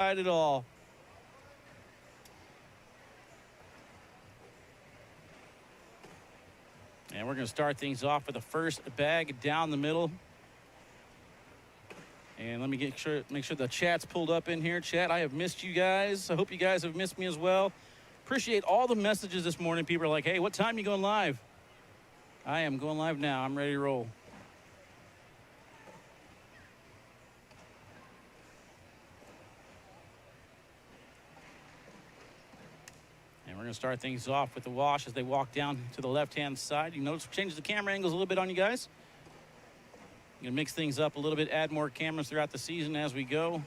at all. And we're going to start things off with the first bag down the middle. And let me make sure the chat's pulled up in here. Chat, I have missed you guys. I hope you guys have missed me as well. Appreciate all the messages this morning. People are like, hey, what time are you going live? I am going live now. I'm ready to roll. And we're going to start things off with the wash as they walk down to the left-hand side. You notice we changed the camera angles a little bit on you guys. Going to mix things up a little bit, add more cameras throughout the season as we go.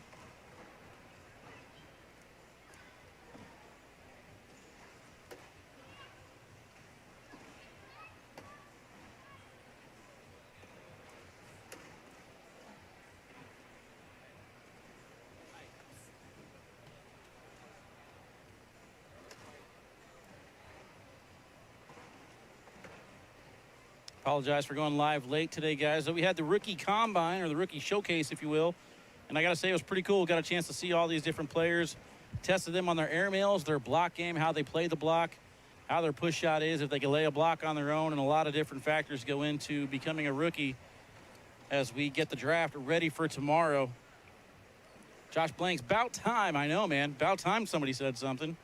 Apologize for going live late today, guys. So we had the rookie combine, or the rookie showcase, if you will. And I got to say, it was pretty cool. Got a chance to see all these different players. Tested them on their airmails, their block game, how they play the block, how their push shot is, if they can lay a block on their own. And a lot of different factors go into becoming a rookie as we get the draft ready for tomorrow. Josh Blanks, about time. I know, man. About time somebody said something.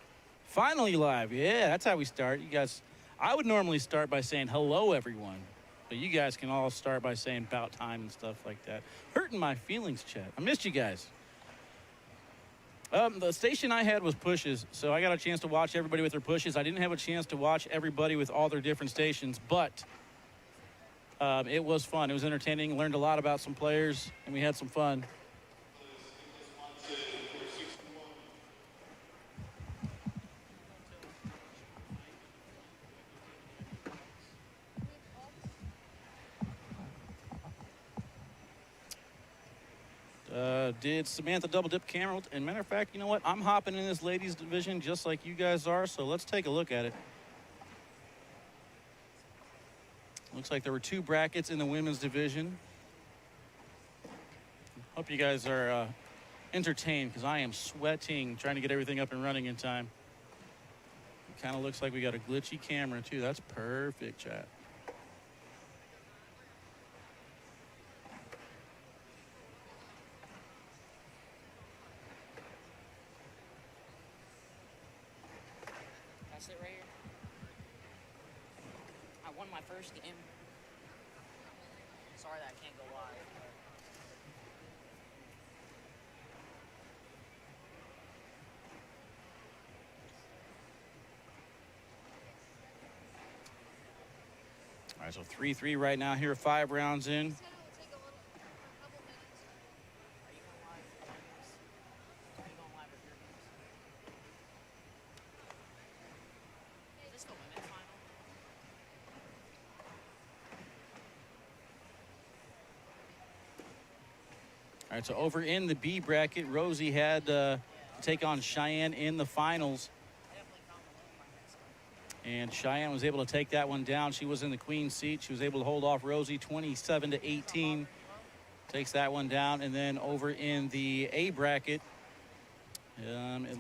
Finally live. Yeah, that's how we start. You guys, I would normally start by saying hello, everyone. But you guys can all start by saying about time and stuff like that. Hurting my feelings, chat. I missed you guys. The station I had was pushes, so I got a chance to watch everybody with their pushes. I didn't have a chance to watch everybody with all their different stations, but it was fun. It was entertaining. Learned a lot about some players, and we had some fun. Did Samantha double dip camera? And matter of fact, you know what? I'm hopping in this ladies division just like you guys are, so let's take a look at it. Looks like there were 2 brackets in the women's division. Hope you guys are entertained, because I am sweating trying to get everything up and running in time. It kind of looks like we got a glitchy camera too. That's perfect, chat. It right here. I won my first game. Sorry that I can't go live. All right, so 3-3 right now here, 5 rounds in. All right, so over in the B bracket, Rosie had to take on Cheyenne in the finals. And Cheyenne was able to take that one down. She was in the queen seat. She was able to hold off Rosie 27-18. Takes that one down. And then over in the A bracket,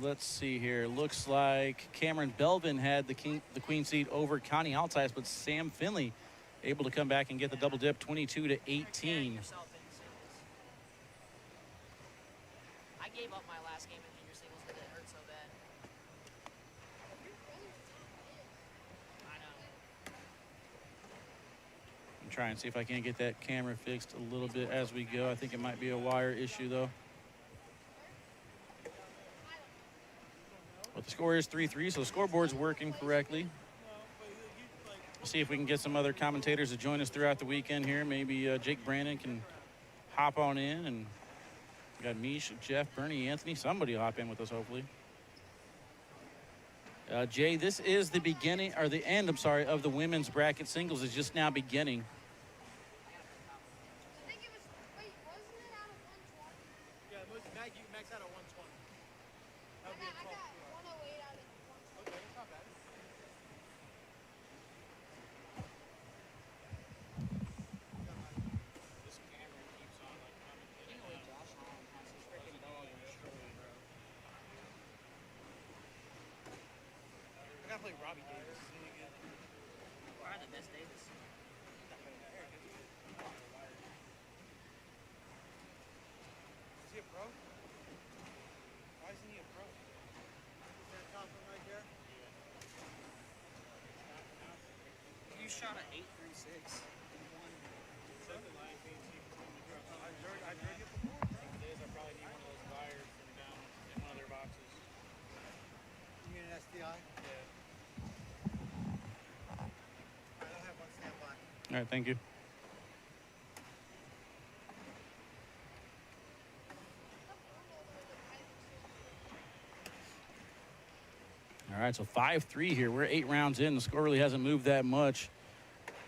let's see here. Looks like Cameron Belvin had the queen seat over Connie Altice, but Sam Finley able to come back and get the double dip 22-18. I gave up my last game in junior singles because it hurt so bad. I know. I'm trying to see if I can't get that camera fixed a little bit as we go. I think it might be a wire issue, though. But the score is 3-3, so the scoreboard's working correctly. We'll see if we can get some other commentators to join us throughout the weekend here. Maybe Jake Brandon can hop on in, and we got Mish, Jeff, Bernie, Anthony. Somebody will hop in with us, hopefully. Jay, this is the beginning, or the end, I'm sorry, of the women's bracket. Singles is just now beginning. I think it was, wait, wasn't it out of 120? Yeah, max out of 120. That would be a I 12. got 108 out of 120. Okay, that's not bad. You know what Josh Allen has his freaking dog in his shoulder, bro. gotta play Robbie Davis. Probably the best Davis. Is he a pro? Why isn't he a pro? Is that top one right there? You shot an 8.36 in one. I drug it before. I probably need one of those wires from down in one of their boxes. You mean an SDI? Yeah. I'll have one stand by. All right, thank you. All right, so 5-3 here. We're 8 rounds in. The score really hasn't moved that much.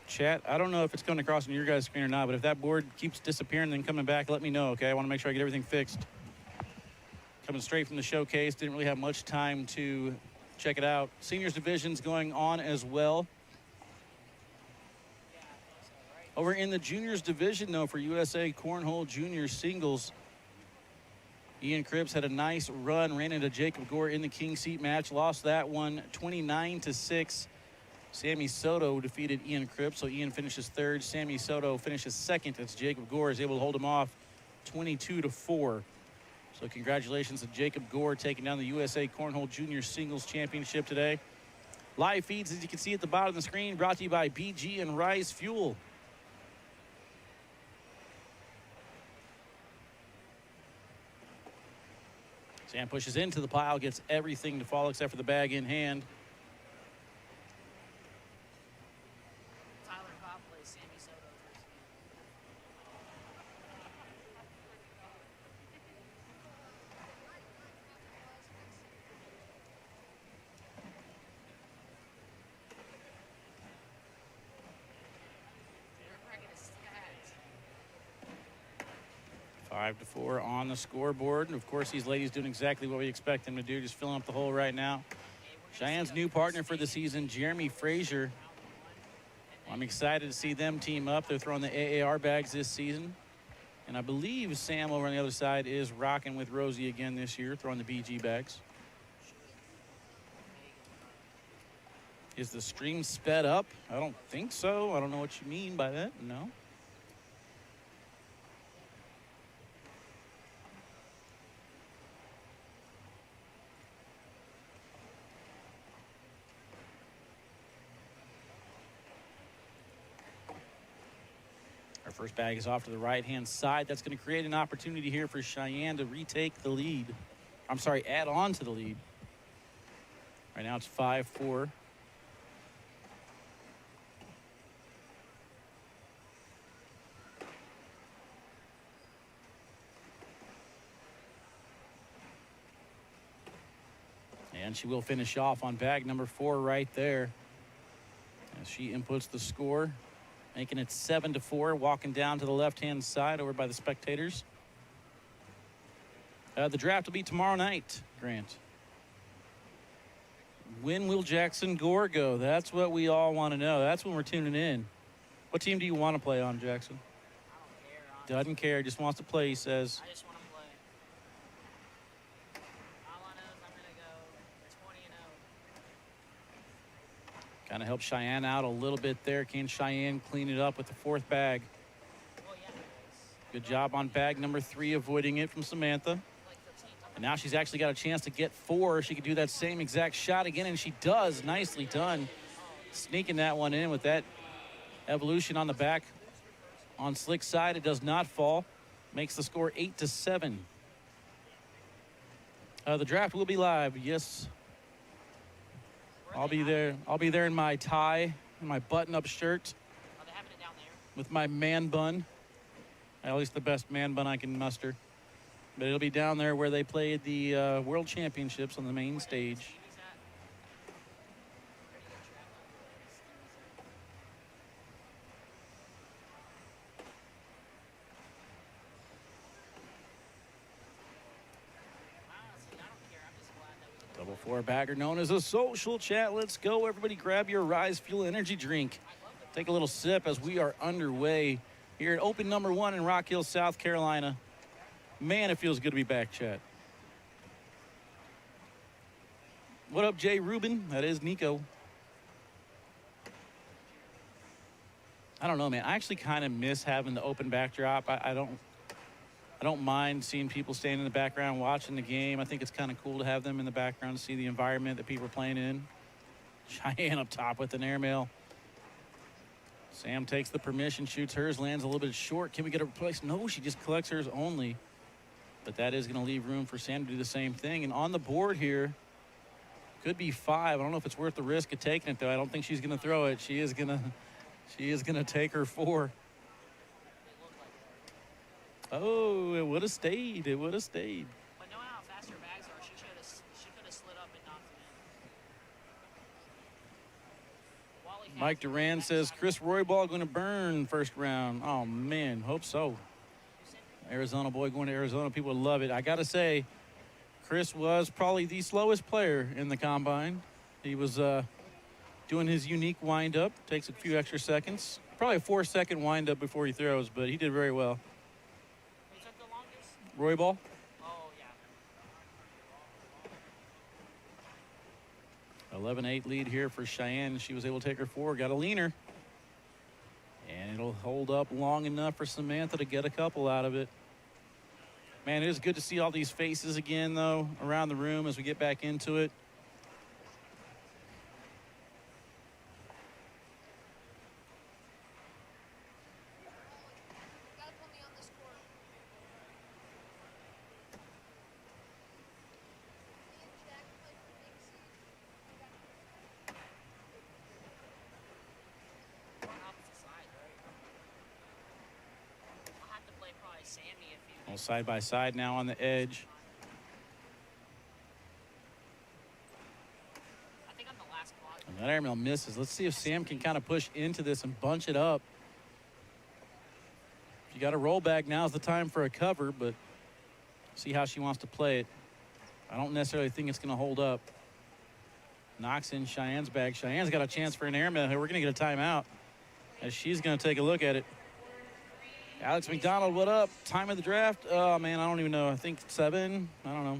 Chat, I don't know if it's coming across on your guys' screen or not, but if that board keeps disappearing and then coming back, let me know, okay? I want to make sure I get everything fixed. Coming straight from the showcase. Didn't really have much time to check it out. Seniors division's going on as well. Over in the juniors division, though, for USA Cornhole Junior Singles, Ian Cripps had a nice run, ran into Jacob Gore in the king seat match, lost that one 29-6. Sammy Soto defeated Ian Cripps, so Ian finishes third. Sammy Soto finishes second as Jacob Gore is able to hold him off 22-4. So congratulations to Jacob Gore taking down the USA Cornhole Junior Singles Championship today. Live feeds, as you can see at the bottom of the screen, brought to you by BG and Rise Fuel. Sam pushes into the pile, gets everything to fall except for the bag in hand. Tyler Cobb plays Sammy Soto versus They're cracking his stats. 5-4 on the scoreboard. And of course, these ladies doing exactly what we expect them to do, just filling up the hole right now. Cheyenne's new partner for the season, Jeremy Frazier. I'm excited to see them team up. They're throwing the AAR bags this season. And I believe Sam over on the other side is rocking with Rosie again this year, throwing the BG bags. Is the stream sped up? I don't think so. I don't know what you mean by that. No. Our first bag is off to the right-hand side. That's going to create an opportunity here for Cheyenne to retake the lead. I'm sorry, add on to the lead. Right now it's 5-4. And she will finish off on bag number 4 right there. As she inputs the score, making it 7-4, walking down to the left-hand side over by the spectators. The draft will be tomorrow night, Grant. When will Jackson Gore go? That's what we all want to know. That's when we're tuning in. What team do you want to play on, Jackson? I don't care. Honestly. Doesn't care, just wants to play, he says. I just want to play. All I know is I'm going to go 20-0. Kind of help Cheyenne out a little bit there. Can Cheyenne clean it up with the 4th bag? Well, yeah, Good job on bag number 3, avoiding it from Samantha. like 15. And now she's actually got a chance to get 4. She could do that same exact shot again, and she does. Nicely done. Sneaking that one in with that evolution on the back. On slick side, it does not fall. Makes the score 8-7. The draft will be live. Yes, I'll be there. I'll be there in my tie and my button-up shirt Are they having it down there? with my man bun. At least the best man bun I can muster. But it'll be down there where they played the World Championships on the main stage. Who's that? Pretty good trap on Honestly, I don't care. I'm just glad that we did. Double 4 bagger known as a social chat. Let's go. Everybody grab your Rise Fuel energy drink. Take a little sip as we are underway here at Open number 1 in Rock Hill, South Carolina. Man, it feels good to be back, chat. What up, Jay Rubin? That is Nico. I don't know, man. I actually kind of miss having the open backdrop. I don't mind seeing people standing in the background watching the game. I think it's kind of cool to have them in the background to see the environment that people are playing in. Cheyenne up top with an airmail. Sam takes the permission, shoots hers, lands a little bit short. Can we get a replace? No, she just collects hers only. But that is going to leave room for Sam to do the same thing. And on the board here, could be 5. I don't know if it's worth the risk of taking it, though. I don't think she's going to throw it. She is going to take her 4. Oh, it would have stayed. It would have stayed. But knowing how fast her bags are, she could have slid up and knocked it in. Mike Duran says Chris Roybal going to burn first round. Oh, man, hope so. Arizona boy going to Arizona. People would love it. I got to say, Chris was probably the slowest player in the combine. He was doing his unique windup. Takes a few extra seconds. Probably a 4-second windup before he throws, but he did very well. Who took the longest? Roybal. Oh, yeah. 11-8 lead here for Cheyenne. She was able to take her 4. Got a leaner. And it'll hold up long enough for Samantha to get a couple out of it. Man, it is good to see all these faces again, though, around the room as we get back into it. Gotta put me on this court. Me and Jack play for Big C. We're on opposite sides, right? I'll have to play probably Sammy if he All side by side now on the edge. I think I'm the last quad. And that airmail misses. Let's see if Sam can kind of push into this and bunch it up. If you got a roll bag, now's the time for a cover, but see how she wants to play it. I don't necessarily think it's going to hold up. Knocks in Cheyenne's bag. Cheyenne's got a chance for an airmail here. We're going to get a timeout as she's going to take a look at it. Alex McDonald, what up? Time of the draft? Oh, man, I don't even know. I think 7. I don't know.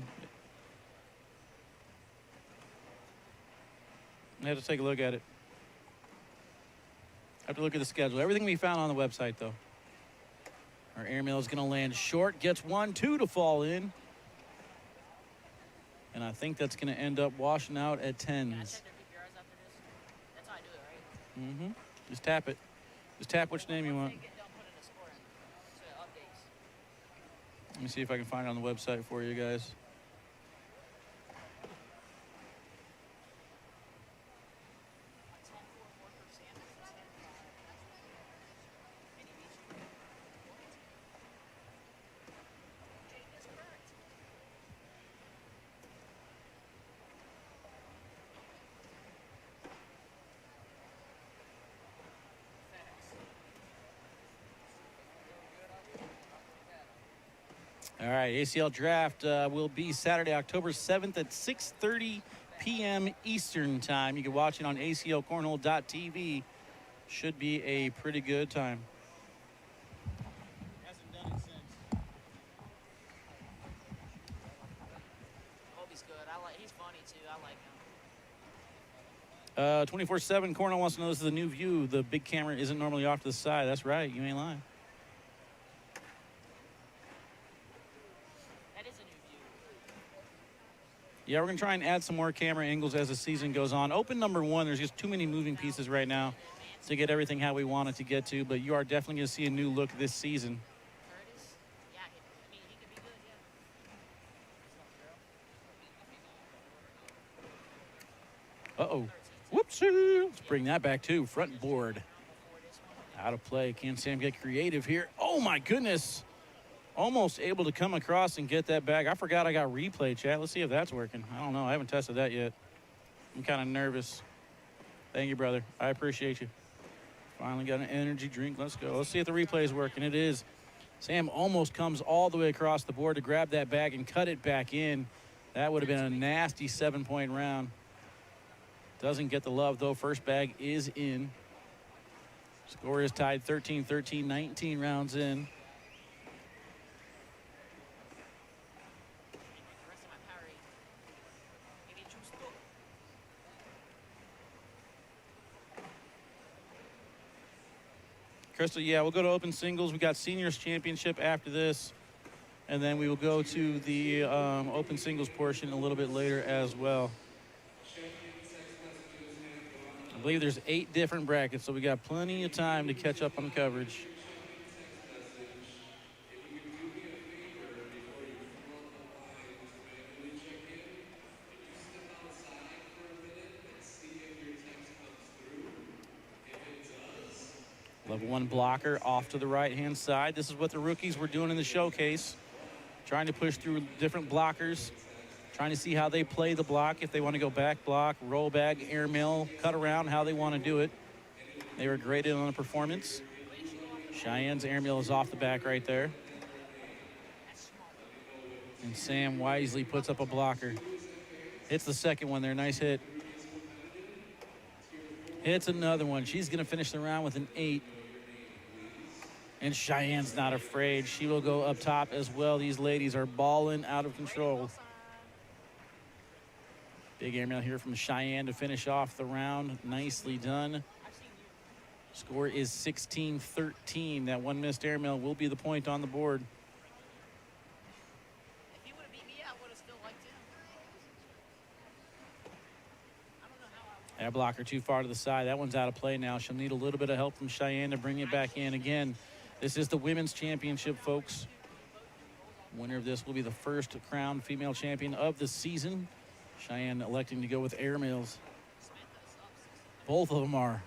I have to take a look at it. I have to look at the schedule. Everything we found on the website, though. Our airmail is going to land short. Gets 1, 2 to fall in. And I think that's going to end up washing out at 10s. Can I check their PPRs after this? That's how I do it, right? Mm-hmm. Just tap it. Just tap which name you want. Once they get done putting the score in, so it updates. Let me see if I can find it on the website for you guys. All right, ACL draft will be Saturday, October 7th at 6:30 p.m. Eastern time. You can watch it on aclcornhole.tv. Should be a pretty good time. Hasn't done it since. Hope he's good. He's funny too. I like him. 24/7 Cornell wants to know, this is a new view. The big camera isn't normally off to the side. That's right. You ain't lying. That is a new view. Yeah, we're going to try and add some more camera angles as the season goes on. Open number 1, there's just too many moving pieces right now to get everything how we want it to get to, but you are definitely going to see a new look this season. Curtis? Yeah, he could be good, yeah. Uh-oh. Whoopsie. Let's bring that back, too. Front board. Out of play. Can Sam get creative here? Oh, my goodness. Almost able to come across and get that back. I forgot I got replay, chat. Let's see if that's working. I don't know. I haven't tested that yet. I'm kind of nervous. Thank you, brother. I appreciate you. Finally got an energy drink. Let's go. Let's see if the replay is working. It is. Sam almost comes all the way across the board to grab that bag and cut it back in. That would have been a nasty 7-point round. Doesn't get the love, though. First bag is in. Score is tied 13-13, 19 rounds in. Crystal, yeah, we'll go to open singles. We got seniors championship after this. And then we will go to the open singles portion a little bit later as well. I believe there's 8 different brackets, so we got plenty of time to catch up on the coverage. Level 1 blocker off to the right-hand side. This is what the rookies were doing in the showcase, trying to push through different blockers, trying to see how they play the block, if they want to go back block, roll back, airmail, cut around, how they want to do it. They were graded on the performance. Cheyenne's airmail is off the back right there. And Sam wisely puts up a blocker. Hits the second one there, nice hit. Hits another one. She's going to finish the round with an 8. And Cheyenne's not afraid. She will go up top as well. These ladies are balling out of control. Big airmail here from Cheyenne to finish off the round. Nicely done. Score is 16-13. That one missed airmail will be the point on the board. If he would have beat me, I would have still liked him. I don't know how I would. Air blocker too far to the side. That one's out of play now. She'll need a little bit of help from Cheyenne to bring it back in again. This is the women's championship, folks. Winner of this will be the first crowned female champion of the season. Cheyenne electing to go with airmails. Both of them are.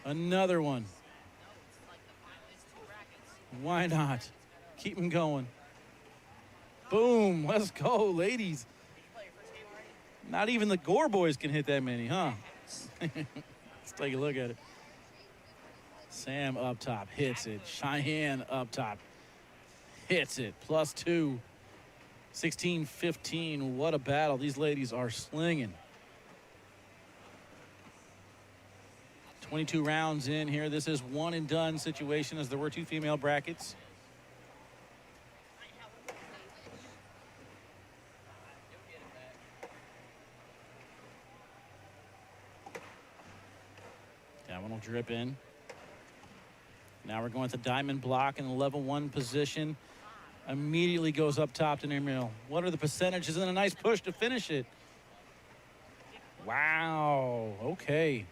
Another one. Why not? Keep them going. Boom. Let's go, ladies. Not even the Gore boys can hit that many, huh? Let's take a look at it. Sam up top hits it. Cheyenne up top hits it. +2. 16-15. What a battle. These ladies are slinging. 22 rounds in here. This is one and done situation, as there were 2 female brackets. That one will drip in. Now we're going to diamond block in the level 1 position. Immediately goes up top to airmail. What are the percentages? And a nice push to finish it. Wow. Okay.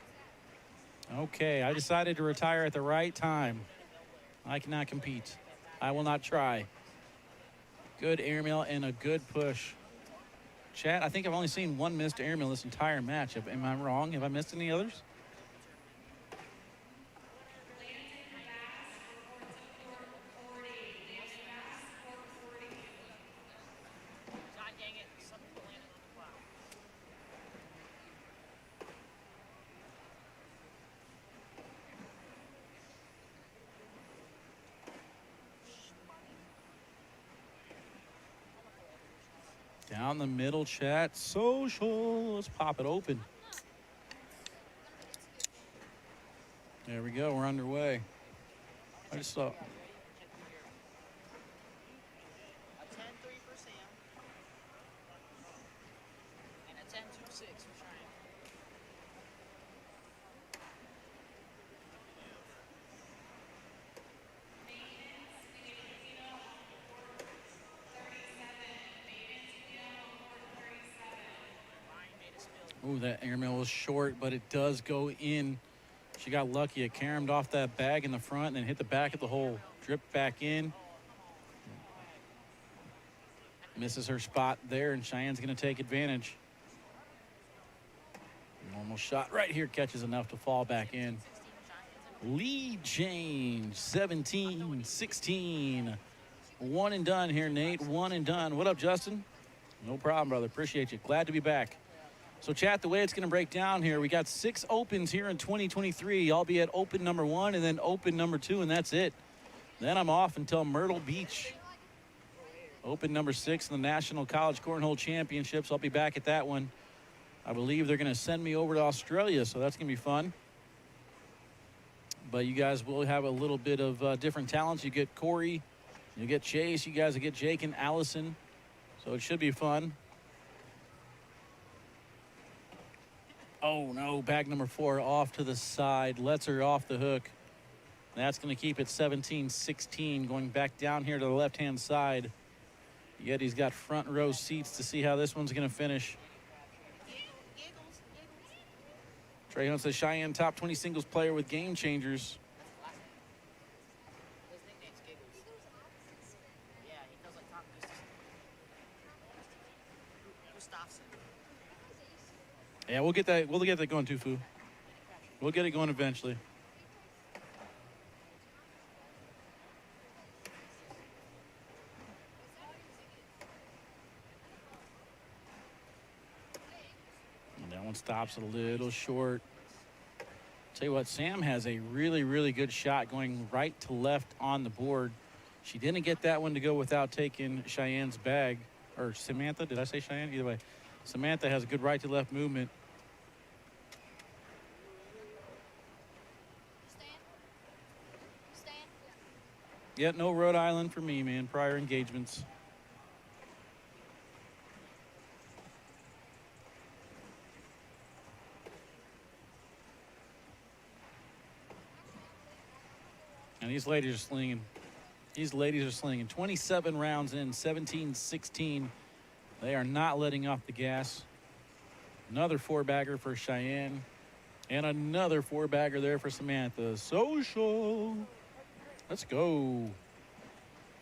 Okay, I decided to retire at the right time. I cannot compete. I will not try. Good airmail and a good push. Chat, I think I've only seen 1 missed airmail this entire match. Am I wrong? Have I missed any others? God dang it, something landed on the block. Down the middle, chat. Social. Let's pop it open. There we go. We're underway. I just saw. A 10-3 for Sam. And a 10-2-6 for Cheyenne. Ooh, that airmail was short, but it does go in. She got lucky. It caromed off that bag in the front and then hit the back of the hole. Dripped back in. Misses her spot there, and Cheyenne's going to take advantage. Normal shot right here catches enough to fall back in. Lead change, 17-16. One and done here, Nate. One and done. What up, Justin? No problem, brother. Appreciate you. Glad to be back. So, chat, the way it's going to break down here, we got 6 opens here in 2023. I'll be at open number 1 and then open number 2, and that's it. Then I'm off until Myrtle Beach. Open number 6 in the National College Cornhole Championships. I'll be back at that one. I believe they're going to send me over to Australia, so that's going to be fun. But you guys will have a little bit of different talents. You get Corey, you get Chase, you guys will get Jake and Allison. So it should be fun. Oh, no, bag number 4 off to the side. Lets her off the hook. That's going to keep it 17-16. Going back down here to the left-hand side. Yeti's got front row seats to see how this one's going to finish. Trey Hunt says Cheyenne top 20 singles player with game changers. His nickname's Giggles. Yeah, he feels like Tom Gustafson. Yeah, we'll get that. We'll get that going too, Fu. We'll get it going eventually. And that one stops a little short. Tell you what, Sam has a really, really good shot going right to left on the board. She didn't get that one to go without taking Cheyenne's bag. Or Samantha, did I say Cheyenne? Either way. Samantha has a good right to left movement. Yeah, no Rhode Island for me, man. Prior engagements. And these ladies are slinging. These ladies are slinging. 27 rounds in, 17-16. They are not letting off the gas. Another four-bagger for Cheyenne. And another four-bagger there for Samantha. Social. Let's go.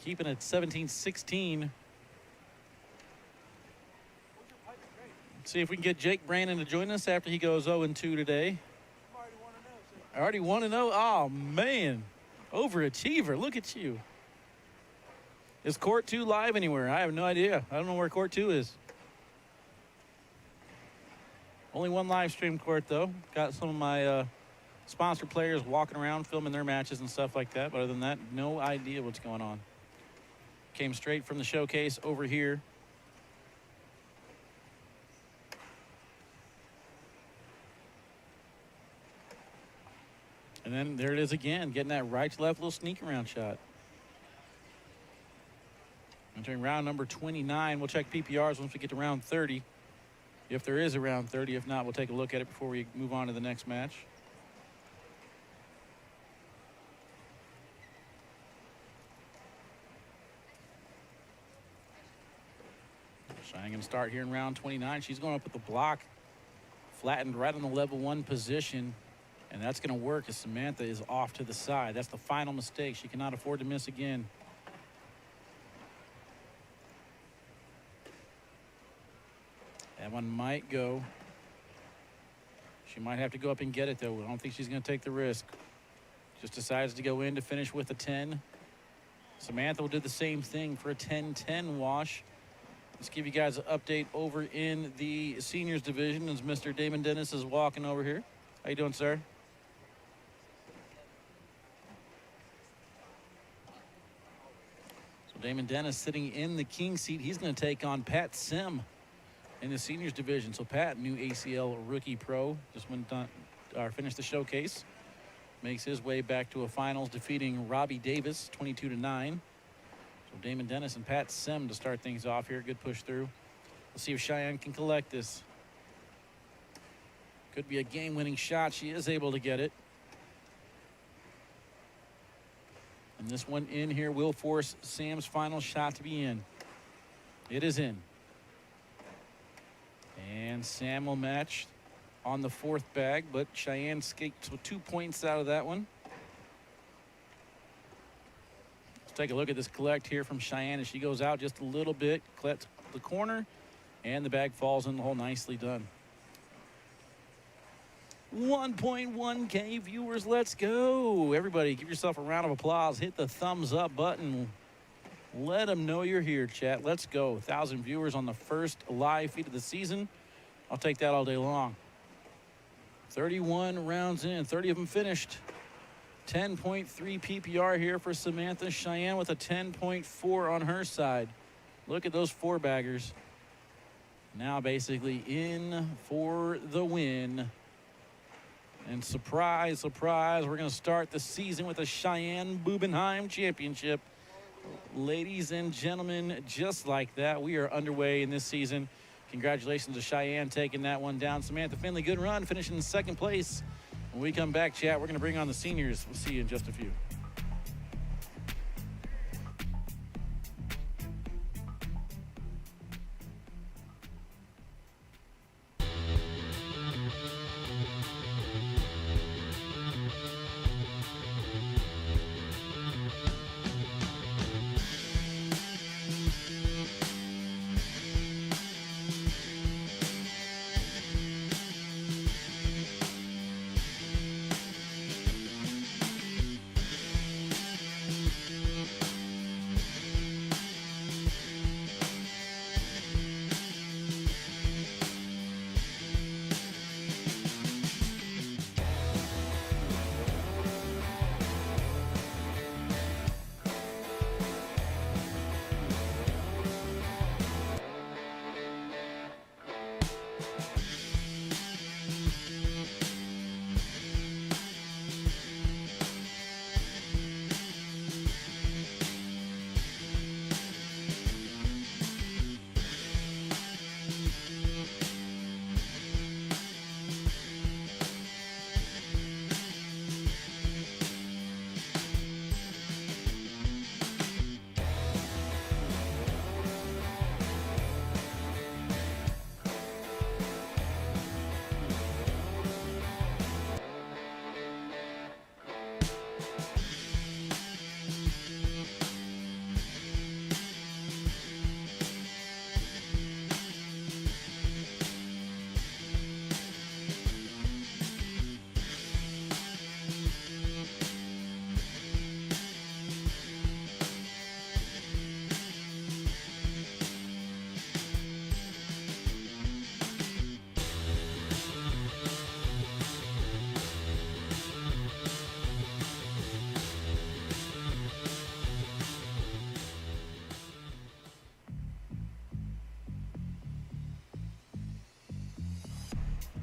Keeping it 17-16. See if we can get Jake Brandon to join us after he goes 0-2 today. I already 1-0. Oh, man. Overachiever. Look at you. Is Court 2 live anywhere? I have no idea. I don't know where Court 2 is. Only one live stream, Court, though. Got some of my sponsored players walking around filming their matches and stuff like that. But other than that, no idea what's going on. Came straight from the showcase over here. And then there it is again, getting that right to left little sneak around shot. Entering round number 29. We'll check PPRs once we get to round 30. If there is a round 30. If not, we'll take a look at it before we move on to the next match. Cheyenne going to start here in round 29. She's going up with the block. Flattened right on the level 1 position. And that's going to work as Samantha is off to the side. That's the final mistake. She cannot afford to miss again. That one might go. She might have to go up and get it, though. I don't think she's going to take the risk. Just decides to go in to finish with a 10. Samantha will do the same thing for a 10-10 wash. Let's give you guys an update over in the seniors division as Mr. Damon Dennis is walking over here. How you doing, sir? So Damon Dennis sitting in the king seat. He's going to take on Pat Sim in the seniors division. So Pat, new ACL rookie pro, just went done, finished the showcase. Makes his way back to a finals, defeating Robbie Davis 22-9. So Damon Dennis and Pat Sim to start things off here. Good push through. Let's see if Cheyenne can collect this. Could be a game-winning shot. She is able to get it. And this one in here will force Sam's final shot to be in. It is in. And Sam will match on the 4th bag, but Cheyenne escaped with 2 points out of that one. Let's take a look at this collect here from Cheyenne as she goes out just a little bit, collects the corner, and the bag falls in the hole. Nicely done. 1.1K viewers, let's go. Everybody give yourself a round of applause. Hit the thumbs up button. Let them know you're here, chat. Let's go. 1,000 viewers on the first live feed of the season. I'll take that all day long. 31 rounds in, 30 of them finished. 10.3 PPR here for Samantha. Cheyenne with a 10.4 on her side. Look at those 4-baggers. Now basically in for the win. And surprise, surprise, we're going to start the season with a Cheyenne Bubenheim Championship. Ladies and gentlemen, just like that, we are underway in this season. Congratulations to Cheyenne taking that one down. Samantha Finley, good run, finishing in 2nd place When we come back, chat, we're going to bring on the seniors. We'll see you in just a few.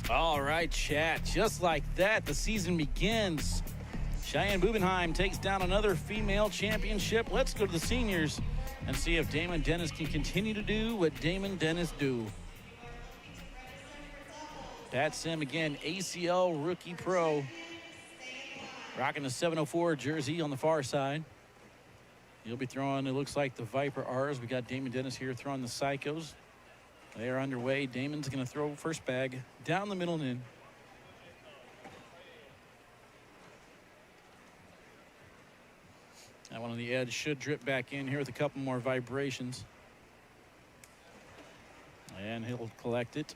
All right, chat. Just like that, the season begins. Cheyenne Bubenheim takes down another female championship. Let's go to the seniors and see if Damon Dennis can continue to do what Damon Dennis do. Pat Sim again, ACL rookie pro. Rocking the 704 jersey on the far side. He'll be throwing, it looks like, the Viper R's. We got Damon Dennis here throwing the Psychos. They are underway. Damon's going to throw first bag down the middle and in. That one on the edge should drip back in here with a couple more vibrations. And he'll collect it.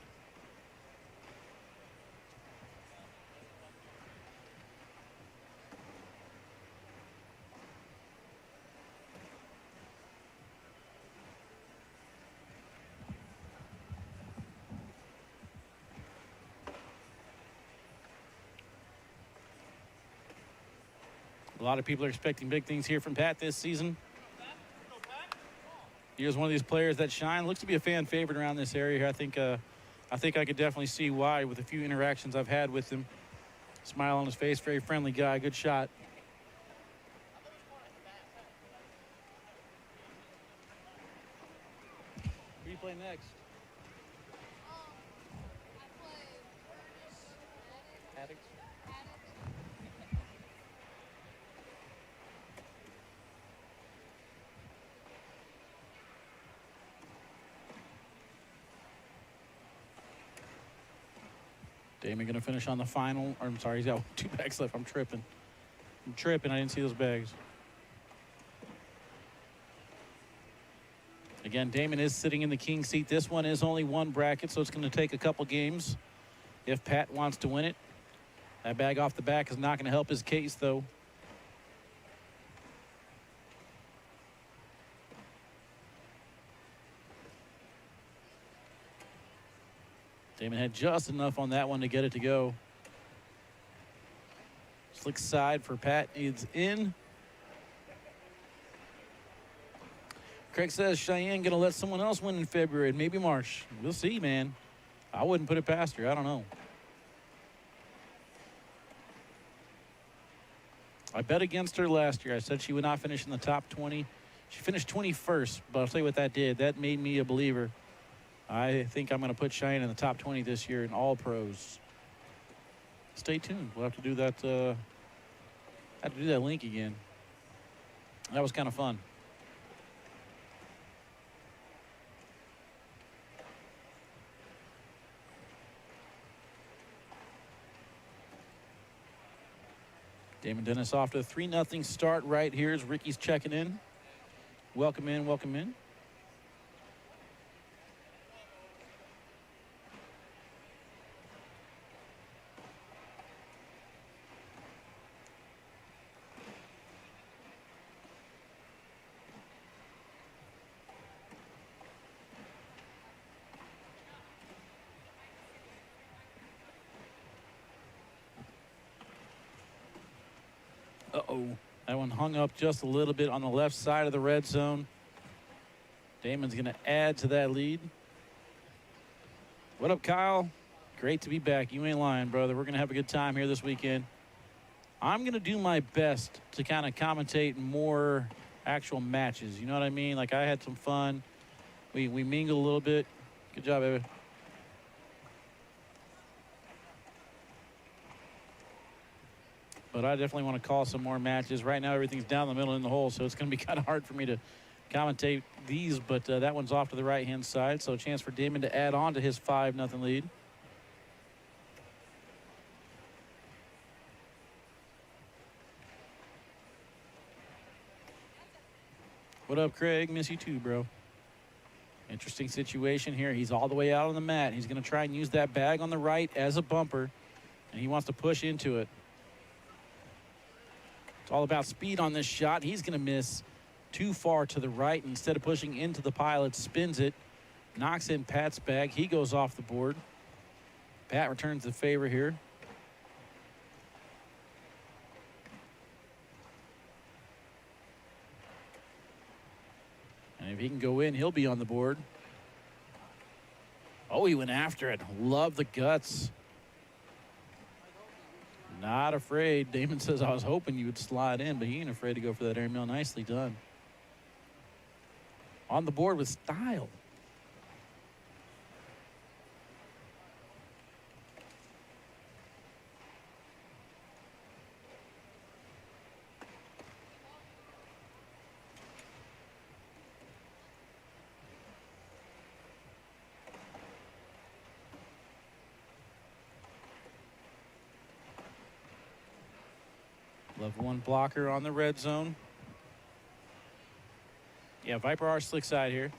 A lot of people are expecting big things here from Pat this season. He is one of these players that shine. Looks to be a fan favorite around this area here. I think I could definitely see why with a few interactions I've had with him. Smile on his face, very friendly guy, good shot. Who do you play next? I play Curtis, Addicts. Addict. Damon going to finish on the final. Or, I'm sorry, he's got 2 bags left. I'm tripping. I didn't see those bags. Again, Damon is sitting in the king seat. This one is only 1 bracket, so it's going to take a couple games if Pat wants to win it. That bag off the back is not going to help his case, though. Damon had just enough on that one to get it to go. Slick side for Pat, needs in. Craig says Cheyenne going to let someone else win in February, maybe March. We'll see, man. I wouldn't put it past her. I don't know. I bet against her last year. I said she would not finish in the top 20. She finished 21st, but I'll tell you what that did. That made me a believer. I think I'm going to put Cheyenne in the top 20 this year in all pros. stay tuned. We'll have to do that. Have to do that link again. That was kind of fun. Damon Dennis off to a 3-0 start right here as Ricky's checking in. Welcome in, welcome in. Uh-oh. That one hung up just a little bit on the left side of the red zone. Damon's going to add to that lead. What up, Kyle? Great to be back. You ain't lying, brother. We're going to have a good time here this weekend. I'm going to do my best to kind of commentate more actual matches. You know what I mean? Like, I had some fun. We mingled a little bit. Good job, baby. But I definitely want to call some more matches. Right now, everything's down the middle in the hole, so it's going to be kind of hard for me to commentate these. But that one's off to the right-hand side, so a chance for Damon to add on to his 5-0 lead. What up, Craig? Miss you too, bro. Interesting situation here. He's all the way out on the mat. He's going to try and use that bag on the right as a bumper, and he wants to push into it. It's all about speed on this shot. He's going to miss too far to the right. Instead of pushing into the pile, it spins it, knocks in Pat's bag. He goes off the board. Pat returns the favor here. And if he can go in, he'll be on the board. Oh, he went after it. Love the guts. Not afraid. Damon says, I was hoping you would slide in, but he ain't afraid to go for that airmail. Nicely done. On the board with style. Love one blocker on the red zone. Yeah, Viper R slick side here.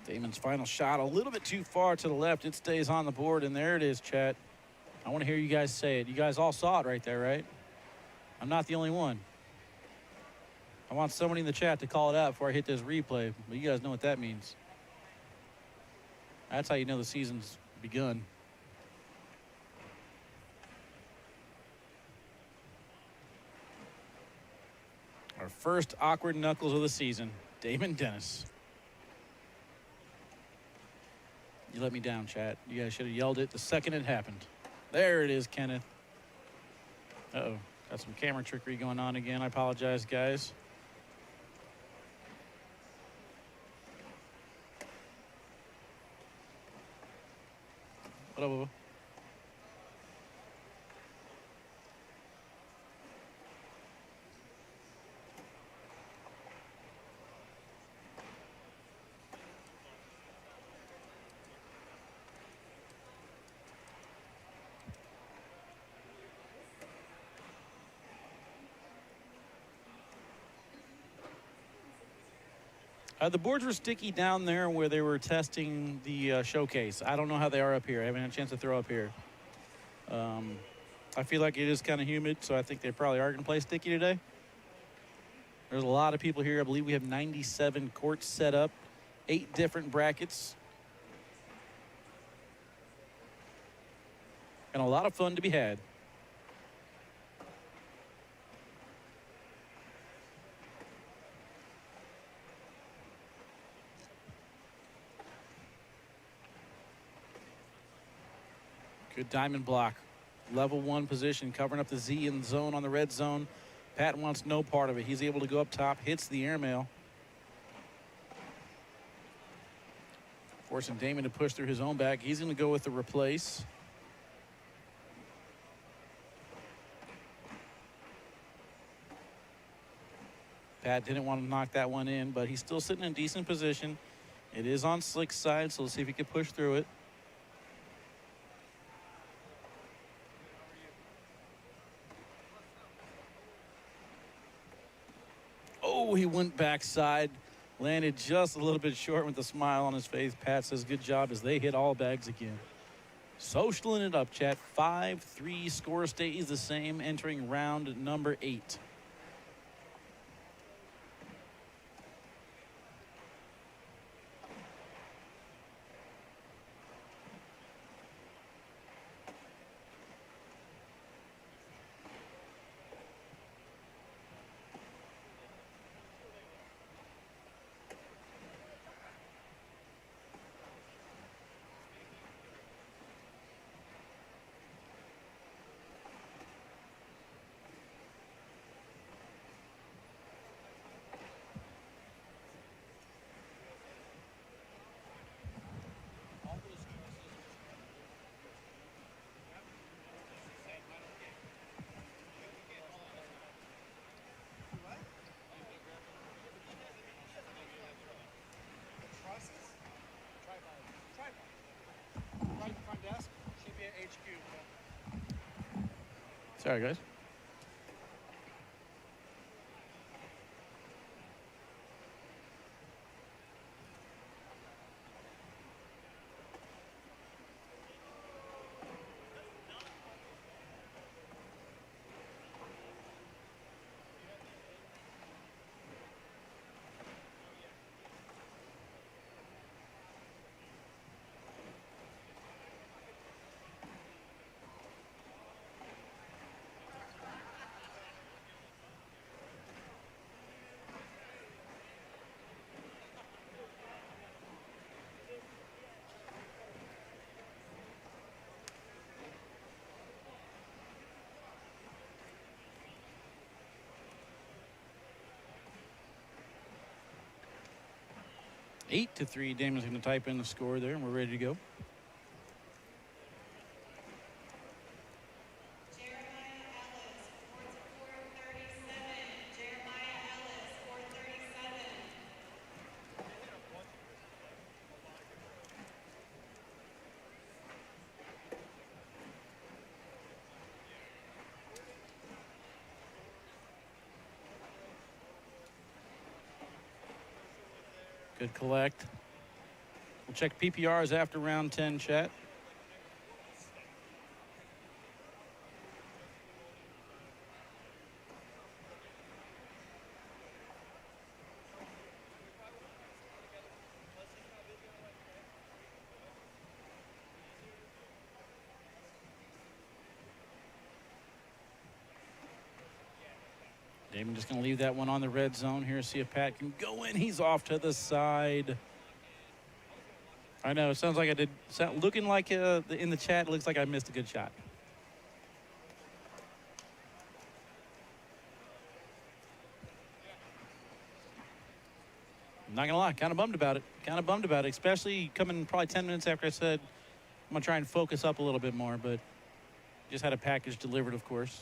Damon's final shot a little bit too far to the left. It stays on the board, and there it is, chat. I want to hear you guys say it. You guys all saw it right there, right? I'm not the only one. I want somebody in the chat to call it out before I hit this replay, but you guys know what that means. That's how you know the season's begun. Our first awkward knuckles of the season, Damon Dennis. You let me down, chat. You guys should have yelled it the second it happened. There it is, Kenneth. Uh-oh. Got some camera trickery going on again. I apologize, guys. What up, Bubba? The boards were sticky down there where they were testing the showcase. I don't know how they are up here. I haven't had a chance to throw up here. I feel like it is kind of humid, so I think they probably are going to play sticky today. There's a lot of people here. I believe we have 97 courts set up, 8 different brackets. And a lot of fun to be had. Good diamond block. Level 1 position, covering up the Z in zone on the red zone. Pat wants no part of it. He's able to go up top, hits the airmail. Forcing Damon to push through his own back. He's going to go with the replace. Pat didn't want to knock that one in, but he's still sitting in decent position. It is on Slick's side, so let's see if he can push through it. Oh, he went backside. Landed just a little bit short with a smile on his face. Pat says good job as they hit all bags again. Socialing it up, chat. 5-3 score stays the same entering round number 8. Sorry, guys. Eight to 3. Damon's going to type in the score there, and we're ready to go. Good collect. We'll check PPRs after round 10, chat. Damon just going to leave that one on the red zone here. See if Pat can go in. He's off to the side. I know. It sounds like I did. Looking like in the chat, it looks like I missed a good shot. I'm not going to lie. Kind of bummed about it. Especially coming probably 10 minutes after I said I'm going to try and focus up a little bit more. But just had a package delivered, of course.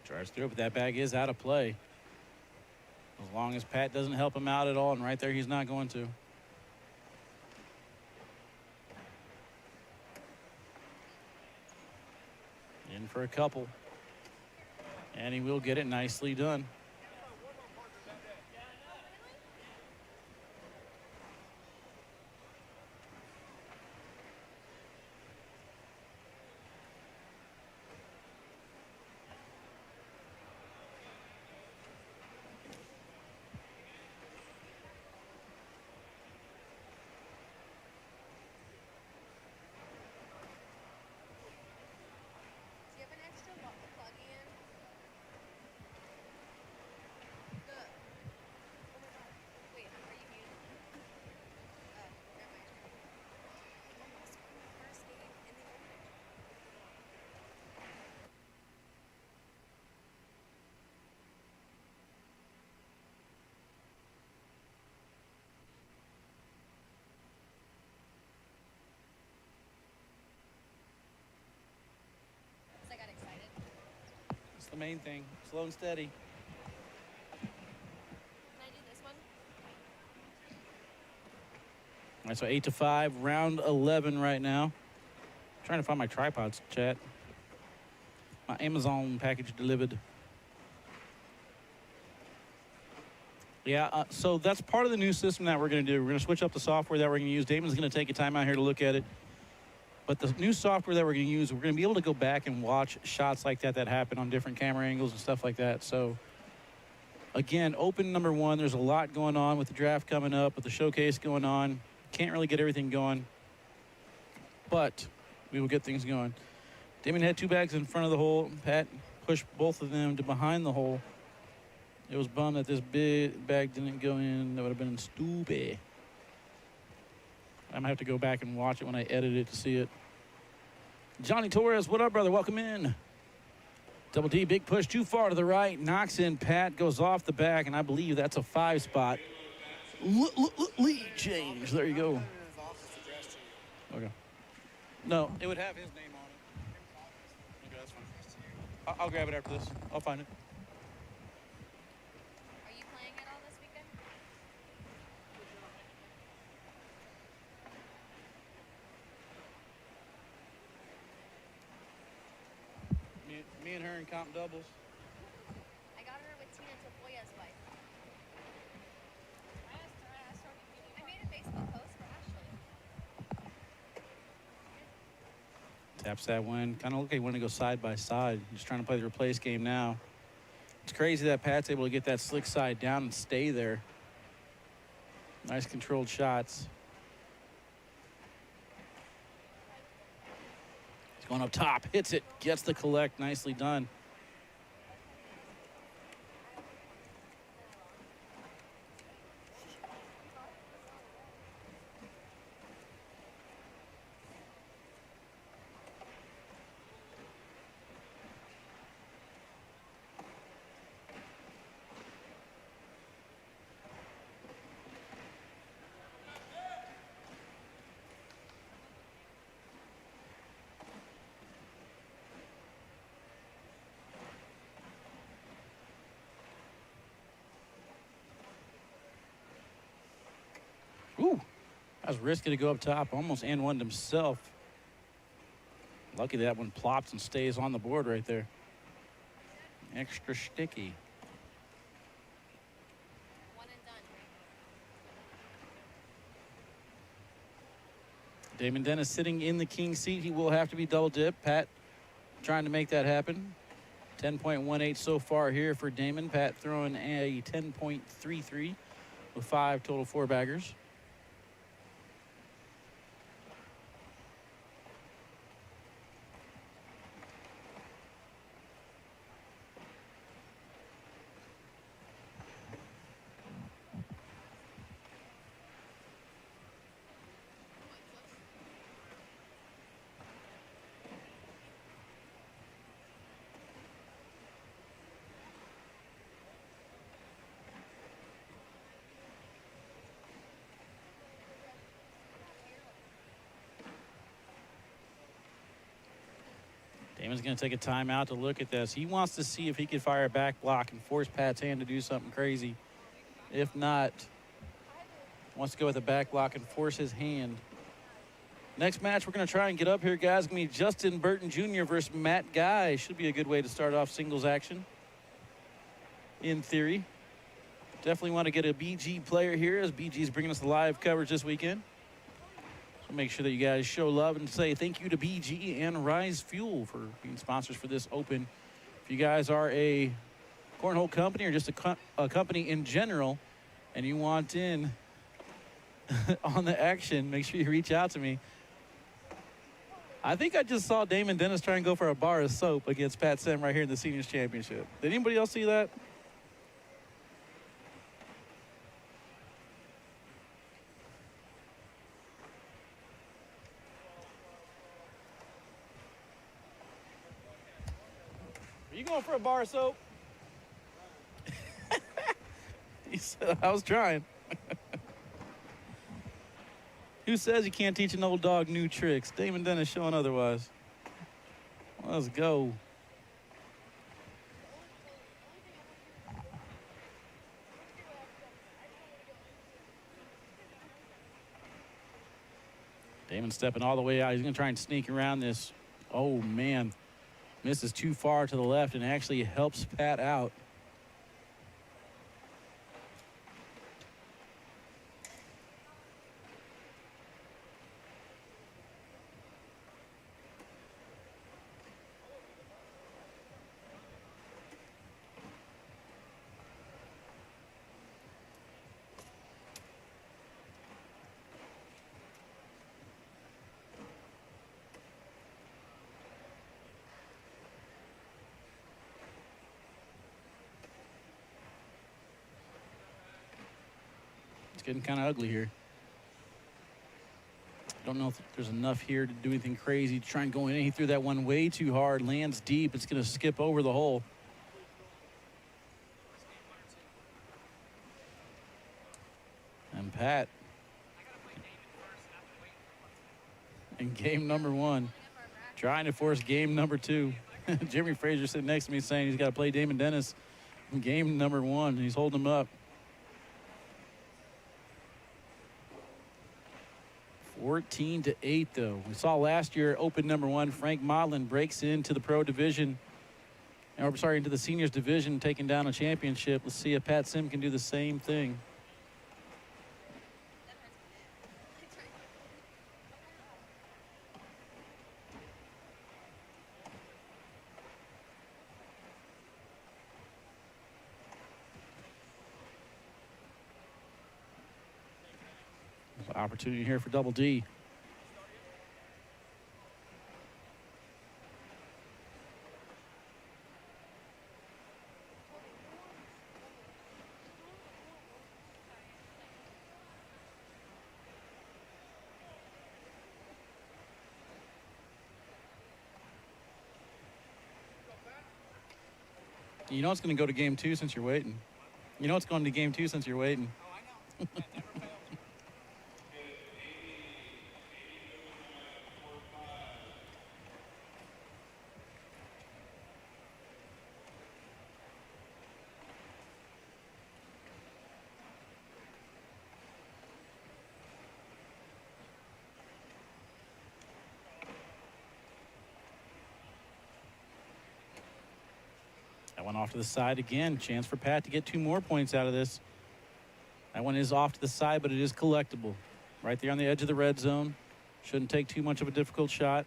Tries through, but that bag is out of play. As long as Pat doesn't help him out at all, and right there he's not going to. In for a couple. And he will get it nicely done. the main thing. Slow and steady. Can I do this one? All right, so 8-5, round 11 right now. Trying to find my tripods, chat. My Amazon package delivered. Yeah, so that's part of the new system that we're going to do. We're going to switch up the software that we're going to use. Damon's going to take a time out here to look at it. But the new software that we're going to use, we're going to be able to go back and watch shots like that happen on different camera angles and stuff like that. So, again, open number one. There's a lot going on with the draft coming up, with the showcase going on. Can't really get everything going. But we will get things going. Damon had 2 bags in front of the hole. Pat pushed both of them to behind the hole. It was bummed that this big bag didn't go in. That would have been stupid. I'm going to have to go back and watch it when I edit it to see it. Johnny Torres, what up, brother? Welcome in. Double D, big push too far to the right. Knocks in. Pat goes off the back, and I believe that's a 5 spot. Lead change. There you go. Okay. No, it would have his name on it. Okay, that's fine. I'll grab it after this. I'll find it. Are you playing at all this weekend? Me and her in comp doubles. I got her with Tina Tafoya's bike. I made a Facebook post for Ashley. Taps that win. Kind of look like he wanted to go side by side. He's trying to play the replace game now. It's crazy that Pat's able to get that slick side down and stay there. Nice controlled shots. He's going up top, hits it, gets the collect. Nicely done. Ooh, that was risky to go up top. Almost and one himself. Lucky that one plops and stays on the board right there. Extra sticky. One and done. Damon Dennis sitting in the king seat. He will have to be double dip. Pat trying to make that happen. 10.18 so far here for Damon. Pat throwing a 10.33 with 5 total 4-baggers. Damon's going to take a timeout to look at this. He wants to see if he can fire a back block and force Pat's hand to do something crazy. If not, wants to go with a back block and force his hand. Next match we're going to try and get up here, guys, going to be Justin Burton Jr. versus Matt Guy. Should be a good way to start off singles action, in theory. Definitely want to get a BG player here, as BG's bringing us the live coverage this weekend. So make sure that you guys show love and say thank you to BG and Rise Fuel for being sponsors for this Open. If you guys are a cornhole company or just a company in general and you want in on the action, make sure you reach out to me. I think I just saw Damon Dennis try and go for a bar of soap against Pat Sem right here in the Seniors Championship. Did anybody else see that? Are you going for a bar of soap? He said, I was trying. Who says you can't teach an old dog new tricks? Damon Dennis showing otherwise. Let's go. Damon stepping all the way out. He's going to try and sneak around this. Oh, man. Misses too far to the left and actually helps Pat out. It's getting kind of ugly here. I don't know if there's enough here to do anything crazy. To try and go in. He threw that one way too hard. Lands deep. It's going to skip over the hole. And Pat in game number 1, trying to force game number 2. Jimmy Frazier sitting next to me saying he's got to play Damon Dennis in game number 1. He's holding him up. 14-8, though. We saw last year, open number 1, Frank Modlin breaks into the pro division, or sorry, into the seniors division, taking down a championship. Let's see if Pat Sim can do the same thing. Opportunity here for Double D. You know it's going to go to game 2 since you're waiting. You know it's going to game 2 since you're waiting. Oh, I know. That never fails. That one off to the side again. Chance for Pat to get 2 more points out of this. That one is off to the side, but it is collectible. Right there on the edge of the red zone. Shouldn't take too much of a difficult shot.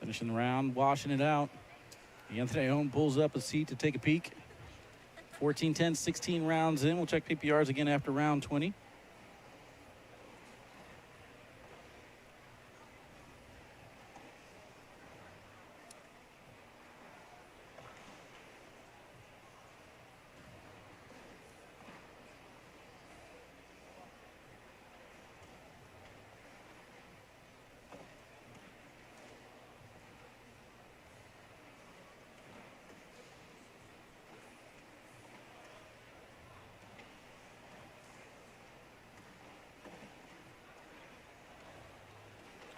Finishing the round, washing it out. Anthony Home pulls up a seat to take a peek. 14-10, 16 rounds in. We'll check PPRs again after round 20.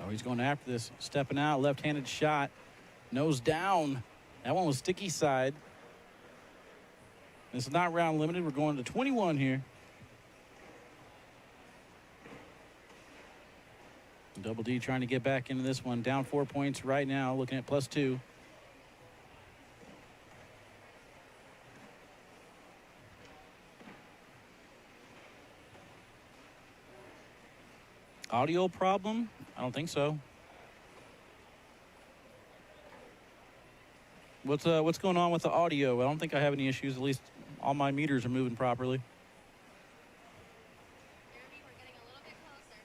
Oh, he's going after this. Stepping out, left-handed shot. Nose down. That one was sticky side. This is not round limited. We're going to 21 here. Double D trying to get back into this one. Down 4 points right now, looking at +2. Audio problem? I don't think so. What's going on with the audio? I don't think I have any issues. At least all my meters are moving properly. Jeremy, we're getting a little bit closer.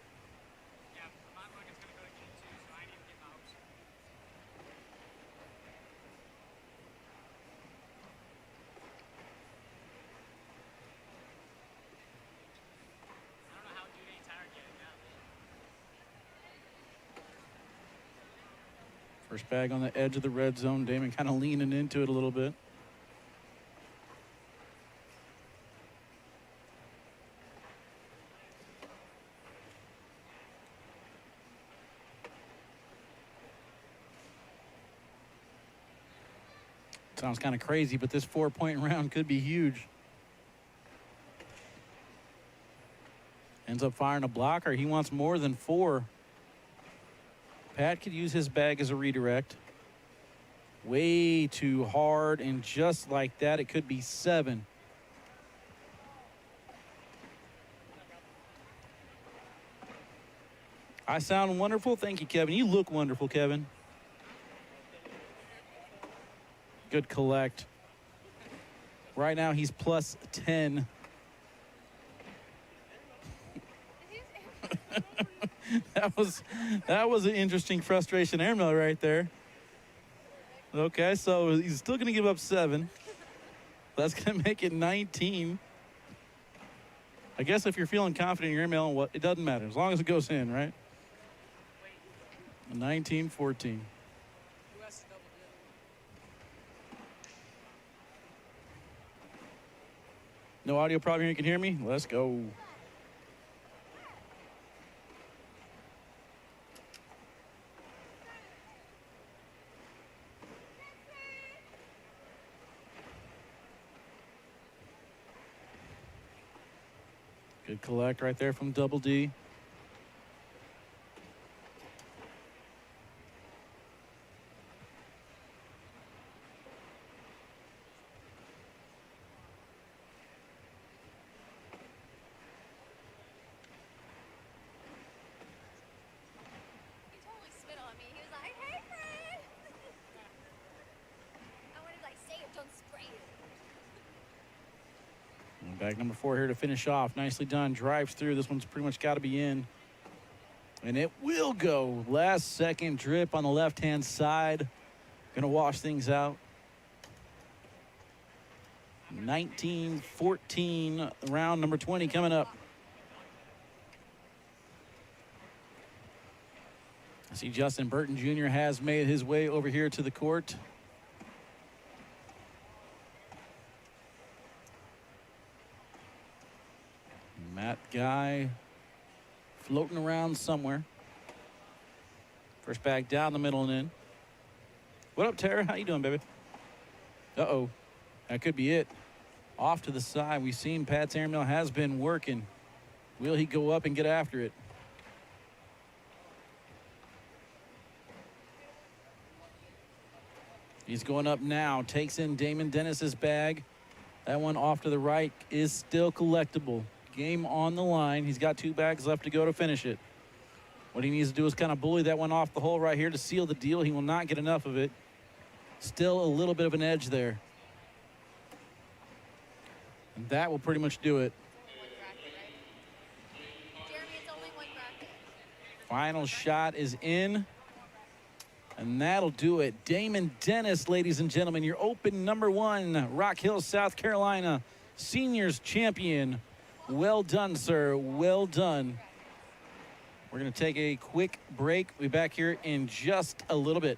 Yeah, my bucket's gonna go to game 2, so I need to get my hopes. I don't know how dude ain't tired yet. Yeah, man. First bag on the edge of the red zone. Damon kind of leaning into it a little bit. Sounds kind of crazy, but this 4-point round could be huge. Ends up firing a blocker. He wants more than 4. Pat could use his bag as a redirect. Way too hard, and just like that, it could be 7. I sound wonderful. Thank you, Kevin. You look wonderful, Kevin. Good collect. Right now, he's plus 10. That was an interesting frustration airmail right there. Okay, so he's still going to give up 7. That's going to make it 19. I guess if you're feeling confident in your airmail, it doesn't matter as long as it goes in, right? 19-14. No audio problem here. You can hear me? Let's go. Good collect right there from Double D. He totally spit on me. He was like, "Hey, Fred." I wanted to like say it, don't spray it. And bag number 4 here to finish off. Nicely done. Drives through. This one's pretty much got to be in. And it will go. Last second drip on the left-hand side. Going to wash things out. 19-14. Round number 20 coming up. I see Justin Burton Jr. has made his way over here to the court. Matt Guy floating around somewhere. First bag down the middle and in. What up, Tara? How you doing, baby? Uh-oh. That could be it. Off to the side. We've seen Pat's airmail has been working. Will he go up and get after it? He's going up now. Takes in Damon Dennis's bag. That one off to the right is still collectible. Game on the line. He's got 2 bags left to go to finish it. What he needs to do is kind of bully that one off the hole right here to seal the deal. He will not get enough of it. Still a little bit of an edge there. And that will pretty much do it. Jeremy, it's only one bracket. Final shot is in. And that'll do it. Damon Dennis, ladies and gentlemen, your open number 1, Rock Hill, South Carolina, seniors champion. Well done, sir. Well done. We're going to take a quick break. We'll be back here in just a little bit.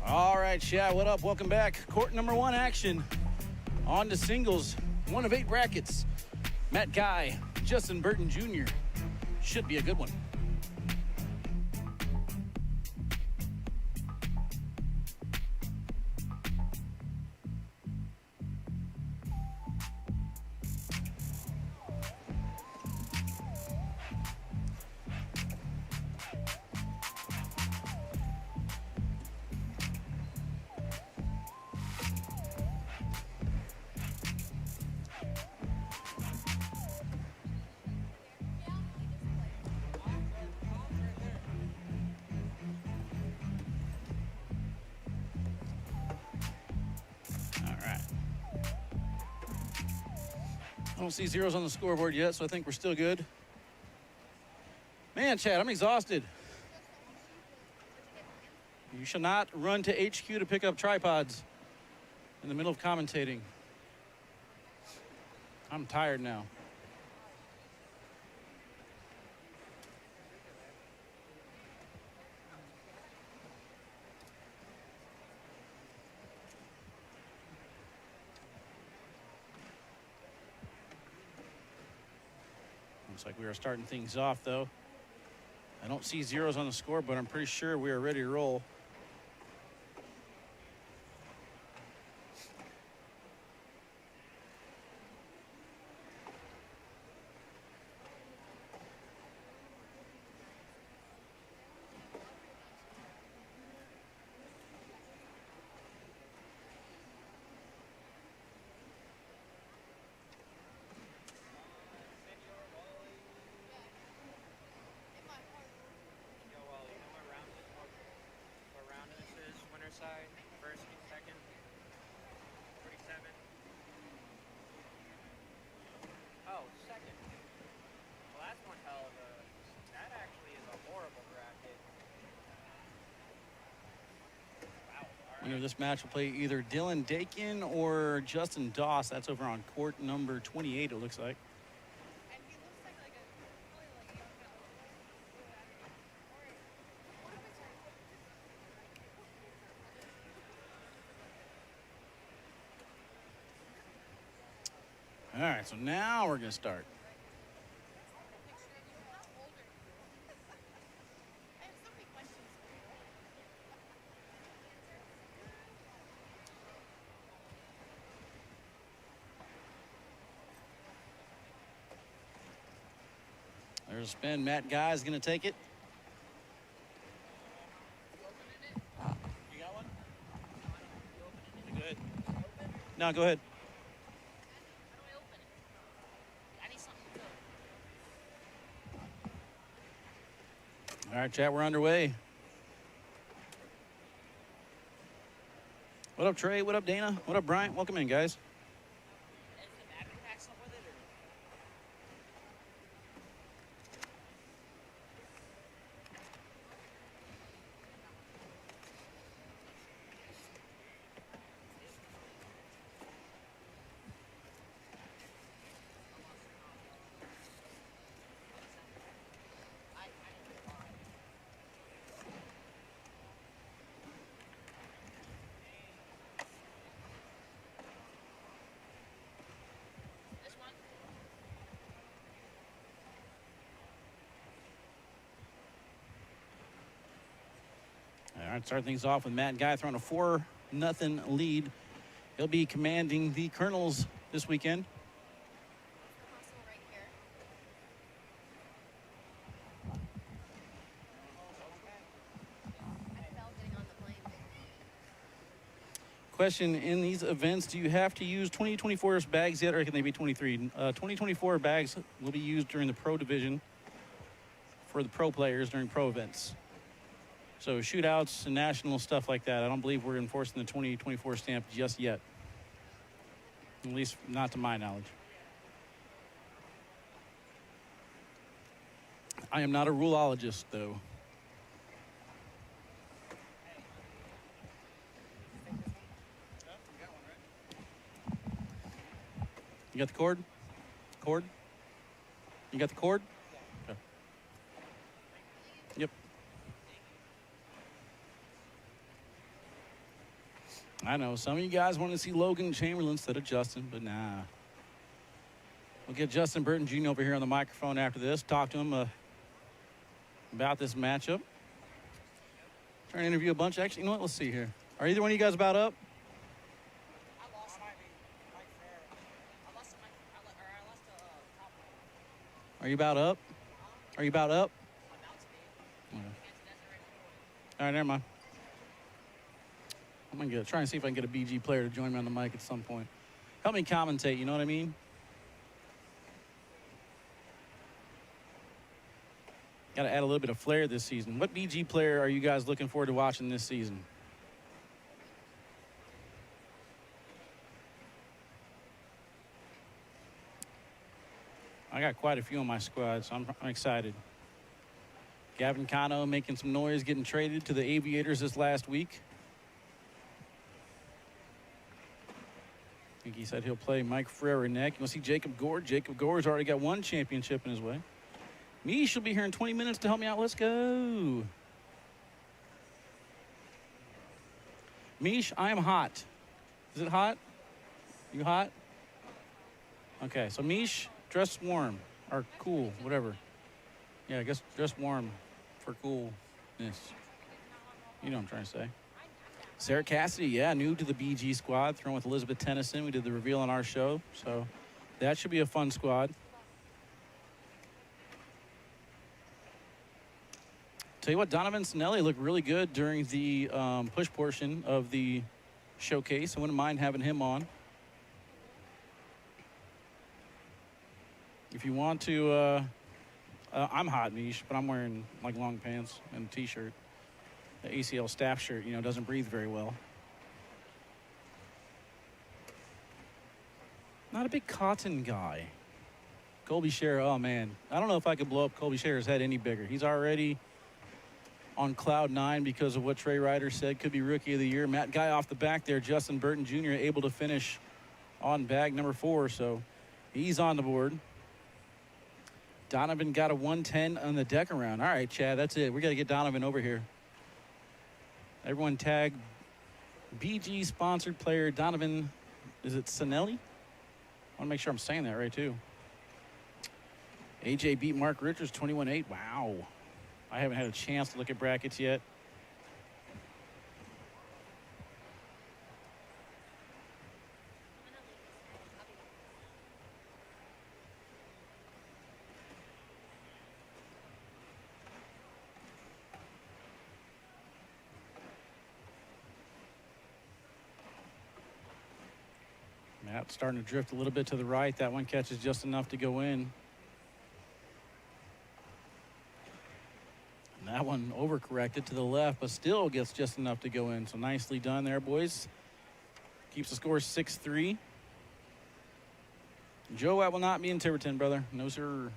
All right, Chad, what up? Welcome back. Court number 1 action. On to singles. 1 of 8 brackets. Matt Guy, Justin Burton Jr. Should be a good one. I don't see zeros on the scoreboard yet, so I think we're still good. Man, Chad, I'm exhausted. You shall not run to HQ to pick up tripods in the middle of commentating. I'm tired now. Looks like we are starting things off, though. I don't see zeros on the score, but I'm pretty sure we are ready to roll. Side, first and second, 47. Oh, second. Well, that's one hell of a. That actually is a horrible bracket. Wow. All Winner right. of this match will play either Dylan Dakin or Justin Doss. That's over on court number 28, it looks like. And he looks like a really like young guy. Or what if it's All right, so now we're going to start. picture of you how older? I have so many questions for you. There's a spin. Matt Guy is going to take it. You got one? You good? No, go ahead. How do I open it? I need something to go. All right, chat, we're underway. What up, Trey? What up, Dana? What up, Bryant? Welcome in, guys. Is the battery pack something with it or? This one? All right, start things off with Matt Guy throwing a 4-0 lead. He'll be commanding the Colonels this weekend. Hustle right here. I fell getting on the plane. Question, in these events, do you have to use 2024 bags yet, or can they be 23? 2024 bags will be used during the pro division for the pro players during pro events. So shootouts and national stuff like that, I don't believe we're enforcing the 2024 stamp just yet. At least not to my knowledge. I am not a ruleologist, though. You got the cord? Cord? You got the cord? Okay. Yep. I know some of you guys want to see Logan Chamberlain instead of Justin, but nah. We'll get Justin Burton Jr. over here on the microphone after this. Talk to him about this matchup. Trying to interview a bunch. Actually, you know what? Let's see here. Are either one of you guys about up? I lost. I might be Mike Ferrer. I lost to Mike. I lost to Pop. Are you about up? Are you about up? I'm about to be. Okay. Against Desiree McCoy. All right, never mind. I'm going to try and see if I can get a BG player to join me on the mic at some point. Help me commentate, you know what I mean? Got to add a little bit of flair this season. What BG player are you guys looking forward to watching this season? I got quite a few on my squad, so I'm excited. Gavin Cano making some noise, getting traded to the Aviators this last week. I think he said he'll play Mike Ferrer next. You'll see Jacob Gore. Jacob Gore's already got one championship in his way. Mish will be here in 20 minutes to help me out. Let's go. Mish, I am hot. Is it hot? You hot? Okay, so Mish, dress warm or cool, whatever. Yeah, I guess dress warm for coolness. You know what I'm trying to say. Sarah Cassidy, yeah, new to the BG squad, thrown with Elizabeth Tennyson. We did the reveal on our show, so that should be a fun squad. Tell you what, Donovan Sinelli looked really good during the push portion of the showcase. I wouldn't mind having him on. If you want to, I'm hot, Mish, but I'm wearing like long pants and a t-shirt. The ACL staff shirt, you know, doesn't breathe very well. Not a big cotton guy. Colby Scherer, oh man. I don't know if I could blow up Colby Scherer's head any bigger. He's already on cloud 9 because of what Trey Ryder said. Could be rookie of the year. Matt Guy off the back there. Justin Burton Jr. able to finish on bag number 4, so he's on the board. Donovan got a 110 on the deck around. All right, Chad, that's it. We got to get Donovan over here. Everyone tag BG sponsored player Donovan. Is it Sinelli? I want to make sure I'm saying that right, too. AJ beat Mark Richards 21-8. Wow. I haven't had a chance to look at brackets yet. Matt starting to drift a little bit to the right. That one catches just enough to go in. And that one overcorrected to the left, but still gets just enough to go in. So nicely done there, boys. Keeps the score 6-3. Joe, I will not be in Tiverton, brother. No, sir.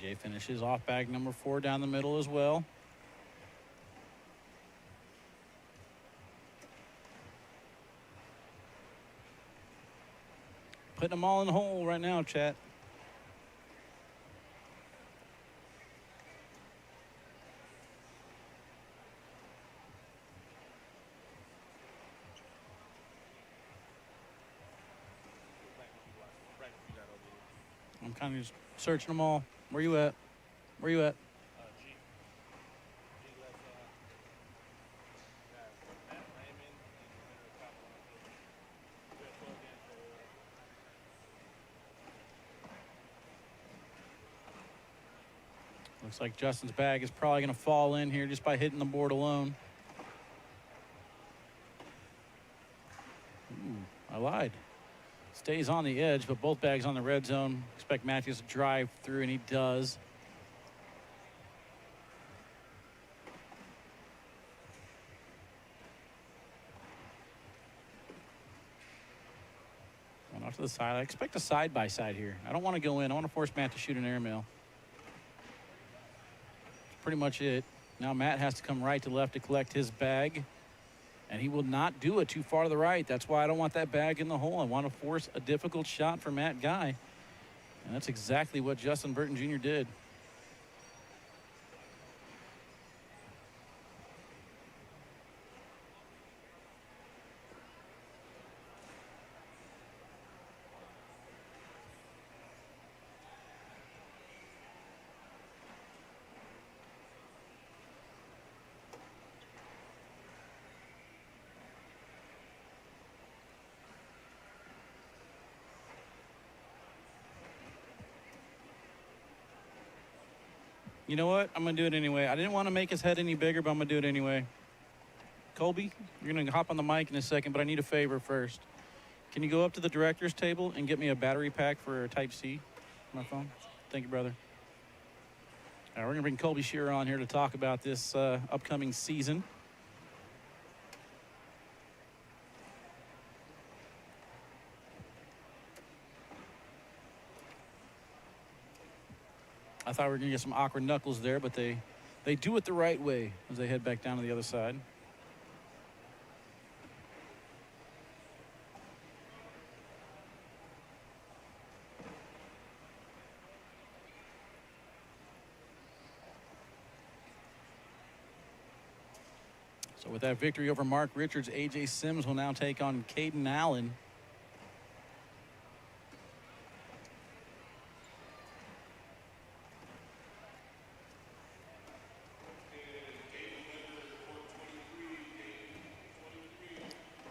JBJ finishes off bag number 4 down the middle as well. Putting them all in the hole right now, chat. I'm kind of just searching them all. Where you at? Where you at? G. G left, Matt Raymond and the winner of top 100. We have 12 games for Looks like Justin's bag is probably going to fall in here just by hitting the board alone. Ooh, I lied. Stays on the edge, but both bags on the red zone. Expect Matthews to drive through, and he does. Going off to the side. I expect a side-by-side here. I don't want to go in. I want to force Matt to shoot an airmail. That's pretty much it. Now Matt has to come right to left to collect his bag. And he will not do it too far to the right. That's why I don't want that bag in the hole. I want to force a difficult shot for Matt Guy. And that's exactly what Justin Burton Jr. did. You know what? I'm going to do it anyway. I didn't want to make his head any bigger, but I'm going to do it anyway. Colby, you're going to hop on the mic in a second, but I need a favor first. Can you go up to the director's table and get me a battery pack for Type-C on my phone? Thank you, brother. All right, we're going to bring Colby Shearer on here to talk about this upcoming season. I thought we were going to get some awkward knuckles there, but they do it the right way as they head back down to the other side. So with that victory over Mark Richards, A.J. Sims will now take on Caden Allen.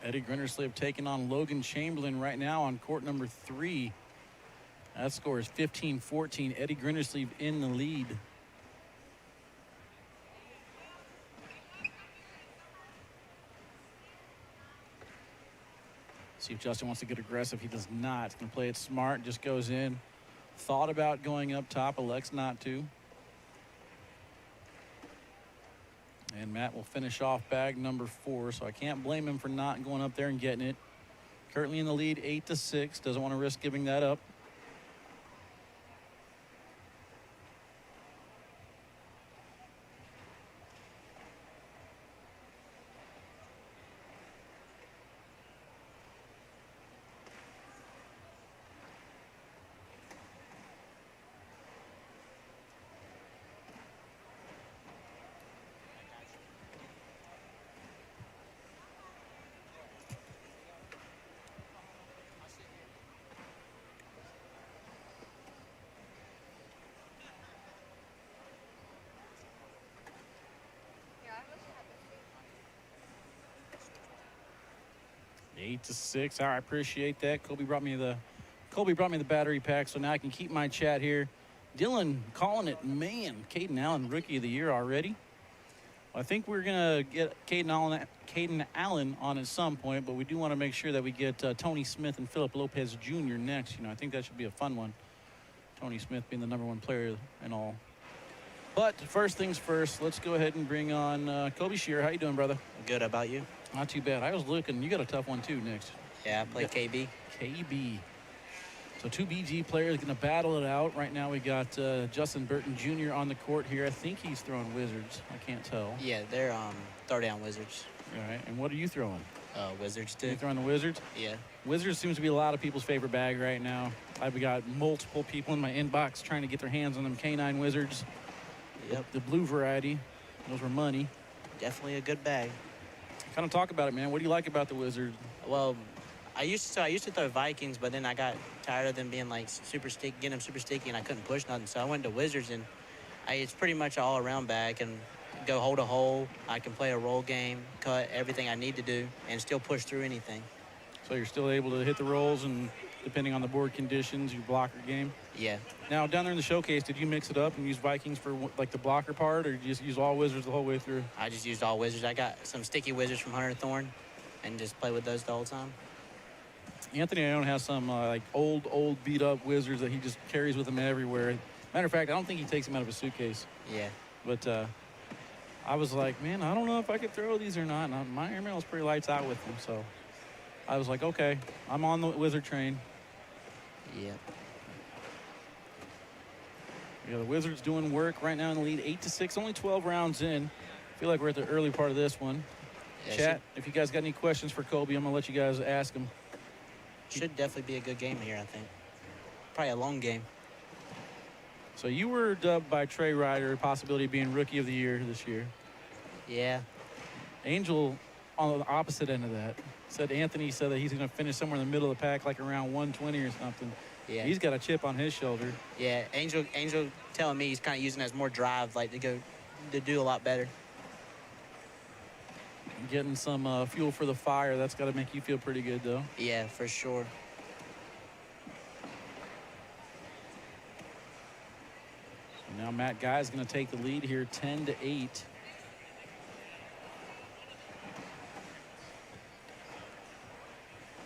Eddie Grindersleeve taking on Logan Chamberlain right now on court number 3. That score is 15-14. Eddie Grindersleeve in the lead. See if Justin wants to get aggressive. He does not. He's going to play it smart. Just goes in. Thought about going up top. Elects not to. And Matt will finish off bag number 4, so I can't blame him for not going up there and getting it. Currently in the lead 8-6. Doesn't want to risk giving that up. Yeah, I wish I had this thing. 8-6. All right, I appreciate that. Colby brought me the battery pack, so now I can keep my chat here. Dylan calling it, man, Caden Allen, Rookie of the Year already. I think we're going to get Caden Allen on at some point, but we do want to make sure that we get Tony Smith and Philip Lopez Jr. next. You know, I think that should be a fun one. Tony Smith being the #1 player and all. But first things first, let's go ahead and bring on Colby Shearer. How you doing, brother? Good, how about you? Not too bad. I was looking. You got a tough one, too, next. Yeah, I play KB. KB. So 2 BG players going to battle it out. Right now we got Justin Burton Jr. on the court here. I think he's throwing Wizards. I can't tell. Yeah, they're throw down Wizards. All right. And what are you throwing? Wizards You too. throwing the Wizards? Yeah. Wizards seems to be a lot of people's favorite bag right now. I've got multiple people in my inbox trying to get their hands on them K9 Wizards. Yep. The blue variety. Those were money. Definitely a good bag. Kind of talk about it, man. What do you like about the Wizards? Well, I used to throw Vikings, but then I got tired of them being like getting them super sticky, and I couldn't push nothing. So I went to Wizards, and it's pretty much an all-around bag. And go hold a hole. I can play a roll game, cut everything I need to do, and still push through anything. So you're still able to hit the rolls, and depending on the board conditions, your blocker game. Yeah. Now, down there in the showcase, did you mix it up and use Vikings for like the blocker part, or did you just use all Wizards the whole way through? I just used all Wizards. I got some sticky Wizards from Hunter Thorn and just play with those the whole time. Anthony Ione has some like old beat up Wizards that he just carries with him everywhere. Matter of fact, I don't think he takes them out of his suitcase. Yeah. But I was like, man, I don't know if I could throw these or not. And my airmail is pretty lights out with them, so I was like, okay, I'm on the Wizard train. Yeah. Yeah, the Wizards doing work right now in the lead, 8-6, only 12 rounds in. Feel like we're at the early part of this one. Yeah, Chat, if you guys got any questions for Kobe, I'm gonna let you guys ask him. Should definitely be a good game here, I think. Probably a long game. So you were dubbed by Trey Ryder, possibility of being Rookie of the Year this year. Yeah. Angel, on the opposite end of that, Anthony said that he's going to finish somewhere in the middle of the pack, like around 120 or something. Yeah. He's got a chip on his shoulder. Yeah. Angel telling me he's kind of using it as more drive, like to do a lot better. Getting some fuel for the fire. That's got to make you feel pretty good, though. Yeah, for sure. So now Matt Guy is going to take the lead here, 10-8.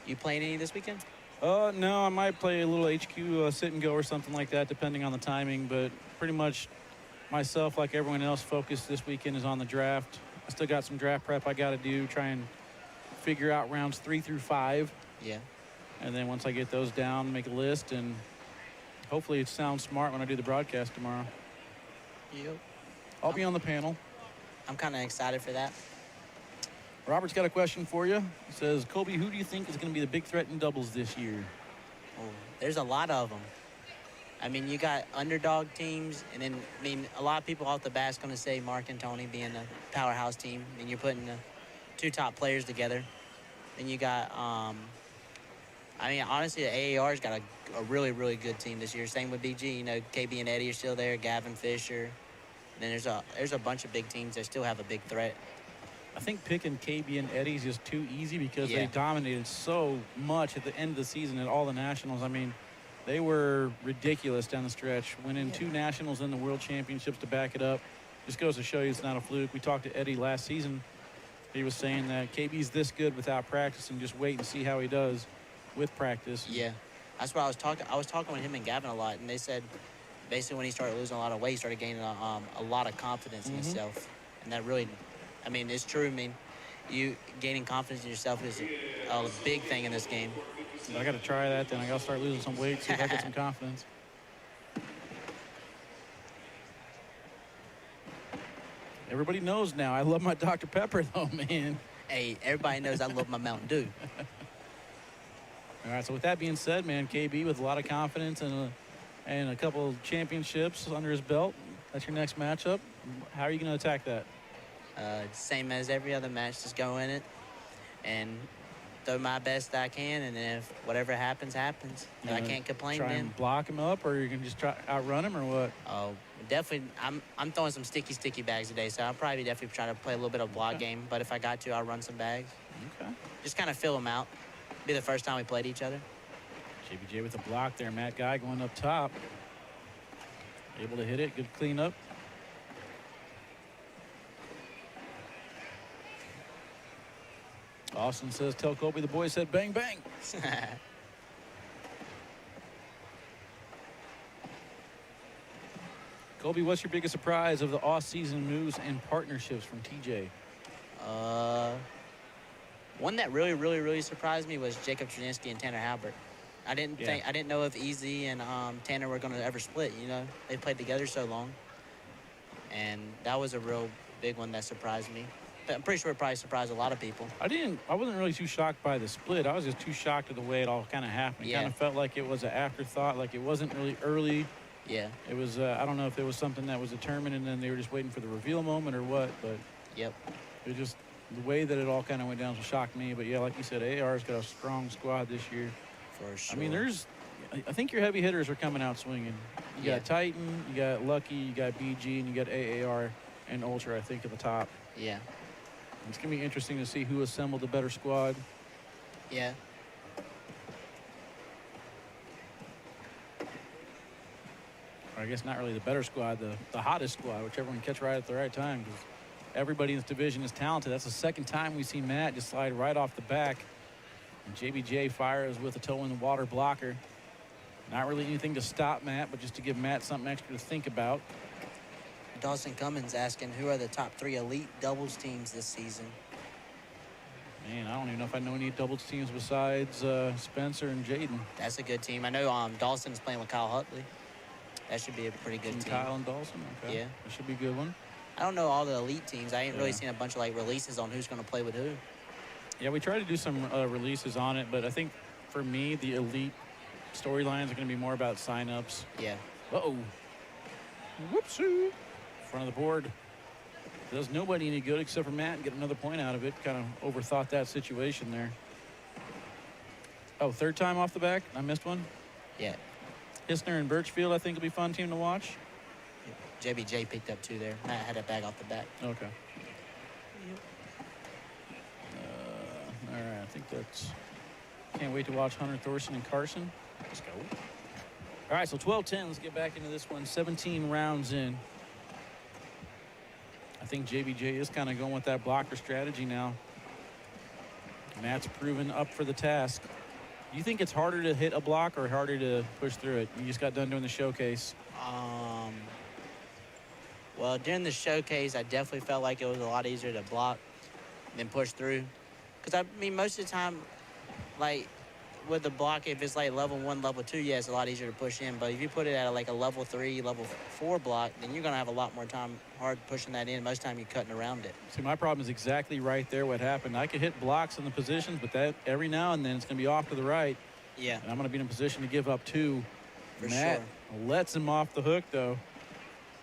You playing any this weekend? No, I might play a little HQ sit and go or something like that, depending on the timing. But pretty much myself, like everyone else, focus this weekend is on the draft. I still got some draft prep I got to do, try and figure out rounds 3 through 5. Yeah. And then once I get those down, make a list, and hopefully it sounds smart when I do the broadcast tomorrow. Yep. I'll be on the panel. I'm kind of excited for that. Robert's got a question for you. He says, Kobe, who do you think is going to be the big threat in doubles this year? Oh, there's a lot of them. I mean, you got underdog teams, and then, I mean, a lot of people off the bat's going to say Mark and Tony being a powerhouse team, and you're putting the two top players together. And you got, I mean, honestly, the AAR's got a really, really good team this year. Same with BG. You know, KB and Eddie are still there, Gavin Fisher. And then there's a bunch of big teams that still have a big threat. I think picking KB and Eddie is just too easy because Yeah. they dominated so much at the end of the season at all the nationals. I mean, they were ridiculous down the stretch. Winning 2 nationals and the world championships to back it up. Just goes to show you it's not a fluke. We talked to Eddie last season. He was saying that KB's this good without practice, and just wait and see how he does with practice. Yeah. That's what I was talking. I was talking with him and Gavin a lot, and they said basically when he started losing a lot of weight, he started gaining a lot of confidence in himself. And that really, I mean, it's true. I mean, you gaining confidence in yourself is a big thing in this game. I got to try that then. I got to start losing some weight, see if I get some confidence. Everybody knows now. I love my Dr. Pepper, though, man. Hey, everybody knows I love my Mountain Dew. All right, so with that being said, man, KB with a lot of confidence and a couple of championships under his belt. That's your next matchup. How are you going to attack that? Same as every other match, just go in it and throw my best I can, and then if whatever happens, happens. If I can't complain, try then and block him up, or you can just try outrun him, or what? oh, definitely. I'm throwing some sticky bags today, so I'll probably definitely try to play a little bit of block game. But if I got to, I'll run some bags. Okay. Just kind of fill them out. Be the first time we played each other. JBJ with a block there. Matt Guy going up top. Able to hit it. Good cleanup. Austin says, tell Kobe the boys said bang, bang. Kobe, what's your biggest surprise of the off-season moves and partnerships from TJ? One that really surprised me was Jacob Trudzinski and Tanner Halbert. I didn't know if Easy and Tanner were going to ever split. You know, they played together so long, and that was a real big one that surprised me. But I'm pretty sure it probably surprised a lot of people. I wasn't really too shocked by the split. I was just too shocked at the way it all kind of happened. It Yeah. kind of felt like it was an afterthought, like it wasn't really early. Yeah. It was, I don't know if it was something that was determined and then they were just waiting for the reveal moment or what, but Yep. it just, the way that it all kind of went down shocked me. But yeah, like you said, AR's got a strong squad this year. For sure. I mean, I think your heavy hitters are coming out swinging. You Yeah. got Titan, you got Lucky, you got BG, and you got AAR and Ultra, I think, at the top. Yeah. It's going to be interesting to see who assembled the better squad. Yeah. or I guess not really the better squad, the hottest squad, whichever one catch right at the right time. Because everybody in this division is talented. That's the second time we've seen Matt just slide right off the back. And JBJ fires with a toe in the water blocker. Not really anything to stop Matt, but just to give Matt something extra to think about. Dawson Cummins asking, who are the top 3 elite doubles teams this season? Man, I don't even know if I know any doubles teams besides Spencer and Jaden. That's a good team. I know Dawson's playing with Kyle Hutley. That should be a pretty good team. Kyle and Dawson? Okay. Yeah. That should be a good one. I don't know all the elite teams. I ain't really Yeah. seen a bunch of like releases on who's going to play with who. Yeah, we tried to do some releases on it, but I think for me, the elite storylines are going to be more about signups. Yeah. Uh-oh. Whoopsie. Front of the board. Does nobody any good except for Matt and get another point out of it. Kind of overthought that situation there. Oh, third time off the back? I missed one? Yeah. Hissner and Birchfield, I think, will be a fun team to watch. JBJ picked up 2 there. Matt had a bag off the back. Okay. All right, I think that's... Can't wait to watch Hunter Thorson and Carson. Let's go. All right, so 12-10. Let's get back into this one. 17 rounds in. I think JBJ is kind of going with that blocker strategy now. Matt's proven up for the task. Do you think it's harder to hit a block or harder to push through it? You just got done doing the showcase. Well, during the showcase, I definitely felt like it was a lot easier to block than push through. Because, I mean, most of the time, like, with the block, if it's like level 1, level 2, yeah, it's a lot easier to push in. But if you put it at like a level 3, level 4 block, then you're going to have a lot more time hard pushing that in. Most of the time, you're cutting around it. See, my problem is exactly right there what happened. I could hit blocks in the positions, but that every now and then it's going to be off to the right. Yeah. And I'm going to be in a position to give up 2. For Matt sure. lets him off the hook, though.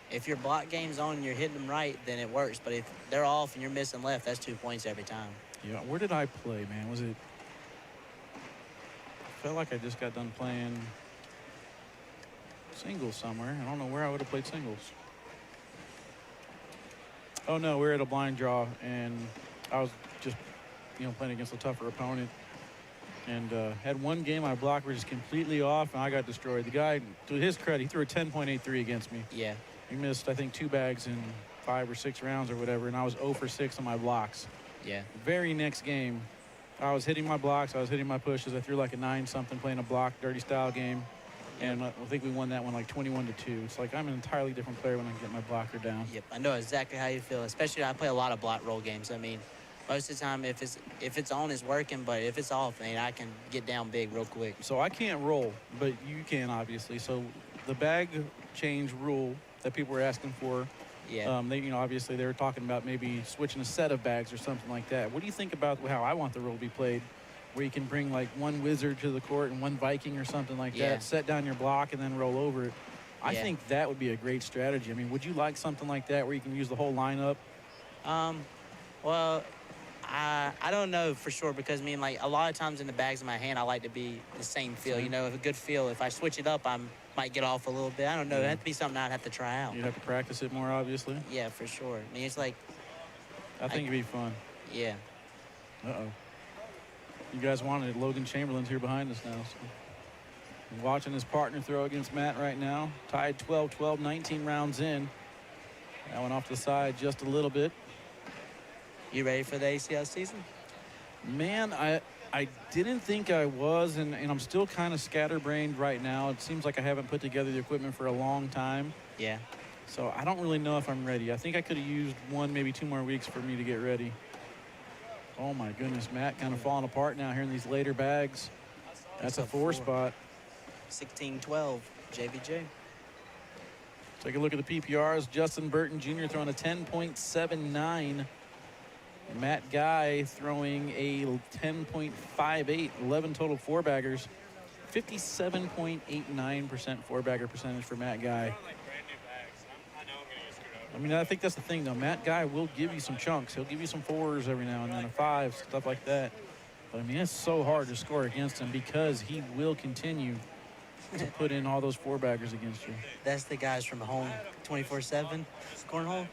If your block game's on and you're hitting them right, then it works. But if they're off and you're missing left, that's 2 points every time. Yeah, where did I play, man? Was it... I felt like I just got done playing singles somewhere. I don't know where I would have played singles. Oh, no, we were at a blind draw, and I was just, playing against a tougher opponent. And had one game my block was just completely off, and I got destroyed. The guy, to his credit, he threw a 10.83 against me. Yeah. He missed, I think, 2 bags in 5 or 6 rounds or whatever, and I was 0 for 6 on my blocks. Yeah. Very next game, I was hitting my blocks, I was hitting my pushes. I threw like a 9-something playing a block, dirty style game. And I think we won that one like 21-2. It's like I'm an entirely different player when I get my blocker down. Yep, I know exactly how you feel. Especially I play a lot of block roll games. I mean, most of the time if it's on, it's working. But if it's off, man, I can get down big real quick. So I can't roll, but you can obviously. So the bag change rule that people were asking for. Yeah. They, obviously they were talking about maybe switching a set of bags or something like that. What do you think about how I want the rule to be played? Where you can bring like one wizard to the court and one Viking or something like that, set down your block and then roll over it. I think that would be a great strategy. I mean, would you like something like that where you can use the whole lineup? Well, I don't know for sure because like a lot of times in the bags in my hand, I like to be the same feel. A good feel. If I switch it up, I might get off a little bit. I don't know. That'd be something I'd have to try out. You'd have to practice it more, obviously. Yeah, for sure. I mean, it's like. I think it'd be fun. Yeah. Uh-oh. You guys wanted it. Logan Chamberlain's here behind us now. So. Watching his partner throw against Matt right now. Tied 12-12, 19 rounds in. That one off the side just a little bit. You ready for the ACL season? Man, I didn't think I was, and I'm still kind of scatterbrained right now. It seems like I haven't put together the equipment for a long time. Yeah. So I don't really know if I'm ready. I think I could have used 1, maybe 2 more weeks for me to get ready. Oh, my goodness. Matt kind of falling apart now here in these later bags. That's a 4 spot. 16-12, JVJ. Take a look at the PPRs. Justin Burton Jr. throwing a 10.79. Matt Guy throwing a 10.58. 11 total 4-baggers. 57.89% 4-bagger percentage for Matt Guy. I mean, I think that's the thing, though. Matt Guy will give you some chunks. He'll give you some 4s every now and then, or 5s, stuff like that. But, I mean, it's so hard to score against him because he will continue to put in all those 4-baggers against you. That's the guys from home, 24/7, cornhole.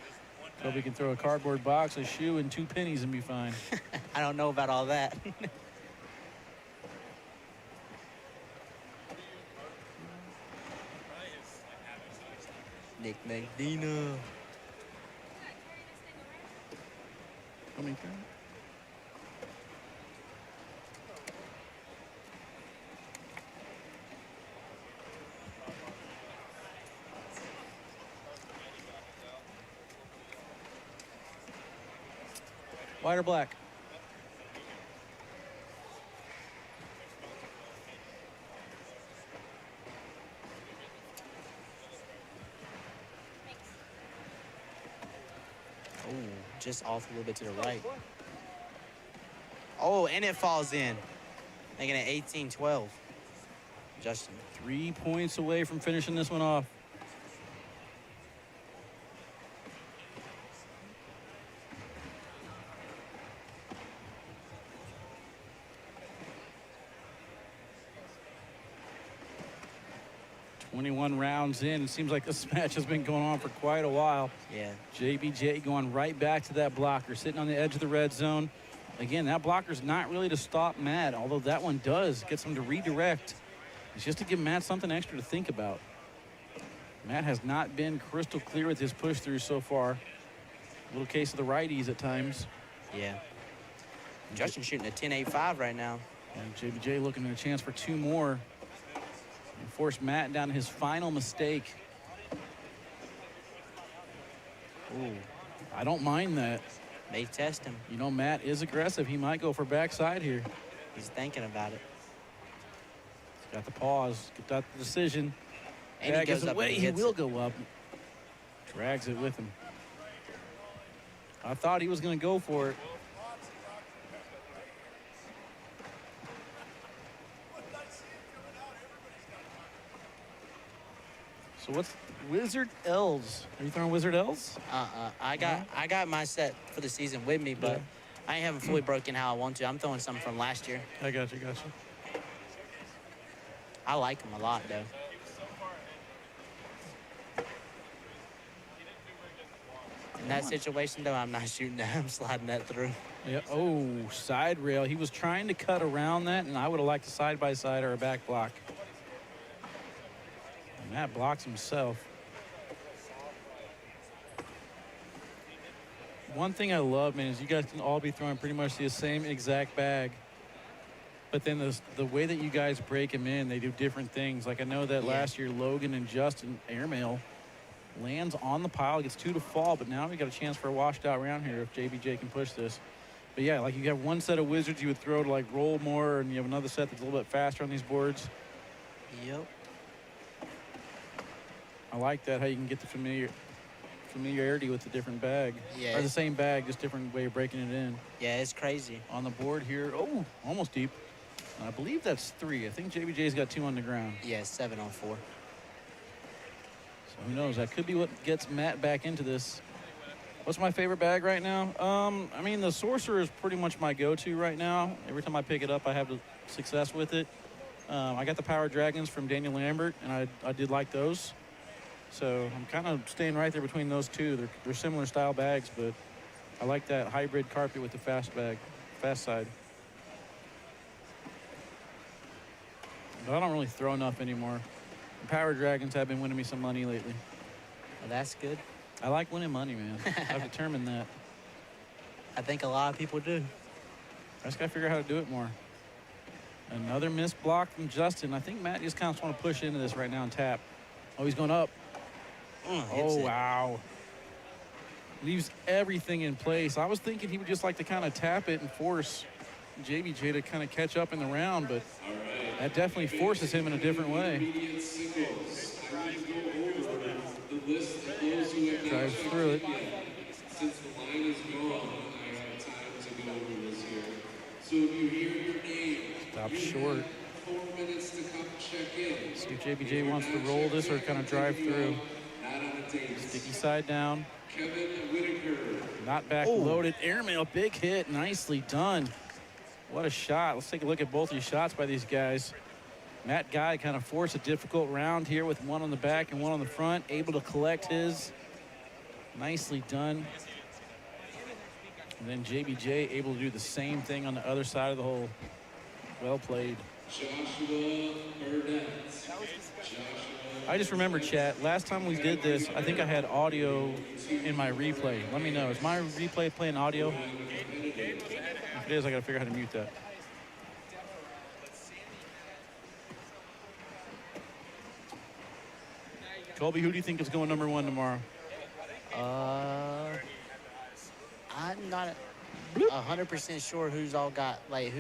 So we can throw a cardboard box, a shoe, and 2 pennies and be fine. I don't know about all that. Nick Medina. Coming through. White or black? Oh, just off a little bit to the right. Oh, and it falls in. Making it 18-12. Justin. 3 points away from finishing this one off. "21 rounds in. It seems like this match has been going on for quite a while. Yeah. JBJ going right back to that blocker, sitting on the edge of the red zone. Again, that blocker's not really to stop Matt, although that one does. Gets him to redirect. It's just to give Matt something extra to think about. Matt has not been crystal clear with his push through so far. Little case of the righties at times. Yeah. Justin shooting a 10.85 right now. And JBJ looking at a chance for 2 more. And force Matt down to his final mistake. Ooh, I don't mind that. They test him. You know, Matt is aggressive. He might go for backside here. He's thinking about it. He's got the pause, got the decision. And Bag he goes is up away. and He gets will it. go up. Drags it with him. I thought he was going to go for it. So what's Wizard L's? Are you throwing Wizard L's? I got my set for the season with me, but Yeah. I ain't haven't fully broken how I want to. I'm throwing some from last year. I got you, got you. I like them a lot, though. In that situation, though, I'm not shooting that. I'm sliding that through. Yeah. Oh, side rail. He was trying to cut around that, and I would have liked a side-by-side or a back block. And Matt blocks himself. One thing I love, man, is you guys can all be throwing pretty much the same exact bag. But then the way that you guys break them in, they do different things. Like I know that Yeah. last year, Logan and Justin airmail lands on the pile, gets 2 to fall, but now we got a chance for a washed out round here if JBJ can push this. But yeah, like you have one set of wizards you would throw to like roll more, and you have another set that's a little bit faster on these boards. Yep. I like that, how you can get the familiarity with the different bag. Yeah. Or the same bag, just different way of breaking it in. Yeah, it's crazy. On the board here, oh, almost deep. I believe that's 3. I think JBJ's got 2 on the ground. Yeah, 7 on 4. So who knows? That could be what gets Matt back into this. What's my favorite bag right now? I mean, the Sorcerer is pretty much my go-to right now. Every time I pick it up, I have success with it. I got the Power Dragons from Daniel Lambert, and I did like those. So I'm kind of staying right there between those two. They're similar style bags, but I like that hybrid carpet with the fast side. But I don't really throw enough anymore. The Power Dragons have been winning me some money lately. Well, that's good. I like winning money, man. I've determined that. I think a lot of people do. I just got to figure out how to do it more. Another missed block from Justin. I think Matt just kind of want to push into this right now and tap. Oh, he's going up. Hits Oh, it. wow. Leaves everything in place. I was thinking he would just like to kind of tap it and force JBJ to kind of catch up in the round, but that definitely forces him in a different way. Drives through it. Since the line is gone, I have time to go over this here. So if you hear your name, Stop you short. have 4 minutes to come check in. See if JBJ wants to roll this or kind of drive through. Not on the tape. Sticky side down. Kevin Whitaker. Not back loaded. Airmail, big hit. Nicely done. What a shot. Let's take a look at both these shots by these guys. Matt Guy kind of forced a difficult round here with one on the back and one on the front. Able to collect his. Nicely done. And then JBJ able to do the same thing on the other side of the hole. Well played. Joshua Burnett. I just remember, chat, last time we did this, I think I had audio in my replay. Let me know. Is my replay playing audio? If it is, I got to figure out how to mute that. Colby, who do you think is going number 1 tomorrow? I'm not 100% sure who's all got, like,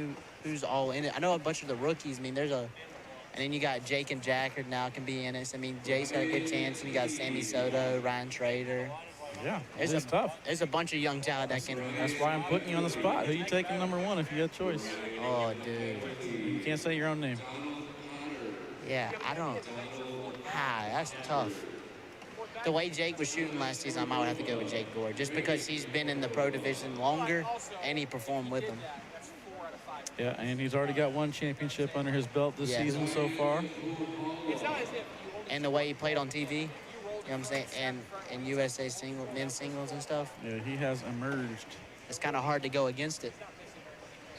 who's all in it. I know a bunch of the rookies. I mean, and then you got Jake and Jackard now can be in it. I mean, Jake's got a good chance. And you got Sammy Soto, Ryan Trader. Yeah, it's tough. There's a bunch of young talent that can. That's why I'm putting you on the spot. Who you taking number 1 if you had a choice? Oh, dude. You can't say your own name. Yeah, I don't. That's tough. The way Jake was shooting last season, I might have to go with Jake Gore, just because he's been in the pro division longer and he performed with them. Yeah, and he's already got 1 championship under his belt this season so far. And the way he played on TV, you know what I'm saying, and USA men's singles and stuff. Yeah, he has emerged. It's kind of hard to go against it.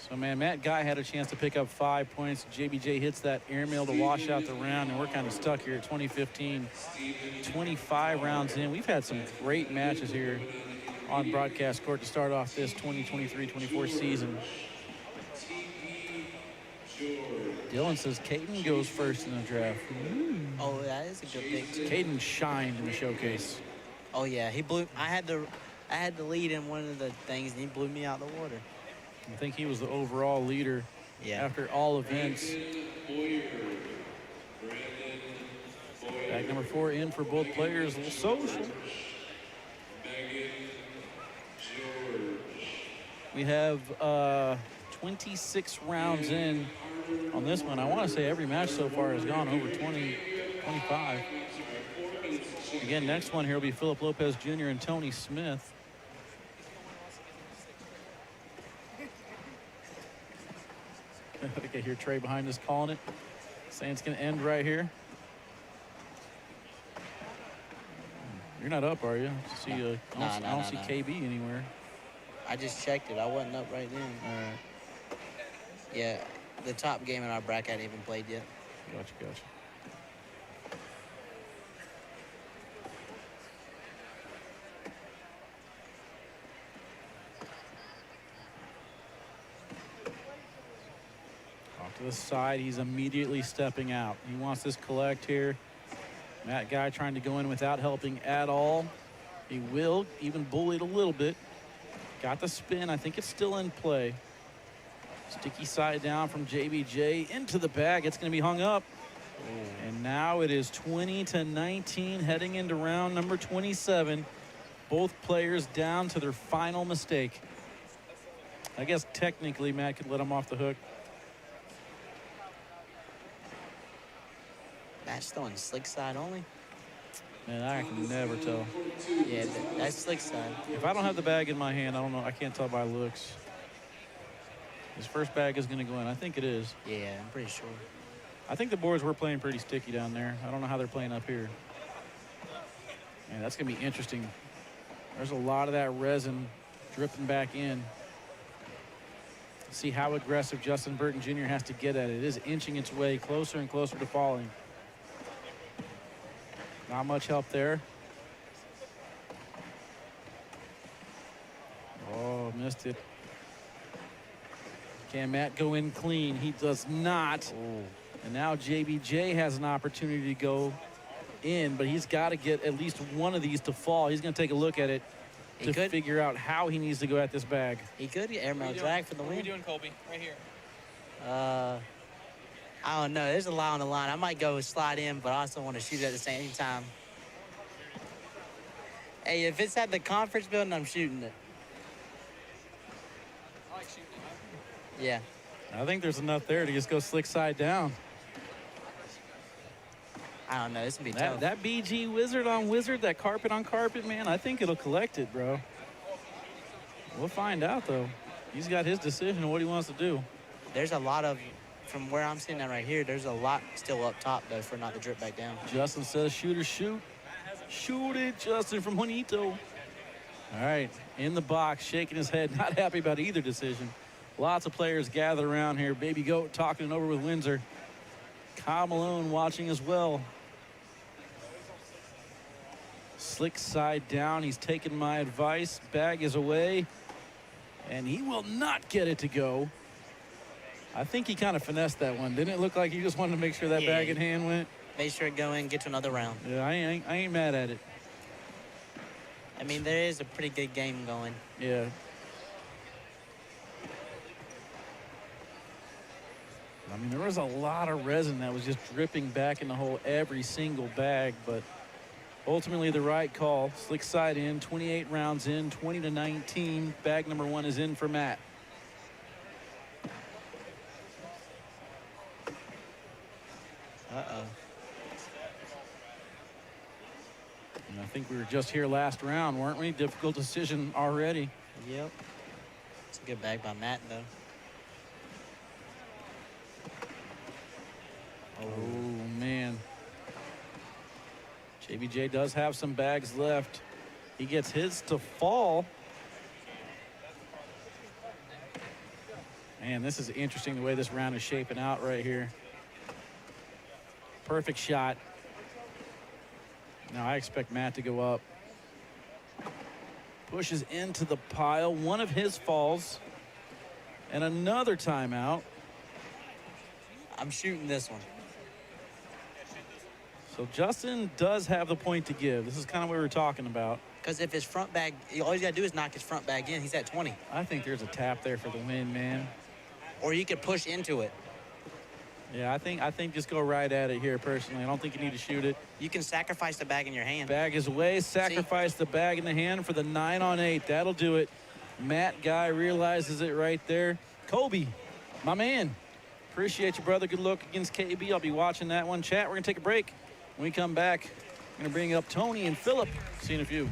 So, man, Matt Guy had a chance to pick up 5 points. JBJ hits that airmail to wash out the round, and we're kind of stuck here at 2015. 25 rounds in. We've had some great matches here on broadcast court to start off this 2023-24 season. Dylan says Caden goes first in the draft. Ooh. Oh, that is a good pick, too. Caden shined in the showcase. Oh, yeah. He blew. I had the lead in one of the things, and he blew me out of the water. I think he was the overall leader after all events. Bag number 4 in for both players. A little social. We have 26 rounds in on this one. I want to say every match so far has gone over 20, 25. Again, next one here will be Philip Lopez Jr. and Tony Smith. I think I hear Trey behind us calling it, saying it's going to end right here. You're not up, are you? I don't see KB anywhere. I just checked it. I wasn't up right then. All right. Yeah, the top game in our bracket hadn't even played yet. Gotcha. Off to the side, he's immediately stepping out. He wants this collect here. Matt Guy trying to go in without helping at all. He will, even bullied a little bit. Got the spin. I think it's still in play. Sticky side down from JBJ into the bag. It's going to be hung up. And now it is 20-19 heading into round number 27. Both players down to their final mistake. I guess technically Matt could let him off the hook. Matt's throwing slick side only. Man, I can never tell. Yeah, that's slick side. If I don't have the bag in my hand, I don't know. I can't tell by looks. His first bag is going to go in. I think it is. Yeah, I'm pretty sure. I think the boards were playing pretty sticky down there. I don't know how they're playing up here. Man, that's going to be interesting. There's a lot of that resin dripping back in. See how aggressive Justin Burton Jr. has to get at it. It is inching its way closer and closer to falling. Not much help there. Oh, missed it. Can Matt go in clean? He does not. Ooh. And now JBJ has an opportunity to go in, but he's got to get at least one of these to fall. He's going to take a look at it to figure out how he needs to go at this bag. He could get airmail drag for the win. What are we doing, Colby? Right here. I don't know. There's a lot on the line. I might go slide in, but I also want to shoot at the same time. Hey, if it's at the conference building, I'm shooting it. I like shooting it. Yeah. I think there's enough there to just go slick side down. I don't know. This will be tough. That BG wizard on wizard, that carpet on carpet, man, I think it'll collect it, bro. We'll find out, though. He's got his decision on what he wants to do. There's a lot of, from where I'm sitting at right here, there's a lot still up top, though, for not to drip back down. Justin says, shoot or shoot. Shoot it, Justin from Juanito. All right, in the box, shaking his head, not happy about either decision. Lots of players gathered around here. Baby Goat talking it over with Windsor. Kyle Malone watching as well. Slick side down. He's taking my advice. Bag is away. And he will not get it to go. I think he kind of finessed that one. Didn't it look like he just wanted to make sure that Yeah, bag in hand went? Make sure it go in, get to another round. Yeah, I ain't mad at it. I mean, there is a pretty good game going. Yeah. I mean, there was a lot of resin that was just dripping back in the hole every single bag, but ultimately the right call. Slick side in, 28 rounds in, 20-19. Bag number 1 is in for Matt. Uh-oh. And I think we were just here last round, weren't we? Difficult decision already. Yep. It's a good bag by Matt, though. Oh, man. JBJ does have some bags left. He gets his to fall. Man, this is interesting the way this round is shaping out right here. Perfect shot. Now I expect Matt to go up. Pushes into the pile. One of his falls. And another timeout. I'm shooting this one. So Justin does have the point to give. This is kind of what we were talking about. Because if his front bag, all he's got to do is knock his front bag in. He's at 20. I think there's a tap there for the win, man. Or you could push into it. Yeah, I think just go right at it here personally. I don't think you need to shoot it. You can sacrifice the bag in your hand. Bag is away. Sacrifice the bag in the hand for the 9-on-8. That'll do it. Matt Guy realizes it right there. Kobe, my man. Appreciate you, brother. Good luck against KB. I'll be watching that one. Chat, we're going to take a break. When we come back, I'm going to bring up Tony and Philip. See you in a few.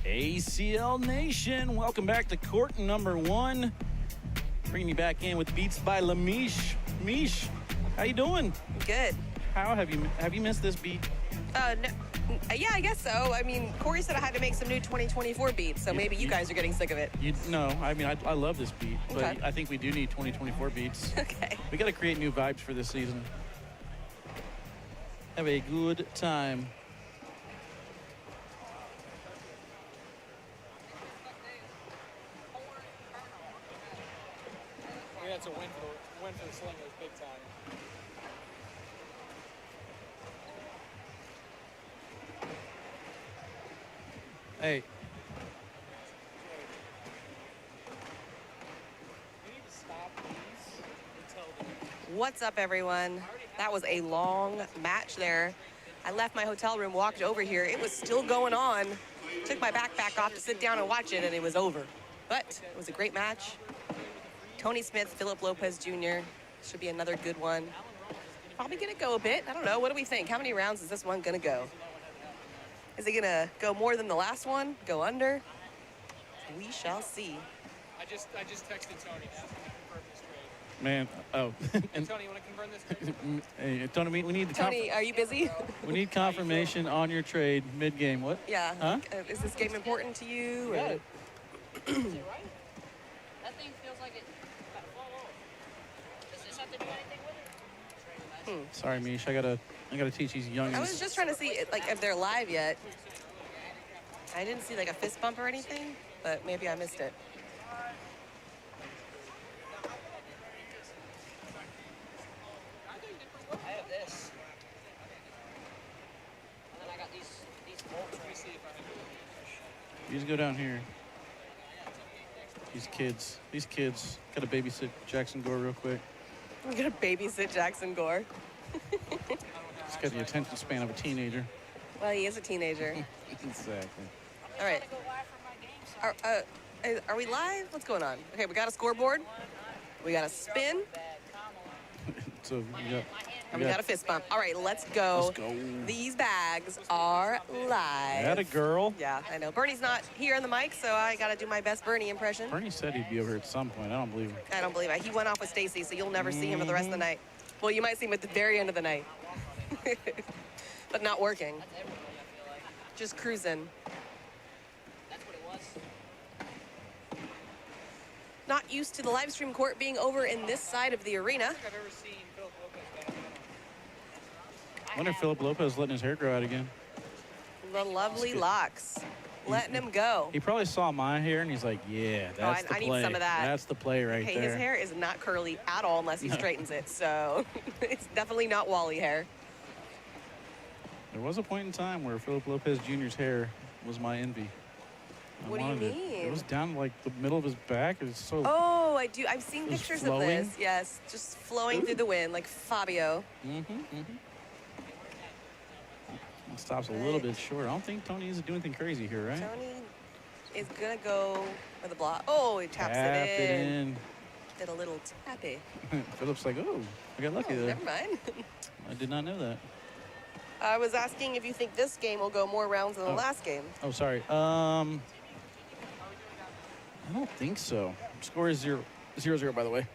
ACL Nation, welcome back to court number 1. Bringing you back in with beats by Lamish. Mish, how you doing? Good. How have you missed this beat? No, yeah, I guess so. I mean, Corey said I had to make some new 2024 beats, so maybe you guys are getting sick of it. No, I mean, I love this beat, but Okay. I think we do need 2024 beats. Okay. We got to create new vibes for this season. Have a good time. That's a win for the Slingers, big time. Hey, What's up, everyone? That was a long match there. I left my hotel room, walked over here. It was still going on. Took my backpack off to sit down and watch it, and it was over. But it was a great match. Tony Smith, Philip Lopez Jr. Should be another good one. Probably gonna go a bit. I don't know. What do we think? How many rounds is this one gonna go? Is it gonna go more than the last one? Go under? We shall see. I just texted Tony to ask him to confirm this trade. man. Oh, Hey, Tony, you want to confirm this trade? hey, Tony, we need the Tony, are you busy? we need confirmation on your trade mid-game. What? Yeah. Huh? Is this game important to you? Or? Is it right? That thing feels like it's about to fall off. Does this have to do anything with it? Sorry, Mish. I gotta teach these youngins. I was just trying to see like if they're live yet. I didn't see like a fist bump or anything, but maybe I missed it. I have this. And then I got these bolts. Let me see if I can You just go down here. These kids. Gotta babysit Jackson Gore real quick. I'm gonna babysit Jackson Gore. He's got the attention span of a teenager. Well, he is a teenager. Exactly. All right. go live for my game, so Are we live? What's going on? Okay, we got a scoreboard. We got a spin. So you got. And we got a fist bump. All right, let's go. Let's go. These bags are live. That a girl. Yeah, I know. Bernie's not here on the mic, so I got to do my best Bernie impression. Bernie said he'd be over here at some point. I don't believe him. I don't believe it. He went off with Stacy, so you'll never see him for the rest of the night. Well, you might see him at the very end of the night. But not working. that's everybody, I feel like. Just cruising. That's what it was. Not used to the live stream court being over in this side of the arena. I've ever seen Philip Lopez back. I wonder if Philip Lopez is letting his hair grow out again. The lovely good. locks. Letting him go. He probably saw my hair and he's like, yeah, that's the I need play. some of that. That's the play right Okay, there. his hair is not curly at all unless he straightens it. So it's definitely not Wally hair. There was a point in time where Philip Lopez Jr.'s hair was my envy. I What do you wanted it. mean? It was down like the middle of his back. It was so. Oh, I do. I've seen It was pictures flowing? of this. Yes, just flowing through the wind like Fabio. It stops a little bit short. I don't think Tony is doing anything crazy here, right? Tony is gonna go with a block. Oh, he taps Tapped it in. Did a little tappy. Philip's like, oh, I got lucky Oh, there. never mind. I did not know that. I was asking if you think this game will go more rounds than the last game. Oh, sorry. I don't think so. Score is 0-0, by the way.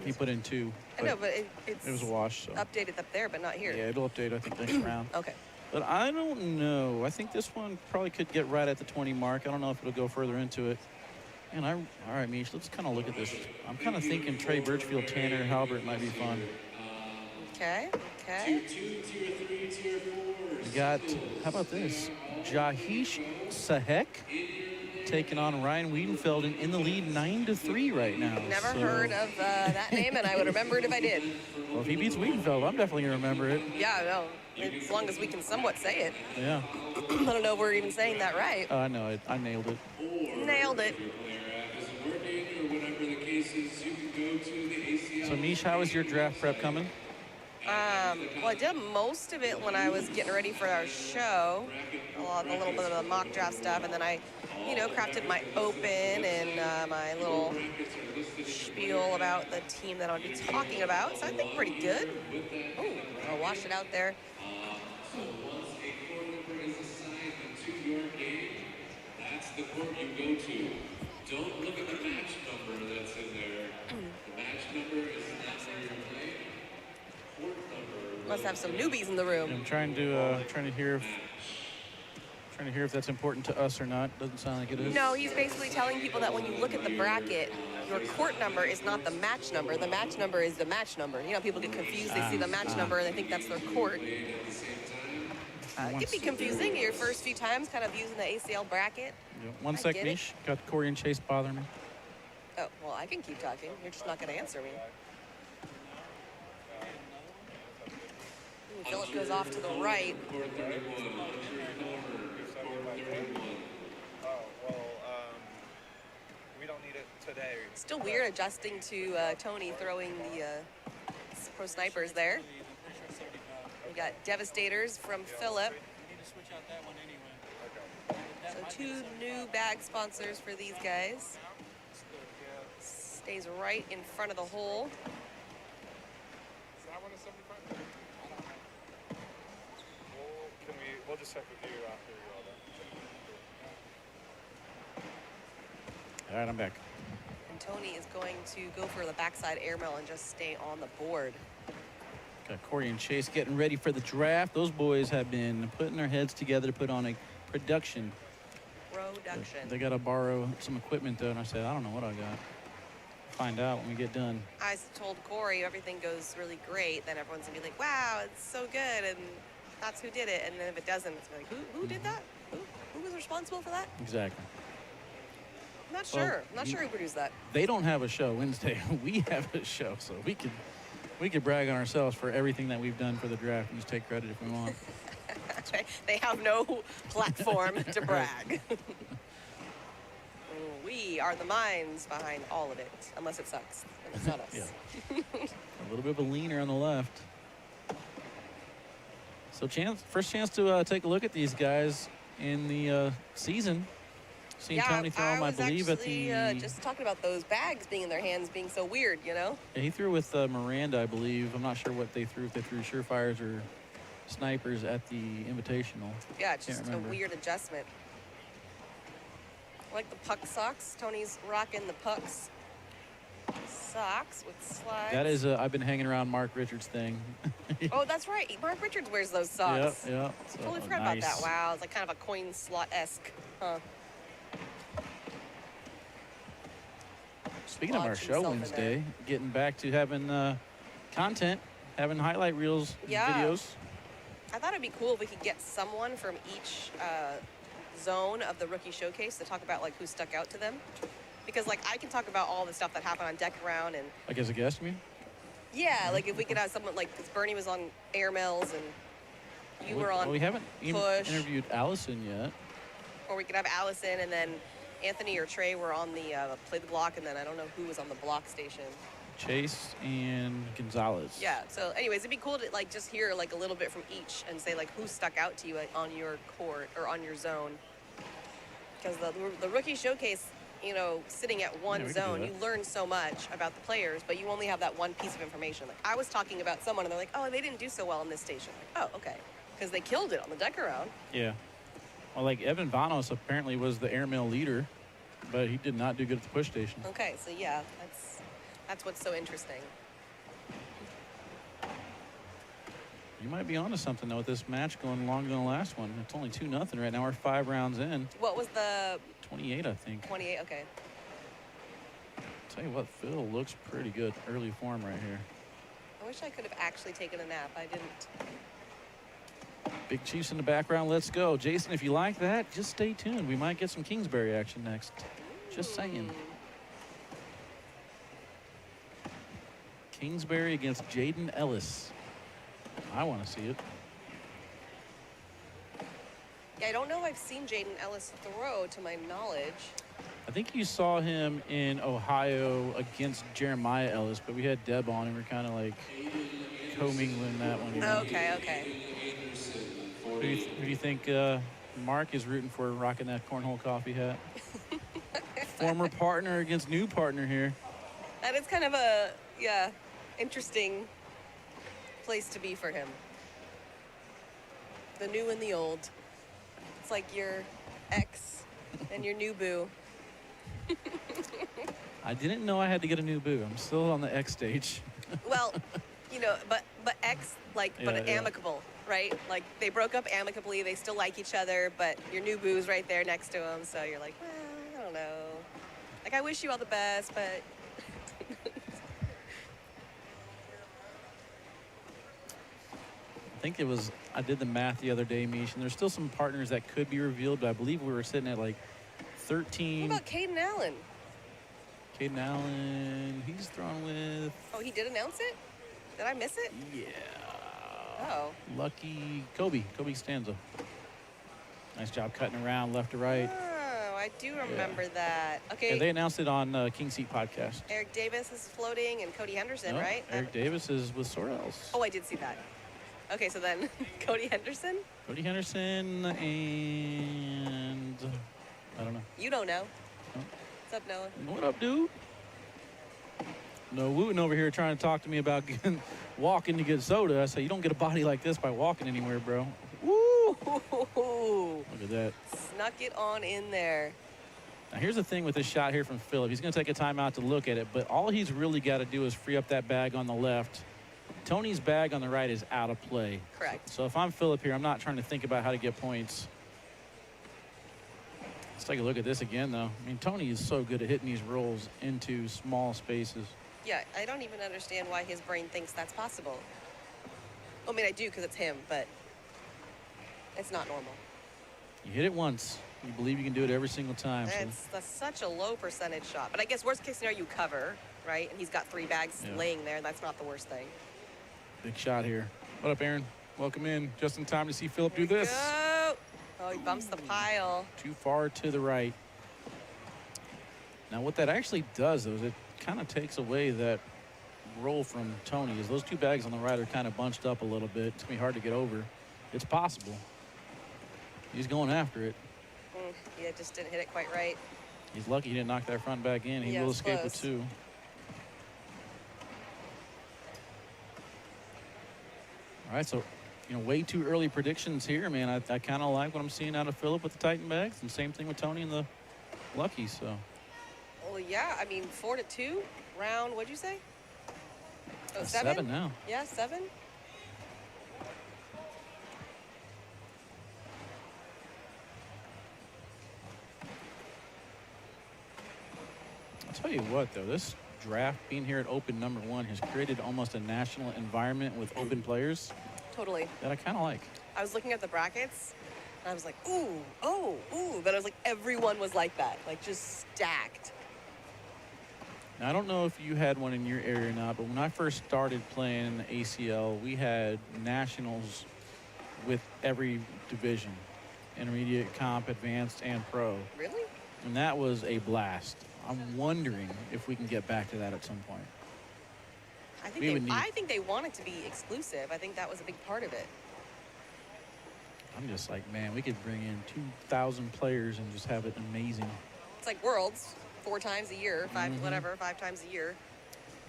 He put in 2. I know, but it's It was a wash, so. updated up there, but not here. Yeah, it'll update, I think, next round. Okay. But I don't know. I think this one probably could get right at the 20 mark. I don't know if it'll go further into it. And all right, Mish, let's kind of look at this. I'm kind of thinking Trey Birchfield, Tanner, Halbert might be fun. Okay. Okay. We got, how about this? Jahish Sahek taking on Ryan Wiedenfeld in the lead 9-3 right now. Never So, heard of that name, and I would remember it if I did. Well, if he beats Wiedenfeld, I'm definitely going to remember it. Yeah, no. As long as we can somewhat say it. Yeah. I don't know if we're even saying that right. I know it. I nailed it. Nailed it. So, Mish, how is your draft prep coming? Well, I did most of it when I was getting ready for our show, a little bit of the mock draft stuff, and then I, crafted my open and my little spiel about the team that I'll be talking about. So I think pretty good. Oh, I'll wash it out there. That's the court you go to. Don't look at the match number that's in there. The match number is not where you're playing. Court number. Must have some newbies in the room. I'm trying to hear if that's important to us or not. Doesn't sound like it is. No, he's basically telling people that when you look at the bracket, your court number is not the match number. The match number is the match number. People get confused. They see the match number and they think that's their court. It can be confusing your first few times, kind of using the ACL bracket. Yeah, one I sec, get it. Mish. Got Corey and Chase bothering me. Oh, well, I can keep talking. You're just not going to answer me. Ooh, Philip goes off to the right. Oh, well, we don't need it today. Still weird adjusting to Tony throwing the pro snipers there. We got Devastators from Philip. We need to switch out that one anyway. So 2 new bag sponsors for these guys. Stays right in front of the hole. Is that one a 75? We'll just check with you after you're all done. All right, I'm back. And Tony is going to go for the backside airmail and just stay on the board. Got Corey and Chase getting ready for the draft. Those boys have been putting their heads together to put on a production. Production. They got to borrow some equipment, though, and I said, I don't know what I got. Find out when we get done. I told Corey everything goes really great, then everyone's gonna be like, wow, it's so good, and that's who did it. And then if it doesn't, it's like, who did that? Who was responsible for that? Exactly. I'm not sure. I'm not sure who produced that. They don't have a show Wednesday. We have a show, so we could brag on ourselves for everything that we've done for the draft and just take credit if we want. They have no platform to brag. We are the minds behind all of it, unless it sucks. And it's not us. Yeah. A little bit of a leaner on the left. So first chance to take a look at these guys in the season. Seen Tony throw them, I believe, at the... just talking about those bags being in their hands being so weird, you know? Yeah, he threw with Miranda, I believe. I'm not sure what they threw, if they threw surefires or snipers at the Invitational. Yeah, it's just a weird adjustment. I like the puck socks. Tony's rocking the pucks socks with slides. That is I've been hanging around Mark Richards' thing. Oh, that's right. Mark Richards wears those socks. Yep. Totally forgot about that. Wow, it's like kind of a coin slot-esque. Huh. Speaking of our show Wednesday, getting back to having content, having highlight reels, videos. I thought it'd be cool if we could get someone from each zone of the rookie showcase to talk about like who stuck out to them, because like I can talk about all the stuff that happened on deck around and like as a guest, you mean? Yeah, like if we could have someone like, because Bernie was on air mills and you were on we haven't push. Interviewed Allison yet. Or we could have Allison and then Anthony or Trey were on the play the block, and then I don't know who was on the block station. Chase and Gonzalez. Yeah, so anyways, it'd be cool to like just hear like a little bit from each and say like who stuck out to you on your court or on your zone. Because the rookie showcase, you know, sitting at one zone, you learn so much about the players, but you only have that one piece of information. Like I was talking about someone and they're like, oh, they didn't do so well in this station. Like, oh, okay. Because they killed it on the deck around. Yeah. Well, like Evan Vanos apparently was the airmail leader, but he did not do good at the push station. Okay, so yeah, that's what's so interesting. You might be onto something, though, with this match going longer than the last one. It's only 2-0 right now. We're 5 rounds in. What was the... 28, I think. 28, okay. Tell you what, Phil looks pretty good. Early form right here. I wish I could have actually taken a nap. I didn't. Big Chiefs in the background. Let's go. Jason, if you like that, just stay tuned. We might get some Kingsbury action next. Just saying. Kingsbury against Jaden Ellis. I want to see it. Yeah, I don't know if I've seen Jaden Ellis throw, to my knowledge. I think you saw him in Ohio against Jeremiah Ellis, but we had Deb on and we're kind of like commingling that one. Okay. Who do you think Mark is rooting for, rocking that cornhole coffee hat? Former partner against new partner here. That is kind of a, interesting place to be for him. The new and the old. It's like your ex and your new boo. I didn't know I had to get a new boo. I'm still on the X stage. Well, you know, but ex, like, but amicable, right? Like, they broke up amicably. They still like each other, but your new boo's right there next to him. So you're like, well, I don't know. Like, I wish you all the best, but... I think it was, I did the math the other day, Mish, and there's still some partners that could be revealed, but I believe we were sitting at like 13. What about Caden Allen? Caden Allen, he's thrown with... Oh, he did announce it? Did I miss it? Yeah. Oh. Lucky Kobe Stanza. Nice job cutting around left to right. Oh, I do remember that. Okay. Yeah, they announced it on King Seat Podcast. Eric Davis is floating and Cody Henderson, No, right? Eric Davis is with Sorrells. Oh, I did see that. Okay, so then Cody Henderson? Cody Henderson and I don't know. You don't know. No. What's up, Noah? What up, dude? No, Wooten over here trying to talk to me about walking to get soda. I say, you don't get a body like this by walking anywhere, bro. Woo! Look at that. Snuck it on in there. Now, here's the thing with this shot here from Phillip. He's going to take a timeout to look at it, but all he's really got to do is free up that bag on the left. Tony's bag on the right is out of play. Correct. So if I'm Phillip here, I'm not trying to think about how to get points. Let's take a look at this again, though. I mean, Tony is so good at hitting these rolls into small spaces. Yeah, I don't even understand why his brain thinks that's possible. I mean, I do because it's him, but it's not normal. You hit it once. You believe you can do it every single time. So That's such a low percentage shot. But I guess worst case scenario, you cover, right? And he's got 3 bags laying there. That's not the worst thing. big shot here. What up, Aaron? Welcome in. Just in time to see Phillip do this. Go. Oh, he bumps the pile. Too far to the right. Now, what that actually does, though, is it kind of takes away that roll from Tony. Is those 2 bags on the right are kind of bunched up a little bit. It's going to be hard to get over. It's possible. He's going after it. Yeah, just didn't hit it quite right. He's lucky he didn't knock that front back in. He Yeah, will it's escape close. with 2. All right, so, you know, way too early predictions here, man. I kind of like what I'm seeing out of Phillip with the Titan bags, and same thing with Tony and the Lucky, so. Well, yeah, I mean, 4-2, round, what'd you say? Oh, That's 7? 7 now. Yeah, 7? I'll tell you what, though, this draft being here at Open #1 has created almost a national environment with open players Totally. that I kind of like. I was looking at the brackets, and I was like, ooh, oh, ooh. But I was like, everyone was like that, like just stacked. Now, I don't know if you had one in your area or not, but when I first started playing ACL, we had nationals with every division, intermediate, comp, advanced, and pro. Really? And that was a blast. I'm wondering if we can get back to that at some point. I think they want it to be exclusive. I think that was a big part of it. I'm just like, man, we could bring in 2,000 players and just have it amazing. It's like Worlds, 4 times a year, 5 times a year.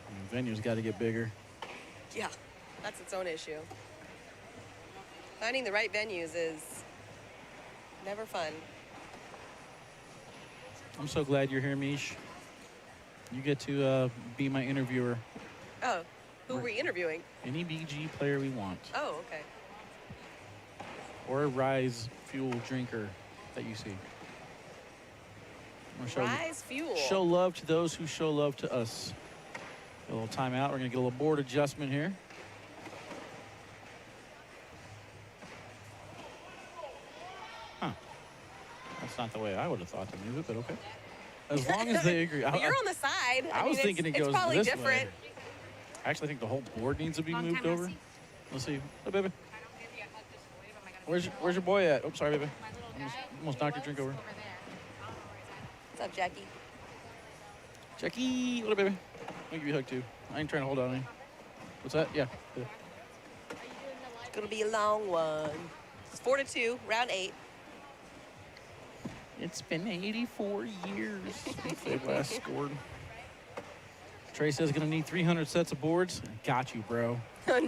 I mean, venues got to get bigger. Yeah, that's its own issue. Finding the right venues is never fun. I'm so glad you're here, Mish. You get to be my interviewer. Oh, who are we interviewing? Any BG player we want. Oh, okay. Or a Rise Fuel drinker that you see. I'm gonna Rise Fuel. show love to those who show love to us. A little timeout. We're going to get a little board adjustment here. Huh. That's not the way I would have thought to move it, but okay. As long as they agree. But you're on the side. I was mean, thinking it it's goes probably this different. way. I actually think the whole board needs to be Long moved time no over. see. Let's see. Oh, baby. I don't give you a hug just wave. Am I gonna Where's your boy at? Oh, sorry, baby. my little guy? Almost knocked your drink over. Over there. I don't know where he's at. What's up, Jackie? Jackie, what up, baby? I'll give you a hug, too. I ain't trying to hold on any. What's that? Yeah. Are you doing the live? It's gonna be a long one. It's 4-2, round 8. It's been 84 years since they last scored. Trey says going to need 300 sets of boards. Got you, bro.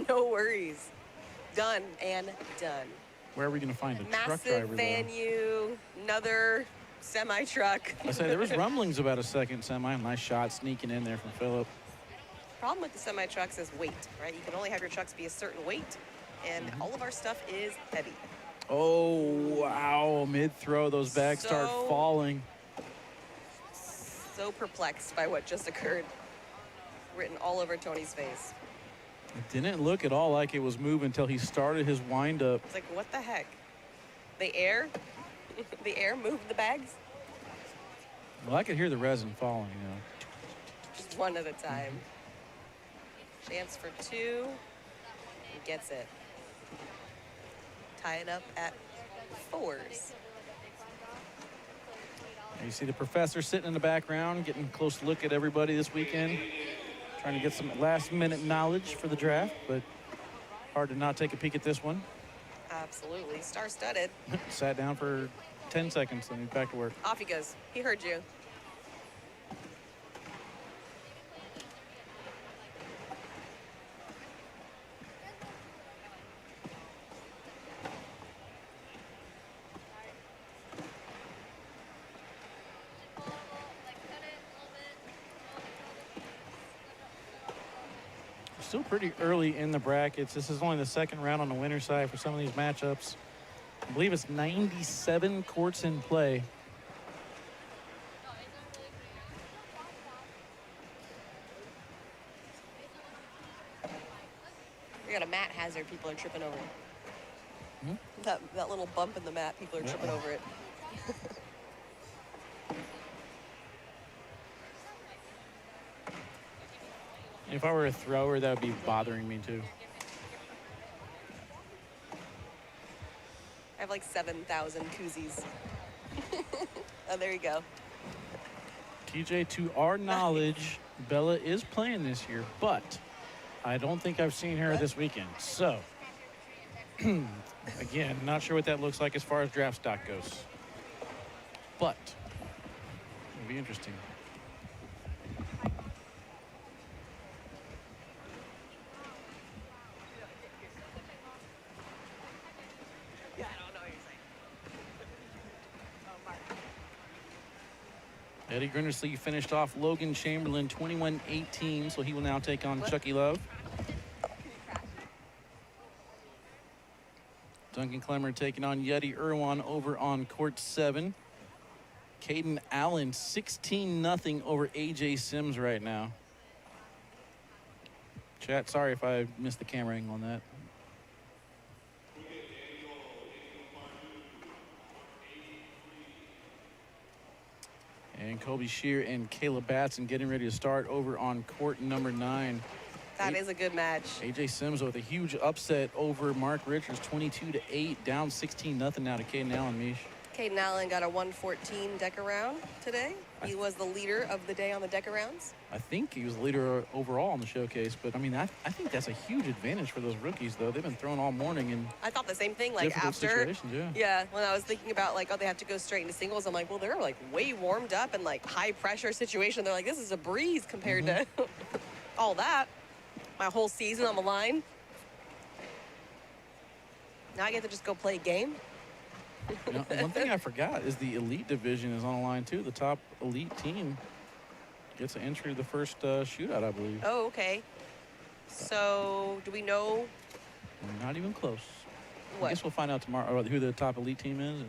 No worries. Done and done. Where are we going to find a truck Massive driver, though? venue, another semi-truck. I say there was rumblings about a second semi. Nice shot sneaking in there from Phillip. Problem with the semi-trucks is weight, right? You can only have your trucks be a certain weight, and all of our stuff is heavy. Oh, wow. Mid-throw, those bags start So- falling. So perplexed by what just occurred. Written all over Tony's face. It didn't look at all like it was moving until he started his wind-up. It's like, what the heck? The air? The air moved the bags? Well, I could hear the resin falling, you know. Just one at a time. Chance for 2. He gets it. Tie it up at 4s. You see the professor sitting in the background, getting a close look at everybody this weekend, trying to get some last-minute knowledge for the draft, but hard to not take a peek at this one. Absolutely. Star-studded. Sat down for 10 seconds, and he's back to work. Off he goes. He heard you. Still pretty early in the brackets. This is only the second round on the winner's side for some of these matchups. I believe it's 97 courts in play. We got a mat hazard people are tripping over. Hmm? That little bump in the mat, people are tripping over it. If I were a thrower, that would be bothering me too. I have like 7,000 koozies. Oh, there you go. TJ, to our knowledge, Bella is playing this year, but I don't think I've seen her this weekend. So, again, not sure what that looks like as far as draft stock goes. But it'll be interesting. Eddie Grindersley finished off Logan Chamberlain 21-18, so he will now take on Chucky Love. Duncan Clemmer taking on Yeti Irwan over on court 7. Caden Allen 16-0 over AJ Sims right now. Chat, sorry if I missed the camera angle on that. And Kobe Shear and Caleb Batson getting ready to start over on court number 9. That is a good match. AJ Sims with a huge upset over Mark Richards, 22-8, down 16-0 now to Caden Allen, Mish. Caden Allen got a 114 deck around today. He was the leader of the day on the deck arounds. I think he was the leader overall on the showcase, but I mean, I think that's a huge advantage for those rookies, though. They've been throwing all morning in I thought the same thing, like difficult after. situations, Yeah, when I was thinking about like, oh, they have to go straight into singles, I'm like, well, they're like way warmed up and like high pressure situation. They're like, this is a breeze compared to all that. My whole season on the line. Now I get to just go play a game. You know, one thing I forgot is the elite division is on the line, too. The top elite team gets an entry to the first shootout, I believe. Oh, okay. So, do we know Not even close. what? I guess we'll find out tomorrow who the top elite team is.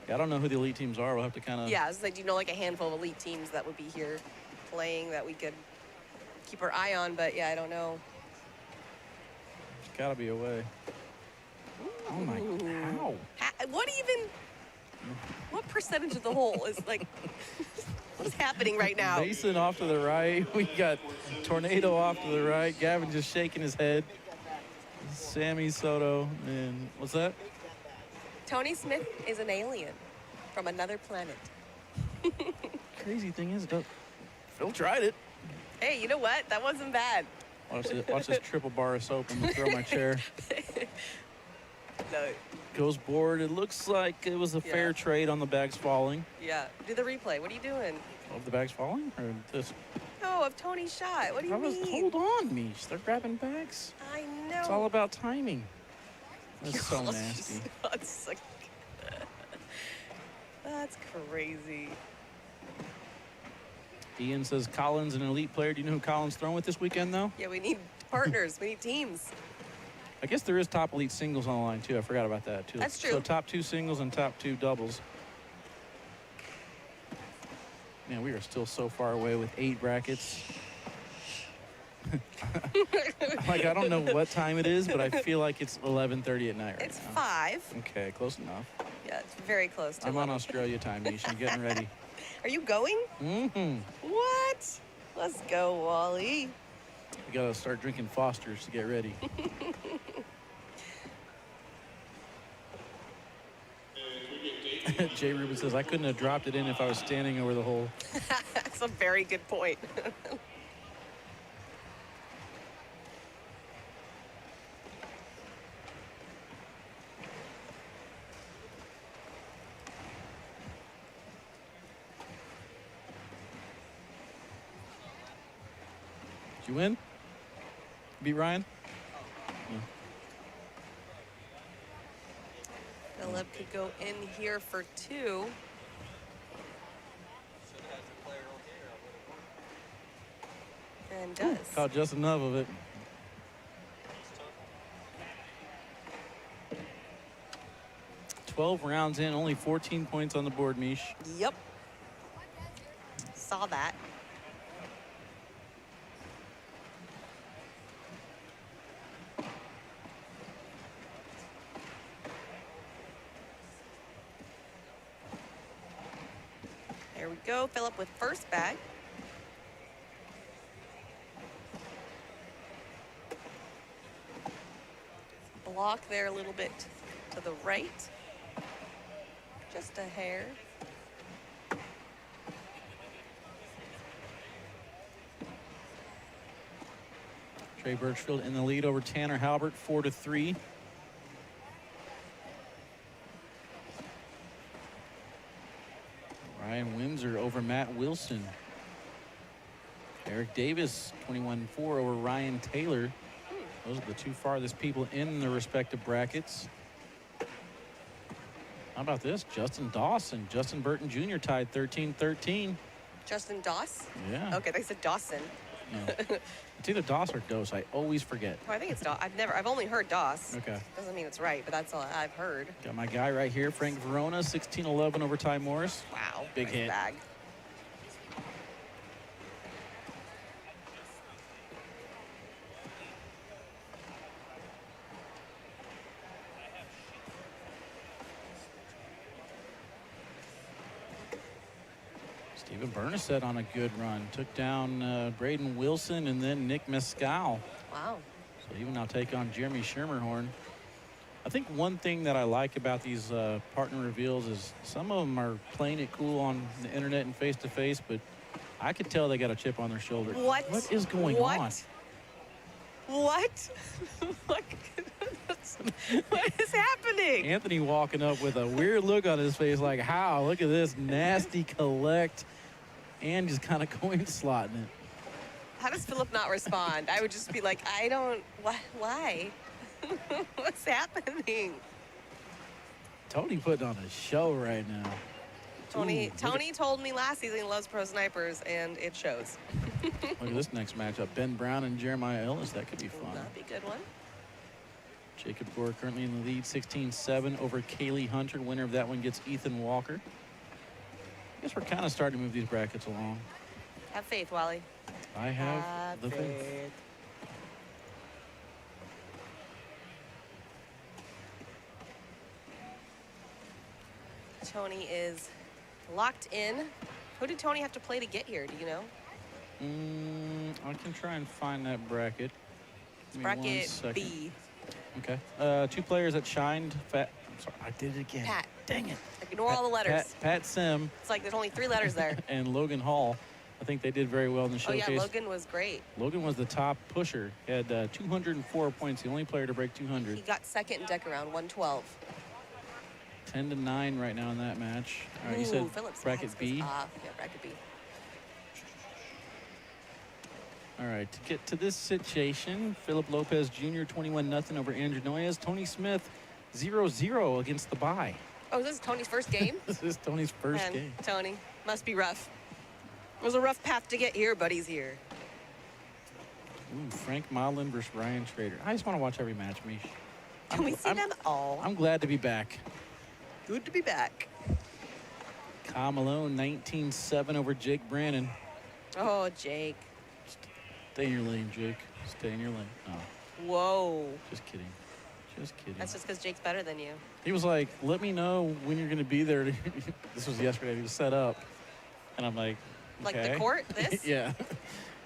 Yeah, I don't know who the elite teams are. We'll have to kind of... Yeah, it's like, do you know like a handful of elite teams that would be here playing that we could keep our eye on? But yeah, I don't know. There's got to be a way. Oh, my... How? What even? What percentage of the hole is like? What is happening right now? Mason off to the right. We got Tornado off to the right. Gavin just shaking his head. Sammy Soto. And what's that? Tony Smith is an alien from another planet. Crazy thing is, Phil tried it. Hey, you know what? That wasn't bad. Watch this triple bar of soap. I'm going to throw my chair. No. Goes board. It looks like it was a fair trade on the bags falling. Yeah. Do the replay. What are you doing? Of the bags falling? Or this? No, of Tony's shot. What do you mean? Hold on, Mish. They're grabbing bags. I know. It's all about timing. That's so nasty. That's, like, that's crazy. Ian says Collins an elite player. Do you know who Collins throwing with this weekend, though? Yeah, we need partners. We need teams. I guess there is top elite singles on the line, too. I forgot about that, too. That's true. So top 2 singles and top 2 doubles. Man, we are still so far away with 8 brackets. Like, I don't know what time it is, but I feel like it's 11:30 at night right It's now. 5. Okay, close enough. Yeah, it's very close to I'm on 11. Australia time, Nish. I'm getting ready. Are you going? Mm-hmm. What? Let's go, Wally. We got to start drinking Fosters to get ready. Jay Rubin says, I couldn't have dropped it in if I was standing over the hole. That's a very good point. Did you win? Beat Ryan? Philip could go in here for 2. And does. Caught just enough of it. "12 rounds in, only 14 points on the board, Mish." Yep. Saw that. There we go. Philip with first bag. Block there a little bit to the right. Just a hair. Trey Birchfield in the lead over Tanner Halbert, 4-3. Ryan Windsor over Matt Wilson. Eric Davis, 21-4 over Ryan Taylor. Those are the 2 farthest people in their respective brackets. How about this? Justin Dawson, Justin Burton Jr. tied 13-13. Justin Doss? Yeah. Okay, they said Dawson. No. It's either Doss or Dose. I always forget. Oh, I think it's Doss. I've only heard Doss. Okay. Doesn't mean it's right, but that's all I've heard. Got my guy right here, Frank Verona, 16-11 over Ty Morris. Wow. Big nice hit. bag. Stephen Bernasset on a good run. Took down Braden Wilson and then Nick Mescal. Wow. So he will now take on Jeremy Schermerhorn. I think one thing that I like about these partner reveals is some of them are playing it cool on the internet and face-to-face, but I could tell they got a chip on their shoulder. What? What is going on? What? What is happening? Anthony walking up with a weird look on his face like, how? Look at this nasty collect. And just kind of going slotting it. How does Philip not respond? I would just be like, I don't, why? What's happening? Tony putting on a show right now. Tony Ooh, told me last season he loves pro snipers, and it shows. Look at this next matchup. Ben Brown and Jeremiah Ellis. That could be fun. That'd be a good one. Jacob Gore currently in the lead, 16-7 over Kaylee Hunter. Winner of that one gets Ethan Walker. I guess we're kind of starting to move these brackets along. Have faith, Wally. I have the faith. Tony is locked in. Who did Tony have to play to get here? Do you know? I can try and find that bracket. Give me one Bracket second. B. Okay. 2 players that shined. I'm sorry, I did it again. Pat. Dang it. Ignore all the letters. Pat Sim It's like there's only 3 letters there. and Logan Hall. I think they did very well in the Oh showcase. yeah, Logan was great. Logan was the top pusher. He had 204 points, the only player to break 200. He got second in deck around 112. 10-9 right now in that match. All right, you Ooh, said Phillips bracket Max B. goes off. Yeah, bracket B. All right, to get to this situation, Philip Lopez Jr. 21-0 over Andrew Noyes. Tony Smith 0-0 against the bye. Oh, this is Tony's first game? This is Tony's first Man, game. Tony, must be rough. It was a rough path to get here, but he's here. Ooh, Frank Modlin versus Ryan Schrader. I just want to watch every match, Mish. Can we see them all? I'm glad to be back. Good to be back. Kyle Malone 19-7 over Jake Brannon. Oh, Jake. Stay in your lane, Jake. Stay in your lane. Oh, Whoa. just kidding. Just kidding. That's just because Jake's better than you. He was like, let me know when you're going to be there. This was yesterday. He was set up. And I'm like, Like okay. the court, this? Yeah.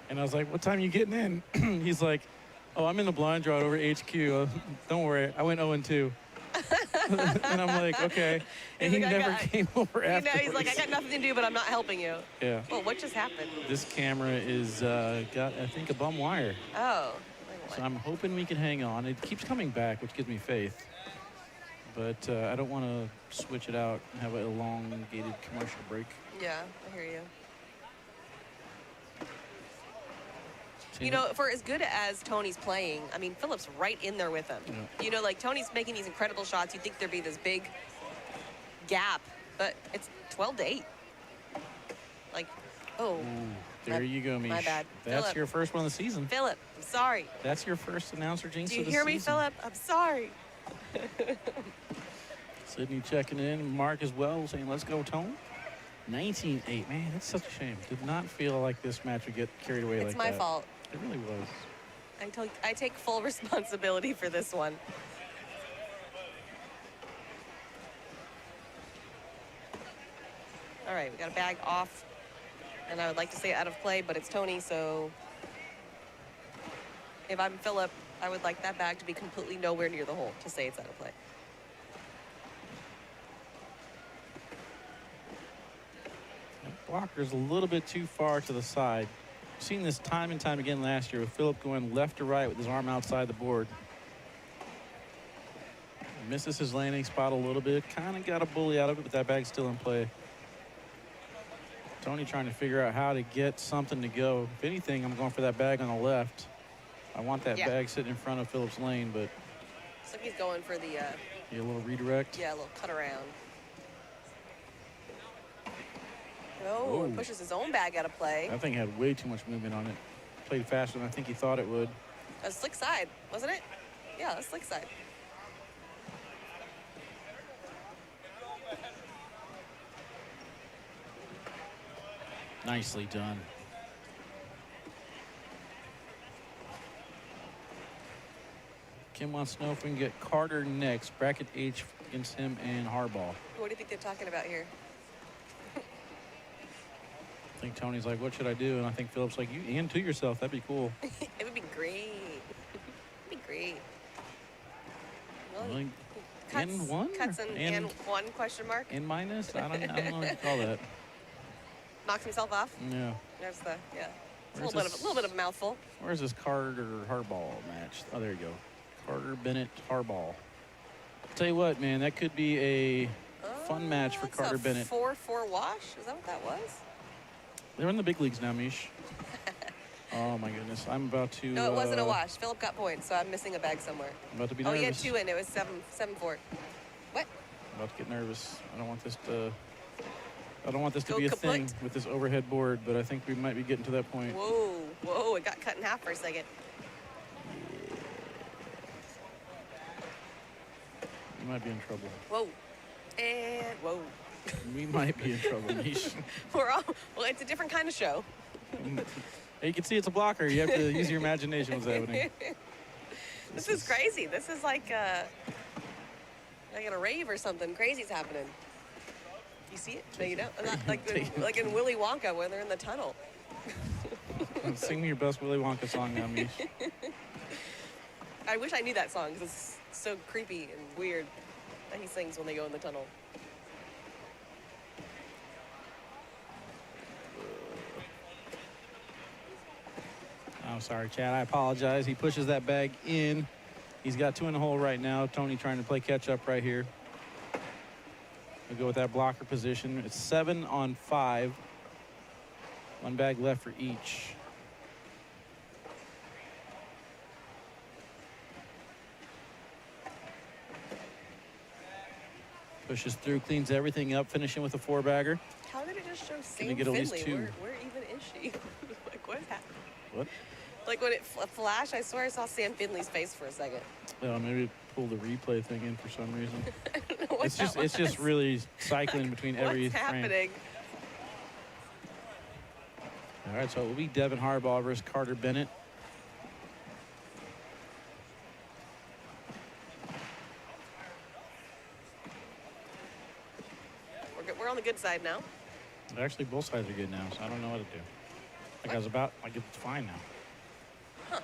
And I was like, what time are you getting in? He's like, oh, I'm in the blind draw over HQ. Don't worry. I went 0-2. And I'm like, okay. And he He's like, never came over You know, afterwards. he's like, I got nothing to do, but I'm not helping you. Yeah. Well, what just happened? This camera is got, I think, a bum wire. Oh. So I'm hoping we can hang on. It keeps coming back, which gives me faith. But I don't want to switch it out and have a elongated commercial break. Yeah, I hear you. You know, for as good as Tony's playing, I mean, Philip's right in there with him. Yeah. You know, like Tony's making these incredible shots. You'd think there'd be this big gap, but it's 12-8. Like, oh. Ooh, there you go, Mish. My bad. That's Philip. your first one of the season. Philip, I'm sorry. That's your first announcer jinx Do you of the hear season. me, Philip? I'm sorry. Sydney checking in. Mark as well saying, let's go, Tone. 19-8. Man, that's such a shame. Did not feel like this match would get carried away like that. It's my fault. It really was. I take full responsibility for this one. All right, we got a bag off. And I would like to say out of play, but it's Tony, so if I'm Philip, I would like that bag to be completely nowhere near the hole to say it's out of play. That blocker's a little bit too far to the side. I've seen this time and time again last year with Philip going left to right with his arm outside the board. Misses his landing spot a little bit. Kind of got a bully out of it, but that bag's still in play. Tony trying to figure out how to get something to go. If anything, I'm going for that bag on the left. I want that bag sitting in front of Philip's lane, but So he's going for the, a little redirect. a little cut around. Oh, Whoa. pushes his own bag out of play. That thing had way too much movement on it. Played faster than I think he thought it would. A slick side, wasn't it? Yeah, a slick side. Nicely done. Kim wants to know if we can get Carter next. Bracket H against him and Harbaugh. What do you think they're talking about here? I think Tony's like, what should I do? And I think Philip's like, you and to yourself. That'd be cool. It would be great. It'd be great. Well, Really? cuts, N1? cuts and one question mark. N minus? I don't know what you call that. Knocks himself off. Yeah. There's the It's Where's a little bit of a mouthful. Where's this Carter Harbaugh match? Oh, there you go. Carter Bennett Harbaugh. Tell you what, man, that could be a fun match for That's Carter a Bennett. 4-4 wash. Is that what that was? They're in the big leagues now, Mish. Oh my goodness, I'm about to. No, it wasn't a wash. Philip got points, so I'm missing a bag somewhere. I'm about to be Oh, nervous. he had two in. It was 7-4. What? I'm about to get nervous. I don't want this to. I don't want this to Go be a kaput. thing with this overhead board, but I think we might be getting to that point. Whoa! It got cut in half for a second. We might be in trouble. Whoa! And whoa! We might be in trouble, Mish. Well, it's a different kind of show. Hey, you can see it's a blocker. You have to use your imagination what's happening. This is crazy. This is like at a rave or something. Crazy's happening. You see it? No, you don't. Like in Willy Wonka when they're in the tunnel. Sing me your best Willy Wonka song now, Mish. I wish I knew that song because it's so creepy and weird that he sings when they go in the tunnel. I'm sorry, Chad. I apologize. He pushes that bag in. He's got two in the hole right now. Tony trying to play catch up right here. We'll go with that blocker position. It's 7 on 5. One bag left for each. Pushes through, cleans everything up, finishing with a 4-bagger. How did it just show Gonna Sam get at least Finley? 2. Where even is she? Like what happened? What? Like when it flashed, I swear I saw Sam Finley's face for a second. Maybe pull the replay thing in for some reason. I don't know what It's that just was. really cycling between every What's frame. happening? All right, so it will be Devin Harbaugh versus Carter Bennett. We're on the good side now. Actually, both sides are good now, so I don't know what to do. Like I was about, like it's fine now.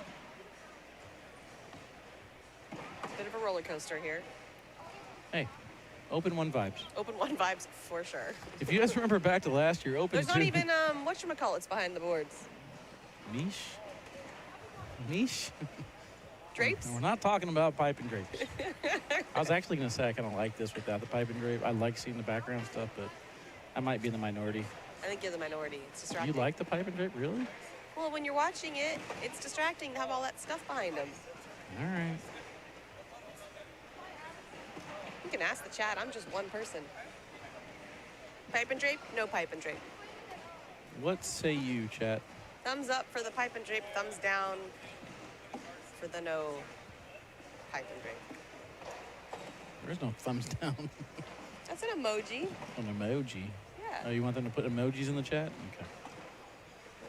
Bit of a roller coaster here. Hey, Open 1 vibes. Open 1 vibes for sure. If you guys remember back to last year, Open There's 2. not even whatchamacallits behind the boards. Niche? Niche? Drapes? We're not talking about pipe and drapes. I was actually going to say I kind of like this without the pipe and drape. I like seeing the background stuff, but I might be in the minority. I think you're the minority. It's You distracting. like the pipe and drape? Really? Well, when you're watching it, it's distracting to have all that stuff behind them. All right. You can ask the chat. I'm just one person. Pipe and drape? No pipe and drape. What say you, chat? Thumbs up for the pipe and drape. Thumbs down for the no pipe and drape. There's no thumbs down. That's an emoji. An emoji. Yeah. Oh, you want them to put emojis in the chat? Okay.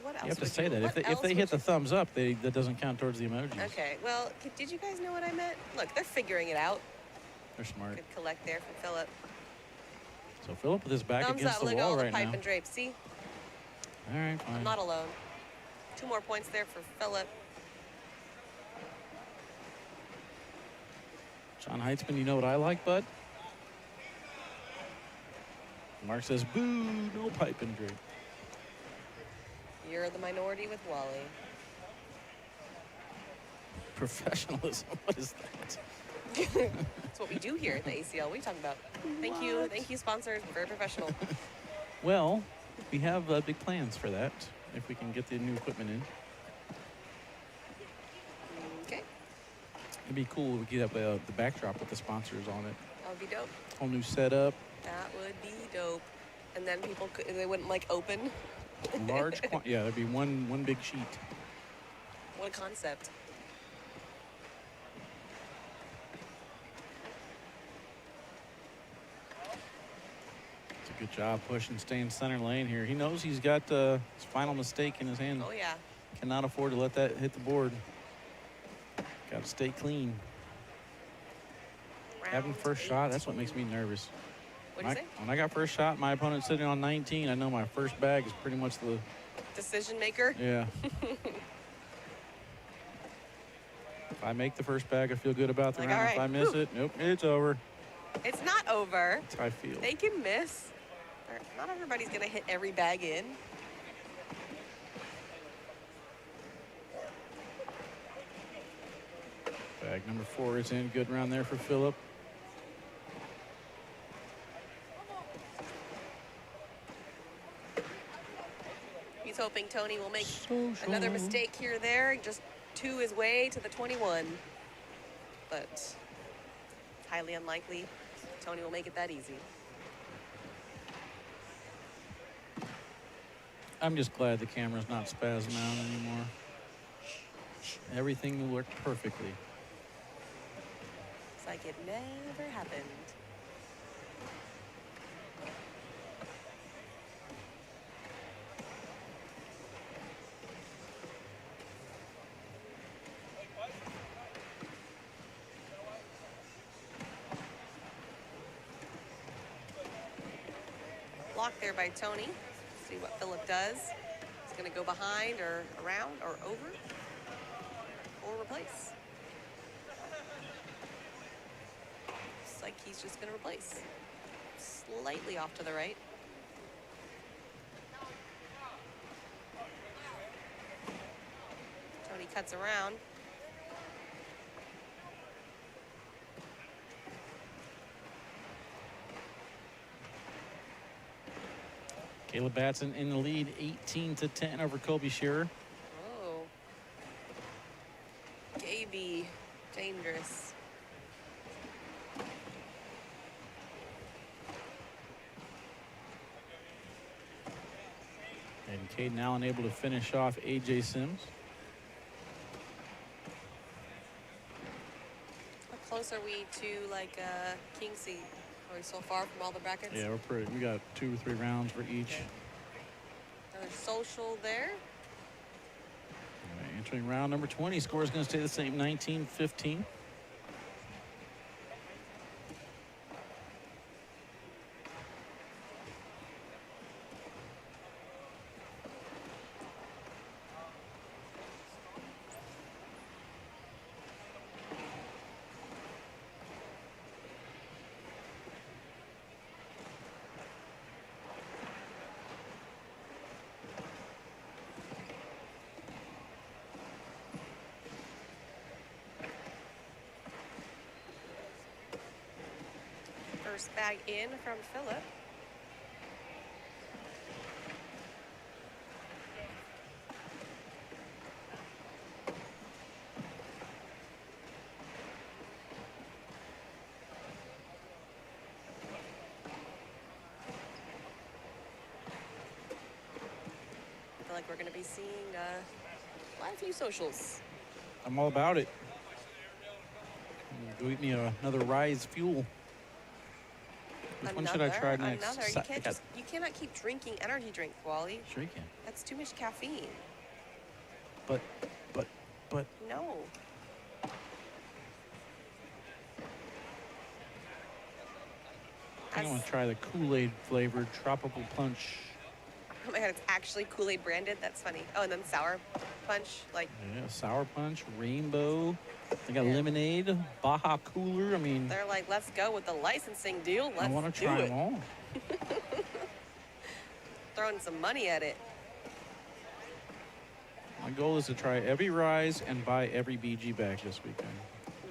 What else You have to would say that. what If else they would hit the you- thumbs up, that doesn't count towards the emojis. Okay. Well, did you guys know what I meant? Look, they're figuring it out. They're smart. Good collect there from Philip. So Philip with his back Thumbs against up. the Look at all wall the right pipe now. and drape. See? All right, fine. I'm not alone. 2 more points there for Philip. John Heitzman, you know what I like, bud? Mark says, boo, no pipe and drape. You're the minority with Wally. Professionalism, what is that? That's what we do here at the ACL. What are you talking about? Thank you. Thank you, sponsors. We're very professional. Well, we have big plans for that, if we can get the new equipment in. Okay. It'd be cool if we could have the backdrop with the sponsors on it. That would be dope. Whole new setup, That would be dope. And then people, they wouldn't like open. large, yeah, there'd be one big sheet. What a concept. It's a good job pushing, staying center lane here. He knows he's got his final mistake in his hand. Oh, yeah. Cannot afford to let that hit the board. Got to stay clean. Having Round first shot, that's what 18. makes me nervous. What'd you say? When I got first shot, my opponent sitting on 19, I know my first bag is pretty much the, Decision maker. yeah. If I make the first bag, I feel good about the Like, round. all If I right, miss whew. it, nope, it's over. It's not over. That's how I feel. They can miss. Not everybody's going to hit every bag in. Bag number 4 is in. Good round there for Philip. He's hoping Tony will make another mistake here or there. Just 2 his way to the 21. But highly unlikely Tony will make it that easy. I'm just glad the camera's not spazzing out anymore. Everything worked perfectly. It's like it never happened. Block there by Tony. See what Philip does. He's going to go behind or around or over or replace. Looks like he's just going to replace. Slightly off to the right. Tony cuts around. Caleb Batson in the lead, 18-10 over Colby Shearer. Oh. Gaby, dangerous. And Caden Allen able to finish off A.J. Sims. How close are we to like King seat? Are we so far from all the brackets? Yeah, we got 2 or 3 rounds for each. Okay. Another social there. All right, entering round number 20. Score is going to stay the same, 19-15. First bag in from Phillip. I feel like we're going to be seeing quite a few socials. I'm all about it. Go eat me another Rise Fuel. Which one should I try next? Another. You cannot keep drinking energy drinks, Wally. Sure you can. That's too much caffeine. But. No. I think I want to try the Kool-Aid flavored tropical punch. Oh my God, it's actually Kool-Aid branded. That's funny. Oh, and then sour punch, like. Yeah, sour punch, rainbow. They got Yeah. lemonade, Baja Cooler. I mean, They're like, let's go with the licensing deal. Let's I want to do try it. them all. Throwing some money at it. My goal is to try every Rise and buy every BG bag this weekend.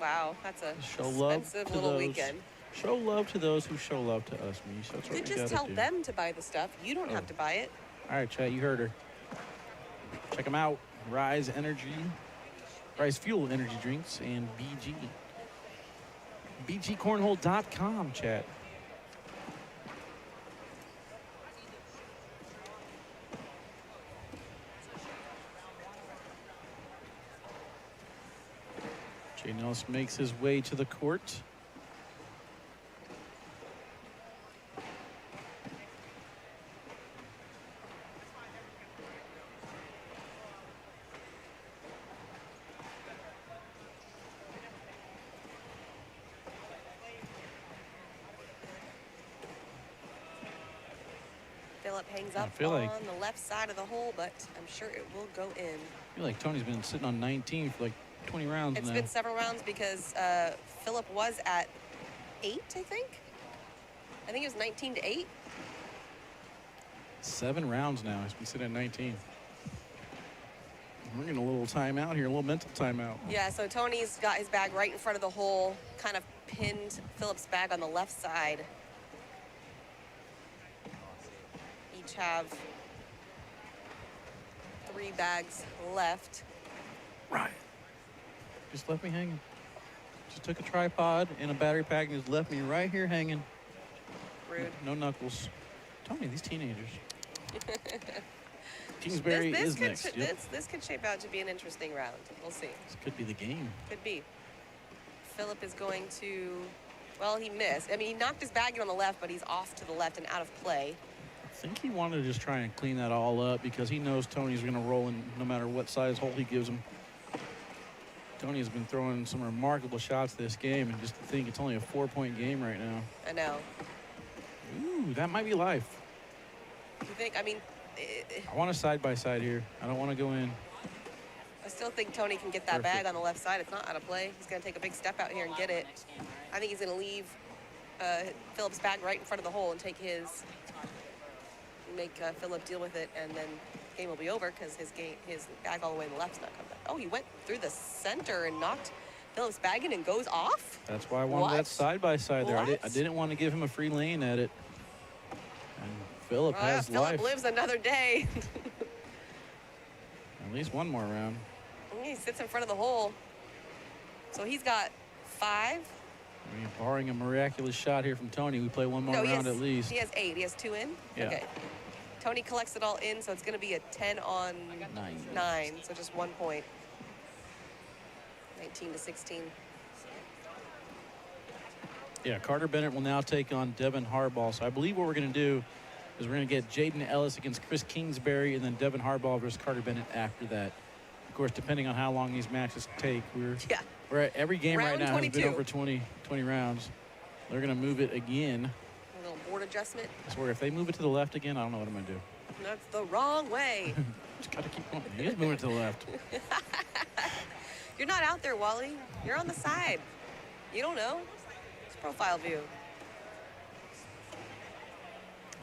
Wow, that's a Show love expensive to little those. weekend. Show love to those who show love to us, Mish. That's You what could we just gotta tell do. them to buy the stuff. You don't have to buy it. All right, chat, you heard her. Check them out. Rise Energy, Rise Fuel Energy Drinks, and BG. BGcornhole.com, chat. Jay Nelson makes his way to the court. Phillip hangs I up feel on like- the left side of the hole, but I'm sure it will go in. I feel like Tony's been sitting on 19 for like 20 rounds It's now. been several rounds because Phillip was at 8, I think. I think it was 19 to 8. 7 rounds now. He's been sitting at 19. We're getting a little timeout here, a little mental timeout. Yeah, so Tony's got his bag right in front of the hole, kind of pinned Phillip's bag on the left side. Each have 3 bags left. Right. Just left me hanging. Just took a tripod and a battery pack and just left me right here hanging. Rude. No knuckles. Tony, these teenagers. Kingsbury is next. Yep. This could shape out to be an interesting round. We'll see. This could be the game. Could be. Phillip is going to, well, he missed. I mean, he knocked his bag in on the left, but he's off to the left and out of play. I think he wanted to just try and clean that all up because he knows Tony's going to roll in no matter what size hole he gives him. Tony has been throwing some remarkable shots this game, and just to think it's only a 4-point game right now. I know. Ooh, that might be life. You think, I mean, I want a side-by-side here. I don't want to go in. I still think Tony can get that Perfect. bag on the left side. It's not out of play. He's going to take a big step out here and get it. I think he's going to leave Phillip's bag right in front of the hole and take his, make Phillip deal with it, and then game will be over because his bag all the way in the left's not coming back. Oh, he went through the center and knocked Phillip's bag in and goes off? That's why I wanted What? that side-by-side there. I What? didn't want to give him a free lane at it. And Phillip has Phillip life. lives another day. At least one more round. He sits in front of the hole. So he's got 5. I mean, barring a miraculous shot here from Tony, we play one more No, round at least. He has 8. He has 2 in? Yeah. Okay. Tony collects it all in, so it's going to be a 10 on 9. So just 1 point. 19 to 16. Yeah, Carter Bennett will now take on Devin Harbaugh. So I believe what we're going to do is we're going to get Jaden Ellis against Chris Kingsbury and then Devin Harbaugh versus Carter Bennett after that. Of course, depending on how long these matches take, we're at every game Round right now 22. has been over 20 rounds. They're going to move it again. A little board adjustment. I swear, if they move it to the left again, I don't know what I'm going to do. That's the wrong way. Just got to keep going. He is moving to the left. You're not out there, Wally. You're on the side. You don't know. It's profile view.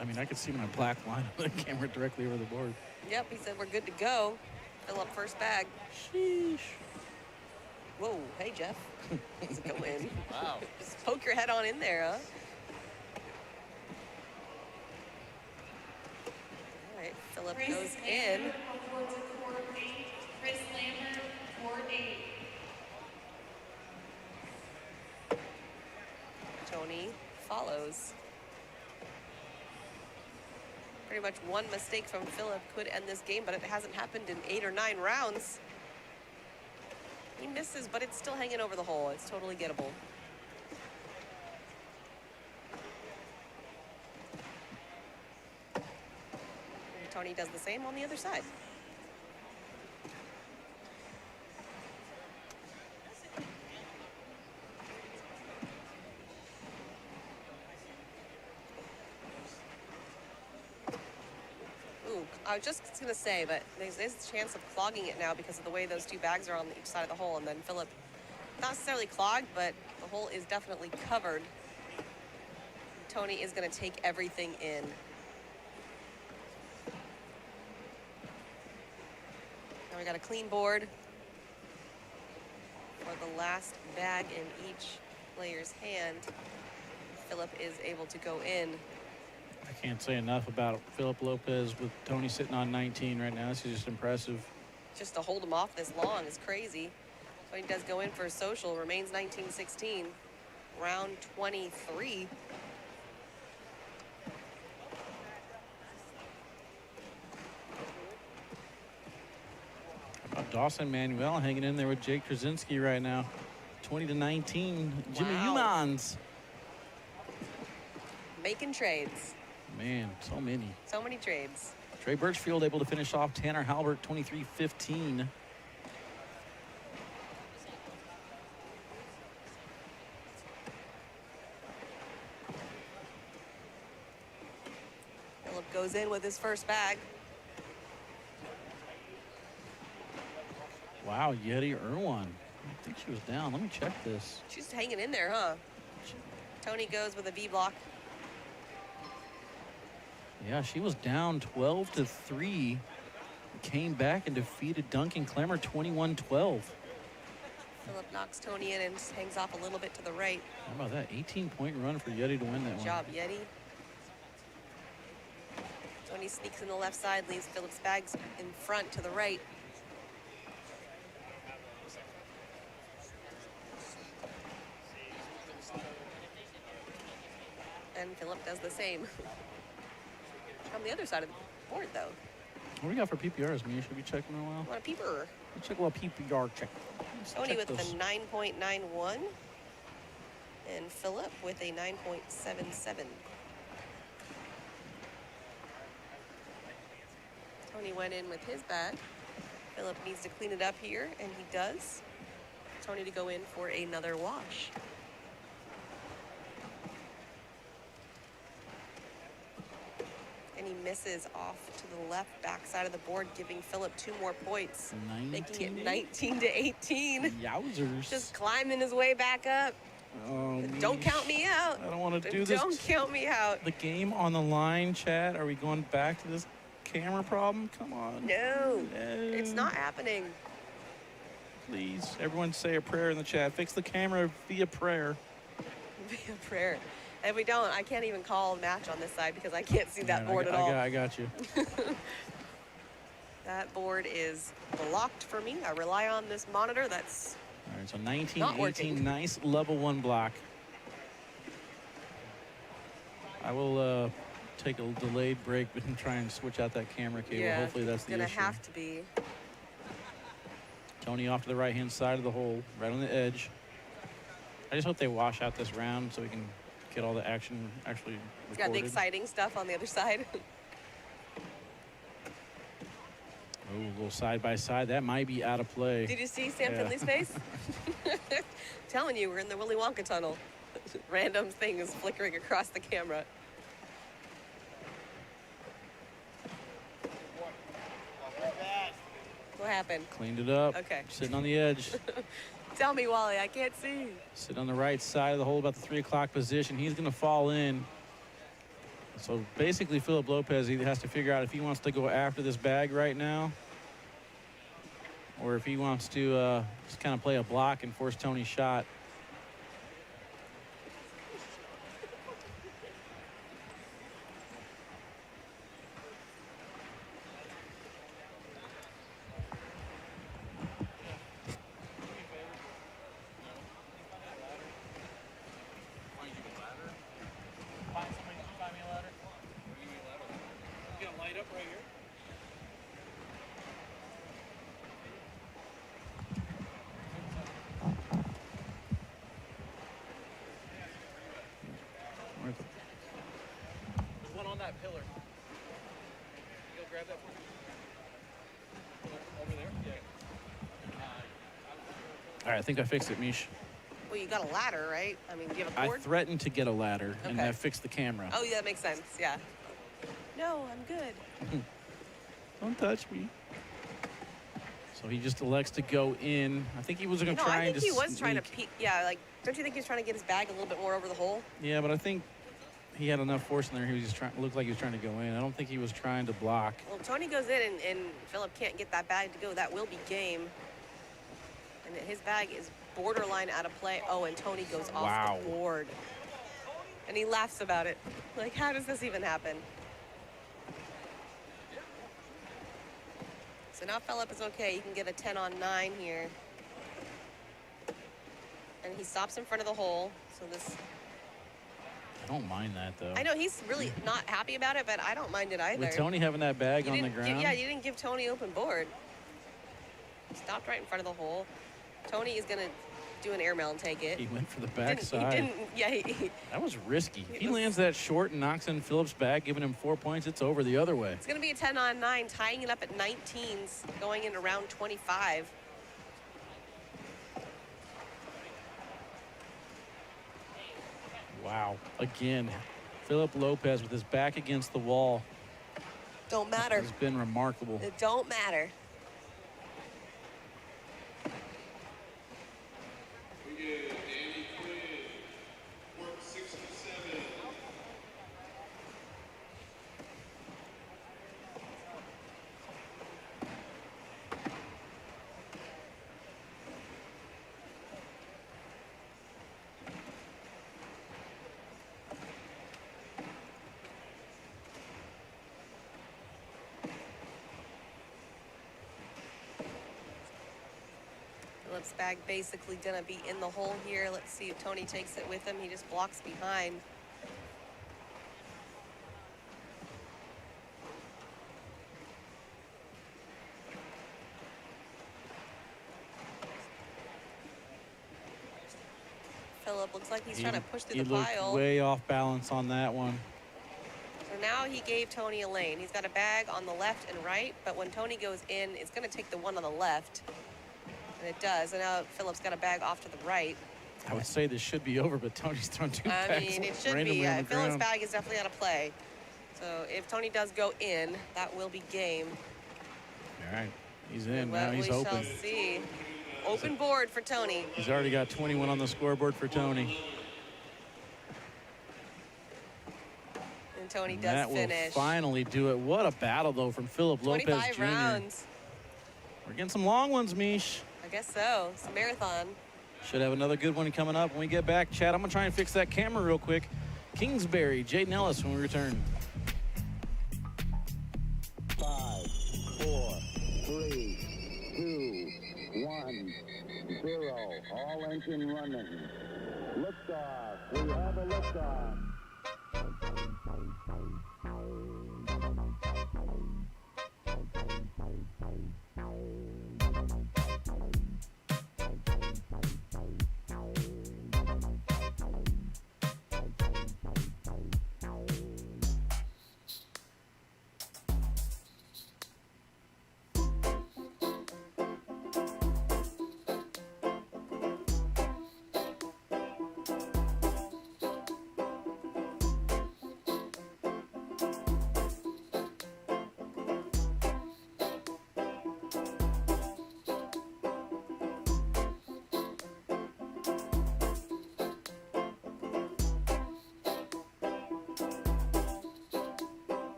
I mean, I could see my black line on the camera directly over the board. Yep, he said we're good to go. Fill up first bag. Sheesh. Whoa, hey, Jeff. How's it going? Wow. Just poke your head on in there, huh? Philip goes in. Chris Lambert, court 8. Tony follows. Pretty much one mistake from Philip could end this game, but it hasn't happened in 8 or 9 rounds. He misses, but it's still hanging over the hole. It's totally gettable. And Tony does the same on the other side. Ooh, I was just going to say, but there's a chance of clogging it now because of the way those two bags are on each side of the hole. And then Philip, not necessarily clogged, but the hole is definitely covered. Tony is going to take everything in. Now we got a clean board for the last bag in each player's hand. Philip is able to go in. I can't say enough about Philip Lopez with Tony sitting on 19 right now. This is just impressive. Just to hold him off this long is crazy. Tony does go in for a social, remains 19-16. Round 23. Dawson Manuel hanging in there with Jake Krasinski right now. 20-19. Jimmy Wow. Humans. Making trades. Man, so many. So many trades. Trey Birchfield able to finish off Tanner Halbert 23-15. Philip goes in with his first bag. Wow, Yeti Irwan. I think she was down. Let me check this. She's hanging in there, huh? Tony goes with a V block. Yeah, she was down 12-3. Came back and defeated Duncan Clemmer 21-12. Philip knocks Tony in and hangs off a little bit to the right. How about that? 18-point run for Yeti to win that Good one. job, Yeti. Tony sneaks in the left side, leaves Philip's bags in front to the right. And Philip does the same. On the other side of the board, though. What do we got for PPRs, Mia? Should we check in a while? Want a peeper? Let's check a little PPR check. Let's Tony check with those. the 9.91 and Philip with a 9.77. Tony went in with his bag. Philip needs to clean it up here, and he does. Tony to go in for another wash. And he misses off to the left back side of the board, giving Philip 2 more points, making it 19-18. Yowzers. Just climbing his way back up. Oh, Don't count me out. I don't want to do this. Don't count me out. The game on the line, chat. Are we going back to this camera problem? Come on. No, No. it's not happening. Please, everyone say a prayer in the chat. Fix the camera via prayer. Via prayer. And if we don't, I can't even call a match on this side because I can't see that All right, board at all. I got you. That board is blocked for me. I rely on this monitor. That's All right, so Not working. 19-18, nice level 1 block. I will take a delayed break and try and switch out that camera cable. yeah, Hopefully that's the gonna issue. have to be. Tony off to the right-hand side of the hole, right on the edge. I just hope they wash out this round so we can get all the action actually It's got the recorded. exciting stuff on the other side. Oh, a little side-by-side. That might be out of play. Did you see Sam Yeah. Finley's face? Telling you, we're in the Willy Wonka tunnel. Random thing is flickering across the camera. What happened? Cleaned it up. Okay. Sitting on the edge. Tell me, Wally, I can't see. Sitting on the right side of the hole, about the 3 o'clock position. He's going to fall in. So basically, Philip Lopez either has to figure out if he wants to go after this bag right now, or if he wants to just kind of play a block and force Tony's shot. up right here. There's one on that pillar. You go grab that for me. Over there? Yeah. All right, I think I fixed it, Mish. Well, you got a ladder, right? I mean, do you have a I cord? threatened to get a ladder, and Okay. I fixed the camera. Oh, yeah, that makes sense. Yeah. No, I'm good. Don't touch me. So he just elects to go in. I think he was going to No, try I and think he was trying to sneak. peek. Yeah, like, don't you think he was trying to get his bag a little bit more over the hole? Yeah, but I think he had enough force in there. He was just trying. Looked like he was trying to go in. I don't think he was trying to block. Well, Tony goes in and Philip can't get that bag to go. That will be game. And his bag is borderline out of play. Oh, and Tony goes off Wow. the board. And he laughs about it. Like, how does this even happen? So now Philip is okay. He can get a 10-on-9 here. And he stops in front of the hole. So this, I don't mind that though. I know he's really not happy about it, but I don't mind it either. With Tony having that bag You on the didn't give- ground. yeah, you didn't give Tony open board. Stopped right in front of the hole. Tony is gonna do an airmail and take it. He went for the He backside. didn't. Yeah, That was risky. If It he was- lands that short and knocks in Phillips' bag, giving him 4 points, it's over the other way. it's gonna be a 10-on-9, tying it up at 19s, going into round 25. Wow. Again, Philip Lopez with his back against the wall Don't matter. has been remarkable. It don't matter. We get Danny Quinn, court 67. Philip's bag basically gonna be in the hole here. Let's see if Tony takes it with him. He just blocks behind. Philip looks like he's trying to push through He the looked pile. way off balance on that one. So now he gave Tony a lane. He's got a bag on the left and right, but when Tony goes in, it's going to take the one on the left. And it does. And now Philip's got a bag off to the right. I would say this should be over, but Tony's thrown two I bags mean, it should randomly be. on the Philip's ground. bag is definitely out of play. So if Tony does go in, that will be game. All right, he's in. Well, Now he's we open. shall see. Open board for Tony. He's already got 21 on the scoreboard for Tony. And Tony And does that finish. will finally do it. What a battle, though, from Philip Lopez 25 Jr. rounds. We're getting some long ones, Mish. I guess so. It's a marathon. Should have another good one coming up when we get back. Chad, I'm going to try and fix that camera real quick. Kingsbury, Jaden Ellis when we return. 5, 4, 3, 2, 1, 0. All engine running. Liftoff. We have a liftoff.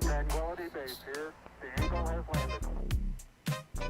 Tranquility Base here. The Eagle has landed.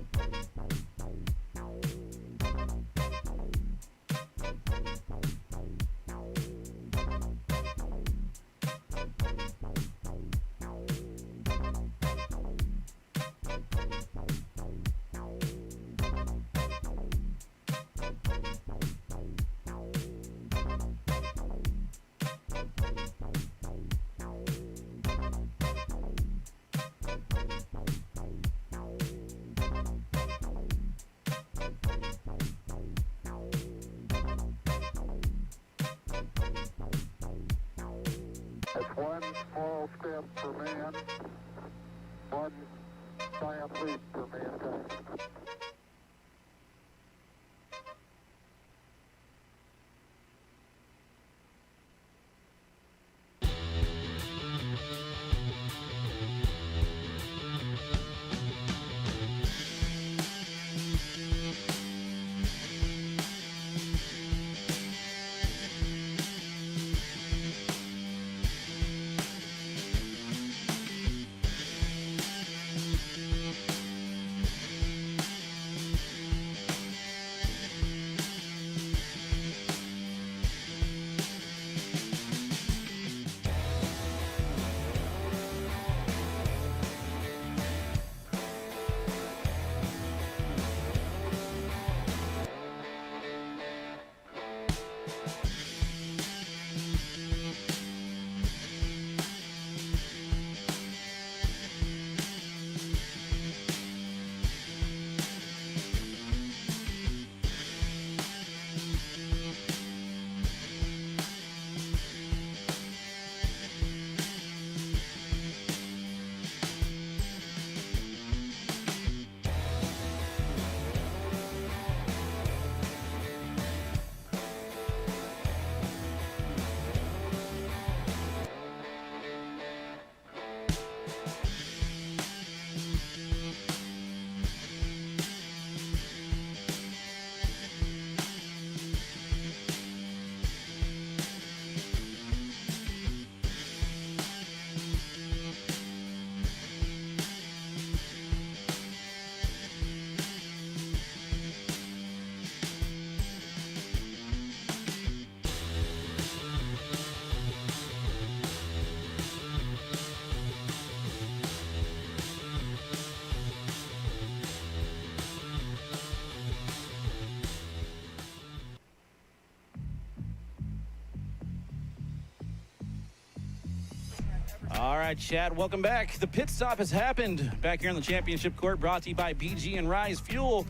All right, Chad, welcome back. The pit stop has happened back here in the championship court, brought to you by BG and Rise Fuel.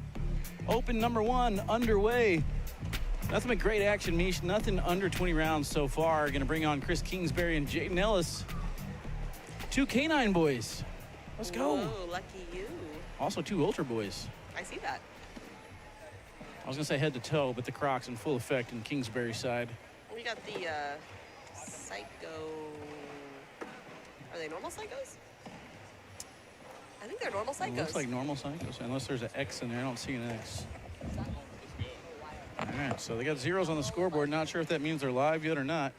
Open number 1 underway. Nothing but great action, Mish. Nothing under 20 rounds so far. Going to bring on Chris Kingsbury and Jaden Ellis. 2 Canine boys. Let's go. Whoa, lucky you. Also 2 Ultra boys. I see that. I was going to say head to toe, but the Crocs in full effect in Kingsbury's side. We got the Psycho. Are they normal Psychos? I think they're normal It Psychos. looks like normal Psychos, unless there's an X in there. I don't see an X. All right, so they got zeros on the scoreboard. Not sure if that means they're live yet or not.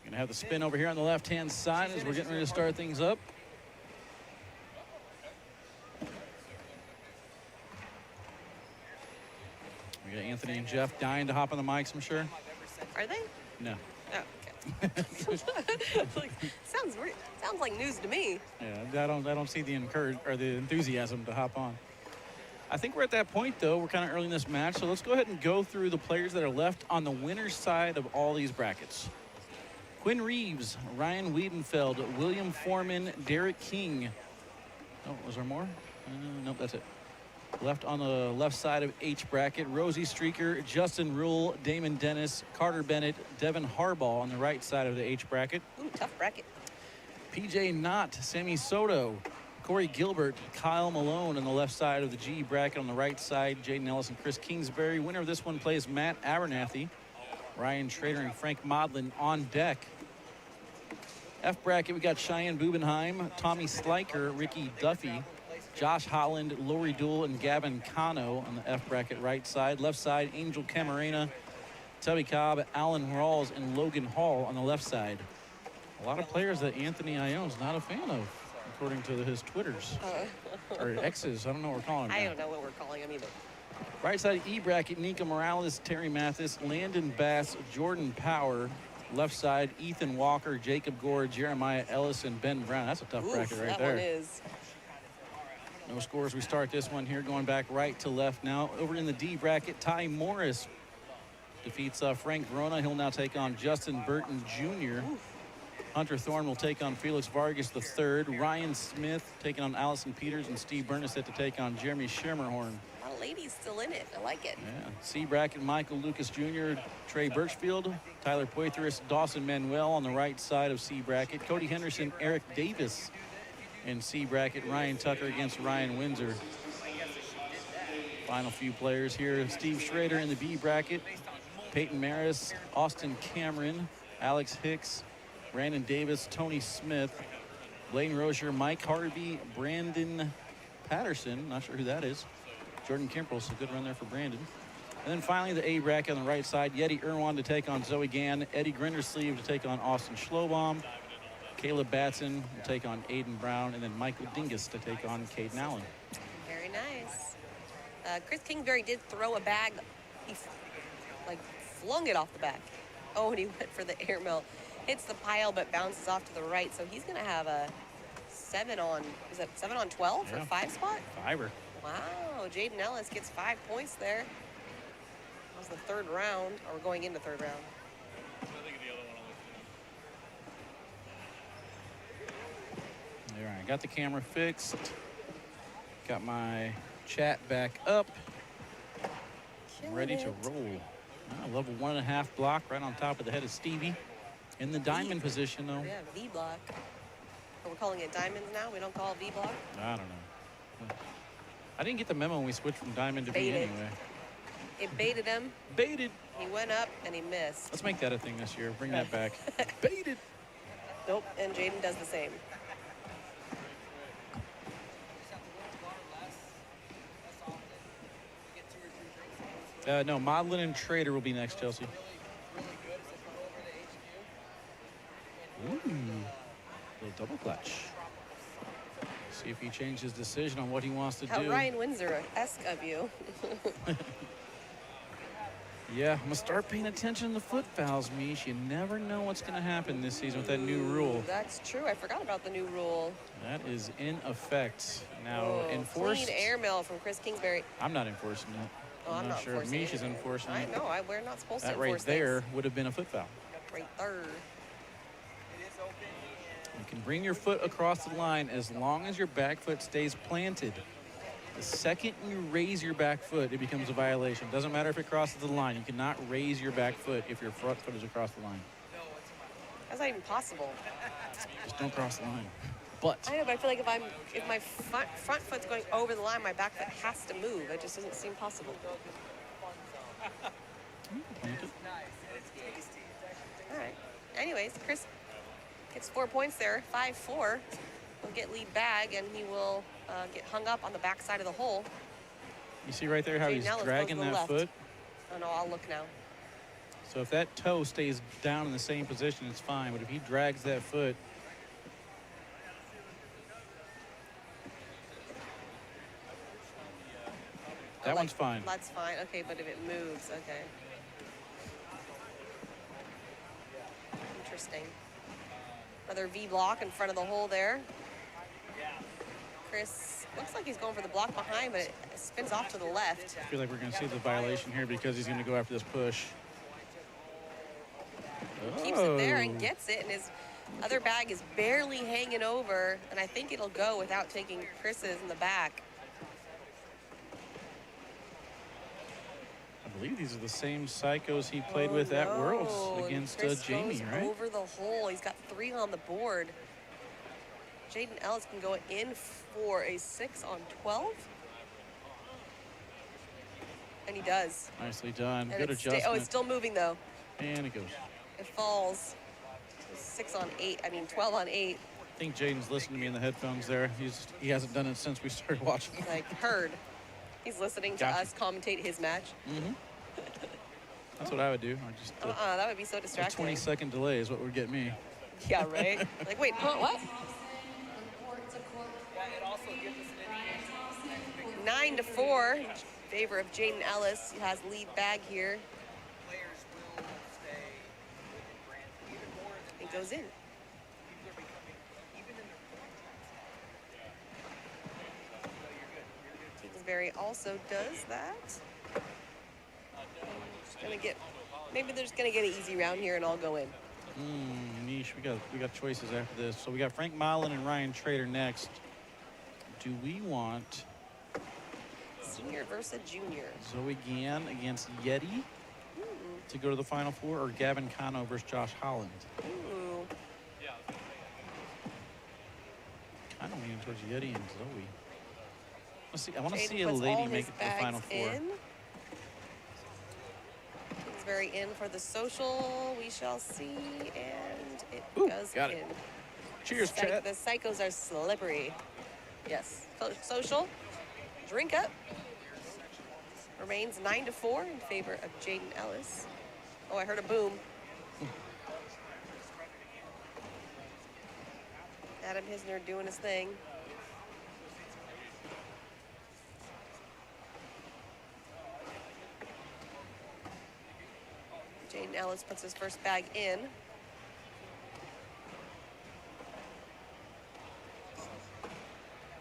Gonna have the spin over here on the left-hand side as we're getting ready to start things up. We got Anthony and Jeff dying to hop on the mics, I'm sure. Are they? No. Oh, okay. Like, sounds like news to me. Yeah, I don't see the enthusiasm to hop on. I think we're at that point, though. We're kind of early in this match, so let's go ahead and go through the players that are left on the winner's side of all these brackets. Quinn Reeves, Ryan Wiedenfeld, William Foreman, Derek King. Oh, was there more? Nope, that's it. Left on the left side of H bracket, Rosie Streaker, Justin Rule, Damon Dennis, Carter Bennett, Devin Harbaugh on the right side of the H bracket. Ooh, tough bracket. PJ Knott, Sammy Soto, Corey Gilbert, Kyle Malone on the left side of the G bracket. On the right side, Jaden Ellis and Chris Kingsbury. Winner of this one plays Matt Abernathy. Ryan Schrader and Frank Modlin on deck. F bracket, we got Cheyenne Bubenheim, Tommy Sliker, Ricky Duffy, Josh Holland, Lori Dool, and Gavin Cano on the F bracket right side. Left side, Angel Camarena, Tubby Cobb, Alan Rawls, and Logan Hall on the left side. A lot of players that Anthony Ione's not a fan of, according to his Twitters. Or X's, I don't know what we're calling them. I don't know what we're calling them either. Right side E bracket, Nico Morales, Terry Mathis, Landon Bass, Jordan Power. Left side, Ethan Walker, Jacob Gore, Jeremiah Ellis, and Ben Brown. That's a tough bracket right there. That one is. No scores. We start this one here, going back right to left now. Over in the D bracket, Ty Morris defeats Frank Verona. He'll now take on Justin Burton Jr. Hunter Thorne will take on Felix Vargas III. Ryan Smith taking on Allison Peters, and Steve Burness set to take on Jeremy Schermerhorn. A lot of ladies still in it. I like it. Yeah. C bracket, Michael Lucas Jr., Trey Birchfield, Tyler Poitras, Dawson Manuel on the right side of C bracket. Cody Henderson, Eric Davis in C bracket. Ryan Tucker against Ryan Windsor. Final few players here. Steve Schrader in the B bracket. Peyton Maris, Austin Cameron, Alex Hicks, Brandon Davis, Tony Smith, Blaine Rozier, Mike Harvey, Brandon Patterson, not sure who that is, Jordan Kimbrell, so good run there for Brandon. And then finally the A bracket on the right side, Yeti Irwan to take on Zoe Gann, Eddie Grindersleeve to take on Austin Schlobaum, Caleb Batson will take on Aiden Brown, and then Michael Dingus to take on Caden Allen. Very nice. Chris Kingsbury did throw a bag. He flung it off the back. Oh, and he went for the airmail. Hits the pile but bounces off to the right. So he's going to have a 7 on 12 for 5 spot? Fiver. Wow, Jaden Ellis gets 5 points there. That was the third round, or we're going into third round. All right, got the camera fixed. Got my chat back up. I'm ready to roll. Level 1.5 block right on top of the head of Stevie. In the diamond position, though. Yeah, V block. Are we calling it diamonds now? We don't call it V block? I don't know. I didn't get the memo when we switched from diamond to V Baited. anyway. It baited him. Baited. He went up and he missed. Let's make that a thing this year. Bring that back. Baited. Nope, and Jaden does the same. No, Modlin and Trader will be next, Chelsea. Ooh, little double clutch. See if he changed his decision on what he wants to How do. Ryan Windsor-esque of you. Yeah, I'm going to start paying attention to the foot fouls, Mish. You never know what's going to happen this season with that new rule. That's true. I forgot about the new rule. That is in effect. Now, Oh, enforced. clean airmail from Chris Kingsbury. I'm not enforcing it. Oh, I'm not sure if enforcing Mish is it. enforcing I it. know. We're not supposed to That right enforce there things. would have been a foot foul. Right there. It is open. You can bring your foot across the line as long as your back foot stays planted. The second you raise your back foot, it becomes a violation. Doesn't matter if it crosses the line. You cannot raise your back foot if your front foot is across the line. That's not even possible. Just don't cross the line. But I know, but I feel like if my front foot's going over the line, my back foot has to move. It just doesn't seem possible. All right. Anyways, Chris gets 4 points there, 5-4. He'll get lead bag, and he will get hung up on the back side of the hole. you see right there how Jaden he's Ellis goes dragging to the that left. foot? Oh, no, I'll look now. So if that toe stays down in the same position, it's fine. But if he drags that foot, that one's fine. That's fine. Okay, but if it moves, okay. Interesting. Another V block in front of the hole there. Chris looks like he's going for the block behind, but it spins off to the left. I feel like we're going to see the violation here because he's going to go after this push. Keeps it there and gets it, and his other bag is barely hanging over, and I think it'll go without taking Chris's in the back. I believe these are the same psychos he played with at Worlds and against Chris Jamie, goes right? over the hole. He's got 3 on the board. Jaden Ellis can go in for a 6 on 12. And he does. Nicely done. And Good it's adjustment. oh, it's still moving though. And it goes. It falls. 6 on 8. I mean 12 on 8. I think Jaden's listening to me in the headphones there. He hasn't done it since we started watching. Like heard. He's listening to Gotcha. us commentate his match. Mm-hmm. That's what I would do. I just That would be so a distracting. 20-second delay is what would get me. Yeah, right? Like, wait, huh, what? 9-4 in favor of Jaden Ellis. He has lead bag here. Players will stay within brand even more than It goes in. people are becoming even in their form. Kingsbury also does that. Just gonna get, maybe they're just gonna get an easy round here and I'll go in. Niche. We got choices after this. So we got Frank Milan and Ryan Trader next. Do we want Senior versus junior. Zoe Gann against Yeti to go to the Final Four, or Gavin Cano versus Josh Holland? Ooh. Kind of leaning towards Yeti and Zoe. Let's see. I want to Jaden see a puts lady all make his it to the Final bags Four. in. Kingsbury in for the social. We shall see, and it Ooh, goes got in. it. Cheers, Chet. The psychos are slippery. Yes. Social. Drink up. Remains 9-4 in favor of Jaden Ellis. Oh, I heard a boom. Adam Hisner doing his thing. Jaden Ellis puts his first bag in.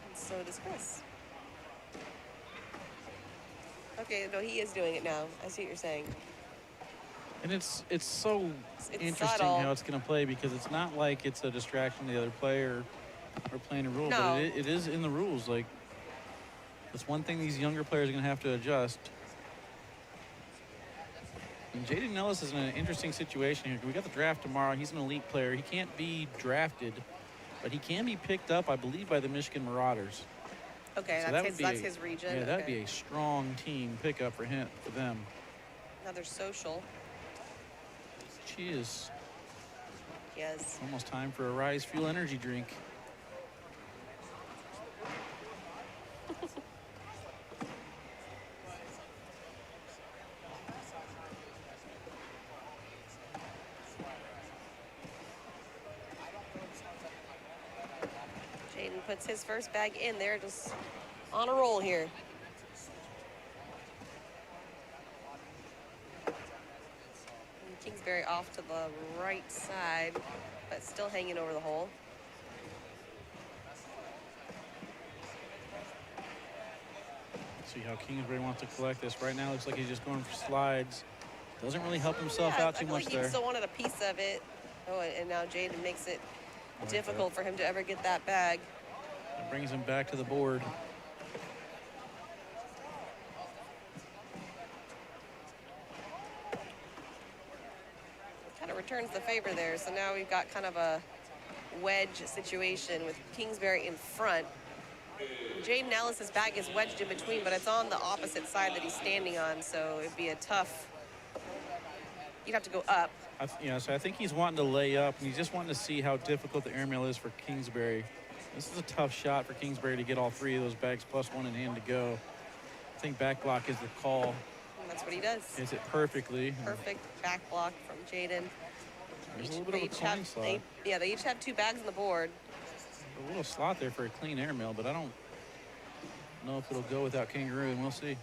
And so does Chris. Okay, no, he is doing it now. I see what you're saying. And it's so It's interesting subtle. how it's going to play, because it's not like it's a distraction to the other player or playing a rule, No. but it is in the rules. Like, that's one thing these younger players are going to have to adjust. And Jaden Ellis is in an interesting situation here. We got the draft tomorrow. He's an elite player. He can't be drafted, but he can be picked up, I believe, by the Michigan Marauders. Okay, So that that's, would his, be that's a- his region. Yeah, that'd Okay. be a strong team pickup for them. Another social. Cheers. Yes. Almost time for a Rise Fuel energy drink. Jaden puts his first bag in there, just on a roll here. Kingsbury off to the right side, but still hanging over the hole. See how Kingsbury wants to collect this. Right now, looks like he's just going for slides. Doesn't really help himself Yeah, out too I feel much like he there. still wanted a piece of it. Oh, and now Jaden makes it like difficult for him to ever get that bag. It brings him back to the board. Kind of returns the favor there. So now we've got kind of a wedge situation with Kingsbury in front. Jaden Ellis's bag is wedged in between, but it's on the opposite side that he's standing on, so it'd be a tough. You'd have to go up. So I think he's wanting to lay up, and he's just wanting to see how difficult the airmail is for Kingsbury. This is a tough shot for Kingsbury to get all three of those bags plus one in hand to go. I think back block is the call. And that's what he does. Hits it perfectly. Perfect back block from Jaden. There's a little bit of a coin slot. They each have 2 bags on the board. A little slot there for a clean airmail, but I don't know if it'll go without Kangaroo, and we'll see.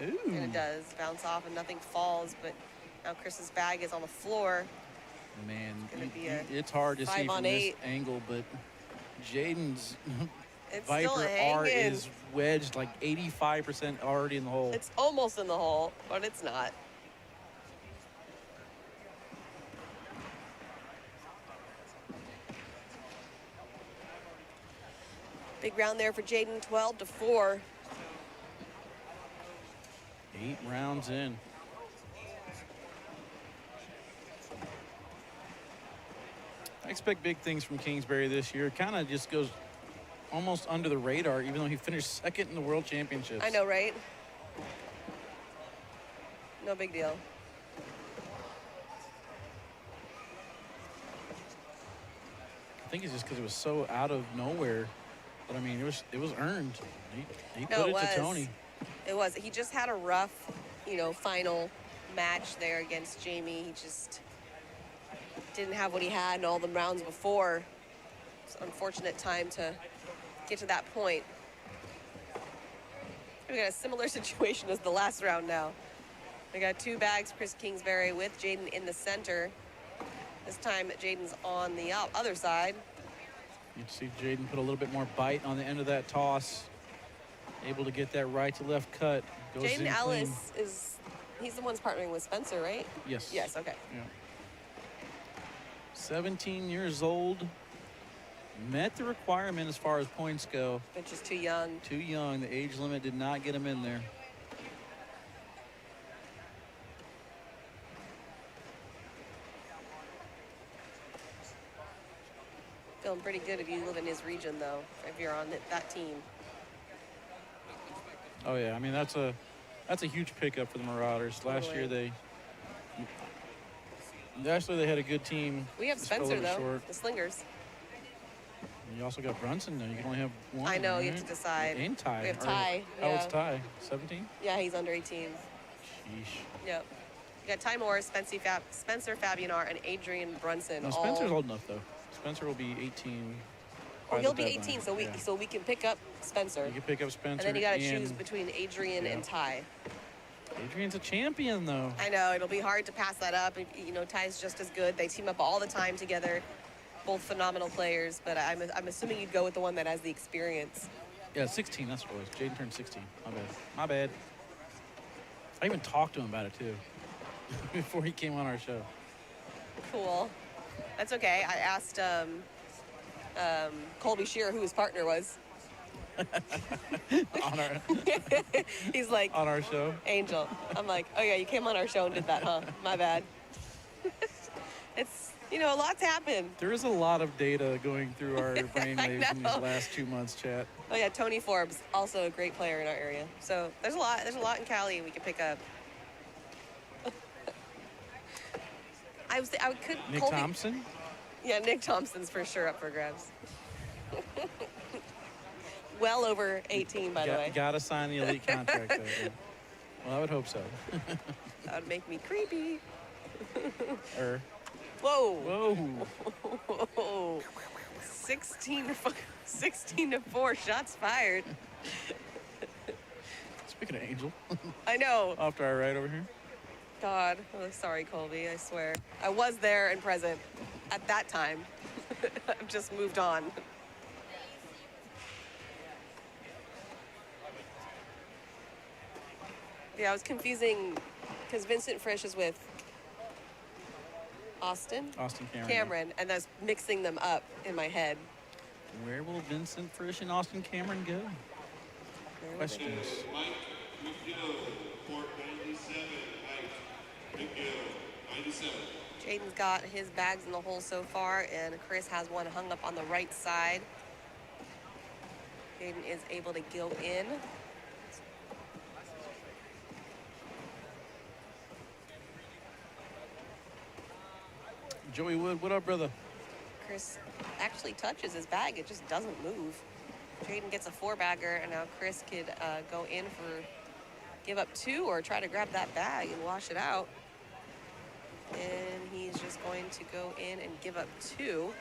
Ooh. And it does bounce off and nothing falls, but now Chris's bag is on the floor. Man, Gonna be a it's hard to see 5 from on this 8. angle, but Jaden's It's still Viper hanging. R is wedged like 85% already in the hole. It's almost in the hole, but it's not. Big round there for Jaden, 12-4. 8 rounds in. I expect big things from Kingsbury this year. Kind of just goes almost under the radar, even though he finished second in the World Championships. I know, right? No big deal. I think it's just because it was so out of nowhere. But I mean, it was earned. He No, put it it was. to Tony. It was. He just had a rough, final match there against Jamie. He just didn't have what he had in all the rounds before. It's an unfortunate time to get to that point. We got a similar situation as the last round now. We got 2 bags, Chris Kingsbury with Jaden in the center. This time Jaden's on the other side. You can see Jaden put a little bit more bite on the end of that toss. Able to get that right to left cut. Goes in Jaden clean. Ellis he's the one's partnering with Spencer, right? Yes. Yes, okay. Yeah. 17 years old. Met the requirement as far as points go. But just too young. Too young. The age limit did not get him in there. Feeling pretty good if you live in his region, though, if you're on that team. Oh yeah, I mean that's a huge pickup for the Marauders. Last year they had a good team. We have Just fell Spencer, over though, short. the Slingers. And you also got Brunson now. You can only have one. I know, you right? have to decide. And Ty. We have Or Ty, How old's yeah. Ty? 17? Yeah, he's under 18. Sheesh. Yep. You got Ty Morris, Spencer Fabianar, and Adrian Brunson. No, Spencer's old enough though. Spencer will be 18. Oh, by he'll the be deadline. 18, Yeah. so we can pick up Spencer. You can pick up Spencer. And then you got to choose between Adrian and Ty. Adrian's a champion though. I know, it'll be hard to pass that up. Ty's just as good. They team up all the time together. Both phenomenal players, but I'm assuming you'd go with the one that has the experience. Yeah, 16, that's what it was. Jaden turned 16. My bad. I even talked to him about it too before he came on our show. Cool. That's okay. I asked Colby Shearer who his partner was. on our He's like, on our show. Angel. I'm like, oh yeah, you came on our show and did that, huh? My bad. It's, a lot's happened. There is a lot of data going through our brainwaves in these last 2 months, chat. Oh yeah, Tony Forbes, also a great player in our area. So there's a lot in Cali we can pick up. I could Nick Colby, Thompson? Yeah, Nick Thompson's for sure up for grabs. Well over 18, by the way. Gotta sign the elite contract though. Yeah. Well, I would hope so. That would make me creepy. Whoa. Whoa. 16-4 shots fired. Speaking of Angel, I know. off to our right over here. God. Oh, sorry, Colby. I swear. I was there and present at that time. I've just moved on. Yeah, I was confusing because Vincent Frisch is with Austin Cameron, and I was mixing them up in my head. Where will Vincent Frisch and Austin Cameron go? Questions. Mike McGill, Port 97. Mike McGill, 97. Jaden's got his bags in the hole so far, and Chris has one hung up on the right side. Jaden is able to go in. Joey Wood, what up, brother? Chris actually touches his bag. It just doesn't move. Jaden gets a 4-bagger, and now Chris could go in for give up 2 or try to grab that bag and wash it out. And he's just going to go in and give up 2 to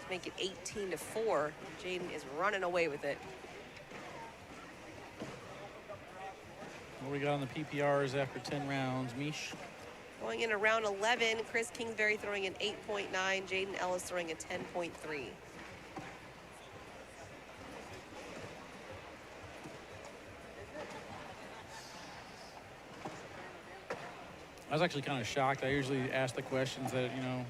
make it 18-4. Jaden is running away with it. What we got on the PPRs after 10 rounds, Mish? Going into round 11, Chris Kingsbury throwing an 8.9, Jaden Ellis throwing a 10.3. I was actually kind of shocked. I usually ask the questions that, you know,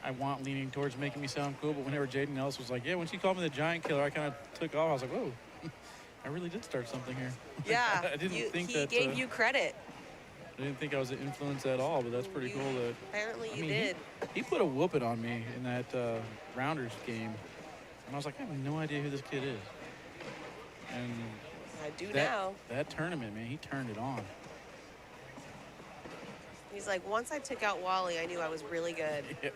I want leaning towards making me sound cool, but whenever Jaden Ellis was like, yeah, when she called me the giant killer, I kind of took off. I was like, whoa, I really did start something here. Yeah, I didn't think he that, gave you credit. I didn't think I was an influence at all, but that's pretty cool that. Apparently you I mean, did. He put a whooping on me in that Rounders game. And I was like, I have no idea who this kid is. And I do now. That tournament, man, he turned it on. He's like, once I took out Wally, I knew I was really good. Yeah.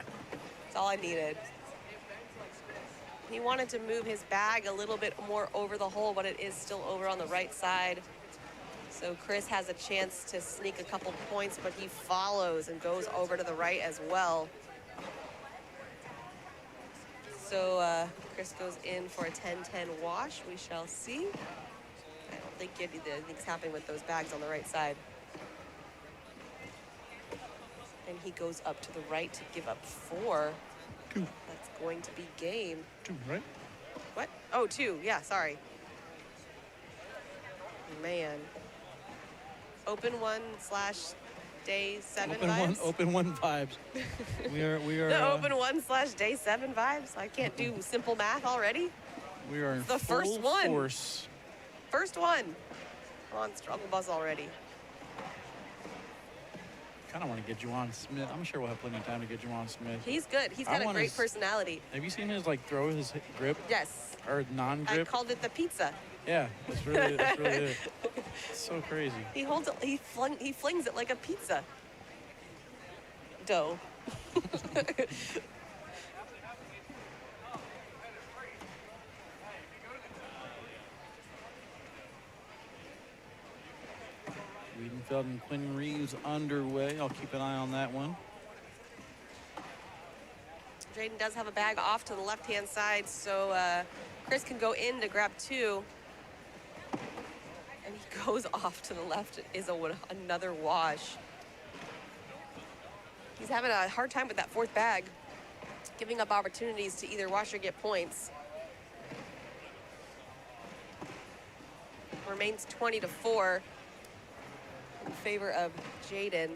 That's all I needed. He wanted to move his bag a little bit more over the hole, but it is still over on the right side. So Chris has a chance to sneak a couple points, but he follows and goes over to the right as well. So Chris goes in for a 10-10 wash. We shall see. I don't think anything's happening with those bags on the right side. And he goes up to the right to give up 4. 2. That's going to be game. 2, right? What? Oh, 2. Yeah, sorry. Man. Open 1/day 7 vibes? Open one vibes. We are The open 1/day 7 vibes? I can't do simple math already. We are in The full first one. force. First one. Come on, struggle bus already. Kind of want to get Juwan Smith. I'm sure we'll have plenty of time to get Juwan Smith. He's good. He's got a great personality. Have you seen his throw his grip Yes. or non-grip? I called it the pizza. Yeah, that's really it. It's so crazy. He holds it. He flings it like a pizza dough. Wiedenfeld and Quinn Reeves underway. I'll keep an eye on that one. Jaden does have a bag off to the left-hand side, so Chris can go in to grab 2. And he goes off to the left. It is another wash. He's having a hard time with that 4th bag, giving up opportunities to either wash or get points. Remains 20-4 in favor of Jaden.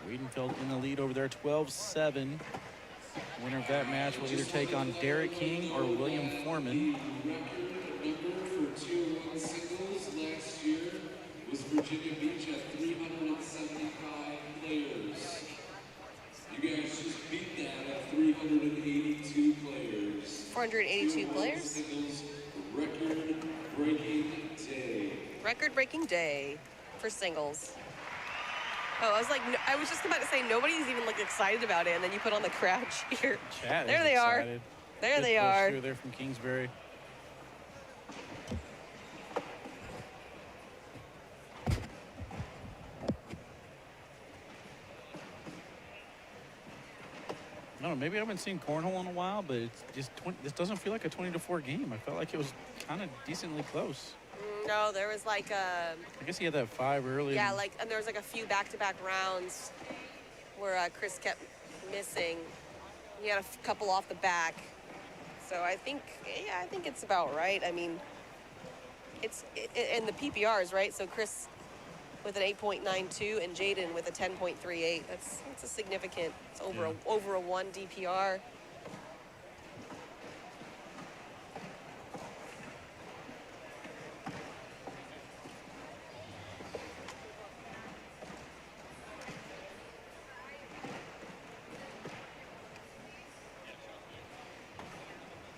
Wiedenfeld in the lead over there, 12-7. Winner of that match will either take on Derek King or William Foreman. Number for 2-1 singles last year was Virginia Beach at 375 players. You guys just beat that at 382 players. 482 players? Singles record-breaking day. Record-breaking day for singles. Oh, I was just about to say nobody's even excited about it, and then you put on the crowd cheer. Chat There is they are. excited. There Good they push are. through there from Kingsbury. I don't know, maybe I haven't seen cornhole in a while, but it's just this doesn't feel like a 20-4 game. I felt like it was kind of decently close. No, there was like a I guess he had that 5 early. yeah, like and there was like a few back-to-back rounds where Chris kept missing. He had a couple off the back. So I think it's about right. I mean, it's and the PPRs, right? So Chris with an 8.92 and Jaden with a 10.38. That's a significant. It's over a 1 DPR.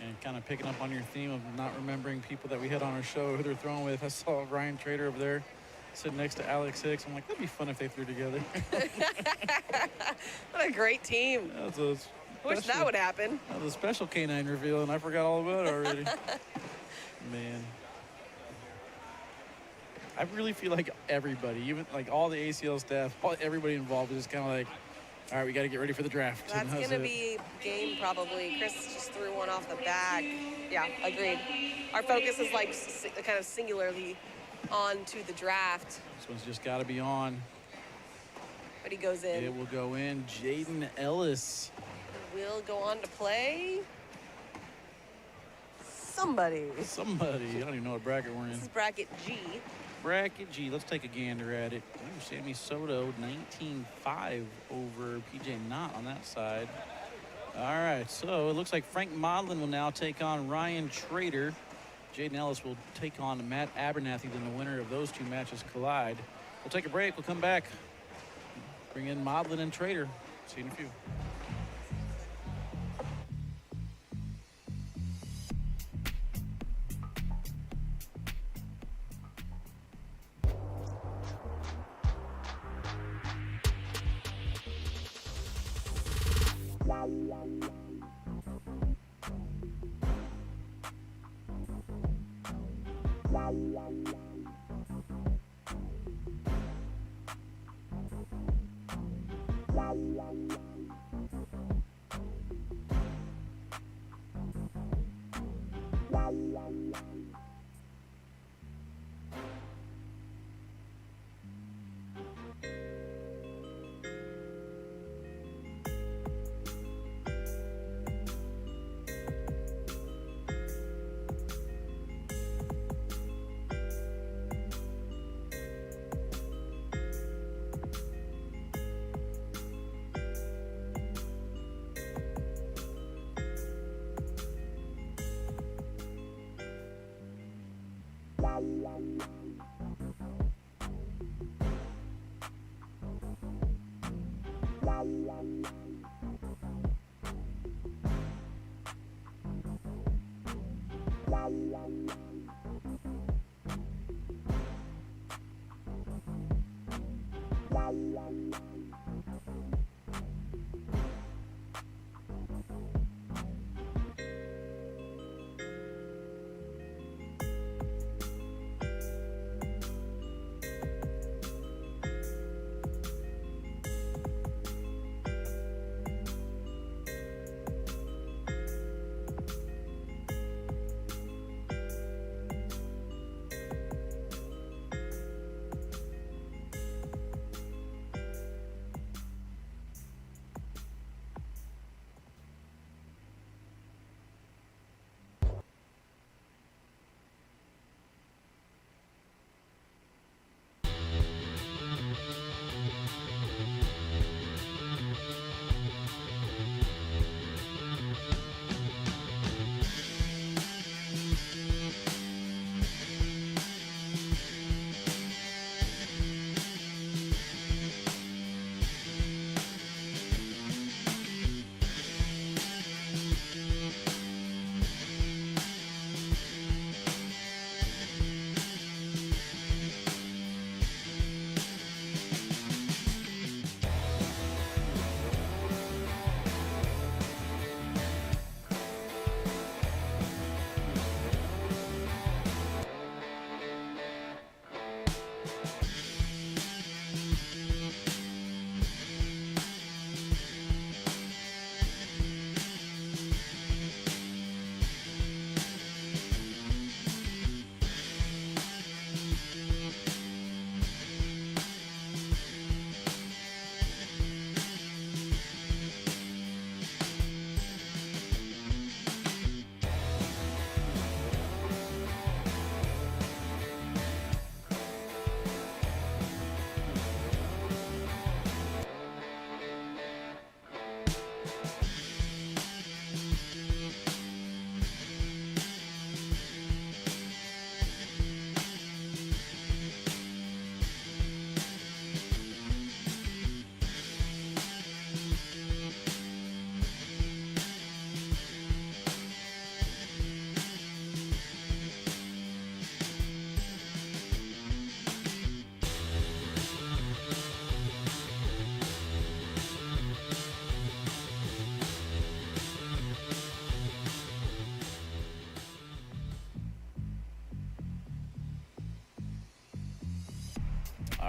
And kind of picking up on your theme of not remembering people that we had on our show who they're throwing with. I saw Ryan Trader over there sitting next to Alex Hicks. I'm like, that'd be fun if they threw together. What a great team. That was a Wish that would happen. That was a special canine reveal, and I forgot all about it already. Man. I really feel like everybody, even like all the ACL staff, everybody involved is kind of like, all right, we got to get ready for the draft. That's going to be game probably. Chris just threw one off the back. Yeah, agreed. Our focus is like kind of singularly on to the draft. This one's just got to be on. But he goes in. It will go in. Jaden Ellis will go on to play somebody. I don't even know what bracket we're in. This is bracket G. Bracket G. Let's take a gander at it. Ooh, Sammy Soto, 19-5 over PJ Knott on that side. All right, so it looks like Frank Modlin will now take on Ryan Trader. Jaden Ellis will take on Matt Abernathy. Then the winner of those two matches collide. We'll take a break. We'll come back. Bring in Modlin and Trader. See you in a few.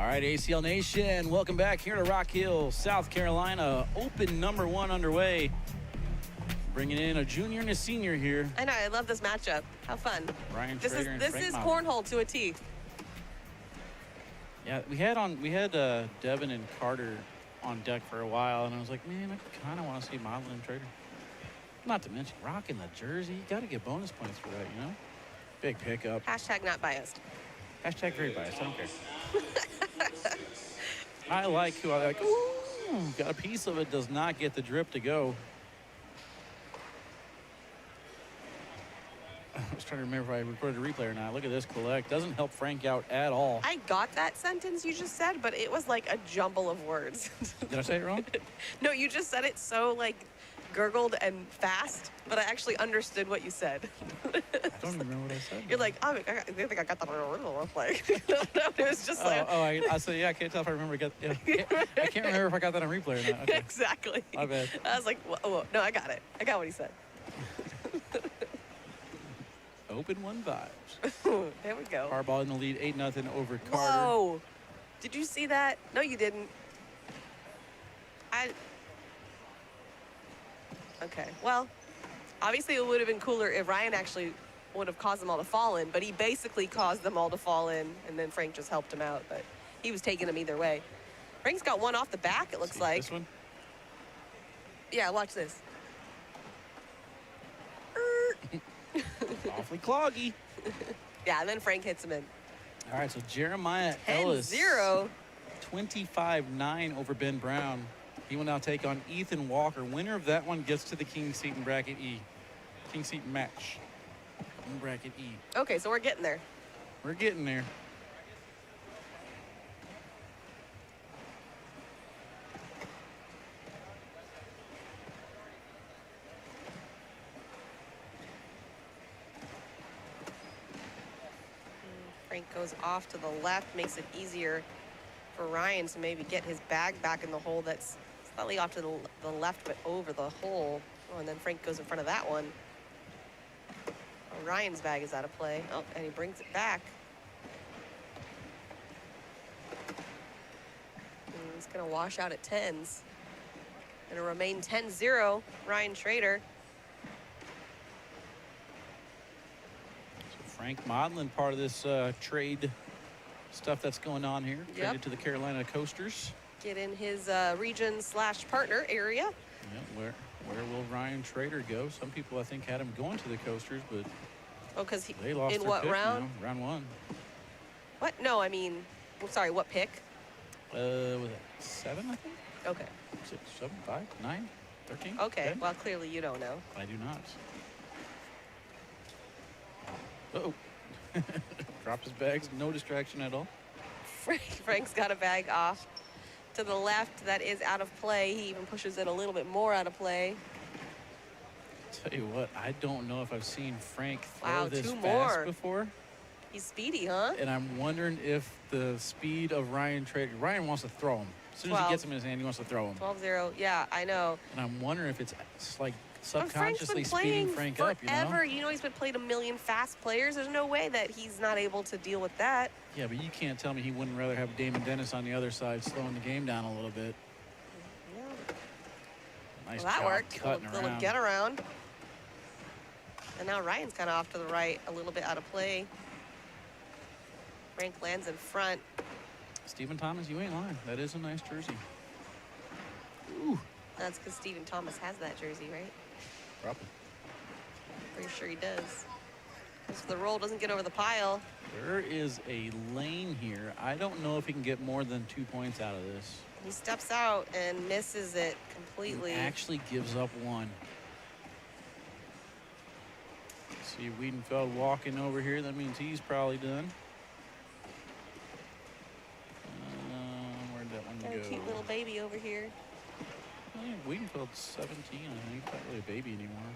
All right, ACL Nation, welcome back here to Rock Hill, South Carolina. Open number 1 underway. Bringing in a junior and a senior here. I know. I love this matchup. How fun. Ryan This Schrader and is Frank Mott. cornhole to a T. Yeah, we had Devin and Carter on deck for a while, and I was like, man, I kind of want to see Modlin and Trader. Not to mention rocking the jersey. You got to get bonus points for that, you know? Big pickup. Hashtag not biased. Hashtag very biased. I don't care. I like who I like. Ooh, got a piece of it. Does not get the drip to go. I was trying to remember if I recorded a replay or not. Look at this collect. Doesn't help Frank out at all. I got that sentence you just said, but it was like a jumble of words. Did I say it wrong? No, you just said it so like gurgled and fast, but I actually understood what you said. I don't even remember what I said. You're like, oh, I think I got that on a little like. No, it was just like. I said, yeah, I can't tell if I remember. I can't remember if I got that on replay or not. Okay. Exactly. My bad. I was like, whoa, no, I got it. I got what he said. Open 1 vibes. There we go. Harbaugh in the lead, 8-0 over Carter. Whoa. Did you see that? No, you didn't. Okay, well, obviously it would have been cooler if Ryan actually would have caused them all to fall in, but he basically caused them all to fall in, and then Frank just helped him out, but he was taking them either way. Frank's got one off the back, it looks like. This one? Yeah, watch this. Awfully cloggy. Yeah, and then Frank hits him in. All right, so Jeremiah Ellis. 10-0. 25-9 over Ben Brown. He will now take on Ethan Walker. Winner of that one gets to the King Seat in bracket E. King Seat match in bracket E. Okay, so we're getting there. We're getting there. Frank goes off to the left, makes it easier for Ryan to maybe get his bag back in the hole that's slightly off to the left but over the hole. Oh, and then Frank goes in front of that one. Oh, Ryan's bag is out of play. Oh, and he brings it back. And he's going to wash out at 10s. Going to remain 10-0, Ryan Schrader. Frank Modlin, part of this trade stuff that's going on here. Yep. Traded to the Carolina Coasters. Get in his region/partner area. Yeah, where will Ryan Schrader go? Some people, I think, had him going to the Coasters, but Oh, because they lost in their what pick round? now, round 1. What? No, I mean, I'm sorry, what pick? Was it 7, I think? Okay. 6, 7, 5, 9, 13? Okay. 10? Well, clearly you don't know. I do not. Uh-oh. Dropped his bags, no distraction at all. Frank's got a bag off to the left that is out of play. He even pushes it a little bit more out of play. Tell you what, I don't know if I've seen Frank throw Wow, this 2 fast more. before. He's speedy, huh? And I'm wondering if the speed of Ryan wants to throw him. As soon as he 12. gets him in his hand, he wants to throw him. 12-0. Yeah, I know. And I'm wondering if it's like But Frank's been subconsciously playing speeding Frank forever. up, you know? He's been played a million fast players. There's no way that he's not able to deal with that. Yeah, but you can't tell me he wouldn't rather have Damon Dennis on the other side slowing the game down a little bit. Yeah. Nice Well, that job worked. cutting Little around. get around. And now Ryan's kind of off to the right, a little bit out of play. Frank lands in front. Stephen Thomas, you ain't lying. That is a nice jersey. Ooh, That's because Stephen Thomas has that jersey, right? probably. Pretty sure he does. If the roll doesn't get over the pile. There is a lane here. I don't know if he can get more than 2 points out of this. He steps out and misses it completely. He actually gives up 1. See Wiedenfeld walking over here. That means he's probably done. Where'd that one Got a go? cute little baby over here. I think Wiedenfeld's 17. I think he's not really a baby anymore.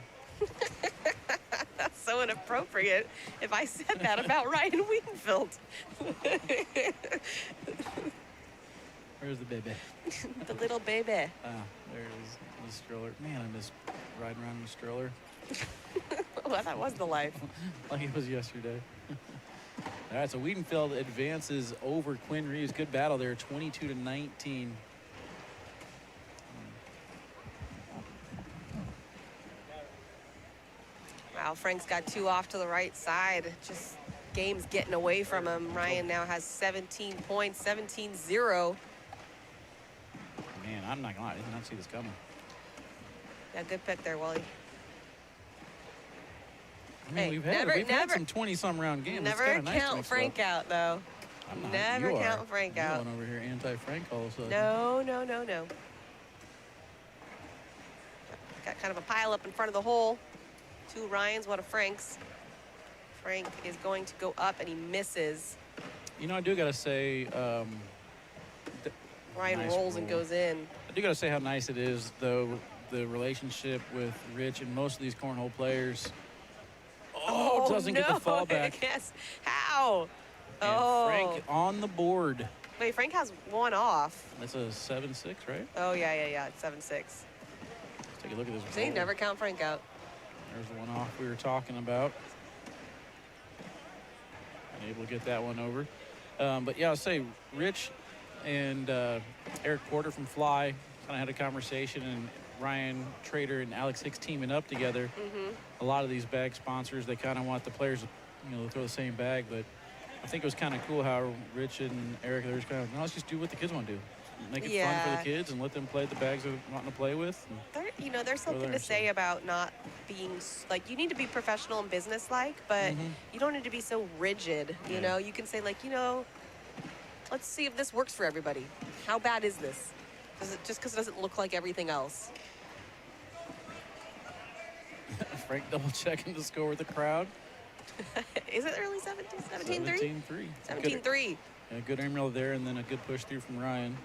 That's so inappropriate if I said that about Ryan Wiedenfeld. Where's the baby? The little baby. Ah, there it is. The stroller. Man, I miss riding around in a stroller Well, that was the life. like it was yesterday. All right, so Wiedenfeld advances over Quinn Reeves. Good battle there, 22-19. Wow, Frank's got 2 off to the right side. Just game's getting away from him. Ryan now has 17 points, 17-0. Man, I'm not gonna lie, I did not see this coming. Yeah, good pick there, Wally. I mean, Hey, we've had some 20-some round games. Never It's kinda nice to count mix it Frank up. out, though. I'm not. Never You are. count Frank You're out. going over here anti-Frank all of a sudden. No, no, no, no. Got kind of a pile up in front of the hole. 2 Ryans, 1 of Frank's. Frank is going to go up, and he misses. You know, I do gotta say, Ryan nice rolls and roll. goes in. I do gotta say how nice it is, though, the relationship with Rich and most of these cornhole players. Oh, doesn't get the fall back. Yes. How? And Oh. Frank on the board. Wait, Frank has 1 off. That's a 7-6, right? Oh, yeah. It's 7-6. Let's take a look at this. See, roll. never count Frank out. There's the one off we were talking about. Unable to get that one over. But yeah, I'll say Rich and Eric Porter from Fly kind of had a conversation, and Ryan Trader and Alex Hicks teaming up together. A lot of these bag sponsors, they kind of want the players, to throw the same bag, but I think it was kind of cool how Rich and Eric, they're just kind of, no, let's just do what the kids want to do. Make it fun for the kids and let them play the bags they're wanting to play with. There's something to say about not being, like, you need to be professional and business-like, but you don't need to be so rigid, you know? You can say, like, let's see if this works for everybody. How bad is this? Just because it doesn't look like everything else. Frank double checking the score with the crowd. Is it early 17-3? 17-3. 17-3. A good aerial there, and then a good push through from Ryan.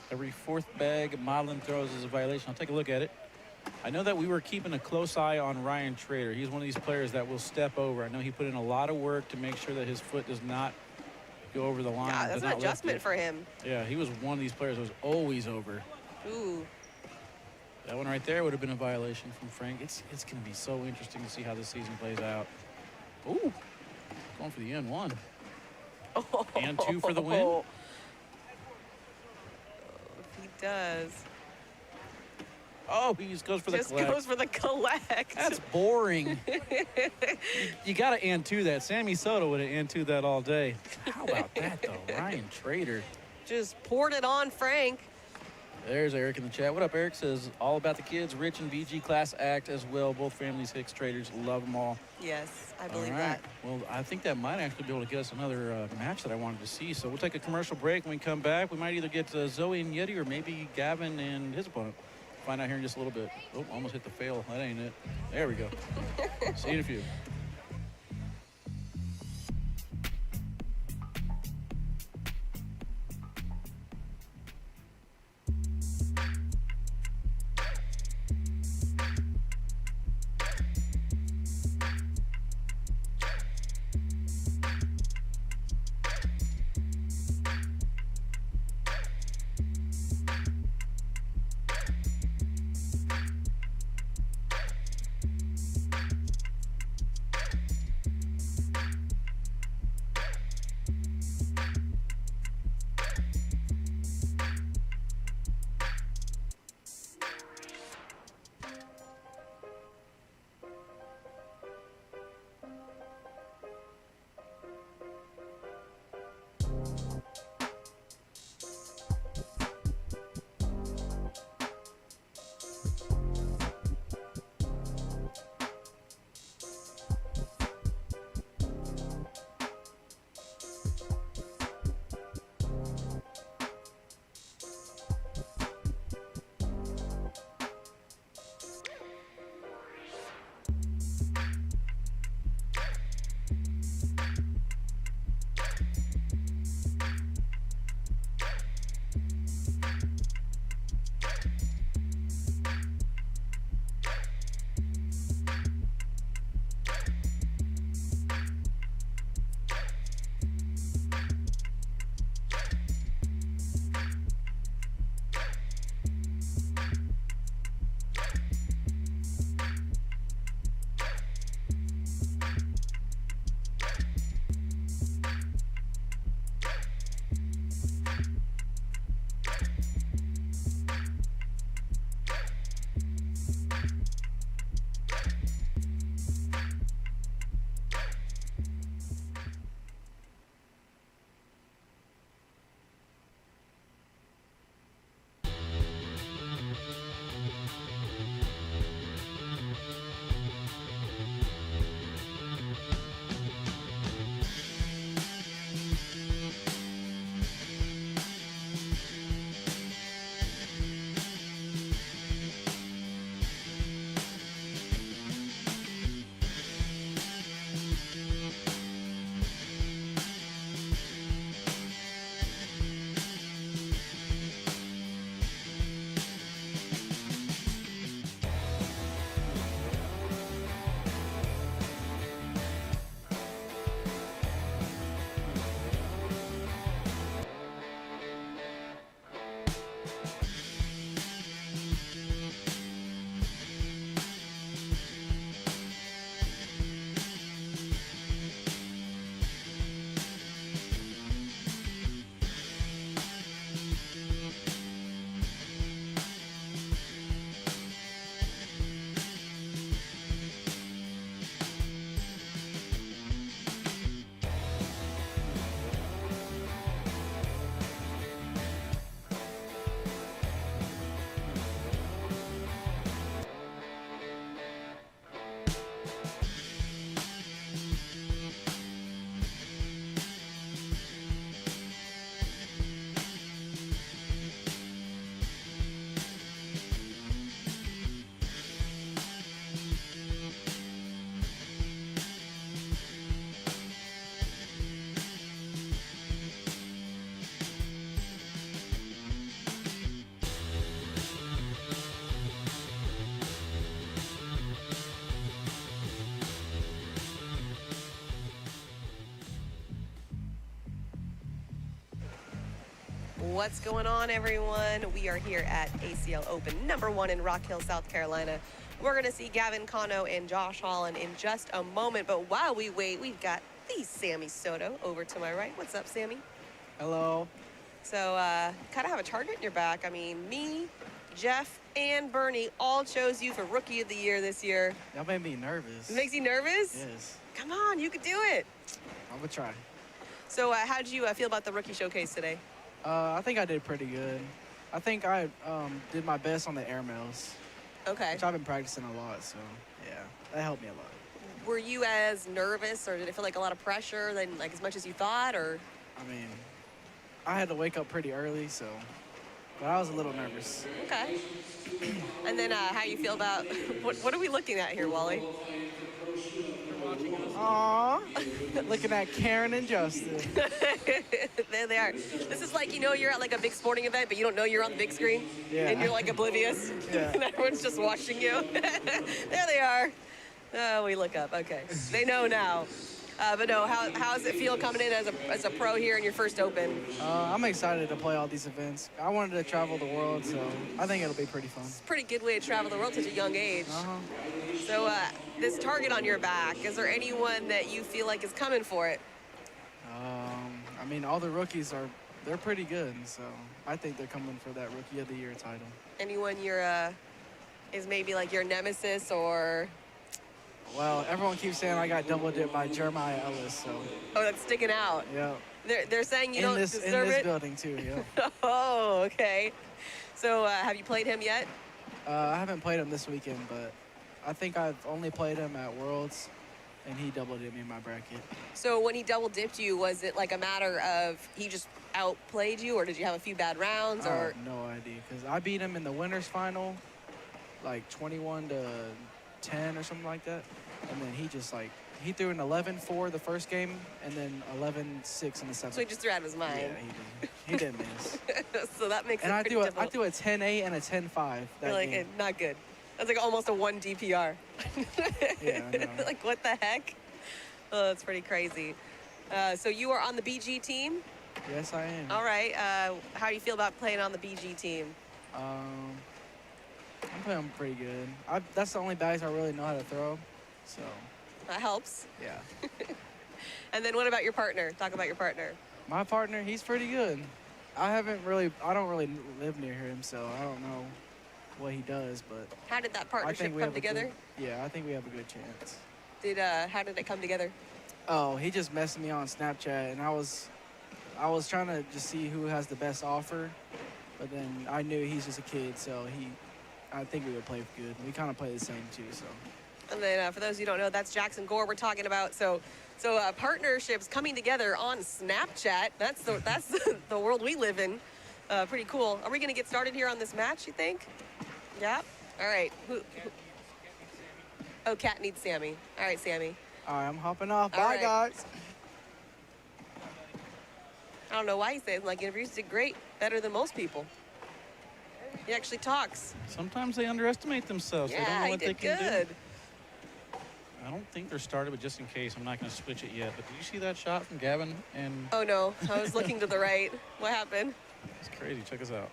Every 4th bag Modlin throws is a violation. I'll take a look at it. I know that we were keeping a close eye on Ryan Trader. He's one of these players that will step over. I know he put in a lot of work to make sure that his foot does not go over the line. Yeah, that's an adjustment for him. Yeah, he was one of these players that was always over. Ooh. That one right there would have been a violation from Frank. It's going to be so interesting to see how this season plays out. Ooh, going for the N1. And 2 for the win. Oh, he does. Oh, he just goes for the collect. Goes for the collect. That's boring. you got to and 2 that. Sammy Soto would have and 2 that all day. How about that, though? Ryan Trader. Just poured it on Frank. There's Eric in the chat. What up, Eric? Says, all about the kids. Rich and VG class act as well. Both families, Hicks traders. Love them all. Yes, I believe all right. Well, I think that might actually be able to get us another match that I wanted to see. So we'll take a commercial break. When we come back, we might either get Zoe and Yeti or maybe Gavin and his opponent. Find out here in just a little bit. Oh, almost hit the fail. That ain't it. There we go. See you in a few. What's going on, everyone? We are here at ACL Open #1 in Rock Hill, South Carolina. We're going to see Gavin Cano and Josh Holland in just a moment. But while we wait, we've got the Sammy Soto over to my right. What's up, Sammy? Hello. So, kind of have a target in your back. I mean, me, Jeff, and Bernie all chose you for Rookie of the Year this year. Y'all made me nervous. It makes you nervous? Yes. Come on, you can do it. I'm gonna try. So, how did you feel about the Rookie Showcase today? I think I did pretty good. I think I did my best on the airmails, Okay. which I've been practicing a lot, so yeah, that helped me a lot. Were you as nervous, or did it feel like a lot of pressure, than like as much as you thought, or? I mean, I had to wake up pretty early, so, but I was a little nervous. Okay. And then how you feel about, what are we looking at here, Wally? Aww. Looking at Karen and Justin. There they are. This is like, you're at like a big sporting event, but you don't know you're on the big screen. Yeah. And you're like oblivious. Yeah. And everyone's just watching you. There they are. Oh, we look up. Okay. They know now. But no, how does it feel coming in as a pro here in your first Open? I'm excited to play all these events. I wanted to travel the world, so I think it'll be pretty fun. It's a pretty good way to travel the world at such a young age. Uh-huh. So this target on your back, is there anyone that you feel like is coming for it? I mean, all the rookies they're pretty good, so I think they're coming for that Rookie of the Year title. Anyone is maybe like your nemesis, or? Well, everyone keeps saying I got double dipped by Jeremiah Ellis, so Oh, that's sticking out. yeah. They're saying you In don't this deserve it? building too, yeah. Oh, okay. So have you played him yet? I haven't played him this weekend, but I think I've only played him at Worlds, and he double dipped me in my bracket. So when he double dipped you, was it like a matter of he just outplayed you, or did you have a few bad rounds, I or? have no idea, because I beat him in the winners final, like 21-10 or something like that, and then he threw an 11-4 the first game, and then 11-6 in the seventh. So he just threw out of his mind. Yeah, he didn't miss. So that makes And it I pretty threw difficult. a 10-8 and a 10-5 that You're like, game. not good. That's like almost a 1 DPR. Yeah, I know. Like, what the heck? Oh, that's pretty crazy. So you are on the BG team? Yes, I am. All right. How do you feel about playing on the BG team? I'm playing pretty good. That's the only bags I really know how to throw, so That helps. yeah. And then what about your partner? Talk about your partner. My partner, he's pretty good. I don't really live near him, so I don't know what he does, but How did that I partnership think we come have together? I think we have a good chance. How did it come together? Oh, he just messaged me on Snapchat, and I was trying to just see who has the best offer, but then I knew he's just a kid, so I think we would play good. We kind of play the same too, so. And then for those of you who don't know, that's Jackson Gore we're talking about. So partnerships coming together on Snapchat. That's the world we live in. Pretty cool. Are we going to get started here on this match, you think? Yeah? All right. Oh, Cat needs Sammy. All right, Sammy. All right, I'm hopping off. All Bye, right. guys. I don't know why he says like interviews did great, better than most people. He actually talks. Sometimes they underestimate themselves. They don't Yeah, know he what they did can good. do. I don't think they're started, but just in case, I'm not going to switch it yet. But did you see that shot from Gavin? And Oh no, I was looking to the right. What happened? it's crazy. Check this out.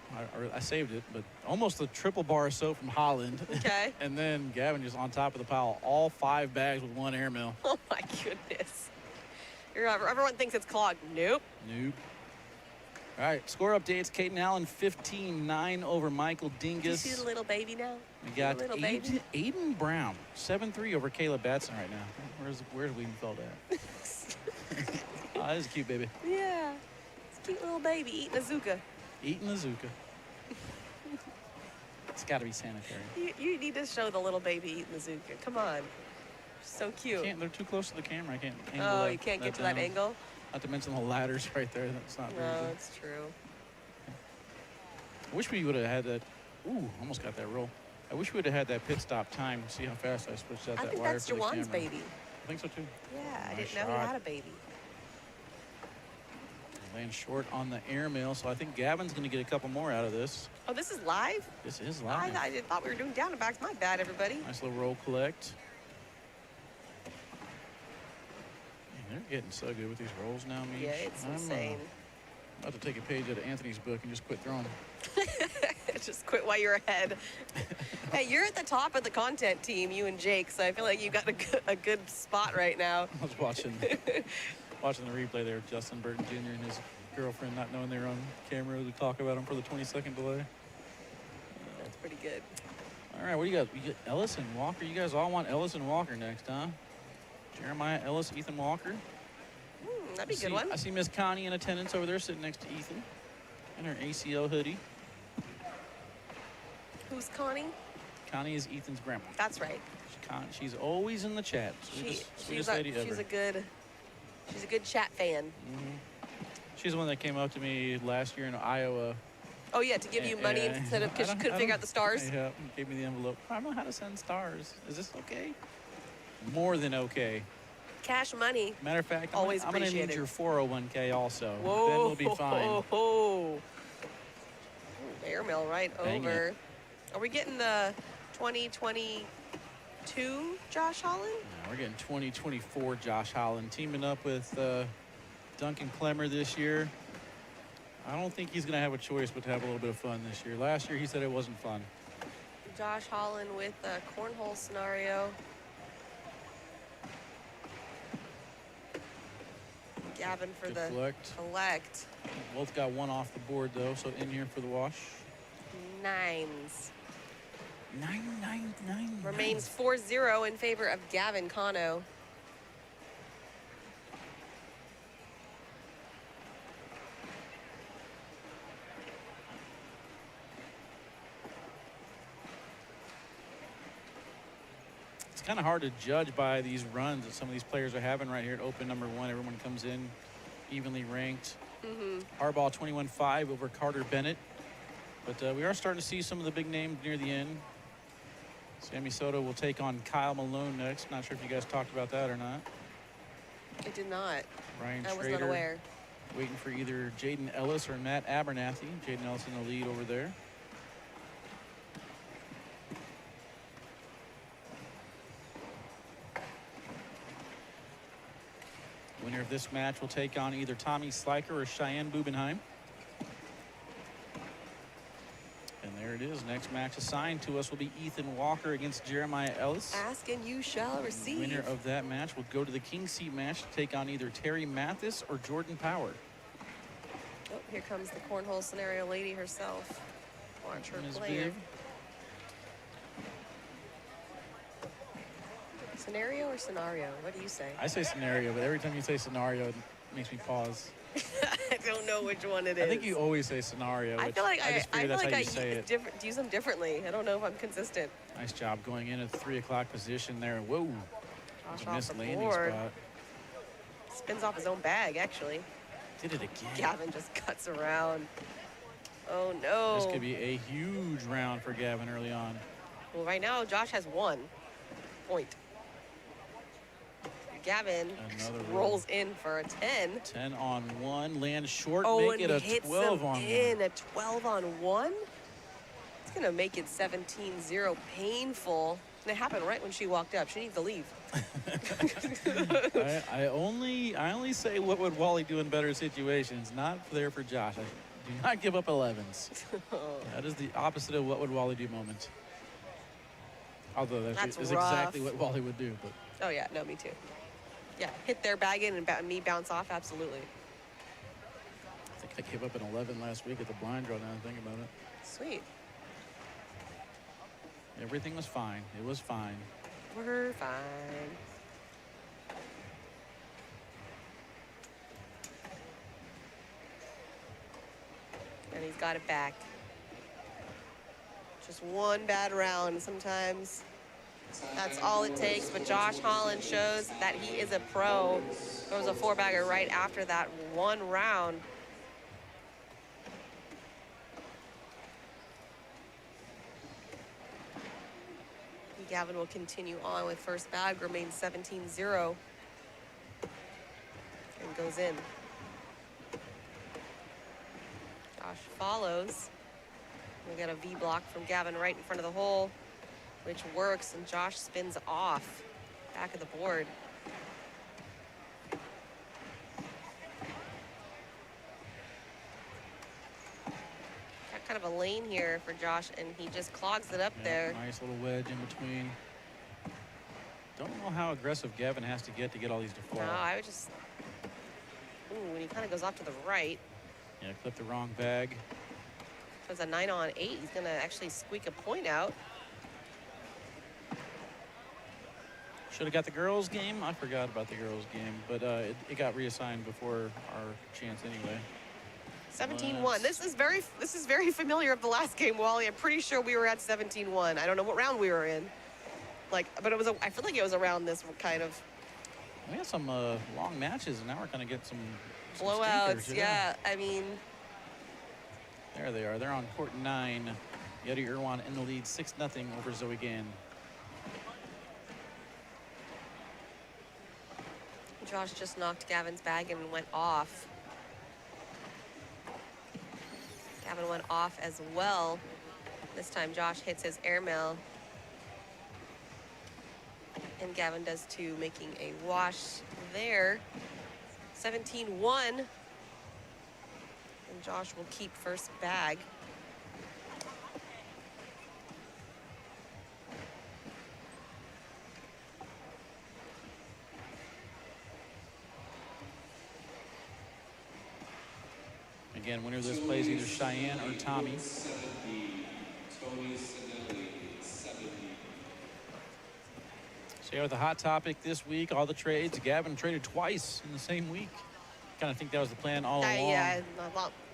I saved it, but almost a triple bar so from Holland. Okay. And then Gavin just on top of the pile, all 5 bags with 1 airmail. Oh my goodness. Everyone thinks it's clogged. Nope. Nope. All right, score updates. Caden Allen 15-9 over Michael Dingus. Do you see the little baby now? We got little baby? Aiden Brown 7-3 over Caleb Batson right now. Where's Wiedenfeld at? Oh, this is a cute baby. Yeah. It's a cute little baby eating a Zuka. Eating the Zuka. It's got to be sanitary. You need to show the little baby eating the Zuka. Come on. So cute. They're too close to the camera. I can't angle Oh, that- you can't get to that down. angle? Not to mention the ladders right there. That's not very No, good. it's true. I wish we would have had that. Ooh, almost got that roll. I wish we would have had that pit stop time. See how fast I switched out I that think wire that's for the Jawan's camera. baby. I think so too. Yeah, I Nice didn't know he shot. had a baby. Land short on the airmail, so I think Gavin's going to get a couple more out of this. Oh, this is live? This is I live. thought we were doing down and backs. My bad, everybody. Nice little roll collect. Man, they're getting so good with these rolls now, Mish. Yeah, it's I'm, insane. About to take a page out of Anthony's book and just quit throwing. Just quit while you're ahead. Hey, you're at the top of the content team, you and Jake, so I feel like you got a good spot right now. I was watching the replay there of Justin Burton Jr. and his girlfriend not knowing they were on camera to talk about him for the 20-second delay. That's pretty good. All right, what do you got? You get Ellis and Walker. You guys all want Ellis and Walker next, huh? Jeremiah Ellis, Ethan Walker. That'd be a good one. I see Miss Connie in attendance over there sitting next to Ethan in her ACL hoodie. Who's Connie? Connie is Ethan's grandma. That's right. She's always in the chat. Sweetest lady ever. She's a good chat fan. She's the one that came up to me last year in Iowa. Oh yeah, to give you money instead of because she couldn't figure out the stars. Yeah, gave me the envelope. I don't know how to send stars. Is this okay? More than okay. Cash money. Matter of fact, always I'm gonna need your 401k also. Whoa. Then we'll be fine. Ooh, airmail right Dang over. it. Are we getting the 2022 Josh Holland? No, we're getting 2024 Josh Holland teaming up with Duncan Clemmer this year. I don't think he's going to have a choice but to have a little bit of fun this year. Last year he said it wasn't fun. Josh Holland with a cornhole scenario. Gavin for Deflect. the collect. Both got one off the board though, so in here for the wash. Nines. 999. Remains 4-0 in favor of Gavin Cano. It's kind of hard to judge by these runs that some of these players are having right here at open number 1. Everyone comes in evenly ranked. Harbaugh 21-5 over Carter Bennett. But we are starting to see some of the big names near the end. Sammy Soto will take on Kyle Malone next. Not sure if you guys talked about that or not. I did not. Ryan I was Schrader not aware. waiting for either Jaden Ellis or Matt Abernathy. Jaden Ellis in the lead over there. Winner of this match will take on either Tommy Sliker or Cheyenne Bubenheim. And there it is. Next match assigned to us will be Ethan Walker against Jeremiah Ellis. Ask and you shall receive. Winner of that match will go to the King Seat match to take on either Terry Mathis or Jordan Power. Oh, here comes the cornhole scenario lady herself. Watch her Ms. play. Big. Scenario or scenario? What do you say? I say scenario, but every time you say scenario, it makes me pause. I don't know which one it is. I think you always say scenario. I feel like I just figure feel that's like how I you say it. use them differently. I don't know if I'm consistent. Nice job going in at the 3 o'clock position there. Whoa. Josh A off missed the landing board. spot. Spins off his own bag, actually. Did it again. Gavin just cuts around. Oh, no. This could be a huge round for Gavin early on. Well, right now, Josh has 1 point. Gavin rolls in for a 10. 10 on 1, lands short, Oh, make and it a hits 12 him on 1. in a 12 on 1. It's going to make it 17-0. Painful. And it happened right when she walked up. She needs to leave. I only say what would Wally do in better situations, not there for Josh. Do not give up 11s. That is the opposite of what would Wally do moment. Although that is exactly what Wally would do. But Oh, yeah. No, me too. Yeah, hit their bag in and me bounce off. Absolutely. I think I gave up an 11 last week at the blind draw now I think about it. Sweet. Everything was fine. It was fine. We're fine. And he's got it back. Just one bad round sometimes. That's all it takes, but Josh Holland shows that he is a pro. Throws a 4-bagger right after that 1 round. Gavin will continue on with first bag, remains 17-0. And goes in. Josh follows. We got a V block from Gavin right in front of the hole, which works, and Josh spins off back of the board. kind of a lane here for Josh, and he just clogs it up Yeah, there. nice little wedge in between. Don't know how aggressive Gavin has to get all these to fall. No, I would just. Ooh, and he kind of goes off to the right. Yeah, clip the wrong bag. So it's a 9-on-8. He's going to actually squeak a point out. Should have got the girls' game. I forgot about the girls' game, but it got reassigned before our chance anyway. 17-1. This is very familiar of the last game, Wally. I'm pretty sure we were at 17-1. I don't know what round we were in. But it was. I feel like it was around this kind of We had some long matches, and now we're going to get some blowouts. stinkers, Yeah, I mean, there they are. They're on court 9. Yeti Irwan in the lead, 6-0 over Zoe Gann. Josh just knocked Gavin's bag and went off. Gavin went off as well. This time Josh hits his airmail. And Gavin does too, making a wash there. 17-1. And Josh will keep first bag. Again, winner of this plays either Cheyenne or Tommy. 70. Tony Sinelli, 70. So yeah, with the hot topic this week, all the trades. Gavin traded twice in the same week. Kind of think that was the plan all along. Yeah,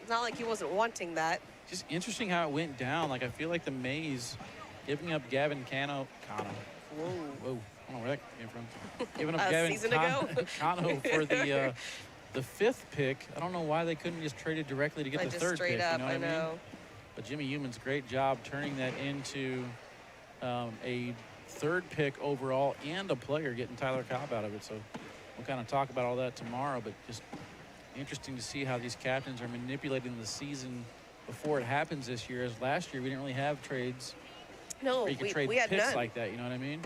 not like he wasn't wanting that. Just interesting how it went down. Like, I feel like the Mays giving up Gavin Cano. Whoa. I don't know where that came from. Giving up A Gavin season ago? Cano for the 5th pick. I don't know why they couldn't just trade it directly to get Like the just 3rd straight pick. up, You know what I I mean? know. But Jimmy Human's great job turning that into a 3rd pick overall and a player, getting Tyler Cobb out of it. So we'll kind of talk about all that tomorrow, but just interesting to see how these captains are manipulating the season before it happens this year. As last year, we didn't really have trades No, where you could trade we had picks none. like that. You know what I mean?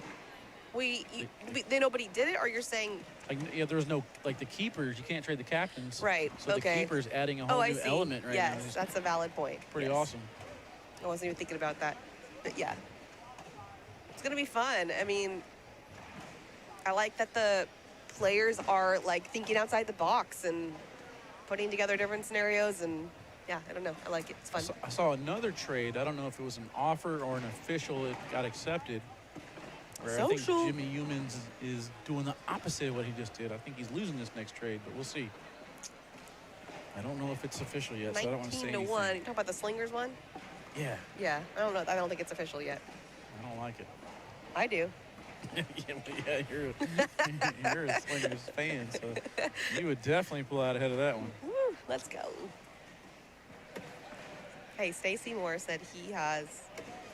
Nobody did it, or you're saying? Like, yeah, there was no, like, the keepers. You can't trade the captains. Right, So okay. the keeper's adding a whole I new see. element right yes, now. It's that's a valid point. pretty Yes. awesome. I wasn't even thinking about that. But yeah, it's going to be fun. I mean, I like that the players are like thinking outside the box and putting together different scenarios. And yeah, I don't know. I like it. It's fun. I saw another trade. I don't know if it was an offer or an official. It got accepted. Where I think Social. Jimmy Humans is doing the opposite of what he just did. I think he's losing this next trade, but we'll see. I don't know if it's official yet, so I don't want to say 19-1. anything. You talking about the Slingers one? Yeah, Yeah, I don't know. I don't think it's official yet. I don't like it. I do. yeah, you're a Slingers fan, so you would definitely pull out ahead of that one. Woo, let's go. Hey, Stacey Moore said he has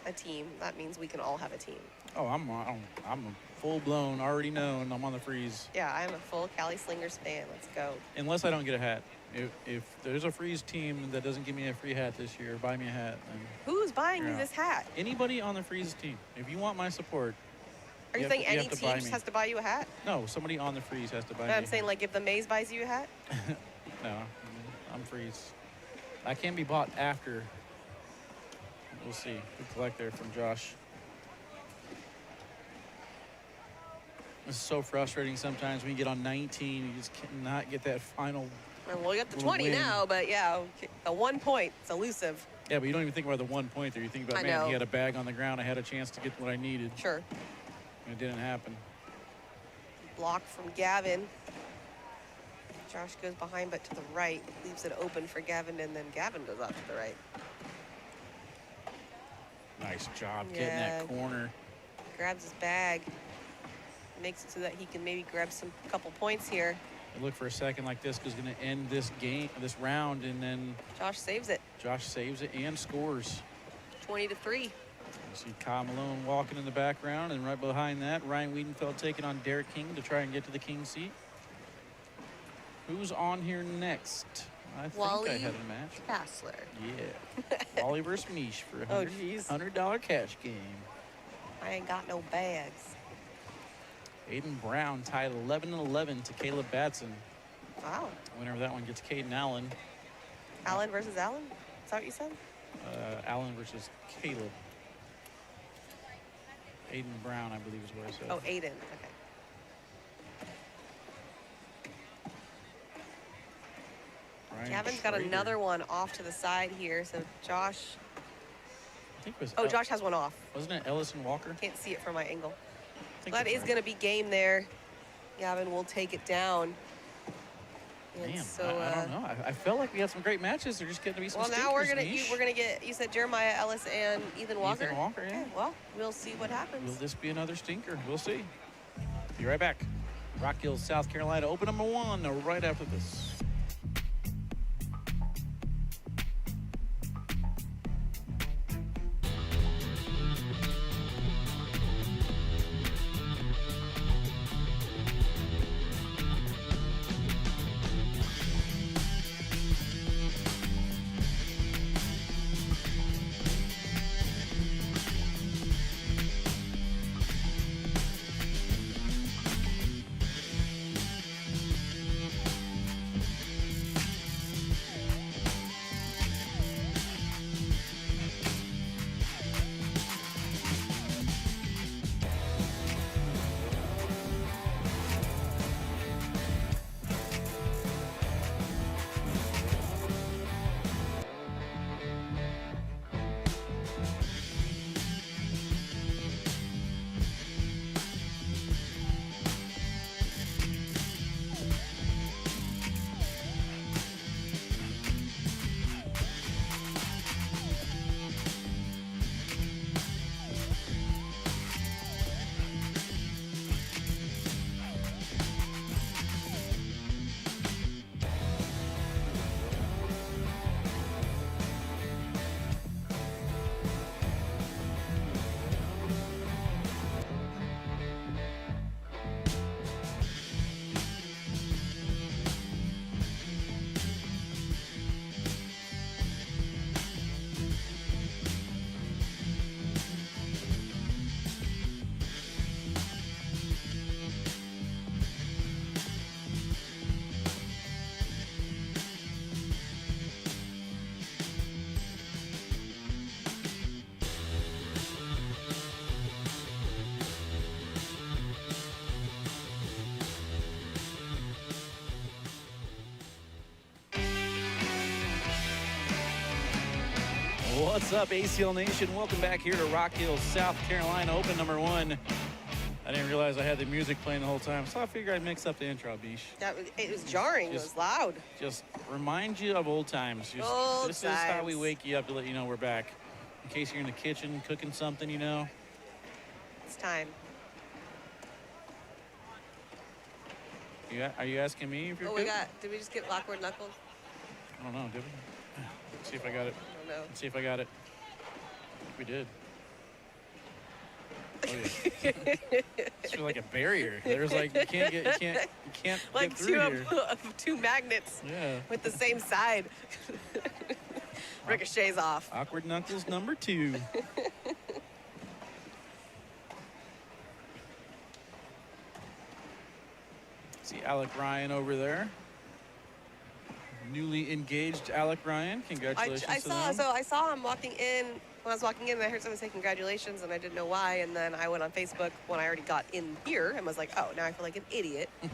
a team. That means we can all have a team. Oh, I'm a full-blown, already known. I'm on the freeze. Yeah, I'm a full Cali Slingers fan. Let's go. Unless I don't get a hat. If there's a freeze team that doesn't give me a free hat this year, buy me a hat. Then Who's buying you Yeah. this hat? anybody on the freeze team, if you want my support, Are you You saying have to- you any have to buy team me. has to buy you a hat? no, somebody on the freeze has to buy No, me. I'm a saying hat. like if the Maze buys you a hat. No, I'm freeze. I can be bought after. We'll see. Good collect there from Josh. This is so frustrating sometimes when you get on 19, you just cannot get that final. Well, you got the Little 20 win. now, but yeah, the 1 point. It's elusive. Yeah, but you don't even think about the 1 point there. You think about, I man, know. he had a bag on the ground. I had a chance to get what I needed. Sure. And it didn't happen. Block from Gavin. Josh goes behind, but to the right. Leaves it open for Gavin, and then Gavin goes off to the right. Nice job getting Yeah. that corner. Grabs his bag. Makes it so that he can maybe grab a couple points here. It looked for a second like this was going to end this game, this round, and then Josh saves it. Josh saves it and scores. 20-3. You see Kyle Malone walking in the background, and right behind that, Ryan Wiedenfeld taking on Derek King to try and get to the king seat. Who's on here next? I think Wally I had a match. Kassler. Yeah. Wally versus Mish for a Oh, jeez. $100 cash game. I ain't got no bags. Aiden Brown tied 11-11 to Caleb Batson. Wow. Winner of that one gets Caden Allen. Allen versus Allen? Is that what you said? Allen versus Caleb. Aiden Brown, I believe is what I said. Oh, Aiden. Okay. Ryan Gavin's got Schrader. another one off to the side here. So Josh. I think it was Oh, Josh has one off. Wasn't it Ellison Walker? Can't see it from my angle. I think That that's is right. going to be game there. Gavin will take it down. And Man, so, I don't know. I felt like we had some great matches. They're just getting to be some well, now we're stinkers, gonna Mish. we're gonna get. You said Jeremiah Ellis and Ethan Walker. Ethan Walker, yeah. Okay, well, we'll see what Will happens. this be another stinker? We'll see. Be right back. Rock Hill, South Carolina, open number 1 right after this. What's up, ACL Nation? Welcome back here to Rock Hill, South Carolina, open number 1. I didn't realize I had the music playing the whole time, so I figured I'd mix up the intro, Bish. It was jarring. It was loud. Just remind you of old times. This is how we wake you up to let you know we're back. In case you're in the kitchen cooking something, you know. It's time. Are you asking me if you're Oh, cooking? did we just get awkward knuckles? I don't know, did we? Let's see if I got it. I don't know. Let's see if I got it. We did. Oh, yeah. It's like a barrier. There's like you can't Like get through here. two magnets Yeah. with the same side. Ricochets off. Awkward Knuckles number 2. See Alec Ryan over there. Newly engaged Alec Ryan. Congratulations to them. I saw him walking in. When I was walking in, and I heard someone say congratulations, and I didn't know why. And then I went on Facebook when I already got in here and was like, oh, now I feel like an idiot. So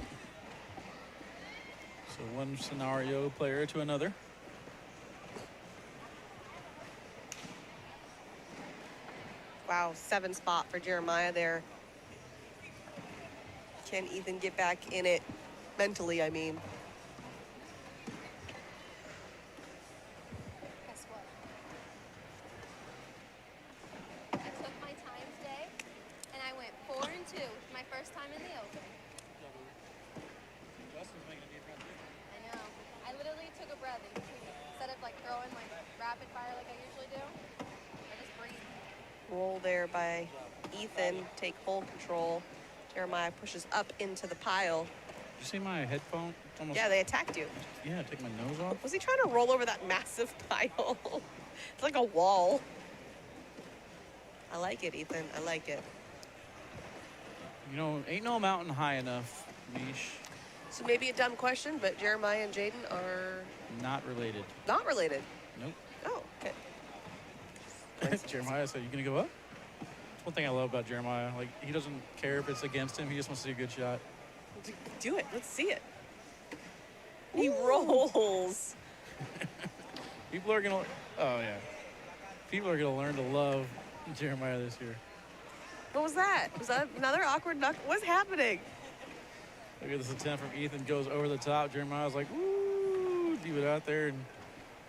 one scenario player to another. Wow, 7 spot for Jeremiah there. Can Ethan get back in it mentally, I mean? Guess what? I took my time today, and I went 4 and 2. My first time in the open. I know. I literally took a breath in between. Instead of like throwing like rapid fire like I usually do, I just breathed. Roll there by Ethan. Take hold control. Jeremiah pushes up into the pile. Did you see my headphone? It's almost, Yeah, they attacked you. yeah, take my nose off. Was he trying to roll over that massive pile? It's like a wall. I like it, Ethan. I like it. You know, ain't no mountain high enough, Mish. So maybe a dumb question, but Jeremiah and Jaden are Not related. not related. Nope. Oh, okay. Jeremiah said, "You gonna go up?" That's one thing I love about Jeremiah. Like, he doesn't care if it's against him. He just wants to see a good shot. Do it. Let's see it. He rolls. People are gonna. Oh yeah. People are gonna learn to love Jeremiah this year. What was that? Was that another awkward knuckle? What's happening? Look at this attempt from Ethan. Goes over the top. Jeremiah's like, "Woo!" Leave it out there, and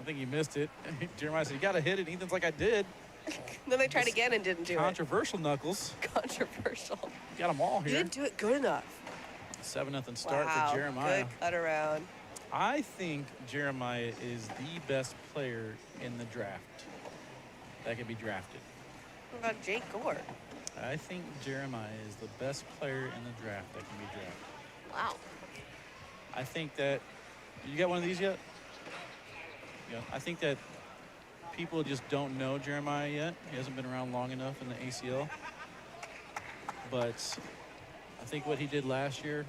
I think he missed it. Jeremiah said, "You gotta hit it." Ethan's like, "I did." Then they tried again and didn't do Controversial knuckles. it. Controversial. Got them all You here. didn't do it good enough. 7-0 start Wow, for Jeremiah. good cut around. I think Jeremiah is the best player in the draft that can be drafted. What about Jake Gore? I think Jeremiah is the best player in the draft that can be drafted. Wow. I think that, you got one of these yet? Yeah. I think that people just don't know Jeremiah yet. He hasn't been around long enough in the ACL. But I think what he did last year,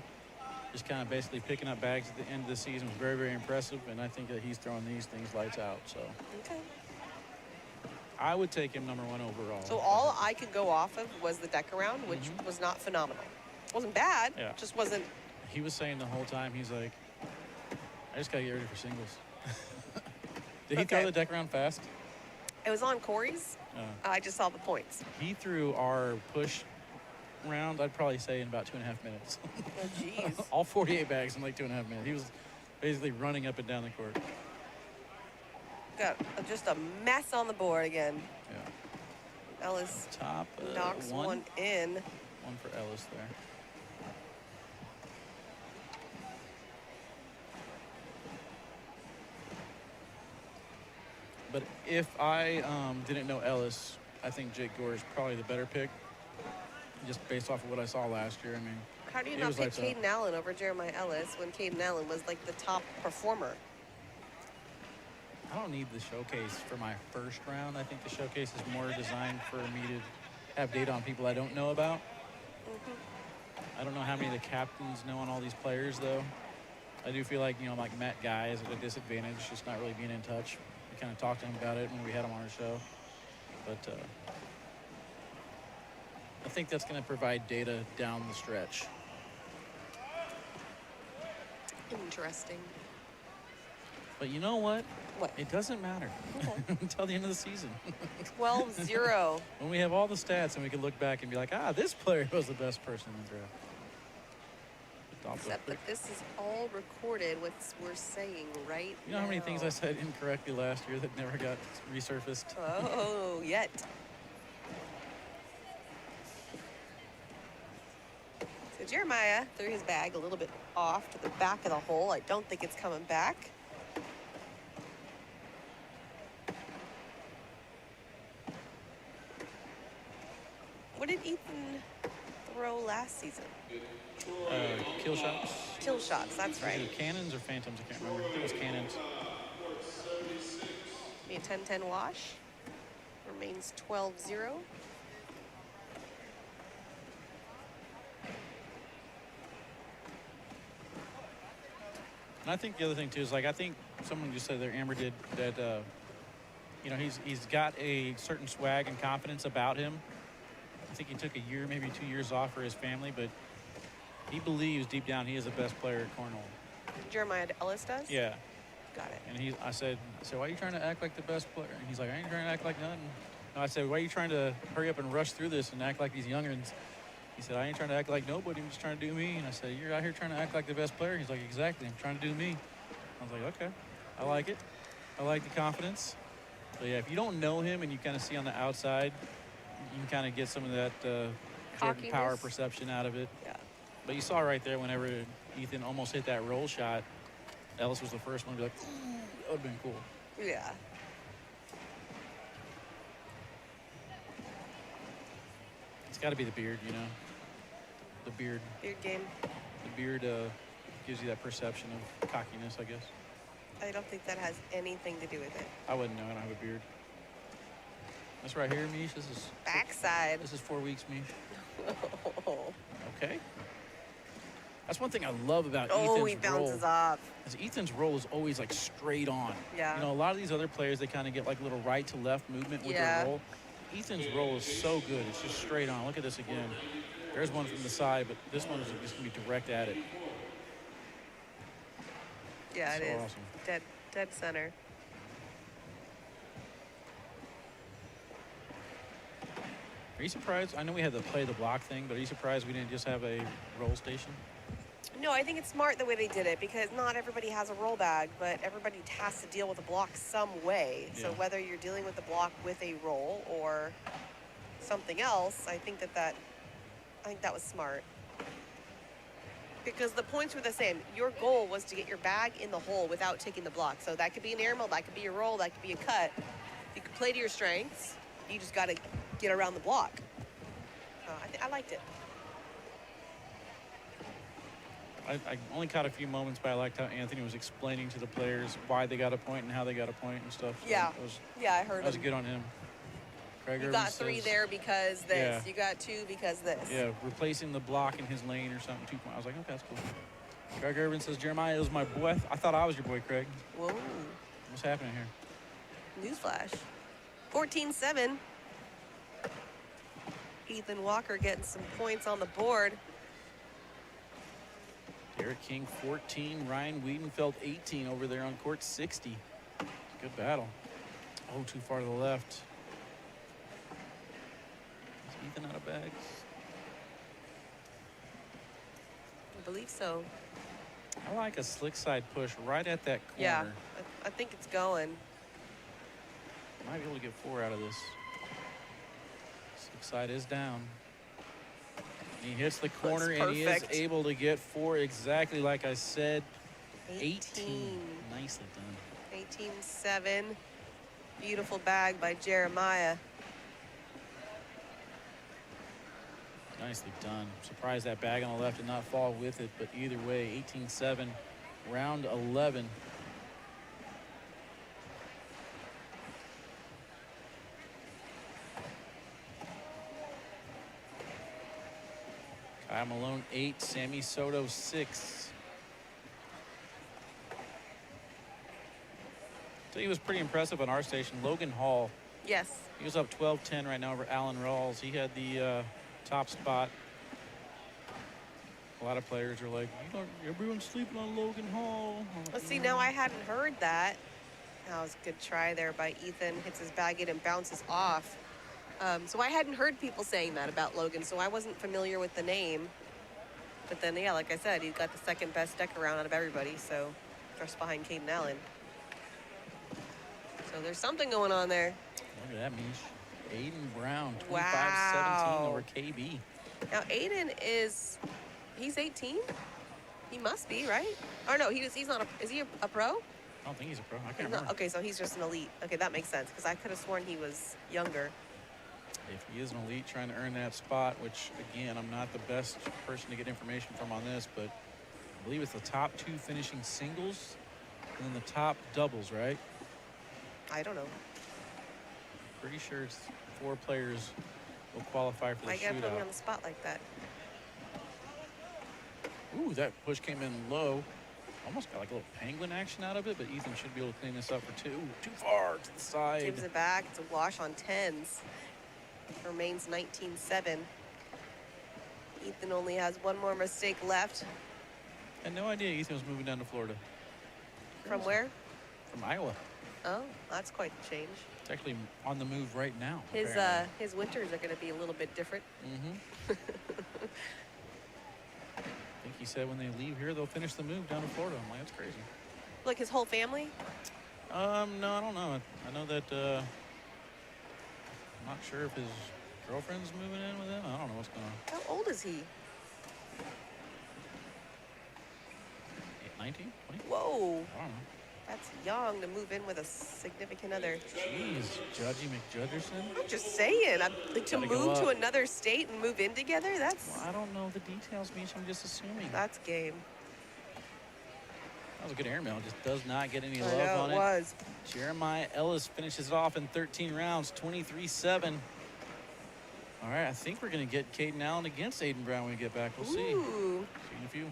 just kind of basically picking up bags at the end of the season, was very, very impressive. And I think that he's throwing these things lights out. So Okay. I would take him number 1 overall. So all I could go off of was the deck around, which was not phenomenal. Wasn't bad, Yeah. just wasn't. He was saying the whole time, he's like, I just got to get ready for singles. Did he throw Okay. the deck around fast? It was on Corey's. I just saw the points. He threw our push round, I'd probably say, in about 2.5 minutes. Oh, jeez. All 48 bags in like 2.5 minutes. He was basically running up and down the court. Got just a mess on the board again. Yeah. Ellis Top knocks one in. One for Ellis there. But if I didn't know Ellis, I think Jake Gore is probably the better pick, just based off of what I saw last year. I mean, How do you it not was pick lights out. Caden Allen over Jeremiah Ellis when Caden Allen was like the top performer? I don't need the showcase for my first round. I think the showcase is more designed for me to have data on people I don't know about. I don't know how many of the captains know on all these players, though. I do feel like, like Matt Guy is at a disadvantage, just not really being in touch. We kind of talked to him about it when we had him on our show. But I think that's going to provide data down the stretch. Interesting. But you know what? What? It doesn't matter until the end of the season. 12-0. When we have all the stats and we can look back and be like, this player was the best person in the draft. Except that this is all recorded, what we're saying right You know how many now. things I said incorrectly last year that never got resurfaced? Oh, yet. So Jeremiah threw his bag a little bit off to the back of the hole. I don't think it's coming back. What did Ethan throw last season? Kill shots? Kill shots, that's right. Either cannons or phantoms, I can't remember. I think it was cannons. Be a 10-10 wash. Remains 12-0. And I think the other thing, too, is I think someone just said there, Amber did, that, he's got a certain swag and confidence about him. I think he took a year, maybe 2 years off for his family, but he believes deep down he is the best player at cornhole. Jeremiah Ellis does? Yeah. Got it. And I said, why are you trying to act like the best player? And he's like, I ain't trying to act like nothing. No, I said, why are you trying to hurry up and rush through this and act like these young'uns? He said, I ain't trying to act like nobody. I'm just trying to do me. And I said, you're out here trying to act like the best player? He's like, exactly. I'm trying to do me. I was like, okay. I like it. I like the confidence. But, yeah, if you don't know him and you kind of see on the outside, you can kind of get some of that Jordan Power perception out of it. Yeah. But you saw right there whenever Ethan almost hit that roll shot, Ellis was the first one to be like, ooh, that would have been cool. Yeah. It's got to be the beard, The beard. Beard game. The beard gives you that perception of cockiness, I guess. I don't think that has anything to do with it. I wouldn't know. I don't have a beard. This right here, Mish, this is... Backside. This is 4 weeks, Mish. Oh. Okay. That's one thing I love about Oh, Ethan's he bounces roll. off. Is Ethan's roll is always like straight on. Yeah. A lot of these other players, they kind of get like little right to left movement with Yeah. their roll. Ethan's roll is so good. It's just straight on. Look at this again. There's one from the side, but this one is just going to be direct at it. Yeah, it So is. awesome. Dead center. Are you surprised? I know we had the play the block thing, but are you surprised we didn't just have a roll station? No, I think it's smart the way they did it because not everybody has a roll bag, but everybody has to deal with a block some way. So Yeah. whether you're dealing with the block with a roll or something else, I think that was smart. Because the points were the same. Your goal was to get your bag in the hole without taking the block. So that could be an air mail, that could be a roll, that could be a cut. You can play to your strengths. You just got to get around the block. I liked it. I only caught a few moments, but I liked how Anthony was explaining to the players why they got a point and how they got a point and stuff. So Yeah. That was, Yeah, I heard that was him. good on him. Craig You Irvin got 3 says- there because this. Yeah. You got 2 because this. Yeah, replacing the block in his lane or something. 2 point. I was like, okay, that's cool. Craig Irvin says, Jeremiah is my boy. I thought I was your boy, Craig. Whoa. What's happening here? Newsflash. 14-7. Ethan Walker getting some points on the board. Derek King 14, Ryan Wiedenfeld 18 over there on court 60. Good battle. Oh, too far to the left. Is Ethan out of bags? I believe so. I like a slick side push right at that corner. Yeah, I think it's going. Might be able to get 4 out of this. Slick side is down. He hits the corner and he is perfect. able to get 4 exactly like I said. 18. Nicely done. 18-7. Beautiful bag by Jeremiah. Nicely done. Surprised that bag on the left did not fall with it, but either way, 18-7, round 11. Kyle Malone 8, Sammy Soto 6. So he was pretty impressive on our station. Logan Hall, Yes. he was up 12-10 right now over Alan Rawls. He had the top spot. A lot of players are like, you don't, everyone's sleeping on Logan Hall. Let's see, now I hadn't heard that. That was a good try there by Ethan. Hits his bag in and bounces off. So I hadn't heard people saying that about Logan, so I wasn't familiar with the name. But then, yeah, like I said, he got the second best deck around out of everybody, so just behind Caden Allen. So there's something going on there. Look at that, Mish. Aiden Brown, 25-17 Wow. over KB. Now, Aiden he's 18? He must be, right? Or no, he's not is he a pro? I don't think he's a pro. I can't He's remember. not, okay, so he's just an elite. Okay, that makes sense, because I could have sworn he was younger. If he is an elite trying to earn that spot, which, again, I'm not the best person to get information from on this, but I believe it's the top 2 finishing singles and then the top doubles, right? I don't know. Pretty sure it's 4 players will qualify for the Why you gotta put me shootout. on the spot like that? Ooh, that push came in low. Almost got like a little penguin action out of it, but Ethan should be able to clean this up for 2. Too far to the side. Gives it back. It's a wash on 10s. Remains 19-7. Ethan only has one more mistake left. I had no idea Ethan was moving down to Florida. From where? From Iowa. Oh, that's quite the change. It's actually on the move right now. His winters are going to be a little bit different. Mm-hmm. I think he said when they leave here, they'll finish the move down to Florida. I'm like, that's crazy. Like his whole family? No, I don't know. I know that, I'm not sure if his girlfriend's moving in with him. I don't know what's going on. How old is he? 19, 20? Whoa, I don't know. that's young to move in with a significant other. Jeez, Judgy McJudgerson. I'm just saying, like, to Gotta go move to up. another state and move in together, that's Well, I don't know the details, Mish. I'm just assuming. that's game. That was a good airmail. Just does not get any I love know on it it. was. Jeremiah Ellis finishes it off in 13 rounds, 23-7. All right, I think we're going to get Caden Allen against Aiden Brown when we get back. We'll see. See you Ooh. in a few.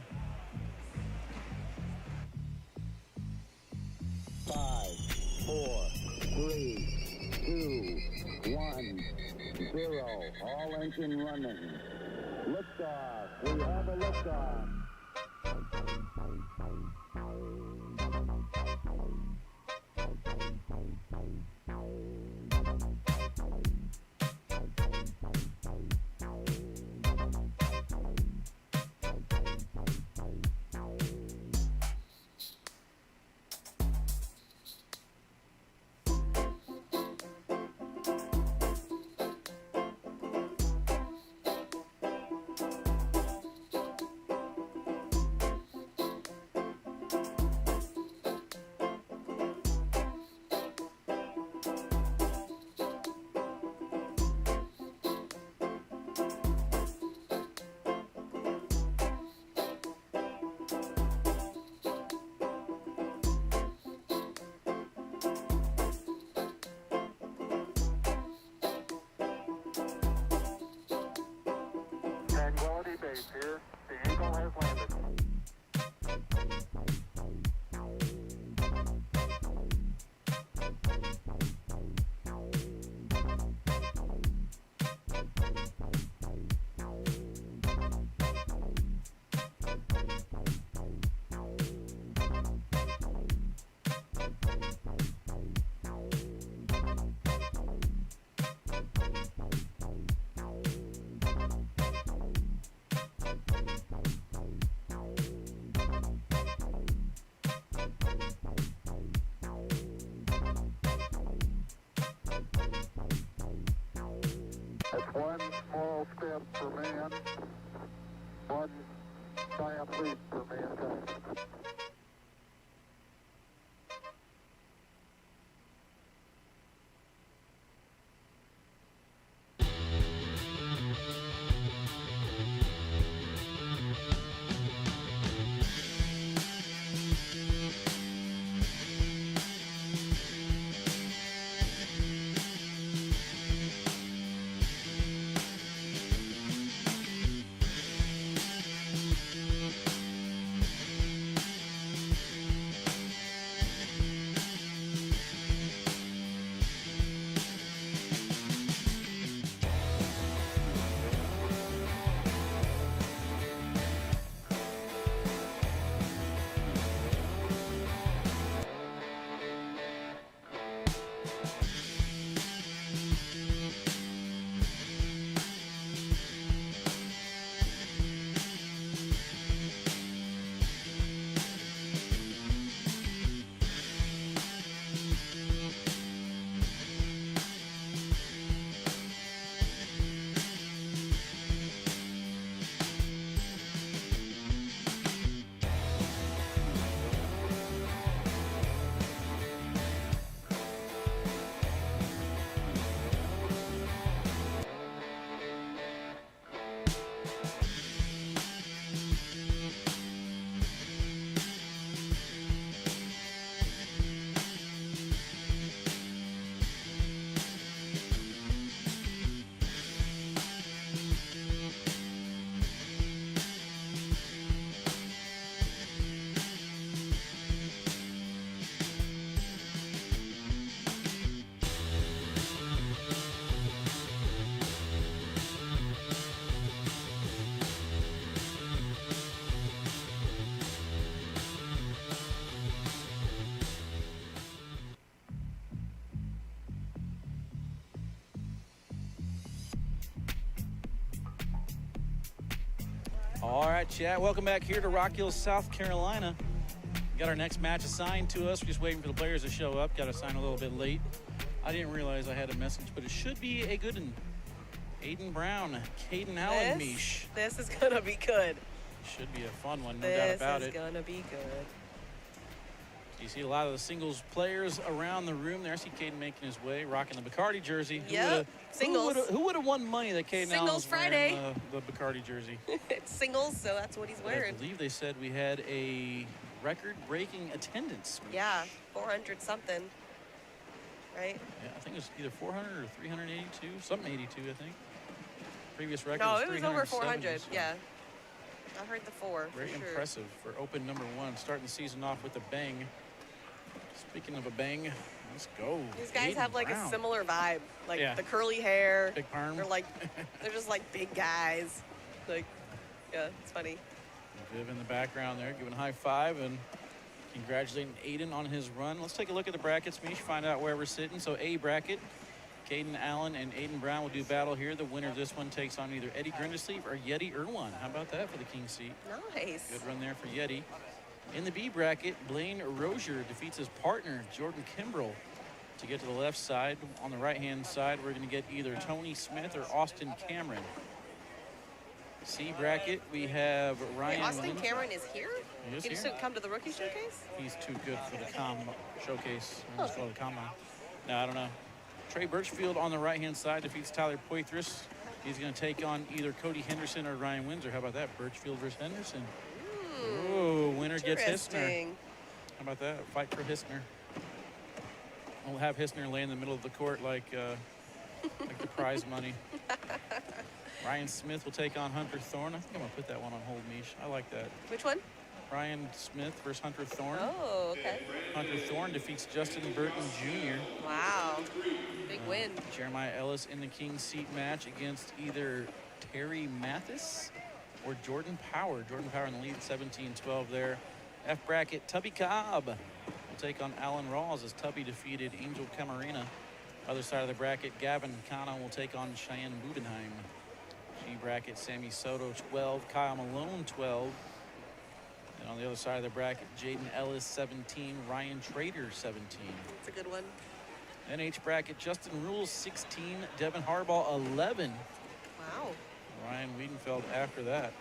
5, 4, 3, 1, 0. All engine running. Liftoff. We have a liftoff. Tranquility Base here. The Eagle has landed. That's one small step for man, one giant leap for mankind. All right, chat. Welcome back here to Rock Hill, South Carolina. We got our next match assigned to us. We're just waiting for the players to show up. Got assigned a little bit late. I didn't realize I had a message, but it should be a good one. Aiden Brown, Caden Allen, Mish. This is going to be good. Should be a fun one, no doubt about it. This is going to be good. You see a lot of the singles players around the room there. I see Caden making his way, rocking the Bacardi jersey. Yep, singles. Who would have won money that Caden Allen was Friday. wearing the Bacardi jersey? It's singles, so that's what he's wearing. I believe they said we had a record-breaking attendance. Yeah, 400 something, right? Yeah, I think it was either 400 or 382, something 82, I think. Previous record No, was it was over 370, 400, so yeah. I heard the 4. Very for sure. impressive for open number 1, starting the season off with a bang. Speaking of a bang, Let's go. These guys Aiden have like Brown. a similar vibe. Like Yeah. the curly hair. Big perm. They're just like big guys. Like, yeah, it's funny. Viv in the background there, giving a high five and congratulating Aiden on his run. Let's take a look at the brackets, Mish, find out where we're sitting. So A bracket, Caden Allen and Aiden Brown will do battle here. The winner of this one takes on either Eddie Grindersleeve or Yeti Irwan. How about that for the King seat? Nice. Good run there for Yeti. In the B bracket, Blaine Rozier defeats his partner, Jordan Kimbrell, to get to the left side. On the right-hand side, we're going to get either Tony Smith or Austin Cameron. C bracket, we have Ryan Wait, Austin Lin- Cameron is here? He is He just here. didn't come to the rookie showcase? He's too good for the showcase. I almost called it combine. No, I don't know. Trey Birchfield on the right-hand side defeats Tyler Poitras. He's going to take on either Cody Henderson or Ryan Windsor. How about that? Birchfield versus Henderson. Ooh, winner gets Hissner. Interesting. How about that? Fight for Hissner. We'll have Hissner lay in the middle of the court like the prize money. Ryan Smith will take on Hunter Thorne. I think I'm going to put that one on hold, Mish. I like that. Which one? Ryan Smith versus Hunter Thorne. Oh, okay. Hunter Thorne defeats Justin Burton Jr. Wow. Big win. Jeremiah Ellis in the King seat match against either Terry Mathis or Jordan Power. Jordan Power in the lead, 17-12 there. F bracket, Tubby Cobb will take on Alan Rawls as Tubby defeated Angel Camarena. Other side of the bracket, Gavin Kana will take on Cheyenne Bubenheim. G bracket, Sammy Soto 12, Kyle Malone 12. And on the other side of the bracket, Jaden Ellis 17, Ryan Trader 17. That's a good one. NH bracket, Justin Rules 16, Devin Harbaugh 11. Wow. Ryan Wiedenfeld after that.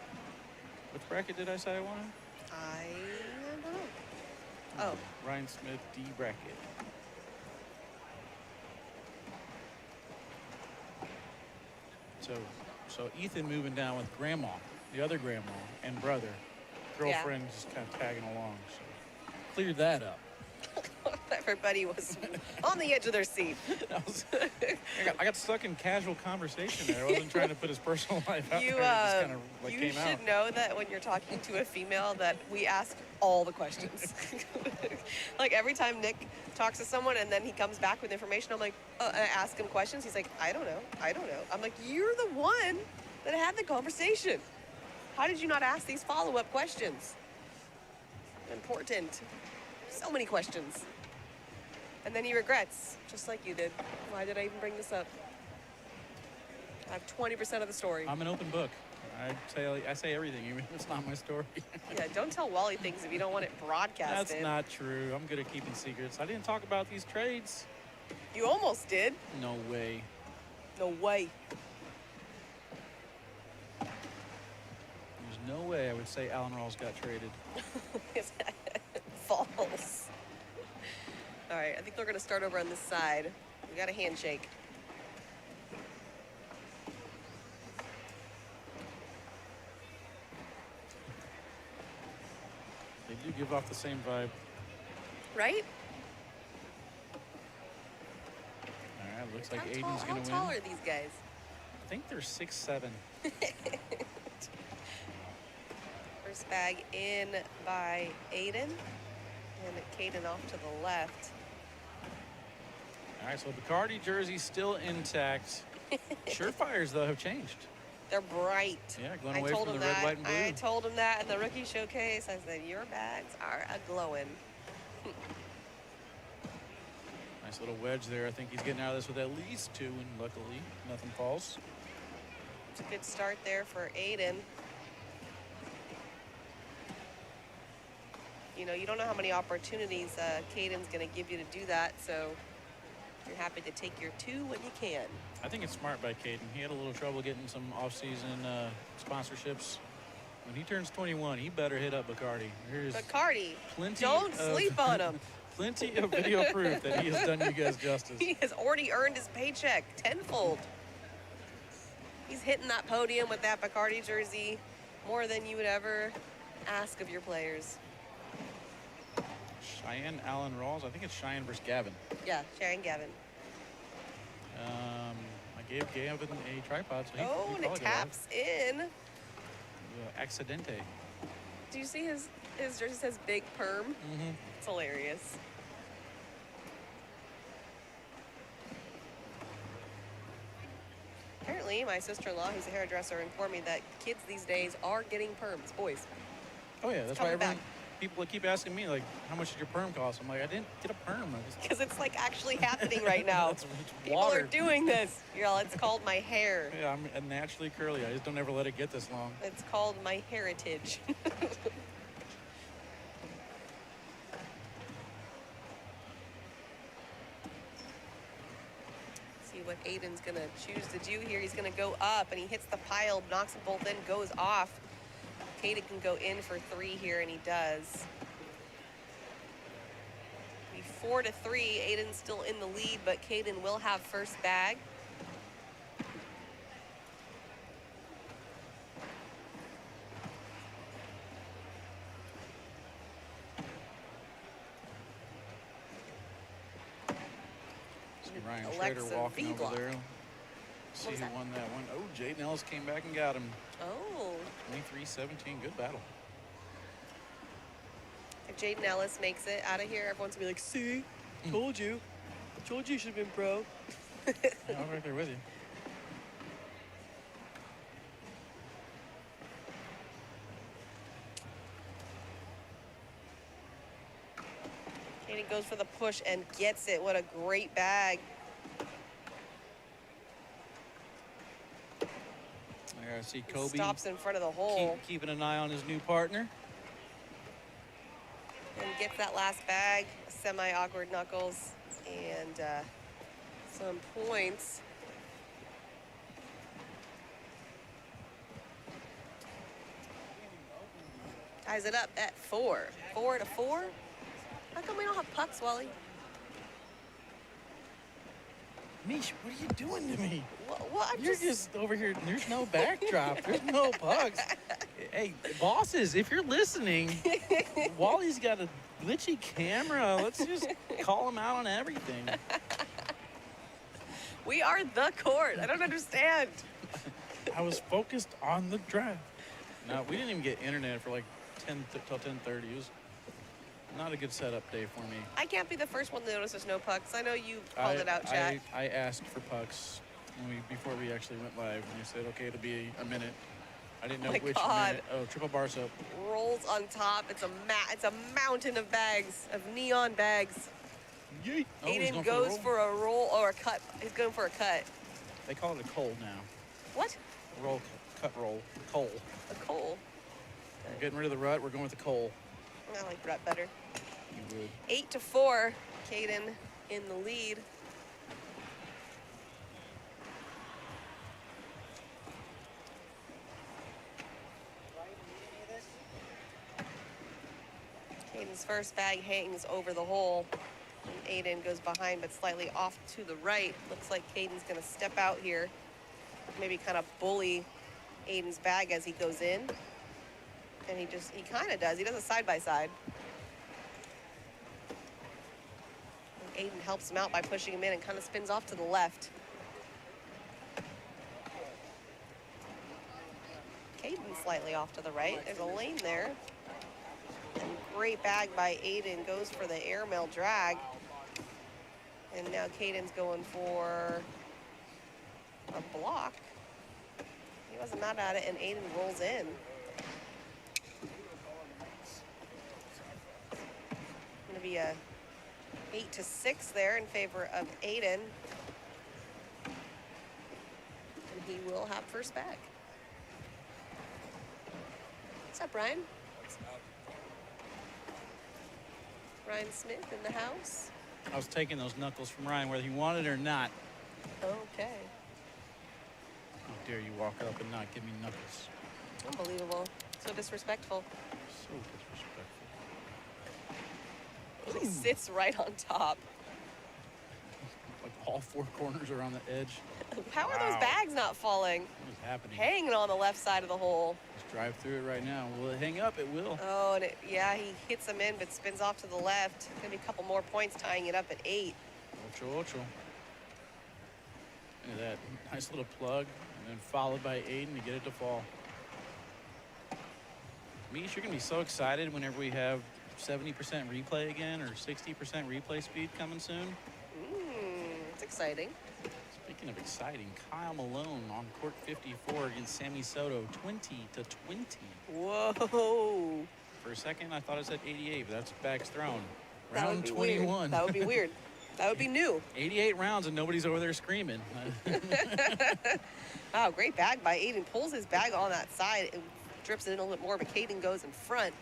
Which bracket did I say I wanted? I don't know. Oh. Ryan Smith D bracket. So Ethan moving down with grandma, the other grandma, and brother. Girlfriend just kind of tagging along. So cleared that up. Everybody was on the edge of their seat. I got stuck in casual conversation there. I wasn't trying to put his personal life out You, there. It just kind of you came should out. know that when you're talking to a female that we ask all the questions. Like every time Nick talks to someone and then he comes back with information, I'm like, I ask him questions. He's like, I don't know. I'm like, you're the one that had the conversation. How did you not ask these follow-up questions? Important. So many questions. And then he regrets, just like you did. Why did I even bring this up? I have 20% of the story. I'm an open book. I say everything, even if it's not my story. Yeah, don't tell Wally things if you don't want it broadcasted. That's not true. I'm good at keeping secrets. I didn't talk about these trades. You almost did. No way. No way. There's no way I would say Alan Rawls got traded. False. All right, I think they're going to start over on this side. We got a handshake. They do give off the same vibe. Right? All right, looks like How Aiden's tall going to win. are these guys? I think they're 6'7". First bag in by Aiden. And Caden off to the left. All right, so the Bacardi jersey's still intact. Surefires, though, have changed. They're bright. Yeah, going I away told from him the red, that. white, and blue. I told him that in the rookie showcase. I said, your bags are a-glowing. Nice little wedge there. I think he's getting out of this with at least 2, and luckily, nothing falls. It's a good start there for Aiden. You know, you don't know how many opportunities Caden's going to give you to do that, so you're happy to take your 2 when you can. I think it's smart by Caden. He had a little trouble getting some off-season sponsorships. When he turns 21, he better hit up Bacardi. Here's Bacardi, plenty don't of, sleep on him. Plenty of video proof that he has done you guys justice. He has already earned his paycheck tenfold. He's hitting that podium with that Bacardi jersey more than you would ever ask of your players. Cheyenne Allen Rawls. I think it's Cheyenne versus Gavin. Yeah, Sharon Gavin. I gave Gavin a tripod, so he And it probably got taps in. Accidente. Do you see his jersey says Big Perm? Mm-hmm. It's hilarious. my sister-in-law, who's a hairdresser, informed me that kids these days are getting perms, boys. Oh yeah, that's why coming everyone, back. people keep asking me like, how much did your perm cost? I'm like, I didn't get a perm. I just, Because it's like actually happening right now. it's People water. are doing this. You're all, it's called my hair. Yeah, I'm naturally curly. I just don't ever let it get this long. It's called my heritage. See what Aiden's gonna choose to do here. He's gonna go up and he hits the pile, knocks them both in, goes off. Caden can go in for 3 here, and he does. Be 4-3. Aiden's still in the lead, but Caden will have first bag. See Ryan Alexa Schrader walking V-block. over there. See was who that? won that one. Oh, Jaden Ellis came back and got him. Oh. 23-17. Good battle. If Jaden Ellis makes it out of here, everyone's gonna be like, see, told you. Told you should have been pro. Yeah, I'm right there with you. Caden goes for the push and gets it. What a great bag. There, I see Kobe Stops in front of the hole keeping an eye on his new partner. and gets that last bag. Semi-awkward knuckles and some points. Ties it up at 4. 4-4. How come we don't have pucks, Wally? Mish, what are you doing to me? What? I'm You're just over here. There's no backdrop. There's no pucks. Hey, bosses, if you're listening, Wally's got a glitchy camera. Let's just call him out on everything. We are the court. I don't understand. I was focused on the draft. No, we didn't even get internet for like 10 till 10:30. It was not a good setup day for me. I can't be the first one to notice there's no pucks. I know you called it out, Chad. I asked for pucks before we actually went live, and they said, okay, it'll be a minute. I didn't know My which God. minute. Oh, triple bar soap. Rolls on top. It's a mountain of bags, of neon bags. Yay. Oh, he's Aiden going goes for a roll. for a roll or a cut. He's going for a cut. They call it a coal now. What? Roll, cut roll, coal. A coal. We're getting rid of the rut. We're going with the coal. I like Brett better. You would. 8-4. Caden in the lead. Caden's first bag hangs over the hole. And Aiden goes behind, but slightly off to the right. Looks like Caden's going to step out here. Maybe kind of bully Aiden's bag as he goes in. And he kind of does. He does a side-by-side. And Aiden helps him out by pushing him in and kind of spins off to the left. Caden slightly off to the right. There's a lane there. And great bag by Aiden. Goes for the airmail drag. And now Caden's going for a block. He wasn't mad at it, and Aiden rolls in. Going to be a 8-6 there in favor of Aiden. And he will have first bag. What's up, Ryan? Ryan Smith in the house. I was taking those knuckles from Ryan, whether he wanted it or not. Okay. How dare you walk up and not give me knuckles? Unbelievable. So disrespectful. So disrespectful. He sits right on top. Like all 4 corners are on the edge. How are those Wow. bags not falling? What is happening? Hanging on the left side of the hole. Let's drive through it right now. Will it hang up? It will. Oh, and yeah, he hits them in, but spins off to the left. Gonna be a couple more points, tying it up at 8. Ocho, ocho. Look at that. Nice little plug, and then followed by Aiden to get it to fall. Mish, you're going to be so excited whenever we have 70% replay again or 60% replay speed coming soon. It's exciting. Speaking Speaking of exciting, Kyle Malone on court 54 against Sammy Soto, 20-20. Whoa. For a second, I thought it said 88, but that's bags thrown. That would Round be 21. Weird. That would be weird. That would be new. 88 rounds and nobody's over there screaming. Wow, great bag by Aiden. Pulls his bag on that side and drips it in a little bit more, but Caden goes in front.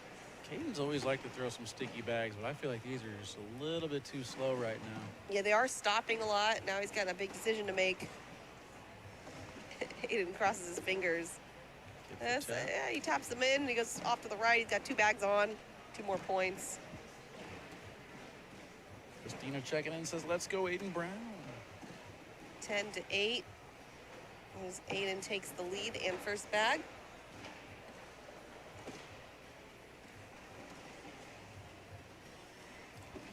Caden's always liked to throw some sticky bags, but I feel like these are just a little bit too slow right now. Yeah, they are stopping a lot. Now he's got a big decision to make. Aiden crosses his fingers. Yeah, he taps them in. He goes off to the right. He's got 2 bags on, 2 more points. Christina checking in says, let's go, Aiden Brown. 10-8. As Aiden takes the lead and first bag.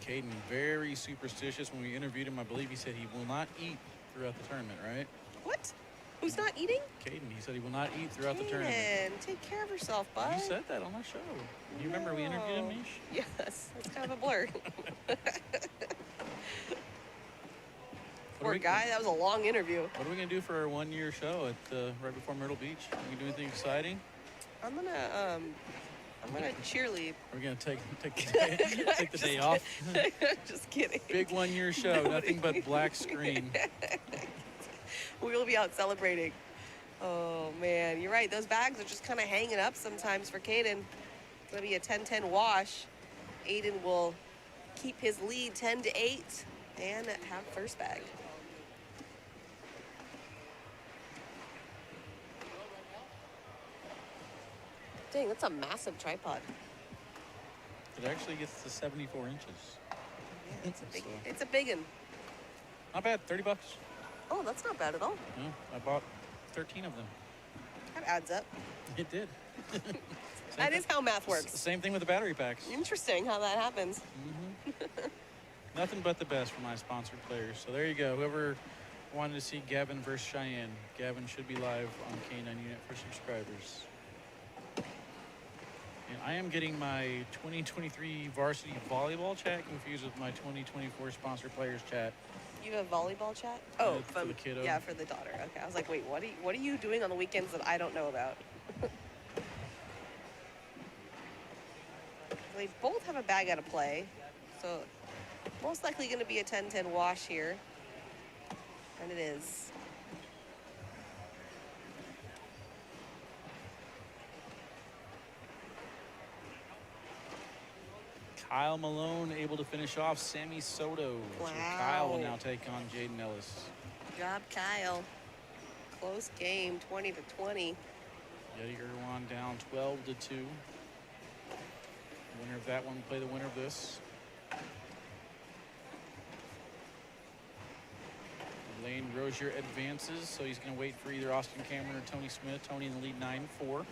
Caden, very superstitious. When we interviewed him, I believe he said he will not eat throughout the tournament, right? What? Who's not eating? Caden, he said he will not eat throughout the tournament. Aiden, take care of yourself, bud. You said that on our show. You remember we interviewed him, Mish? Yes, it's kind of a blur. Poor guy, that was a long interview. What are we gonna do for our 1-year show at right before Myrtle Beach? Are we gonna do anything exciting? I'm gonna cheerlead. We're gonna take the day off. Just kidding. Big 1-year show, nothing but black screen. We will be out celebrating. Oh man, you're right. Those bags are just kind of hanging up sometimes for Caden. It's gonna be a 10-10 wash. Aiden will keep his lead 10-8 and have first bag. Dang, that's a massive tripod. It actually gets to 74 inches. Yeah, it's a big one. Not bad, 30 bucks. Oh, that's not bad at all. Yeah, I bought 13 of them. That adds up. It did. That is how math works. Same thing with the battery packs. Interesting how that happens. Nothing but the best for my sponsored players. So there you go. Whoever wanted to see Gavin versus Cheyenne, Gavin should be live on K9 Unit for subscribers. And I am getting my 2023 varsity volleyball chat confused with my 2024 sponsored players chat. You have volleyball chat? Oh, for the kiddo. Yeah, for the daughter. Okay, I was like, wait, what are you doing on the weekends that I don't know about? They both have a bag out of play, so most likely going to be a 10-10 wash here, and it is. Kyle Malone able to finish off Sammy Soto. Wow. So Kyle will now take on Jaden Ellis. Good job, Kyle. Close game, 20-20. Yeti Irwan down 12-2. Winner of that one will play the winner of this. Lane Rozier advances, so he's going to wait for either Austin Cameron or Tony Smith. Tony in the lead 9-4.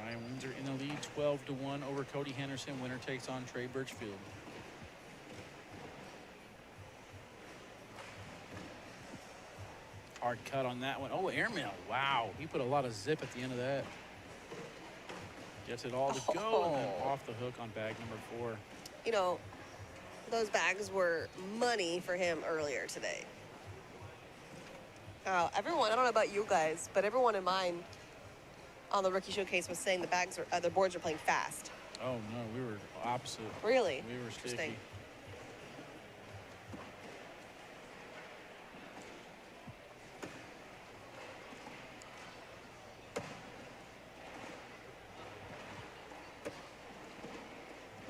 Ryan Windsor in the lead 12-1 over Cody Henderson. Winner takes on Trey Birchfield. Hard cut on that one. Oh, airmail. Wow. He put a lot of zip at the end of that. Gets it all to go and then off the hook on bag number 4. You know, those bags were money for him earlier today. Everyone, I don't know about you guys, but everyone in mine on the Rookie Showcase was saying the boards are playing fast. Oh, no, we were opposite. Really? We were sticky. Interesting.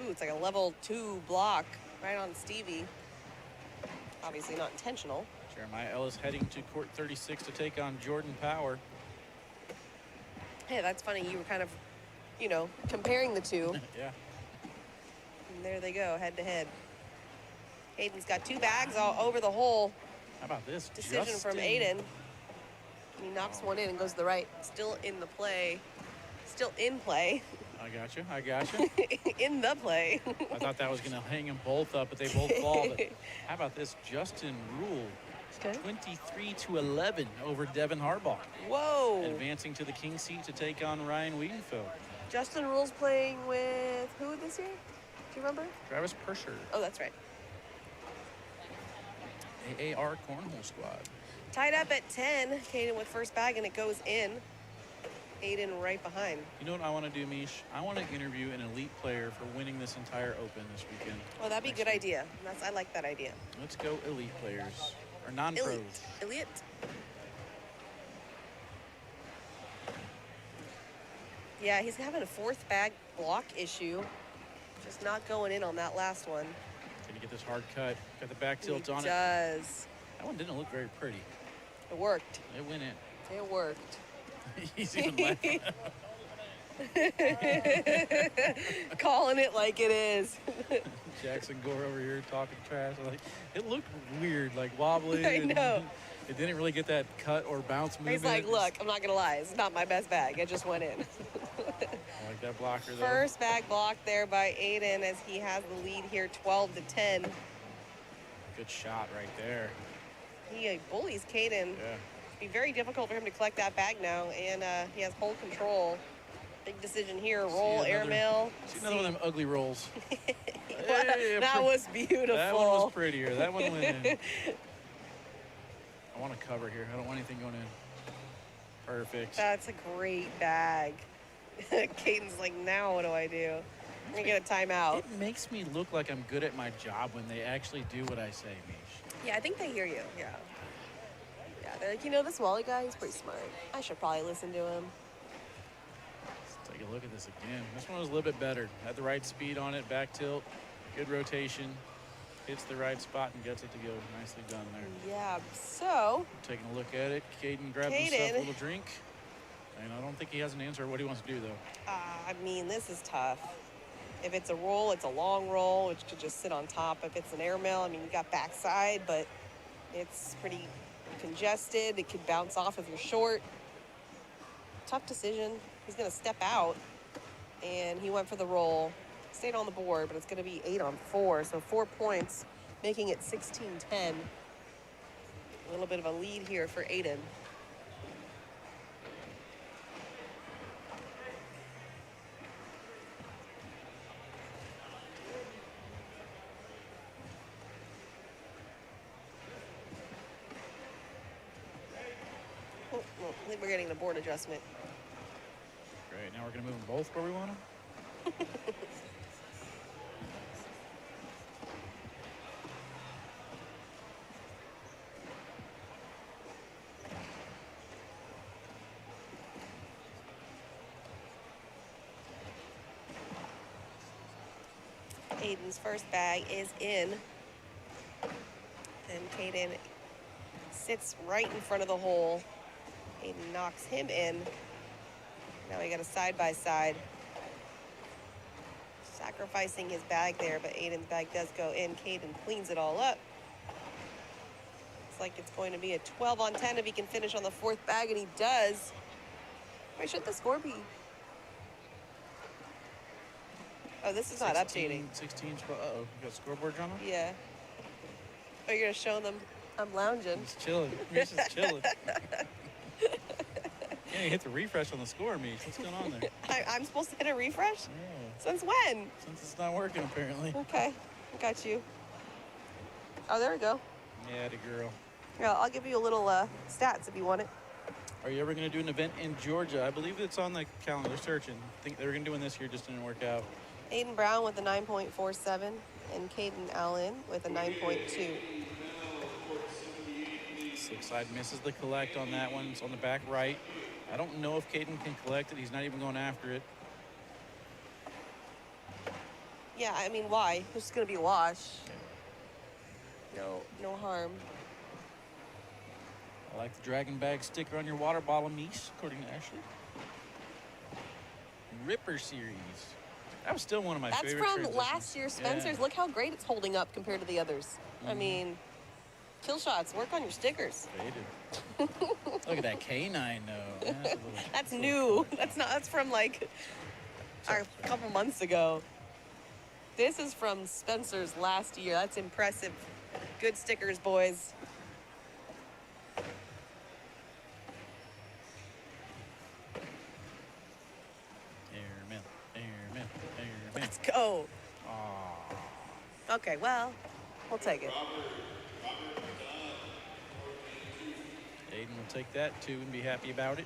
Ooh, it's like a level 2 block right on Stevie. Obviously not intentional. Jeremiah Ellis heading to court 36 to take on Jordan Power. Hey, that's funny. You were kind of, you know, comparing the two. Yeah. And there they go, head to head. Hayden's got 2 bags all over the hole. How about this? Decision from Aiden. He knocks one in and goes to the right. Still in the play. Still in play. I got you. I got you. In the play. I thought that was going to hang them both up, but they both fall. How about this? Justin Rule. 23-11 over Devin Harbaugh. Whoa. Advancing to the king seat to take on Ryan Wiedenfeld. Justin Rule's playing with who this year? Do you remember? Travis Persher. Oh, that's right. AAR Cornhole Squad. Tied up at 10. Caden with first bag, and it goes in. Aiden right behind. You know what I want to do, Mish? I want to interview an elite player for winning this entire Open this weekend. Oh, that'd be a good idea. I like that idea. Let's go elite players. Or non-pros. Elite. Yeah, he's having a fourth bag block issue. Just not going in on that last one. Can you get this hard cut? Got the back tilt on it. He does. That one didn't look very pretty. It worked. It went in. It worked. He's even laughing. Calling it like it is. Jackson Gore over here talking trash. Like, it looked weird, like wobbly. I know. It didn't really get that cut or bounce movement. He's like, look, I'm not going to lie. It's not my best bag. It just went in. I like that blocker, though. First bag blocked there by Aiden as he has the lead here, 12-10. Good shot right there. He bullies Caden. Yeah. Be very difficult for him to collect that bag now, and he has full control. Big decision here. Roll, airmail. See another one of them ugly rolls. That was beautiful. That one was prettier. That one went in. I want to cover here. I don't want anything going in. Perfect. That's a great bag. Caden's like, now what do I do? I'm going to get a timeout. It makes me look like I'm good at my job when they actually do what I say, Mish. Yeah, I think they hear you. Yeah. Yeah, they're like, you know, this Wally guy, he's pretty smart. I should probably listen to him. Let's take a look at this again. This one was a little bit better. Had the right speed on it, back tilt, good rotation. Hits the right spot and gets it to go. Nicely done there. Yeah, so. Taking a look at it, Caden grabbed himself a little drink. And I don't think he has an answer what he wants to do, though. I mean, this is tough. If it's a roll, it's a long roll, which could just sit on top. If it's an airmail, I mean, you got backside, but it's pretty congested. It could bounce off if you're short. Tough decision. He's going to step out, and he went for the roll. Stayed on the board, but it's going to be 8-on-4, so 4 points, making it 16-10. A little bit of a lead here for Aiden. Oh, I think we're getting the board adjustment. Great, now we're going to move them both where we want them? Aiden's first bag is in. And Caden sits right in front of the hole. Aiden knocks him in. Now we got a side-by-side. Sacrificing his bag there, but Aiden's bag does go in. Caden cleans it all up. Looks like it's going to be a 12-on-10 if he can finish on the fourth bag, and he does. Where should the score be? Oh, this is not updating. 16, 12. Uh-oh. You got a scoreboard drama? Yeah. Oh, you're going to show them I'm lounging. He's chilling. He's just chilling. Yeah, you hit the refresh on the score, Mish. What's going on there? I'm supposed to hit a refresh? Yeah. Since when? Since it's not working, apparently. Okay. Got you. Oh, there we go. Yeah, the girl. Yeah, I'll give you a little stats if you want it. Are you ever going to do an event in Georgia? I believe it's on the calendar. They're searching. I think they were going to do one this year, just didn't work out. Aiden Brown with a 9.47 and Caden Allen with a 9.2. Six side misses the collect on that one. It's on the back right. I don't know if Caden can collect it. He's not even going after it. Yeah, I mean, why? It's just going to be a wash. No harm. I like the Dragon Bag sticker on your water bottle, Mish, according to Ashley. Ripper Series. That was still one of my favorite That's from transitions. last year's Spencer's. Yeah. Look how great it's holding up compared to the others. I mean, kill shots. Work on your stickers. They do. Look at that canine, though. Yeah, That's new. That's from like a couple months ago. This is from Spencer's last year. That's impressive. Good stickers, boys. Airmail, airmail, airmail. Let's go. Aw. Okay, well, we'll take it. Aiden will take that, too, and be happy about it.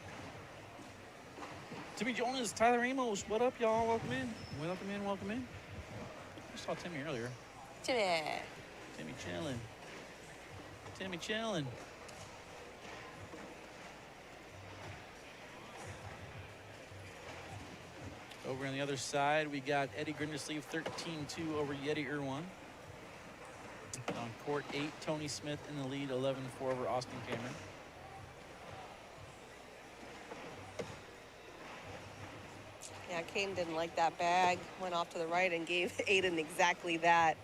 Timmy Jonas, Tyler Amos, what up, y'all? Welcome in. Welcome in, welcome in. I saw Timmy earlier. Timmy. Timmy chilling. Timmy chilling. Over on the other side, we got Eddie Grindersleeve 13-2 over Yeti Irwan. On court 8, Tony Smith in the lead, 11-4 over Austin Cameron. Yeah, Caden didn't like that bag. Went off to the right and gave Aiden exactly that.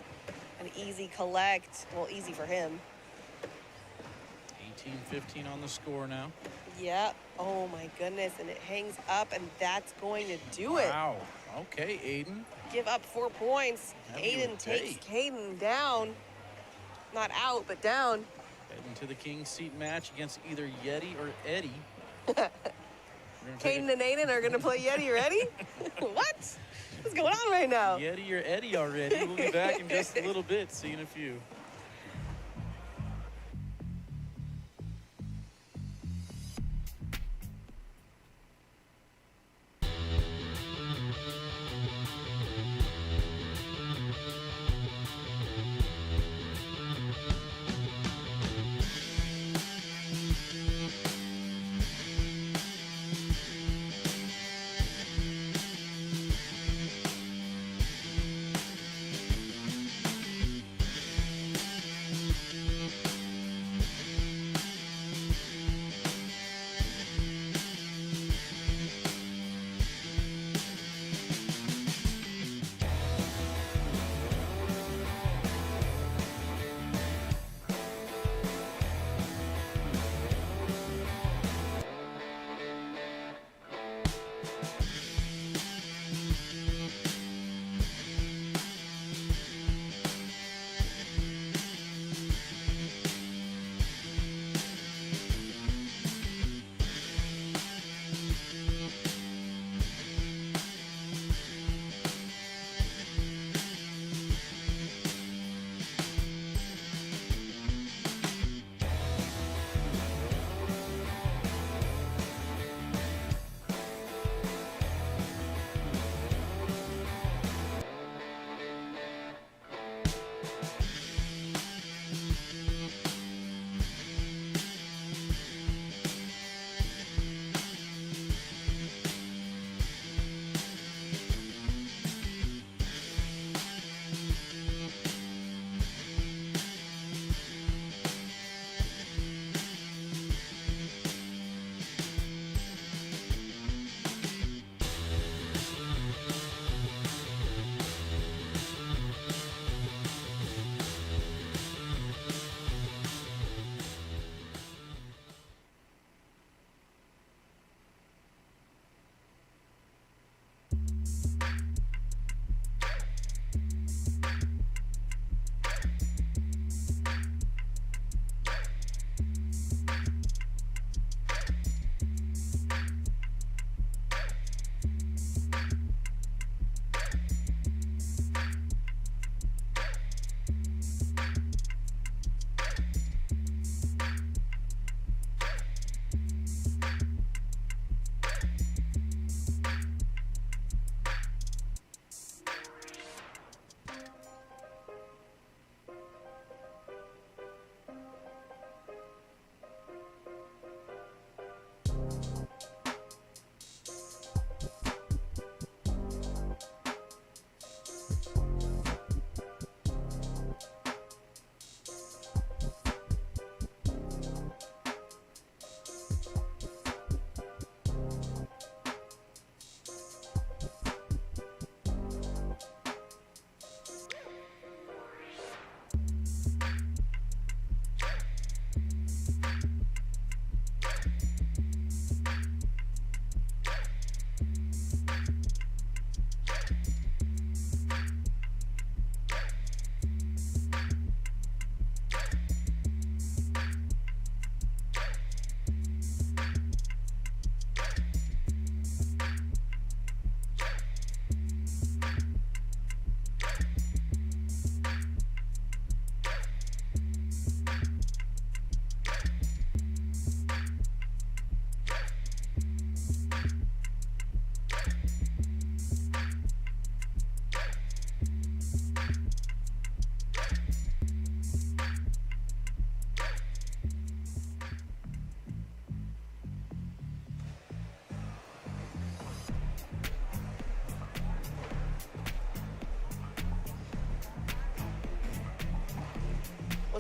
An easy collect. Well, easy for him. 18-15 on the score now. Yep. Oh, my goodness. And it hangs up, and that's going to do it. Wow. Okay, Aiden. Give up 4 points. Have you Aiden a takes day. Caden down. Not out, but down. Heading to the King's Seat match against either Yeti or Eddie. We're gonna take Caden and Aiden are going to play Yeti or Eddie? What? What's going on right now? Yeti or Eddie already. We'll be back in just a little bit. See you in a few.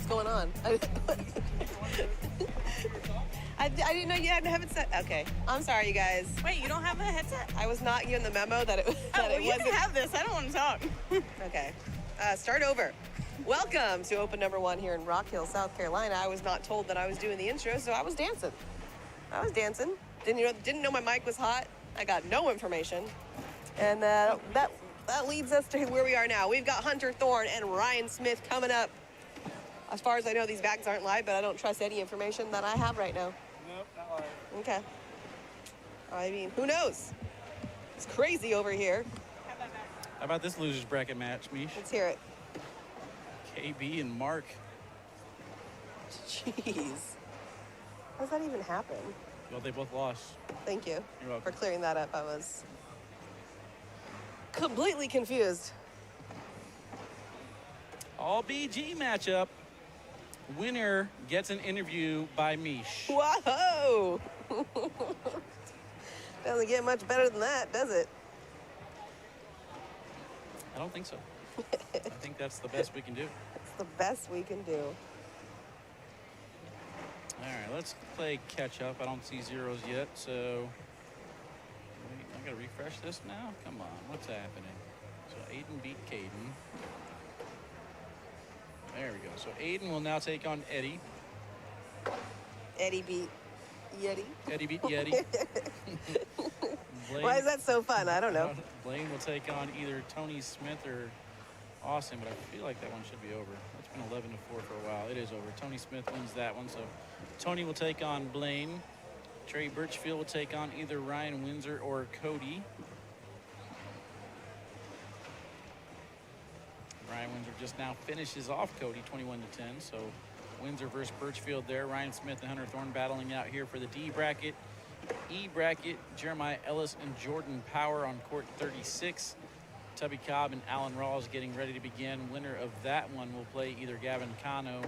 what's going on. I didn't know you had a headset. Okay, I'm sorry, you guys. Wait, you don't have a headset? I was not given the memo that it Oh, that well, it you wasn't. can have this. I don't want to talk. Okay, start over. Welcome to Open Number 1 here in Rock Hill, South Carolina. I was not told that I was doing the intro, so I was dancing. Didn't know my mic was hot. I got no information, and that leads us to where we are now. We've got Hunter Thorne and Ryan Smith coming up. As far as I know, these bags aren't live, but I don't trust any information that I have right now. Nope, not live. Okay. I mean, who knows? It's crazy over here. How about this losers bracket match, Mish? Let's hear it. KB and Mark. Jeez. How does that even happen? Well, they both lost. Thank you You're welcome. for clearing that up. I was completely confused. All BG matchup. Winner gets an interview by Mish. Whoa! Doesn't get much better than that, does it? I don't think so. I think that's the best we can do. It's the best we can do. All right, let's play catch up. I don't see zeros yet, so wait, I gotta refresh this now. Come on, what's happening? So Aiden beat Caden. There we go. So Aiden will now take on Eddie. Eddie beat Yeti. Eddie beat Yeti. Blaine, Why is that so fun? I don't know. Blaine will take on either Tony Smith or Austin, but I feel like that one should be over. It's been 11-4 for a while. It is over. Tony Smith wins that one, so Tony will take on Blaine. Trey Birchfield will take on either Ryan Windsor or Cody. Ryan Windsor just now finishes off Cody 21-10, so Windsor versus Birchfield there. Ryan Smith and Hunter Thorne battling out here for the D bracket. E bracket, Jeremiah Ellis and Jordan Power on court 36. Tubby Cobb and Alan Rawls getting ready to begin. Winner of that one will play either Gavin Cano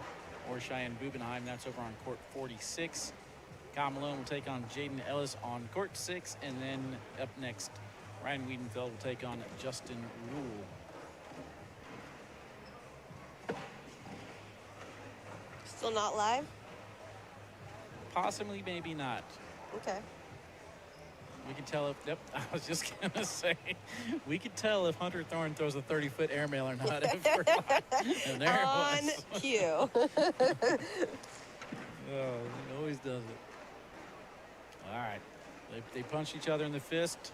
or Cheyenne Bubenheim. That's over on court 46. Kyle Malone will take on Jaden Ellis on court 6. And then up next, Ryan Wiedenfeld will take on Justin Rule. Still not live? Possibly, maybe not. Okay. We can tell if, yep, I was just going to say, we could tell if Hunter Thorne throws a 30-foot airmail or not. If we're live. And there On it was. cue. Oh, he always does it. All right. They punch each other in the fist,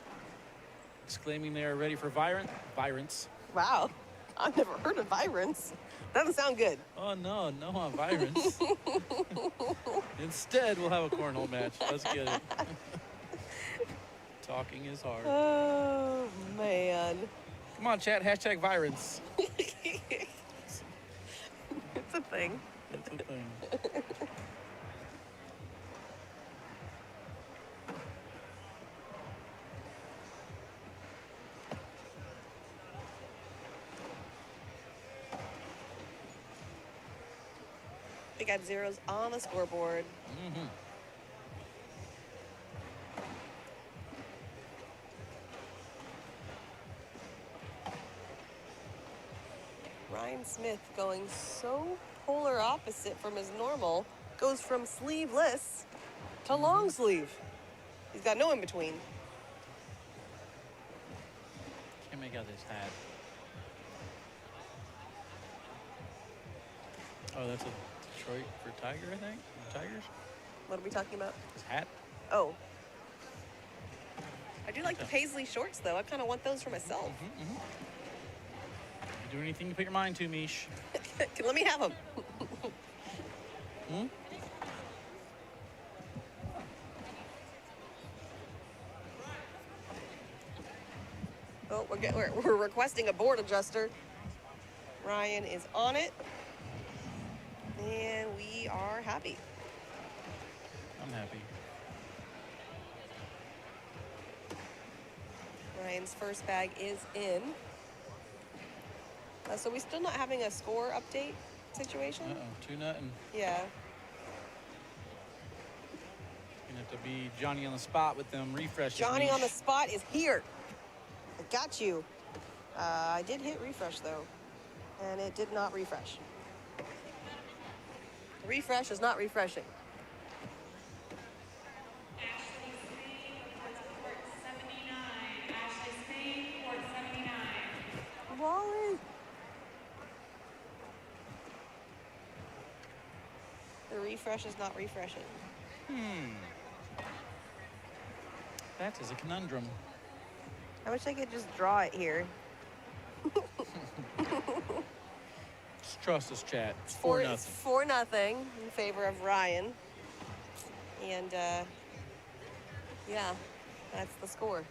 exclaiming they are ready for violence. Wow. I've never heard of violence. Doesn't sound good. Oh, no on violence. Instead, we'll have a cornhole match. Let's get it. Talking is hard. Oh, man. Come on, chat. Hashtag violence. It's a thing. That's the thing. We got zeros on the scoreboard. Mm-hmm. Ryan Smith going so polar opposite from his normal. Goes from sleeveless to long sleeve. He's got no in between. Can't make out this hat. Oh, that's a Detroit for Tiger, I think. Tigers? What are we talking about? His hat? Oh. I do like the paisley shorts, though. I kind of want those for myself. Mm-hmm. You do anything to put your mind to, Mish. Let me have them. Hmm? Oh, we're requesting a board adjuster. Ryan is on it. And we are happy. I'm happy. Ryan's first bag is in. So we're still not having a score update situation? Uh-oh, 2-0. Yeah. Gonna have to be Johnny on the spot with them refreshes. Johnny Mish. on the spot is here. I got you. I did hit refresh, though. And it did not refresh. Refresh is not refreshing. Ashley Spain reports court 79. Ashley Spain, court 79. Wally. The refresh is not refreshing. That is a conundrum. I wish I could just draw it here. Just trust us, chat. It's It's 4-0. 4-0 in favor of Ryan. And yeah, that's the score.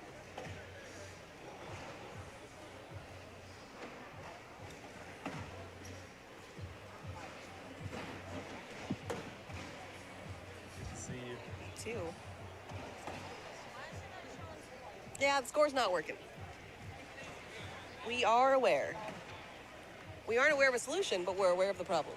See you. 2. Yeah, the score's not working. We are aware. We aren't aware of a solution, but we're aware of the problem.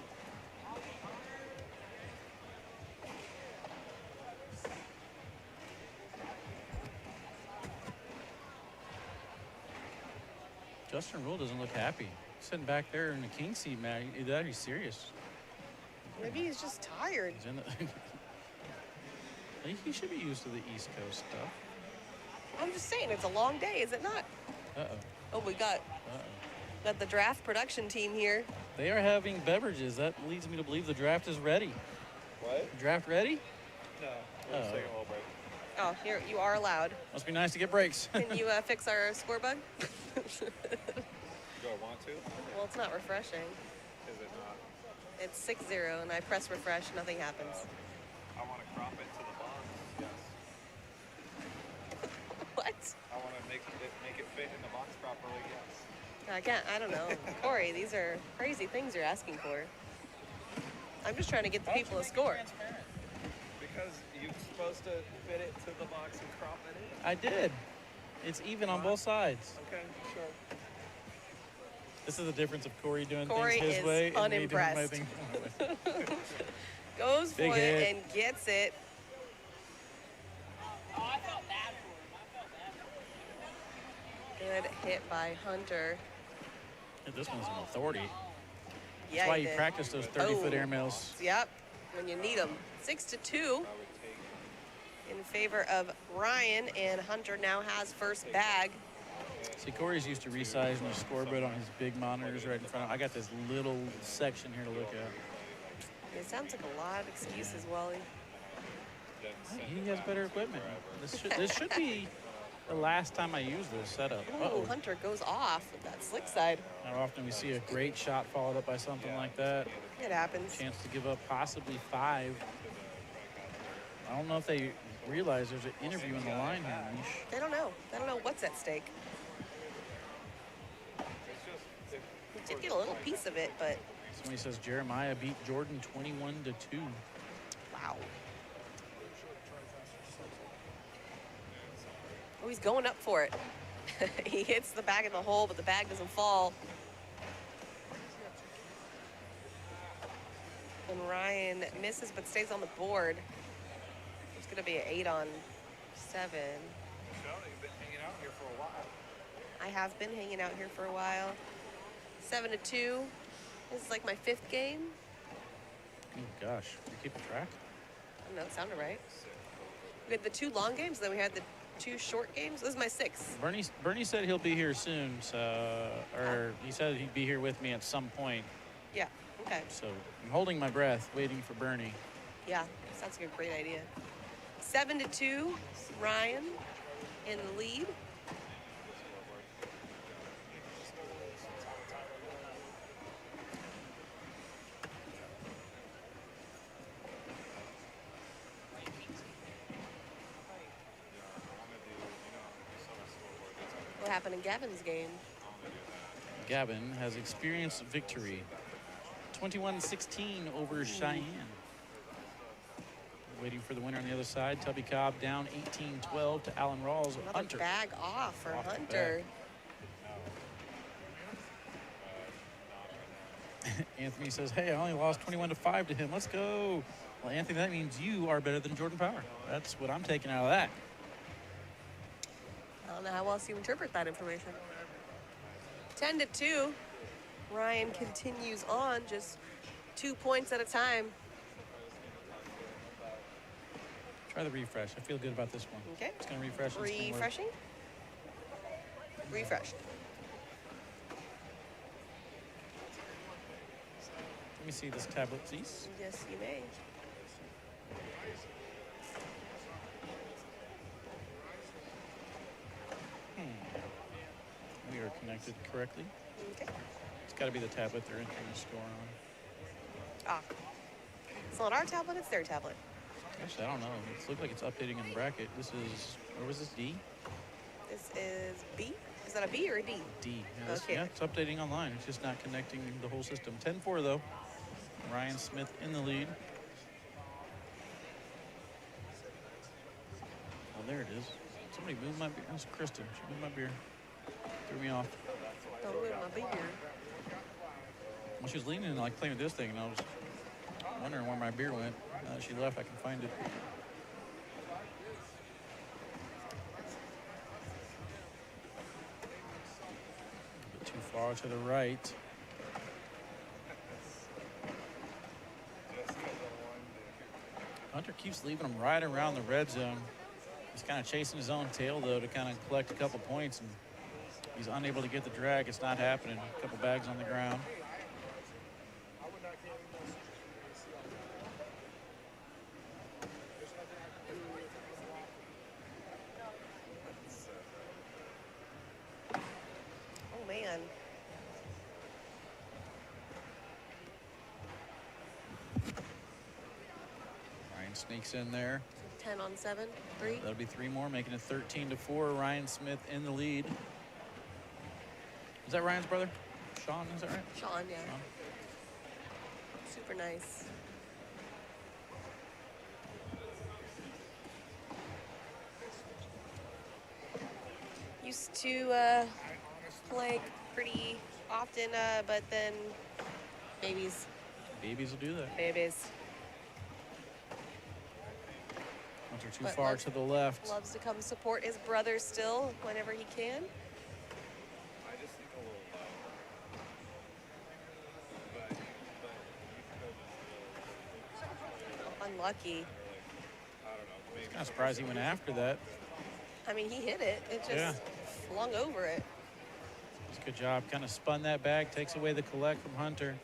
Justin Rule doesn't look happy. Sitting back there in the king seat, man. He's serious. Maybe he's just tired. He's in the he should be used to the East Coast stuff. I'm just saying, it's a long day, is it not? Uh-oh. Oh, we got the draft production team here. They are having beverages. That leads me to believe the draft is ready. What? Draft ready? No. We're just taking a little break. Oh, here, you are allowed. Must be nice to get breaks. Can you fix our score bug? Do I want to? Well, it's not refreshing. Is it not? It's 6-0, and I press refresh, nothing happens. I want to crop it to the box. Yes. What? I want to make it fit in the box properly. Yes. I don't know. Corey, these are crazy things you're asking for. I'm just trying to get the people a score. Because you're supposed to fit it to the box and crop it in. I did. It's even on both sides. Okay, sure. This is the difference of Corey doing Corey things his is way and unimpressed. me doing my thing my way. Goes Big for hit. it and gets it. Good hit by Hunter. This one's an authority. Yeah, That's why he you did. practice those 30-foot Oh. airmails. Yep, when you need them. 6-2 in favor of Ryan, and Hunter now has first bag. See, Corey's used to resizing the scoreboard on his big monitors right in front. I got this little section here to look at. It sounds like a lot of excuses, Wally. He has better equipment. This should be the last time I use this setup. Ooh, Uh-oh. Hunter goes off with that slick side. How often we see a great shot followed up by something like that. It happens. Chance to give up possibly 5. I don't know if they realize there's an interview in the line here, Mish. They don't know. They don't know what's at stake. We did get a little piece of it, but Somebody says Jeremiah beat Jordan 21-2. wow. Oh, he's going up for it. He hits the bag in the hole, but the bag doesn't fall. And Ryan misses, but stays on the board. It's going to be an 8-on-7. You've been hanging out here for a while. I have been hanging out here for a while. 7-2. This is like my 5th game. Oh, gosh. You keeping track? I don't know, it sounded right. We had the 2 long games, then we had the 2 short games. This is my 6th. Bernie said he'll be here soon, so, or he said he'd be here with me at some point. Yeah, okay. So I'm holding my breath, waiting for Bernie. Yeah, sounds like a great idea. 7-2, Ryan in the lead. What happened in Gavin's game? Gavin has experienced victory. 21-16 over Cheyenne. Waiting for the winner on the other side. Tubby Cobb down 18-12 to Alan Rawls. Another Hunter. bag off for Off the Hunter. Anthony says, hey, I only lost 21-5 to him. Let's go. Well, Anthony, that means you are better than Jordan Power. That's what I'm taking out of that. I don't know how else you interpret that information. 10-2. Ryan continues on, just 2 points at a time. Try the refresh. I feel good about this one. Okay. It's going to refresh. and it's gonna work. Refreshing. Refreshed. Let me see this tablet, please. Yes, you may. We are connected correctly. Okay. It's got to be the tablet they're entering the score on. Ah. It's not our tablet, it's their tablet. Actually, I don't know. It looks like it's updating in the bracket. This is, where was this, D? This is B? Is that a B or a D? D. Yeah, Okay. yeah, it's updating online. It's just not connecting the whole system. 10-4, though. Ryan Smith in the lead. Oh, there it is. Somebody moved my beer. That's Kristen. She moved my beer. Threw me off. Don't move my beer. Well, she was leaning and like playing with this thing, and I was wondering where my beer went. Now that she left, I can find it. A bit too far to the right. Hunter keeps leaving him right around the red zone. He's kind of chasing his own tail, though, to kind of collect a couple points, and he's unable to get the drag. It's not happening. A couple bags on the ground. Oh, man. Ryan sneaks in there. 10 on 7, 3. That'll be 3 more, making it 13-4. Ryan Smith in the lead. Is that Ryan's brother? Sean, is that right? Sean, yeah. Sean. Super nice. Used to play pretty often, but then babies. Babies will do that. Babies. Hunter too But far loves- to the left. Loves to come support his brother still whenever he can. I just think a little low. Unlucky. Kind of surprised he went after that. I mean, he hit it. It just Yeah. flung over it. It's a good job. Kind of spun that bag, takes away the collect from Hunter.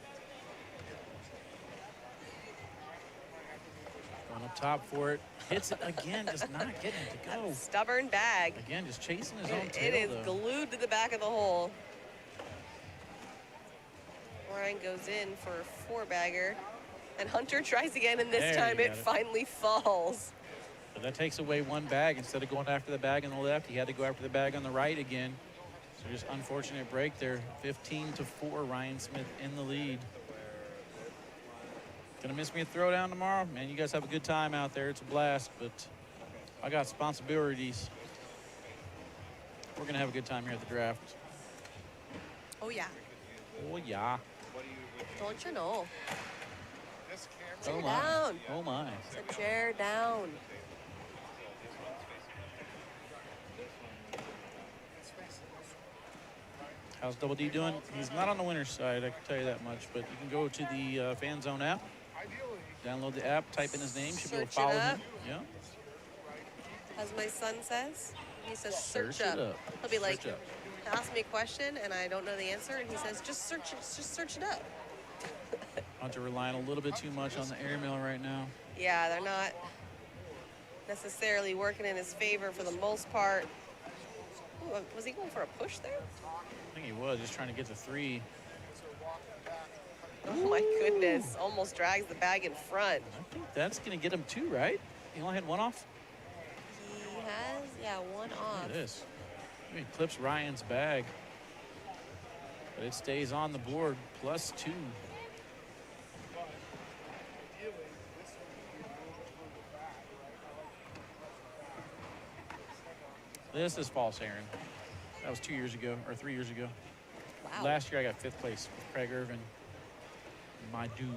Going up top for it. Hits it again, just not getting it to go. Stubborn bag. Again, just chasing his own It tail, is though. glued to the back of the hole. Ryan goes in for a 4-bagger. And Hunter tries again, and this There, time you it got it. finally falls. But that takes away one bag. Instead of going after the bag on the left, he had to go after the bag on the right again. So just unfortunate break there. 15-4, Ryan Smith in the lead. Gonna miss me a throwdown tomorrow? Man, you guys have a good time out there. It's a blast, but I got responsibilities. We're gonna have a good time here at the draft. Oh, yeah. Oh, yeah. Don't you know? Oh, Chair my. down. Oh, my. It's a chair down. How's Double D doing? He's not on the winner's side, I can tell you that much, but you can go to the Fan Zone app, download the app, type in his name, should be able to Search it follow up. him. Yeah. As my son says, he says, search Search it up. up. He'll be like, Search up. ask me a question, and I don't know the answer, and he says, just search it up. Hunter relying a little bit too much on the airmail right now. Yeah, they're not necessarily working in his favor for the most part. Ooh, was he going for a push there? I think he was just trying to get the 3. Oh my goodness, almost drags the bag in front. I think that's going to get him 2, right? He only had 1 off? He has, yeah, 1 Look off. at this. He clips Ryan's bag. But it stays on the board, +2. This is false, Aaron. That was 2 years ago, or 3 years ago. Wow. Last year I got 5th place with Craig Irvin. My dude.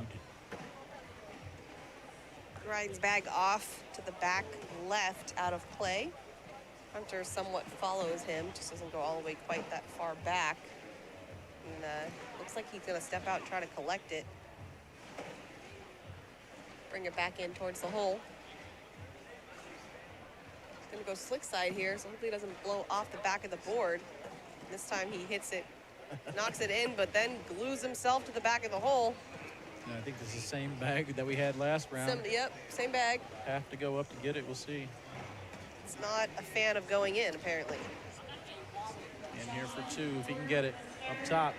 Ryan's bag off to the back left, out of play. Hunter somewhat follows him, just doesn't go all the way quite that far back. And looks like he's gonna step out and try to collect it. Bring it back in towards the hole. Gonna go slick side here, so hopefully it doesn't blow off the back of the board. This time he hits it, knocks it in, but then glues himself to the back of the hole. And I think this is the same bag that we had last round. Yep, same bag. Have to go up to get it. We'll see. It's not a fan of going in, apparently. And here for two, if he can get it up top.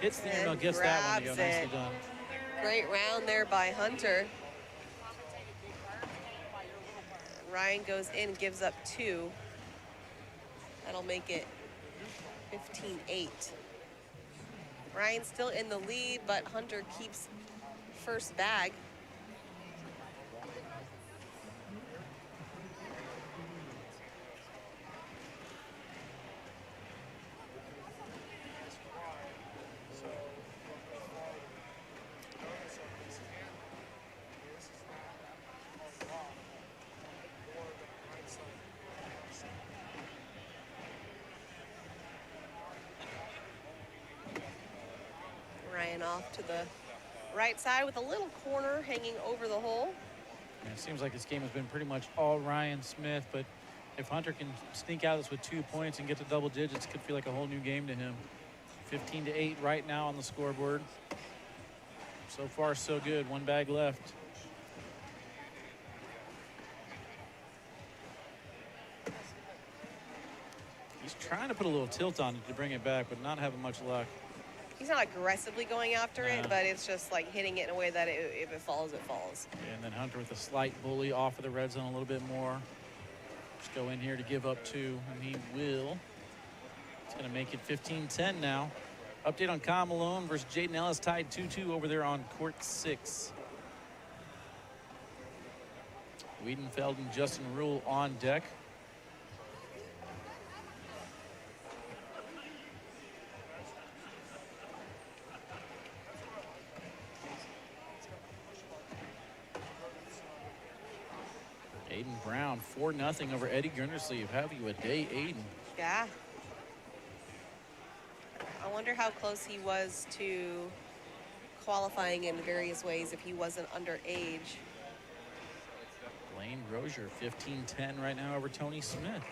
Hits the And gets that one to go. grabs Nicely it. done. Great round there by Hunter. Ryan goes in, gives up 2. That'll make it 15-8. Ryan's still in the lead, but Hunter keeps first bag. Ryan off to the right side with a little corner hanging over the hole. And it seems like this game has been pretty much all Ryan Smith, but if Hunter can sneak out of this with 2 points and get to double digits, it could feel like a whole new game to him. 15-8 right now on the scoreboard. So far, so good. 1 bag left. He's trying to put a little tilt on it to bring it back, but not having much luck. He's not aggressively going after it, Nah. but it's just like hitting it in a way that if it falls, it falls. And then Hunter with a slight bully off of the red zone a little bit more. Just go in here to give up 2, and he will. It's going to make it 15-10 now. Update on Kyle Malone versus Jaden Ellis, tied 2-2 over there on court 6. Wiedenfeld and Justin Rule on deck. Aiden Brown, 4-0 over Eddie Gundersleeve. Have you a day, Aiden? Yeah. I wonder how close he was to qualifying in various ways if he wasn't underage. Blaine Rozier, 15-10 right now over Tony Smith.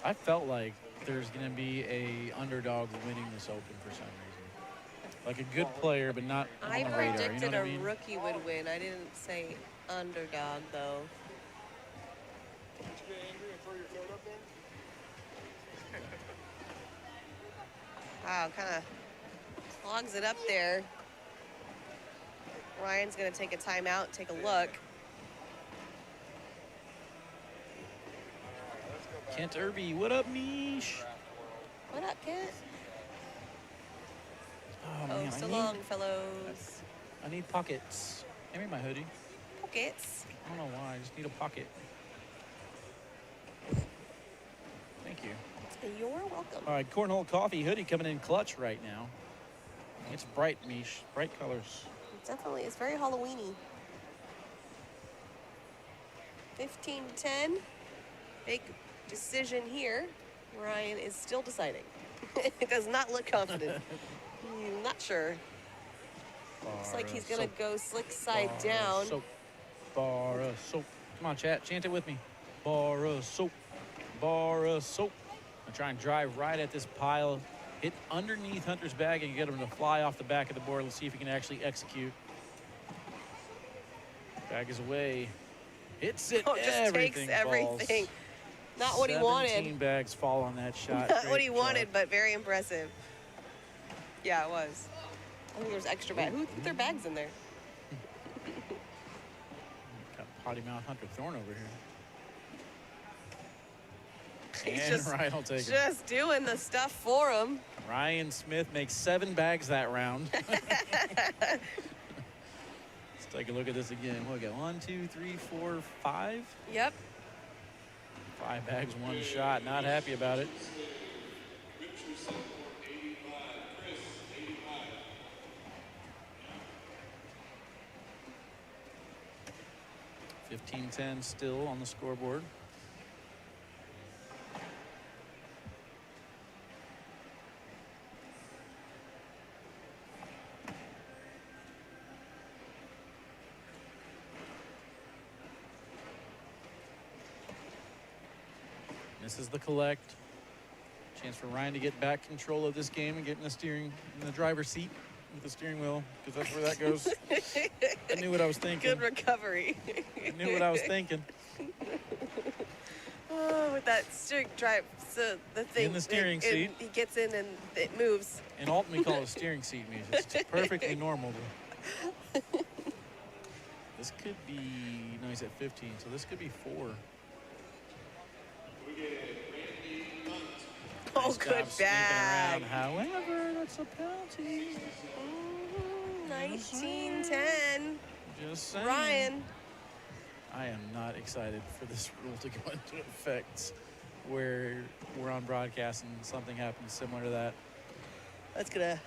I felt like there's going to be a underdog winning this Open for some reason. Like a good player, but not on I the radar. predicted You know what I a mean? rookie would win. I didn't say underdog, though. Did you get angry and throw your coat up there? Wow, kind of clogs it up there. Ryan's going to take a timeout, take a look. Kent Irby, what up, Mish? What up, Kent? Oh, Oh, man, so long, fellows. I need pockets. Give me my hoodie. Pockets. I don't know why. I just need a pocket. Thank you. You're welcome. All right, Cornhole Coffee hoodie coming in clutch right now. It's bright, Mish. Bright colors. Definitely, it's very Halloweeny. 15-10. Big decision here. Ryan is still deciding. It does not look confident. Not sure. Looks like he's gonna go slick side down. Soap. Bar of soap. Come on, chat. Chant it with me. Bar of soap. Bar of soap. I'm trying to drive right at this pile. Hit underneath Hunter's bag and get him to fly off the back of the board. Let's see if he can actually execute. Bag is away. Hits it. Oh, just everything takes everything. falls. Not what he 17 wanted. bags fall on that shot. Not what Great he job. wanted, but very impressive. Yeah, it was. I think there's extra bags. Who put their bags in there? Got potty mouth Hunter Thorne over here. He's And just, Ryan will take it. just doing the stuff for him. Ryan Smith makes 7 bags that round. Let's take a look at this again. We'll get 1, 2, 3, 4, 5. Yep. 5 bags, 1 shot. Not happy about it. Richardson, 85. Chris, 85. 15-10 still on the scoreboard. This is the collect. Chance for Ryan to get back control of this game and get in the driver's seat with the steering wheel, because that's where that goes. I knew what I was thinking. Good recovery. I knew what I was thinking. Oh, with that steering drive, so the thing. In the steering seat. He gets in and it moves. In Alton, we call it steering seat music. It's perfectly normal. This could be, no, he's at 15, so this could be 4. Oh, Nice good job sneaking bag. around. However, that's a penalty. 19-10. Just saying. Ryan. I am not excited for this rule to go into effect where we're on broadcast and something happens similar to that. That's gonna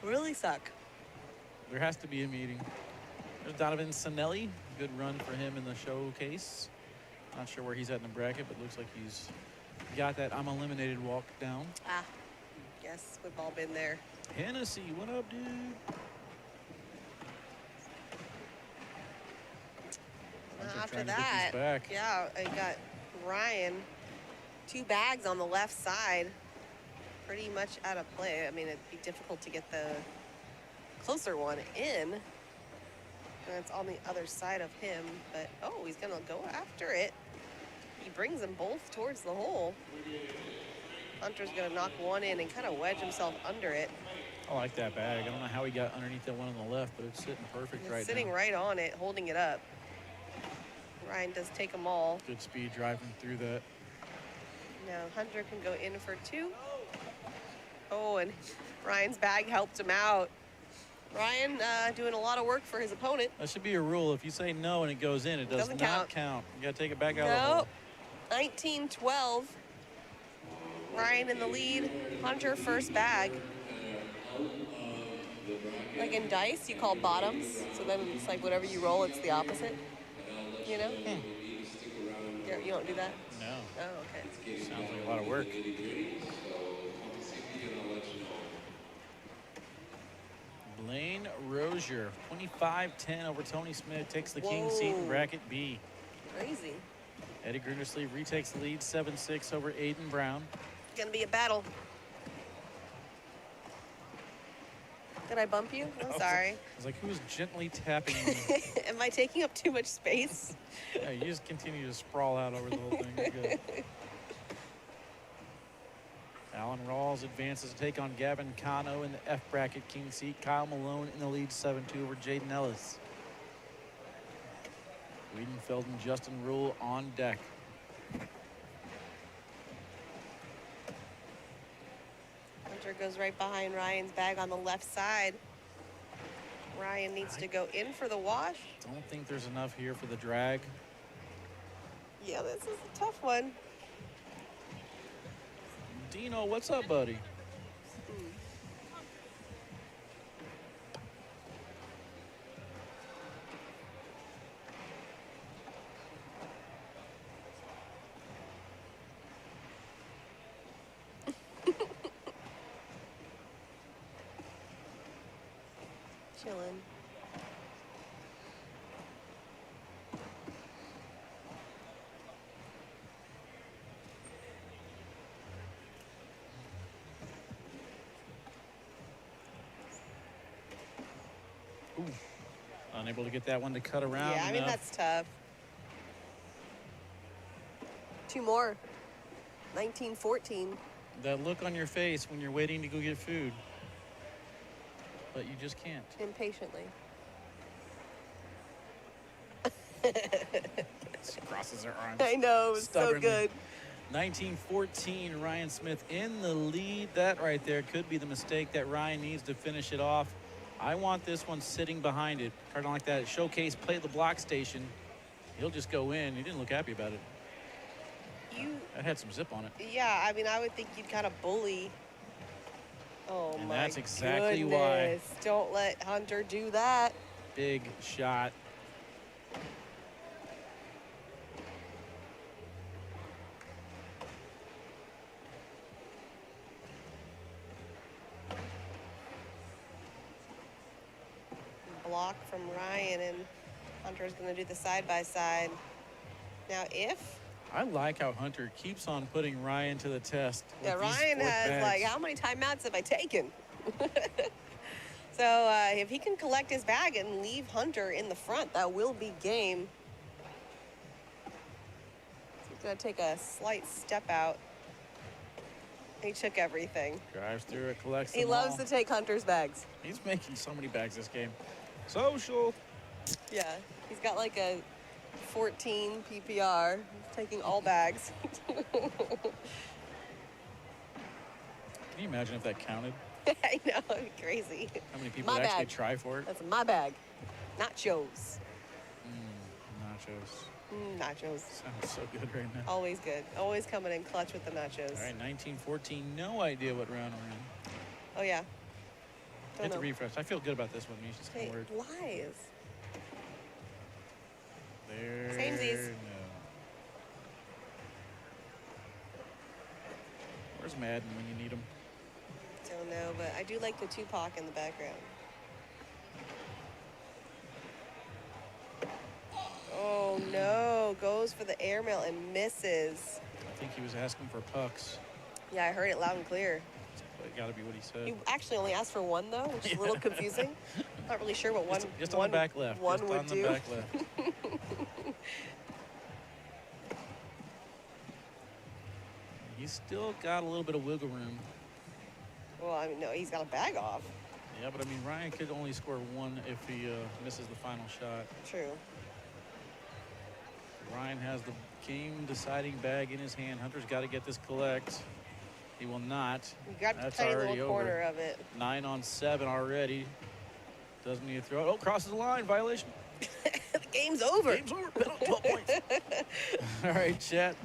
really suck. There has to be a meeting. There's Donovan Sinelli. Good run for him in the showcase. Not sure where he's at in the bracket, but looks like he's got that I'm eliminated walk down. Ah, yes, we've all been there. Hennessy, what up, dude? After that, yeah, I got Ryan 2 bags on the left side, pretty much out of play. I mean, it'd be difficult to get the closer one in. And it's on the other side of him, but oh, he's gonna go after it. He brings them both towards the hole. Hunter's gonna knock one in and kind of wedge himself under it. I like that bag. I don't know how he got underneath that one on the left, but it's sitting perfect right now. Sitting right on it, holding it up. Ryan does take them all. Good speed driving through that. Now Hunter can go in for 2. Oh, and Ryan's bag helped him out. Ryan doing a lot of work for his opponent. That should be a rule. If you say no and it goes in, it does Doesn't not count. You got to take it back out of the hole. 19-12. Ryan in the lead. Hunter first bag. Like in dice, you call bottoms. So then it's like whatever you roll, it's the opposite. You know? You don't do that? No. Oh, okay. Sounds like a lot of work. Blaine Rozier, 25-10 over Tony Smith, takes the king seat in bracket B. Crazy. Eddie Grindersleeve retakes the lead 7-6 over Aiden Brown. Gonna be a battle. Did I bump you? I'm sorry. I was like, who's gently tapping me? Am I taking up too much space? Yeah, you just continue to sprawl out over the whole thing. You're good. Alan Rawls advances to take on Gavin Cano in the F bracket king seat. Kyle Malone in the lead 7-2 over Jaden Ellis. Wiedenfeld and Justin Rule on deck. Hunter goes right behind Ryan's bag on the left side. Ryan needs to go in for the wash. Don't think there's enough here for the drag. Yeah, this is a tough one. Dino, what's up, buddy? Chilling. Ooh. Unable to get that one to cut around. Yeah, I mean, enough. that's tough. 2 more. 19-14. That look on your face when you're waiting to go get food. But you just can't. Impatiently. Crosses her arms. I know, it's so stubbornly. good. 19-14, Ryan Smith in the lead. That right there could be the mistake that Ryan needs to finish it off. I want this one sitting behind it. Kind of like that showcase play the block station. He'll just go in. He didn't look happy about it. That had some zip on it. Yeah, I mean, I would think you'd kind of bully. Oh, And my that's exactly why. goodness. Don't let Hunter do that. Big shot. Block from Ryan, and Hunter's going to do the side-by-side. Now, if I like how Hunter keeps on putting Ryan to the test. Yeah, with these Ryan fourth has bags. like, how many timeouts have I taken? So if he can collect his bag and leave Hunter in the front, that will be game. He's gonna take a slight step out. He took everything. Drives through it, collects He them loves all. to take Hunter's bags. He's making so many bags this game. Social. Yeah, he's got like a 14 PPR, taking all bags. Can you imagine if that counted? I know, it'd be crazy. How many people My would actually bag. try for it? That's my bag. Nachos. Nachos. Nachos. Sounds so good right now. Always good. Always coming in clutch with the nachos. All right, 1914. No idea what round we're in. Oh, yeah. Hit the refresh. I feel good about this one. Misha's Hey, word. lies. There. Samesies. No. Where's Madden when you need him? Don't know, but I do like the Tupac in the background. Oh, no. Goes for the airmail and misses. I think he was asking for pucks. Yeah, I heard it loud and clear. That got to be what he said. You actually only asked for one, though, which is a little confusing. Not really sure what one Just on the back left. One just would on the do. back left. He's still got a little bit of wiggle room. Well, I mean, no, he's got a bag off. Yeah, but I mean, Ryan could only score one if he misses the final shot. True. Ryan has the game-deciding bag in his hand. Hunter's got to get this collect. He will not. You got the That's tiny already little over. corner of it. 9 on 7 already. Doesn't need to throw it. Oh, crosses the line. Violation. The game's over. Game's over. 12 points. All right, chat.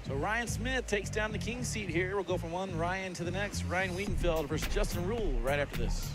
So Ryan Smith takes down the king seat here. We'll go from one Ryan to the next. Ryan Wiedenfeld versus Justin Rule right after this.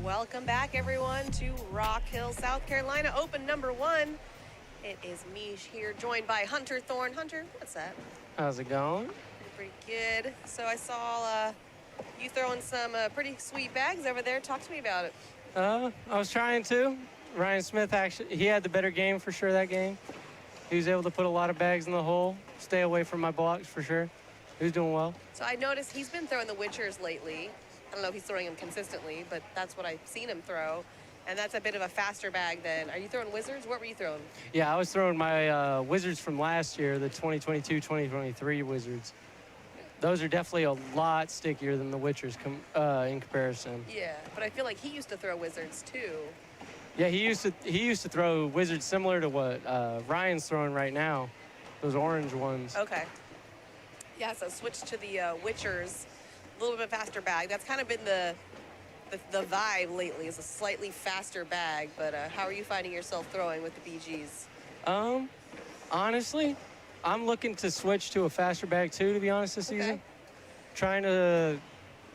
Welcome back, everyone, to Rock Hill, South Carolina, Open number 1. It is Mish here, joined by Hunter Thorne. Hunter, what's that? How's it going? Pretty good. So I saw you throwing some pretty sweet bags over there. Talk to me about it. I was trying to. Ryan Smith, actually, he had the better game for sure that game. He was able to put a lot of bags in the hole, stay away from my blocks for sure. He was doing well. So I noticed he's been throwing the Witchers lately. I don't know if he's throwing them consistently, but that's what I've seen him throw. And that's a bit of a faster bag than, are you throwing Wizards? What were you throwing? Yeah, I was throwing my Wizards from last year, the 2022-2023 Wizards. Those are definitely a lot stickier than the Witchers in comparison. Yeah, but I feel like he used to throw Wizards too. Yeah, he used to throw Wizards similar to what Ryan's throwing right now, those orange ones. Okay. Yeah, so switch to the Witchers, a little bit faster bag. That's kind of been the vibe lately, is a slightly faster bag. But how are you finding yourself throwing with the BGs? Honestly, I'm looking to switch to a faster bag too, to be honest, this season. Trying to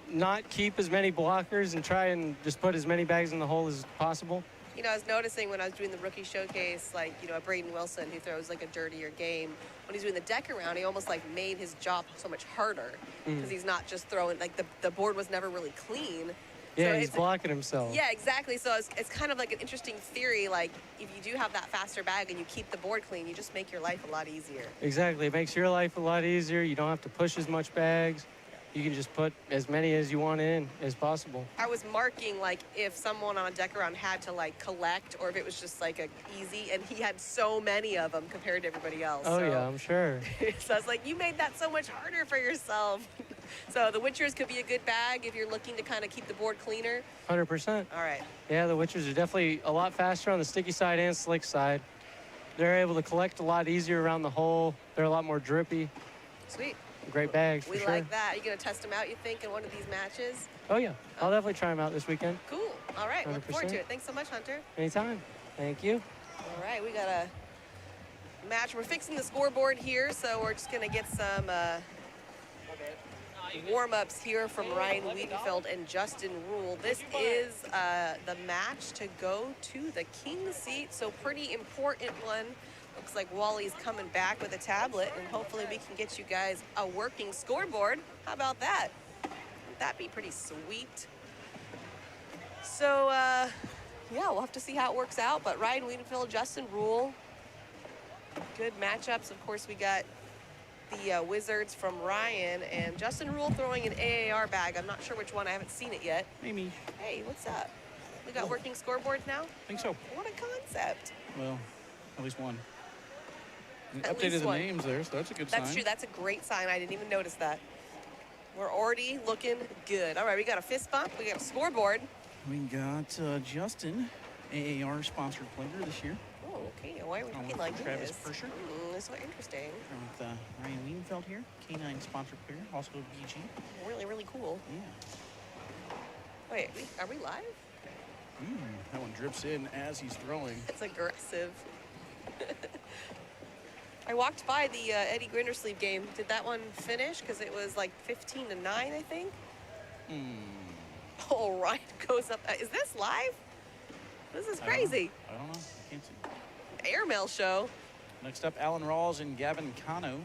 not keep as many blockers and try and just put as many bags in the hole as possible. You know, I was noticing when I was doing the rookie showcase, like, you know, a Braden Wilson who throws like a dirtier game, when he's doing the deck around, he almost like made his job so much harder because he's not just throwing, like the board was never really clean. Yeah, So he's blocking himself. Yeah, exactly. So it's kind of like an interesting theory. Like, if you do have that faster bag and you keep the board clean, you just make your life a lot easier. Exactly. It makes your life a lot easier. You don't have to push as much bags. You can just put as many as you want in as possible. I was marking, like, if someone on a deck around had to, like, collect or if it was just, like, a easy, and he had so many of them compared to everybody else. Oh, so. yeah, I'm sure. So I was like, you made that so much harder for yourself. So the Witchers could be a good bag if you're looking to kind of keep the board cleaner. 100%. All right. Yeah, the Witchers are definitely a lot faster on the sticky side and slick side. They're able to collect a lot easier around the hole. They're a lot more drippy. Sweet. Great bags, for We sure. like that. Are you going to test them out, you think, in one of these matches? Oh, yeah. I'll definitely try them out this weekend. Cool. All right. Look forward to 100%. it. Thanks so much, Hunter. Anytime. Thank you. All right. We got a match. We're fixing the scoreboard here, so we're just going to get some warm-ups here from Ryan Wiedenfeld and Justin Rule. This is the match to go to the King seat, so pretty important one. Looks like Wally's coming back with a tablet, and hopefully we can get you guys a working scoreboard. How about that? Wouldn't that be pretty sweet? So, yeah, we'll have to see how it works out, but Ryan Wiedenfeld, Justin Rule, good matchups. Of course, we got the Wizards from Ryan, and Justin Rule throwing an AAR bag. I'm not sure which one. I haven't seen it yet. Amy. Hey, what's up? We got working scoreboards now? I think so. What a concept. Well, at least one. You At updated least the one. names there, so that's a good sign. That's true. That's a great sign. I didn't even notice that. We're already looking good. All right, we got a fist bump. We got a scoreboard. We got Justin, AAR sponsored player this year. Oh, okay. Why are we looking like Travis this? Persher. This is so interesting. With Ryan Wiedenfeld here, K9 sponsored player, also BG. Really, really cool. Yeah. Wait, are we live? That one drips in as he's throwing. It's aggressive. I walked by the Eddie Grindersleeve game. Did that one finish? Because it was like 15-9, I think. Oh, Ryan goes up. Is this live? This is crazy. I don't know. I can't see. Airmail show. Next up, Alan Rawls and Gavin Cano.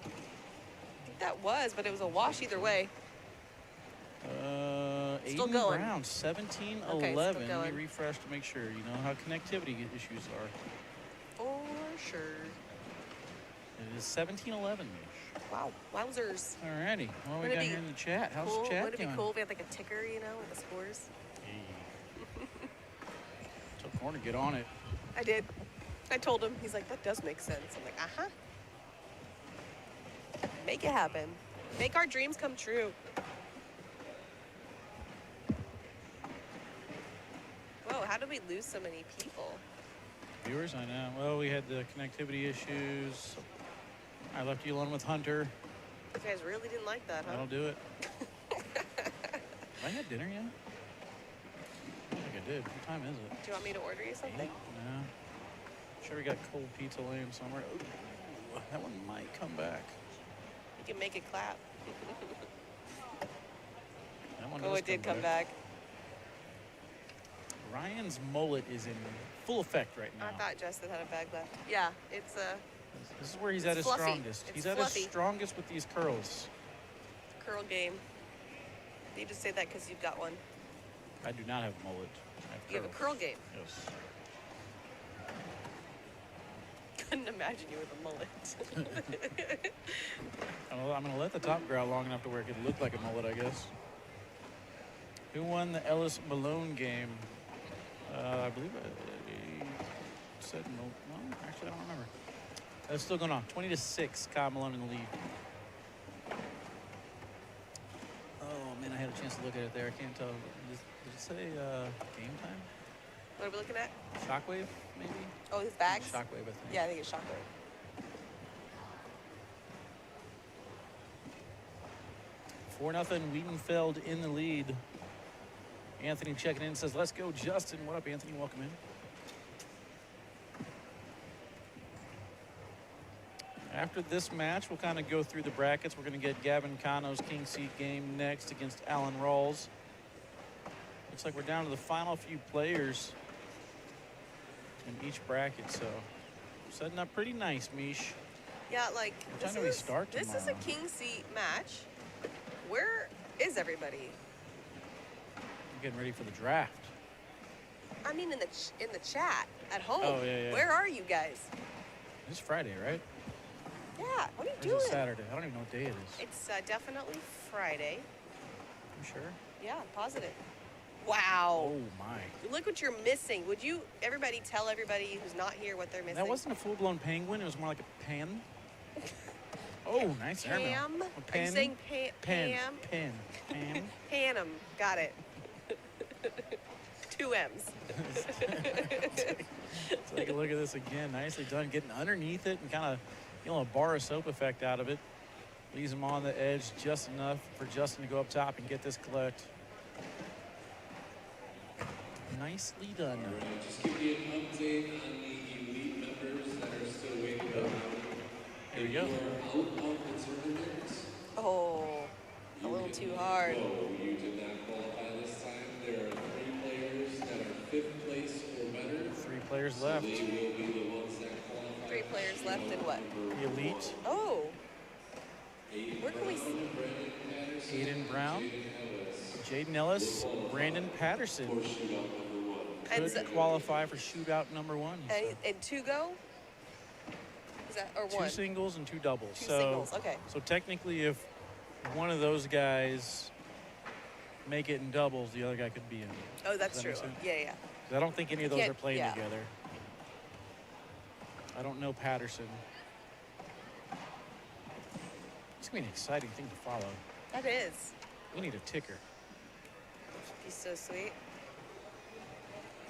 I think that was, but it was a wash either way. Still Aiden going. Brown, 17-11. Okay, still Let me going. refresh to make sure. You know how connectivity issues are. For sure. It is 17-11. Wow, wowzers. Alrighty. What we Wouldn't it got be here in the chat? How's cool? the chat Wouldn't it doing? be cool if we had like a ticker, you know, with the scores? Took Corner to get on it. I did. I told him. He's like, that does make sense. I'm like, uh-huh. Make it happen. Make our dreams come true. Whoa, how did we lose so many people? Viewers, I know. Well, we had the connectivity issues. I left you alone with Hunter. You guys really didn't like that, huh? That'll do it. Have I had dinner yet? I don't think I did. What time is it? Do you want me to order you something? No. Sure we got cold pizza laying somewhere. Ooh, that one might come back. You can make it clap. That one Oh, does it did come back. Ryan's mullet is in full effect right now. I thought Justin had a bag left. Yeah, it's This is where he's at his fluffy. strongest. It's He's at fluffy. his strongest with these curls. curl game. You just say that because you've got one. I do not have a mullet. I You have a curl game. Yes. Couldn't imagine you with a mullet. I'm going to let the top grow out long enough to where it could look like a mullet, I guess. Who won the Ellis Malone game? I believe I said no. No, actually, I don't remember. That's still going on. 20-6, Kyle Malone in the lead. Oh, man, I had a chance to look at it there. I can't tell. Did it say game time? What are we looking at? Shockwave, maybe? Oh, his bags? Shockwave, I think. Yeah, I think it's Shockwave. 4-0, Wiedenfeld in the lead. Anthony checking in, says, let's go, Justin. What up, Anthony? Welcome in. After this match, we'll kind of go through the brackets. We're going to get Gavin Cano's King Seed game next against Alan Rawls. Looks like we're down to the final few players in each bracket, so setting up pretty nice, Mish. Yeah, like, What time do we start this is a tomorrow? king seat match. Where is everybody? I'm getting ready for the draft. I mean, in the chat at home. Oh, yeah, yeah. Where are you guys? It's Friday, right? Yeah, what are you Or doing? is it Saturday? I don't even know what day it is. It's definitely Friday. You sure? Yeah, positive. Wow. Oh, my. Look what you're missing. Would you, everybody, tell everybody who's not here what they're missing? That wasn't a full-blown penguin. It was more like a pen. Oh, nice airmail. Pam? A Are you pen? saying Pen. Pam? Pen. Pam. Panam. Got it. 2 M's. Take a look at this again. Nicely done. Getting underneath it and kind of, a bar of soap effect out of it. Leaves him on the edge just enough for Justin to go up top and get this collect. Nicely done. All right, just give you an update on the elite members that are still waiting around. Here we If go. you are out of the tournament, Oh, a little too hard. no, you did not qualify this time. There are 3 players that are 5th place or better. 3 players left. They will be the ones that qualify. 3 players left and what? The elite. Oh. Where can we see? Aiden Brown, Jaden Ellis, Brandon Patterson. And Could so- qualify for shootout number 1. he said. And 2 go? Is that, or 2 1? singles and 2 doubles. 2 so, singles, okay. So technically, if one of those guys make it in doubles, the other guy could be in. Oh, that's Does that true. make sense? Yeah, yeah. 'Cause I don't think any of those Can't- are playing yeah. together. I don't know Patterson. It's gonna be an exciting thing to follow. That is. We need a ticker. He's so sweet.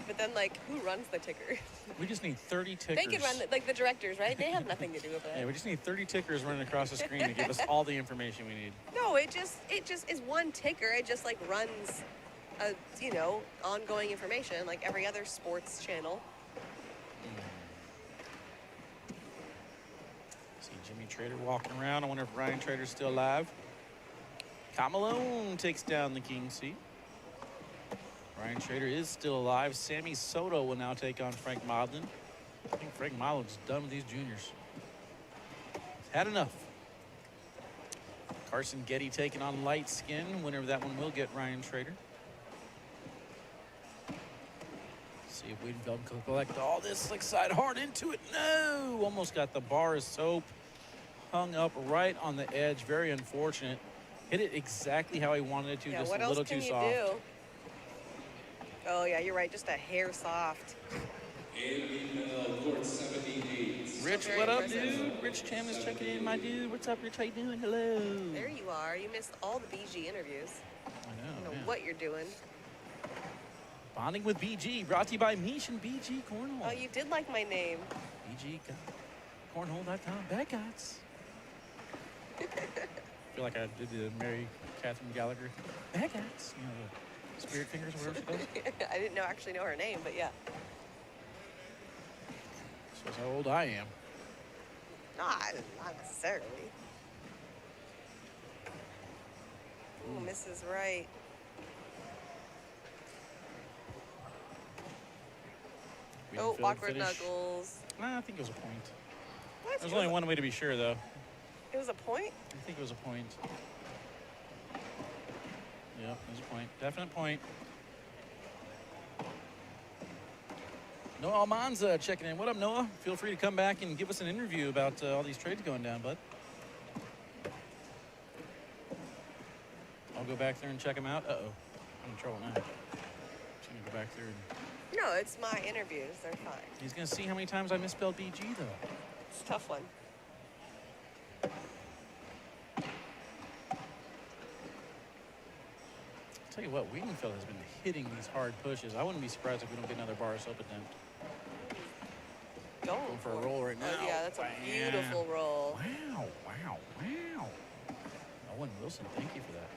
But then, like, who runs the ticker? We just need 30 tickers. They could run, like, the directors, right? They have nothing to do with it. Yeah, we just need 30 tickers running across the screen to give us all the information we need. No, it just is one ticker. It just, like, runs, ongoing information, like every other sports channel. See Jimmy Trader walking around. I wonder if Ryan Trader's still alive. Camalone takes down the king seat. Ryan Trader is still alive. Sammy Soto will now take on Frank Modlin. I think Frank Modlin's done with these juniors. He's had enough. Carson Getty taking on Light Skin. Winner of that one will get Ryan Trader. See if Wiedenfeld can collect all this. Like side hard into it. No! Almost got the bar of soap hung up right on the edge. Very unfortunate. Hit it exactly how he wanted it to, Yeah, just what a else little can too you soft. do? Oh, yeah, you're right. Just a hair soft. And court 78. Rich, very what up, impressive. dude? Rich Cham is checking in, my dude. What's up, Rich? How you doing? Hello. There you are. You missed all the BG interviews. I I know, don't know man. what you're doing. Bonding with BG, brought to you by Mish and BG Cornhole. Oh, you did like my name. BG Cornhole.com. Bad guys. I feel like I did the Mary Catherine Gallagher. Bad guys. You know, the spirit fingers, whatever she does. I didn't actually know her name, but yeah. Shows how old I am. Not necessarily. Ooh, Mrs. Wright. Oh, Field awkward finish. knuckles. Nah, I think it was a point. What? There's only one way to be sure, though. It was a point? I think it was a point. Yep, it was a point. Definite point. Noah Almanza checking in. What up, Noah? Feel free to come back and give us an interview about all these trades going down, bud. I'll go back there and check them out. Uh-oh. I'm in trouble now. Just going to go back there and... No, it's my interviews. They're fine. He's going to see how many times I misspelled BG, though. It's a tough one. I'll tell you what, Wiedenfeld has been hitting these hard pushes. I wouldn't be surprised if we don't get another bar soap attempt. Going for a roll right now. Oh, yeah, that's a beautiful roll. Wow, wow, wow. Owen Wilson, thank you for that.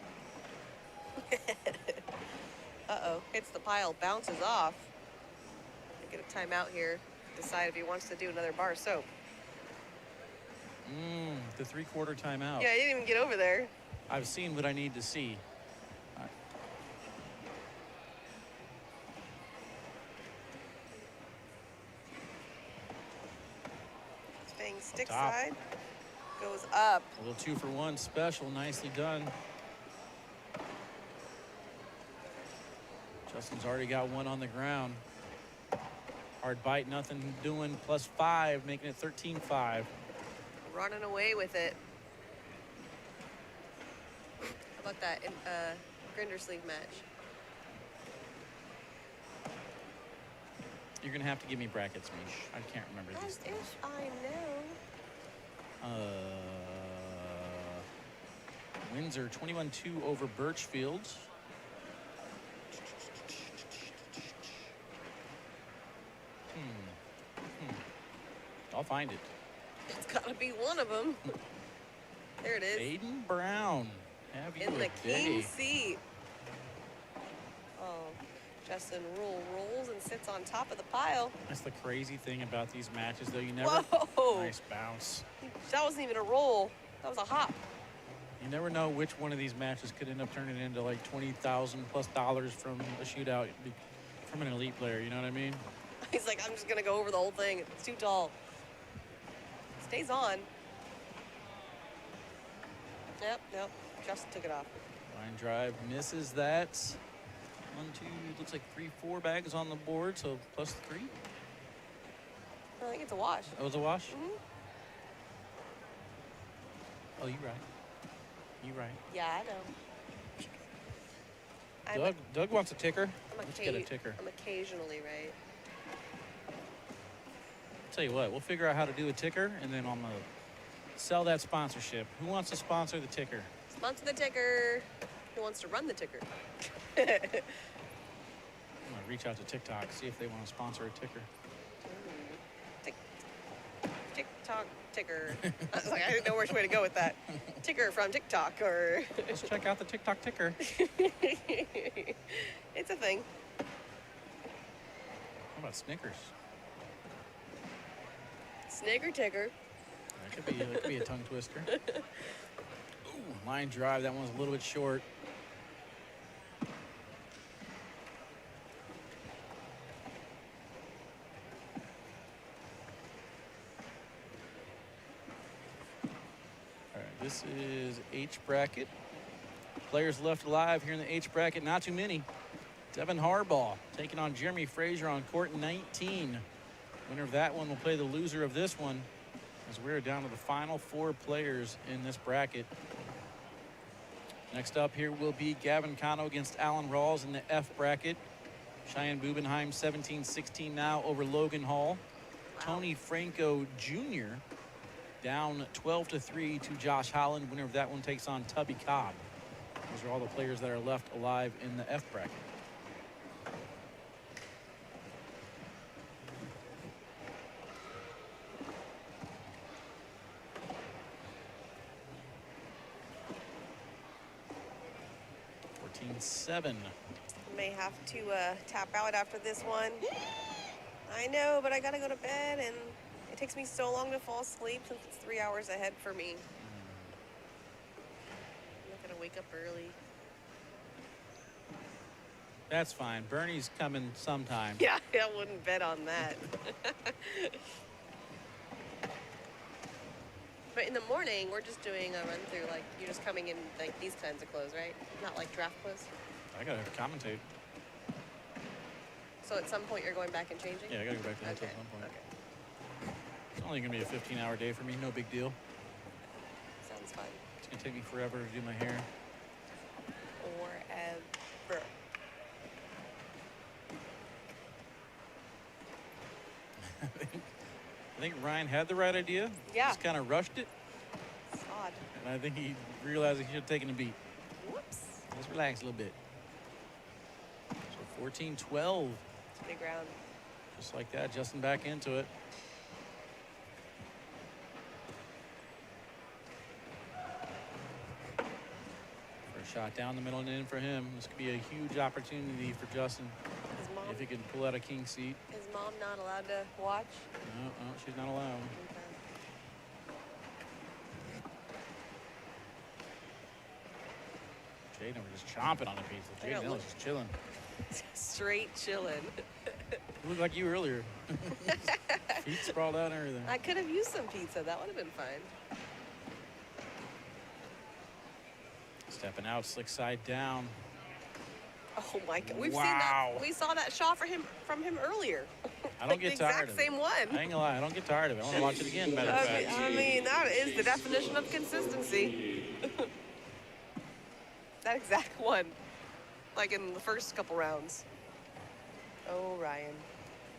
Uh-oh, hits the pile, bounces off. Get a timeout here. Decide if he wants to do another bar soap. The 3/4 timeout. Yeah, he didn't even get over there. I've seen what I need to see. Staying stick Top. side. Goes up. A little 2-for-1 special, nicely done. Justin's already got one on the ground. Hard bite, nothing doing, +5, making it 13-5. Running away with it. How about that grinder sleeve match? You're gonna have to give me brackets, Mish. I can't remember these As things. if I know. Windsor 21-2 over Birchfield. I'll find it. It's gotta be one of them. There it is. Aiden Brown. Have you In the a king day. seat. Oh, Justin rolls and sits on top of the pile. That's the crazy thing about these matches, though. You never. Whoa! Nice bounce. That wasn't even a roll. That was a hop. You never know which one of these matches could end up turning into like $20,000+ from a shootout from an elite player. You know what I mean? He's like, I'm just gonna go over the whole thing. It's too tall. Stays on. Yep. Justin took it off. Line drive misses that. 1, 2, looks like 3, 4 bags on the board, so +3. I think it's a wash. That was a wash? Mm-hmm. Oh, you're right. You're right. Yeah, I know. Doug wants a ticker. Let's get a ticker. I'm occasionally right. Tell you what, we'll figure out how to do a ticker, and then I'm gonna sell that sponsorship. Who wants to sponsor the ticker? Sponsor the ticker. Who wants to run the ticker? I'm gonna reach out to TikTok, see if they want to sponsor a ticker. TikTok ticker. I was like, I didn't know which way to go with that. Ticker from TikTok, or Let's check out the TikTok ticker. it's a thing. How about Snickers? Snigger ticker. That could be a tongue twister. Ooh, line drive. That one's a little bit short. All right, this is H bracket. Players left alive here in the H bracket. Not too many. Devin Harbaugh taking on Jeremy Frazier on court 19. Winner of that one will play the loser of this one, as we're down to the final 4 players in this bracket. Next up here will be Gavin Cano against Alan Rawls in the F bracket. Cheyenne Bubenheim 17-16 now over Logan Hall. Wow. Tony Franco Jr. down 12-3 to Josh Holland. Winner of that one takes on Tubby Cobb. Those are all the players that are left alive in the F bracket. Seven. May have to tap out after this one. I know, but I gotta go to bed, and it takes me so long to fall asleep since it's 3 hours ahead for me. I'm not gonna wake up early. That's fine. Bernie's coming sometime. Yeah, I wouldn't bet on that. But in the morning, we're just doing a run through. Like, you're just coming in like these kinds of clothes, right? Not like draft clothes. I gotta commentate. So at some point, you're going back and changing? Yeah, I gotta go back to that Okay. at some point. Okay. It's only gonna be a 15-hour day for me. No big deal. Sounds fun. It's gonna take me forever to do my hair. Forever. I think Ryan had the right idea. Yeah. Just kind of rushed it. It's odd. And I think he realized he should have taken a beat. Whoops. Let's relax a little bit. So 14-12. It's a big round. Just like that, Justin back into it. First shot down the middle and in for him. This could be a huge opportunity for Justin His mom, if he can pull out a king seat. his mom not allowed to watch? No, she's not allowed. Okay. Jaden was just chomping on the pizza. I know, Jaden was look. just chilling. Straight chilling. You look like you earlier. Feet sprawled out and everything. I could have used some pizza. That would have been fine. Stepping out, slick side down. Oh my God. We've Wow. seen that. We saw that shot from him earlier. I don't Like get the tired exact of it. same one. I ain't gonna lie, I don't get tired of it. I want to watch it again, matter of fact. I mean, that is the definition of consistency. That exact one. Like in the first couple rounds. Oh, Ryan.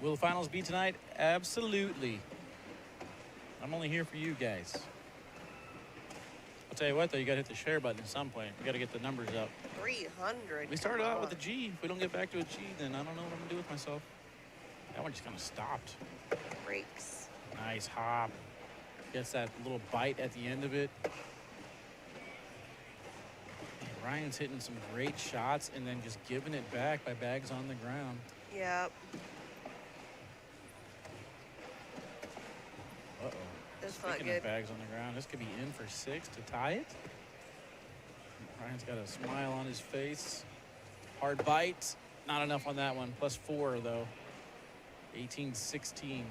Will the finals be tonight? Absolutely. I'm only here for you guys. I'll tell you what, though, you gotta hit the share button at some point. We gotta get the numbers up. 300. We started out with a G. If we don't get back to a G, then I don't know what I'm gonna do with myself. That one just kind of stopped. Breaks. Nice hop. Gets that little bite at the end of it. Ryan's hitting some great shots and then just giving it back by bags on the ground. Yep. Uh-oh. That's not Speaking good. of bags on the ground, this could be in for 6 to tie it. Ryan's got a smile on his face. Hard bite. Not enough on that one. +4, though. 18-16.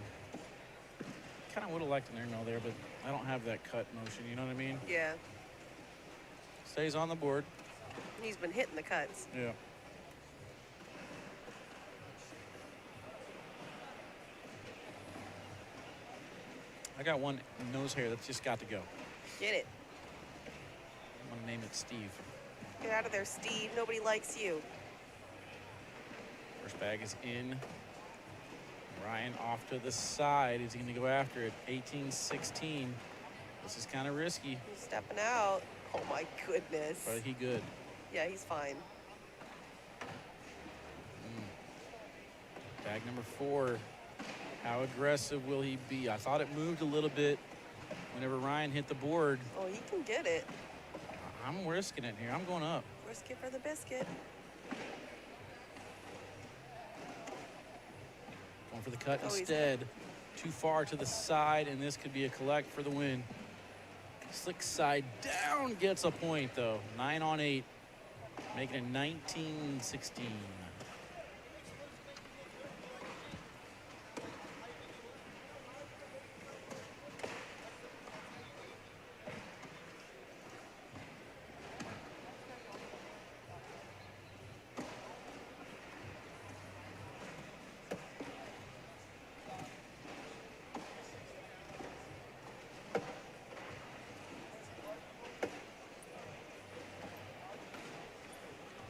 Kind of would have liked an air mail there, but I don't have that cut motion. You know what I mean? Yeah. Stays on the board. He's been hitting the cuts. Yeah. I got one nose hair that's just got to go. Get it. I'm going to name it Steve. Get out of there, Steve. Nobody likes you. First bag is in. Ryan off to the side. Is he going to go after it? 18-16. This is kind of risky. He's stepping out. Oh, my goodness. But he good. Yeah, he's fine. Bag number 4. How aggressive will he be? I thought it moved a little bit whenever Ryan hit the board. Oh, he can get it. I'm risking it here. I'm going up. Risk it for the biscuit. Going for the cut Oh, he's- instead. Too far to the side, and this could be a collect for the win. Slick side down gets a point, though. 9 on 8, making it 19-16.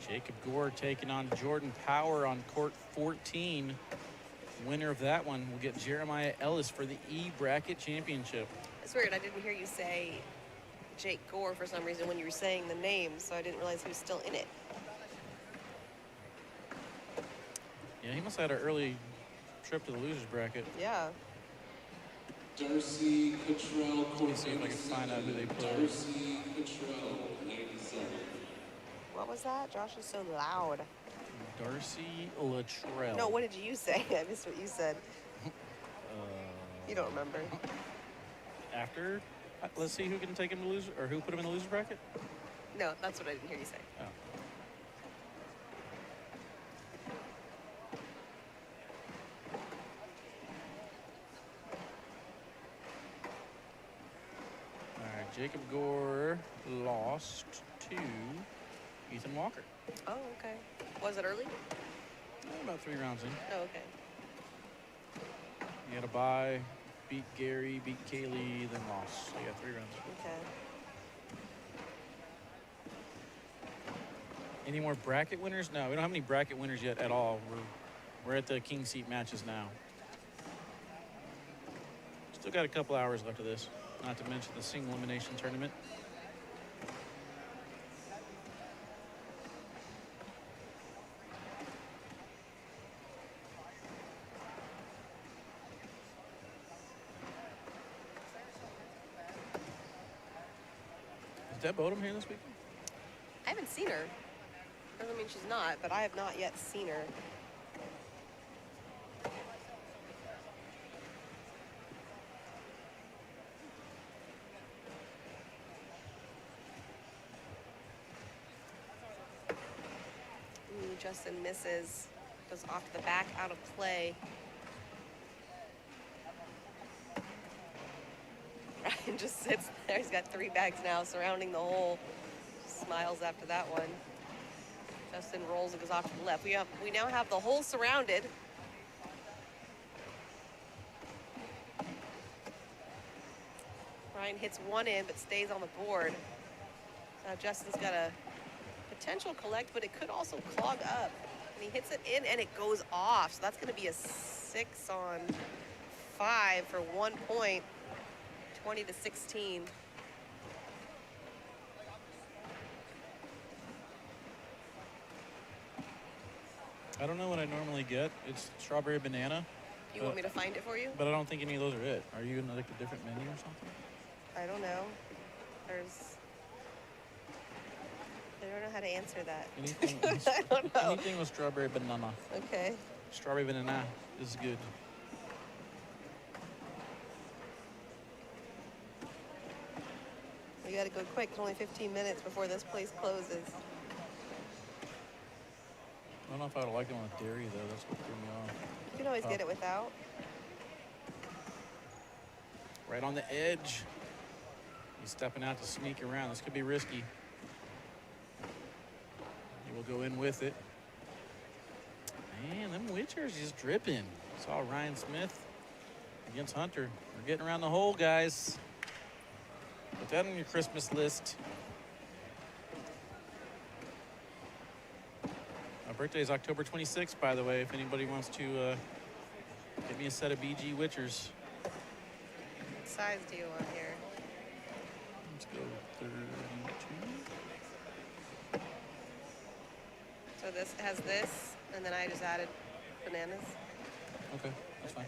Jacob Gore taking on Jordan Power on court 14. Winner of that one will get Jeremiah Ellis for the E bracket championship. It's weird. I didn't hear you say Jake Gore for some reason when you were saying the name, so I didn't realize he was still in it. Yeah, he must have had an early trip to the losers bracket. Yeah. Darcy Cottrell, Let me see if I can find out who they played. Darcy Cottrell, 97. What was that? Josh is so loud. Darcy Latrell. No, what did you say? I missed what you said. You don't remember. After, let's see who can take him to loser, or who put him in the loser bracket. No, that's what I didn't hear you say. Oh. Jacob Gore lost to Ethan Walker. Oh, okay. Was it early? About 3 rounds in. Oh, okay. He had a bye, beat Gary, beat Kaylee, then lost. So yeah, 3 rounds. Okay. Any more bracket winners? No, we don't have any bracket winners yet at all. We're at the king seat matches now. Still got a couple hours left of this, not to mention the single elimination tournament. Is Deb Odom here this weekend? I haven't seen her. Doesn't mean she's not, but I have not yet seen her. Ooh, Justin misses. Goes off to the back, out of play. Ryan just sits there. He's got 3 bags now surrounding the hole. Smiles after that one. Justin rolls and goes off to the left. We now have the hole surrounded. Ryan hits one in but stays on the board. Now Justin's got a potential collect, but it could also clog up. And he hits it in and it goes off. So that's going to be a 6 on 5 for 1 point, 20-16. I don't know what I normally get. It's strawberry banana. You want me to find it for you? But I don't think any of those are it. Are you in like a different menu or something? I don't know. I don't know how to answer that. Anything, I don't know. anything with strawberry banana. Okay. Strawberry banana is good. We gotta go quick. It's only 15 minutes before this place closes. I don't know if I would like it with dairy though. That's what threw me off. You can always get it without. Right on the edge. He's stepping out to sneak around. This could be risky. He will go in with it. Man, them witchers just dripping. Saw Ryan Smith against Hunter. We're getting around the hole, guys. Put that on your Christmas list. My birthday is October 26th, by the way, if anybody wants to get me a set of BG Witchers. What size do you want here? Let's go 32. So this has this, and then I just added bananas. Okay, that's fine.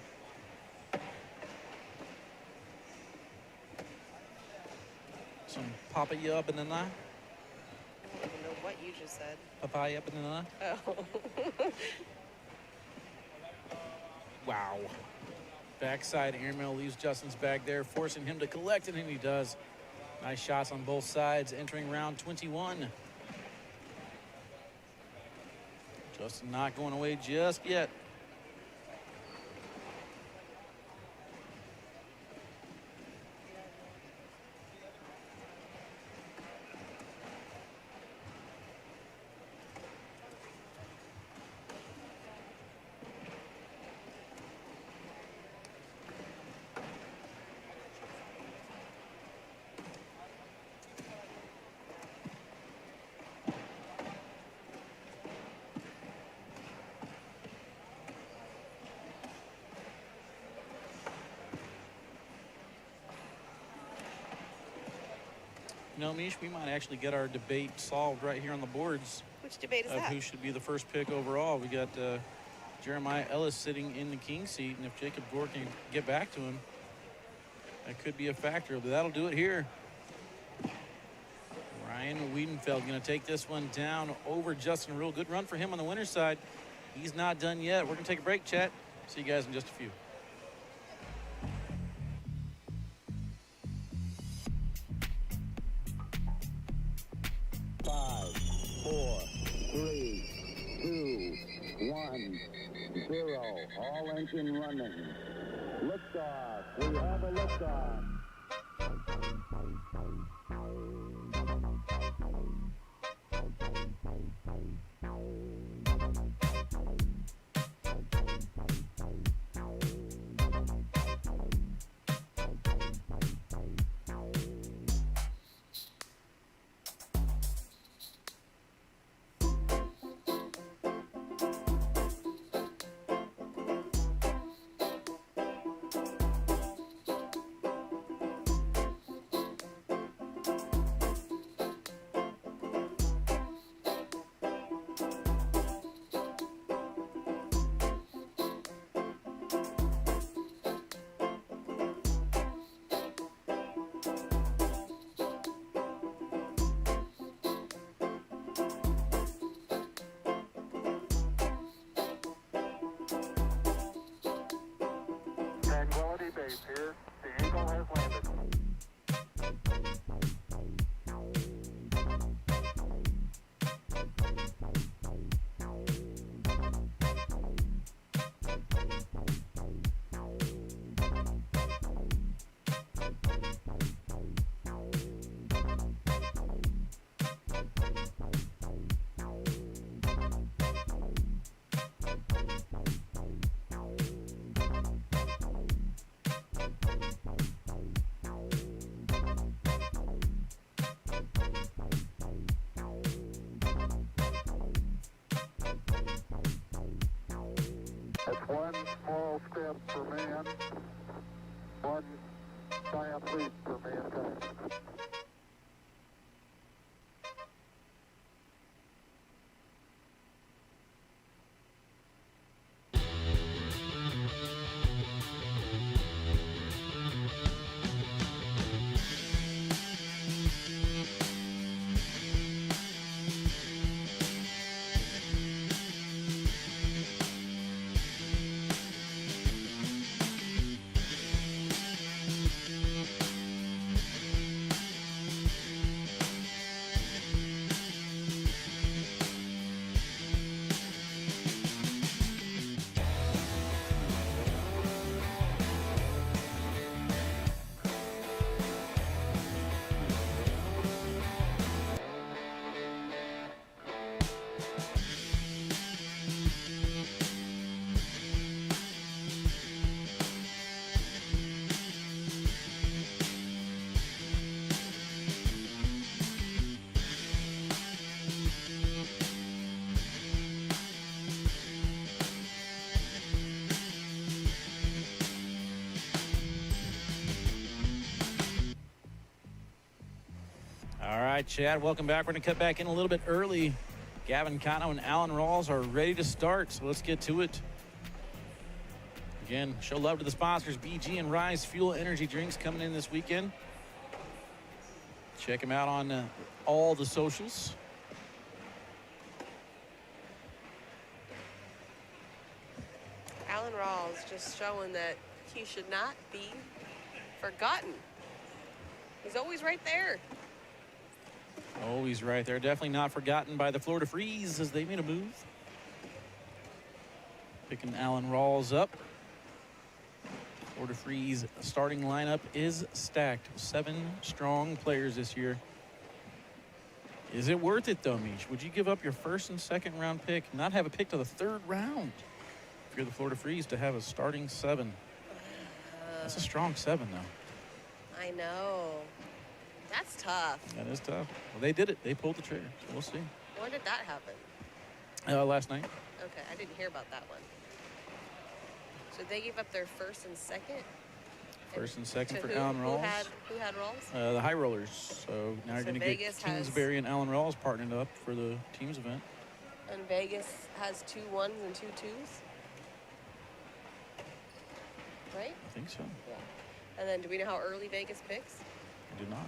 Some papaya banana. I don't even know what you just said. Papaya banana. Oh. Wow. Backside airmail leaves Justin's bag there, forcing him to collect it, and he does. Nice shots on both sides, entering round 21. Justin not going away just yet. You know, Mish, we might actually get our debate solved right here on the boards. Which debate is of that? who should be the first pick overall. We got Jeremiah Ellis sitting in the king seat, and if Jacob Gore can get back to him, that could be a factor, but that'll do it here. Ryan Wiedenfeld going to take this one down over Justin Rule. Good run for him on the winner's side. He's not done yet. We're going to take a break, chat. See you guys in just a few. 5, 4, 3, 2, 1, 0. All engine running. Liftoff. We have a liftoff. vehicle has landed. That's one small step for man, one giant leap for mankind. All right, Chad, welcome back. We're going to cut back in a little bit early. Gavin Cano and Alan Rawls are ready to start, so let's get to it. Again, show love to the sponsors, BG and Rise Fuel Energy Drinks coming in this weekend. Check them out on all the socials. Alan Rawls just showing that he should not be forgotten. He's always right there. Always right there. Definitely not forgotten by the Florida Freeze as they made a move. Picking Alan Rawls up. Florida Freeze starting lineup is stacked. 7 strong players this year. Is it worth it, though, Mish? Would you give up your first and second round pick, not have a pick to the 3rd round? If you're the Florida Freeze, to have a starting 7. That's a strong 7, though. I know. That's tough. That is tough. Well, they did it. They pulled the trigger. So we'll see. When did that happen? Last night. Okay, I didn't hear about that one. So they gave up their first and second? First and second To for who? Alan Rawls. Who had Rawls? The High Rollers. So now you're So going to get Vegas has- Kingsbury and Alan Rawls partnered up for the team's event. And Vegas has 2 1s and 2 2s? Right? I think so. Yeah. And then do we know how early Vegas picks? I do not.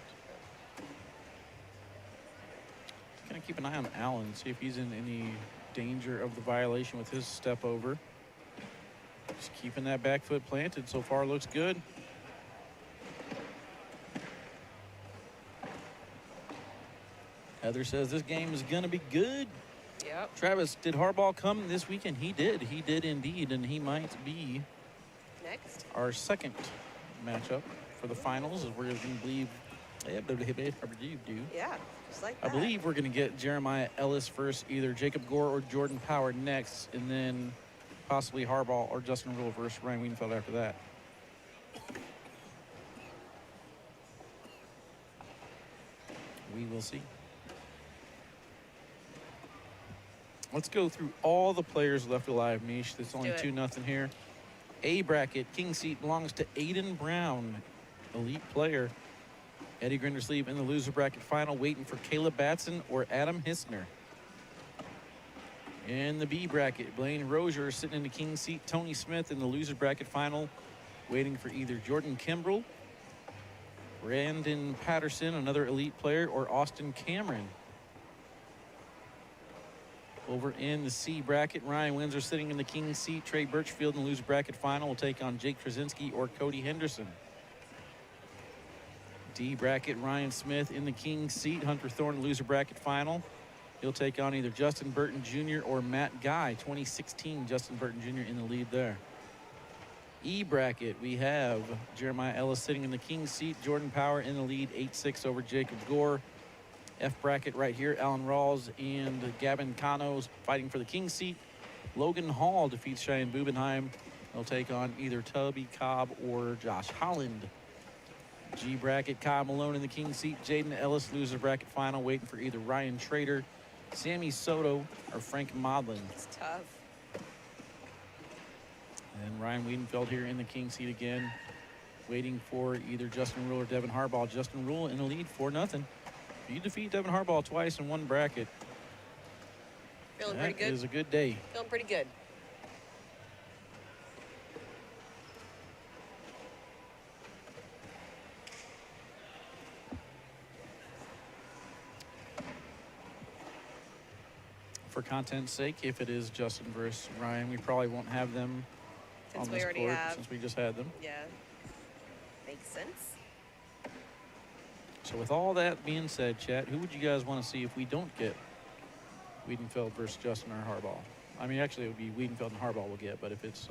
Going to keep an eye on Allen, see if he's in any danger of the violation with his step over. Just keeping that back foot planted. So far looks good. Heather says this game is going to be good. Yep. Travis, did Harbaugh come this weekend? He did. He did indeed. And he might be Next. our second matchup for the finals, as we're going to believe. Yeah, just like I that. believe we're going to get Jeremiah Ellis first, either Jacob Gore or Jordan Power next, and then possibly Harbaugh or Justin Rule versus Ryan Wienfeld after that. We will see. Let's go through all the players left alive, Mish. There's only do it. 2-0 here. A bracket, king seat belongs to Aiden Brown, elite player. Eddie Grindersleeve in the loser bracket final, waiting for Caleb Batson or Adam Hissner. In the B bracket, Blaine Rozier sitting in the king seat. Tony Smith in the loser bracket final, waiting for either Jordan Kimbrell, Brandon Patterson, another elite player, or Austin Cameron. Over in the C bracket, Ryan Windsor sitting in the king seat. Trey Birchfield in the loser bracket final will take on Jake Krasinski or Cody Henderson. D bracket, Ryan Smith in the King's seat. Hunter Thorne, loser bracket final. He'll take on either Justin Burton Jr. or Matt Guy. 2016, Justin Burton Jr. in the lead there. E bracket, we have Jeremiah Ellis sitting in the King's seat. Jordan Power in the lead, 8-6 over Jacob Gore. F bracket right here, Alan Rawls and Gavin Cano's fighting for the King's seat. Logan Hall defeats Cheyenne Bubenheim. They'll take on either Tubby Cobb or Josh Holland. G bracket, Kyle Malone in the King's seat. Jaden Ellis, loser bracket final, waiting for either Ryan Trader, Sammy Soto, or Frank Modlin. It's tough. And Ryan Wiedenfeld here in the King's seat again, waiting for either Justin Rule or Devin Harbaugh. Justin Rule in the lead, 4-0. You defeat Devin Harbaugh twice in one bracket. Feeling pretty good. That is a good day. Feeling pretty good. For content's sake, if it is Justin versus Ryan, we probably won't have them Since on we this already court have. since we just had them. Yeah. Makes sense. So with all that being said, chat, who would you guys want to see if we don't get Wiedenfeld versus Justin or Harbaugh? I mean, actually, it would be Wiedenfeld and Harbaugh we'll get, but if it's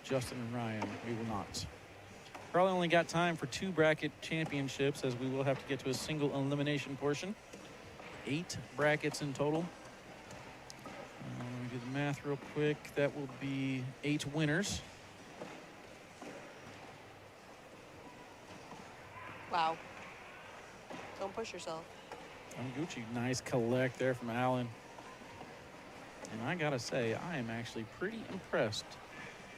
Justin and Ryan, we will not. Probably only got time for 2 bracket championships, as we will have to get to a single elimination portion. 8 brackets in total. Let me do the math real quick. That will be 8 winners. Wow. Don't push yourself. I'm Gucci. Nice collect there from Allen. And I gotta say, I am actually pretty impressed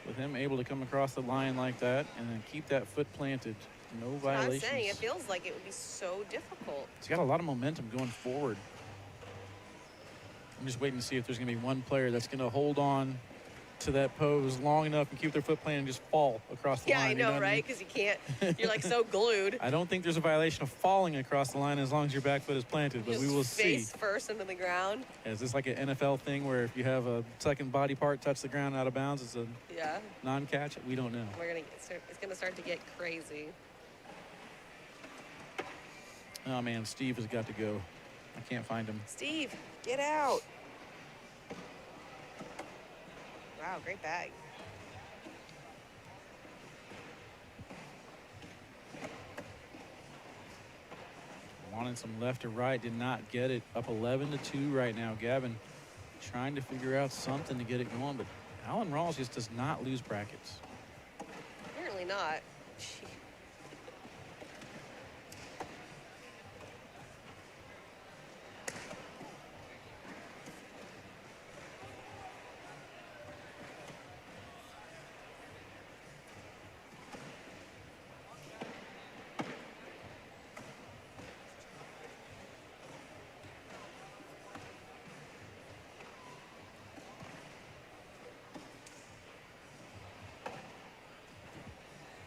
with him able to come across the line like that and then keep that foot planted. No violations. I'm saying, it feels like it would be so difficult. He's got a lot of momentum going forward. I'm just waiting to see if there's going to be one player that's going to hold on to that pose long enough and keep their foot planted and just fall across the Yeah, line. I know, right? Because you can't. You're like so glued. I don't think there's a violation of falling across the line as long as your back foot is planted, but we will see. Face first into the ground. Is this like an NFL thing where if you have a second body part touch the ground out of bounds, it's a non-catch? We don't know. It's gonna start to get crazy. Oh man, Steve has got to go. I can't find him. Steve, get out. Wow, great bag. Wanted some left to right, did not get it. Up 11-2 right now. Gavin trying to figure out something to get it going, but Alan Rawls just does not lose brackets. Apparently not.